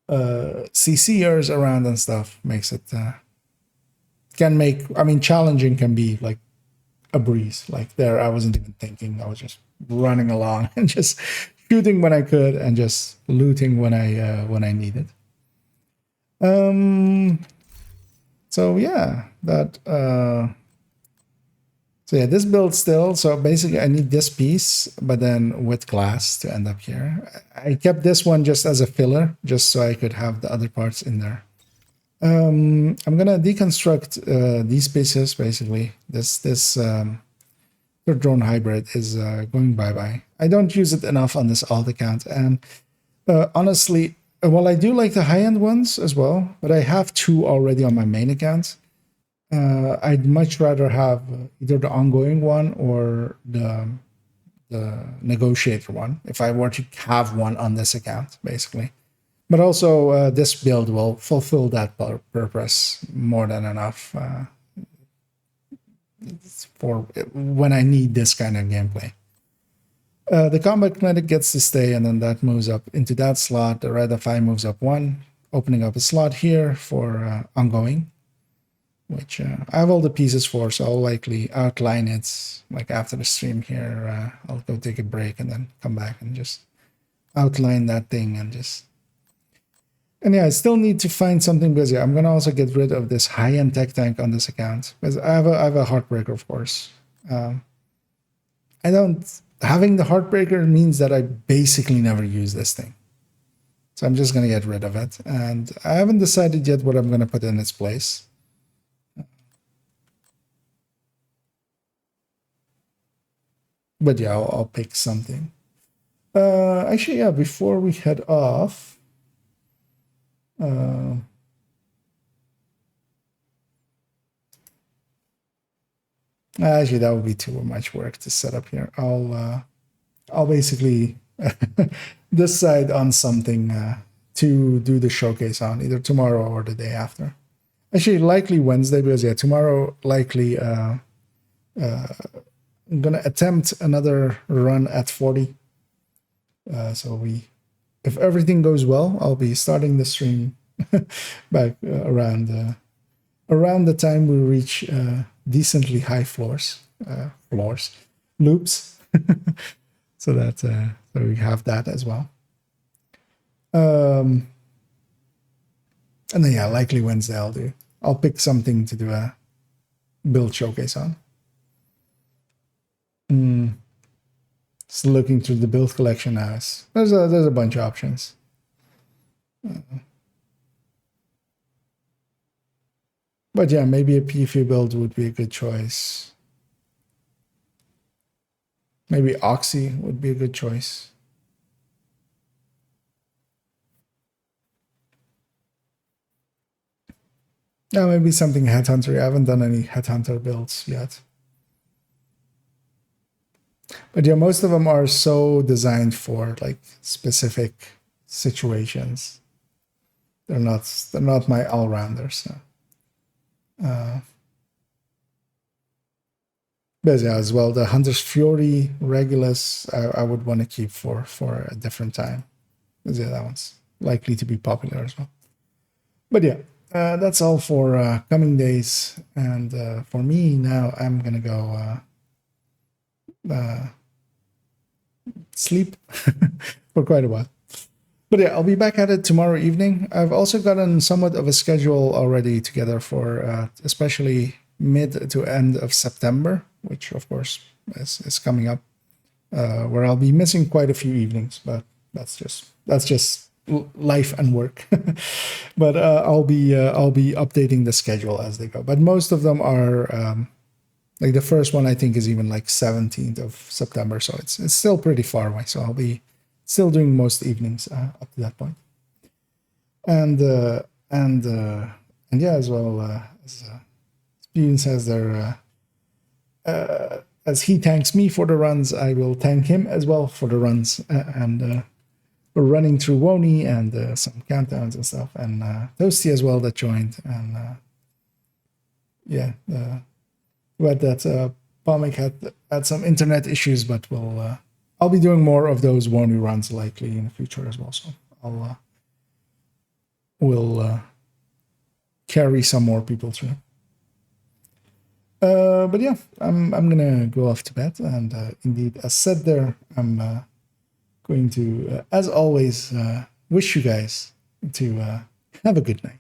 CCers around and stuff makes it can make, I mean, challenging can be like a breeze. Like there, I wasn't even thinking. I was just running along and just shooting when I could and just looting when I needed. So yeah, that so yeah, this build still. So basically I need this piece, but then with glass to end up here. I kept this one just as a filler, just so I could have the other parts in there. I'm gonna deconstruct these pieces basically. This drone hybrid is going bye-bye. I don't use it enough on this alt account, and honestly, well, I do like the high-end ones as well, but I have 2 already on my main account. I'd much rather have either the ongoing one or the negotiator one, if I were to have one on this account, basically. But also, this build will fulfill that purpose more than enough for when I need this kind of gameplay. The combat kinetic gets to stay, and then that moves up into that slot. The red FI moves up 1, opening up a slot here for ongoing, which I have all the pieces for, so I'll likely outline it like after the stream here. I'll go take a break and then come back and just outline that thing and just... And yeah, I still need to find something busy. I'm going to also get rid of this high-end tech tank on this account, because I have a Heartbreaker, of course. Having the Heartbreaker means that I basically never use this thing. So I'm just going to get rid of it. And I haven't decided yet what I'm going to put in its place. But yeah, I'll pick something. Actually, yeah, before we head off... actually, that would be too much work to set up here. I'll basically decide on something to do the showcase on, either tomorrow or the day after. Actually, likely Wednesday, because yeah, tomorrow likely I'm gonna attempt another run at 40. So if everything goes well, I'll be starting the stream back around the time we reach decently high loops. So that so we have that as well. And then yeah, likely Wednesday I'll pick something to do a build showcase on. Just looking through the build collection now. There's a bunch of options. But yeah, maybe a PFU build would be a good choice. Maybe Oxy would be a good choice. Yeah, maybe something Headhunter. I haven't done any Headhunter builds yet. But yeah, most of them are so designed for like specific situations. They're not my all-rounders. So. But yeah, as well, the Hunter's Fury, Regulus, I would want to keep for a different time. Because yeah, that one's likely to be popular as well. But yeah, that's all for coming days. And for me now, I'm going to go sleep for quite a while. But yeah, I'll be back at it tomorrow evening. I've also gotten somewhat of a schedule already together for especially mid to end of September, which of course is coming up, where I'll be missing quite a few evenings, but that's just life and work. But I'll be updating the schedule as they go. But most of them are like the first one I think is even like 17th of September, so it's still pretty far away. So I'll be still doing most evenings up to that point. And yeah, as well as Steven says there, as he thanks me for the runs, I will thank him as well for the runs. And we're running through Woni and some countdowns and stuff, and Toasty as well that joined. And yeah, but that Palmic had some internet issues, but I'll be doing more of those Woni runs likely in the future as well. So we'll carry some more people through. But yeah, I'm gonna go off to bed, and indeed, as said there, I'm going to, as always, wish you guys to have a good night.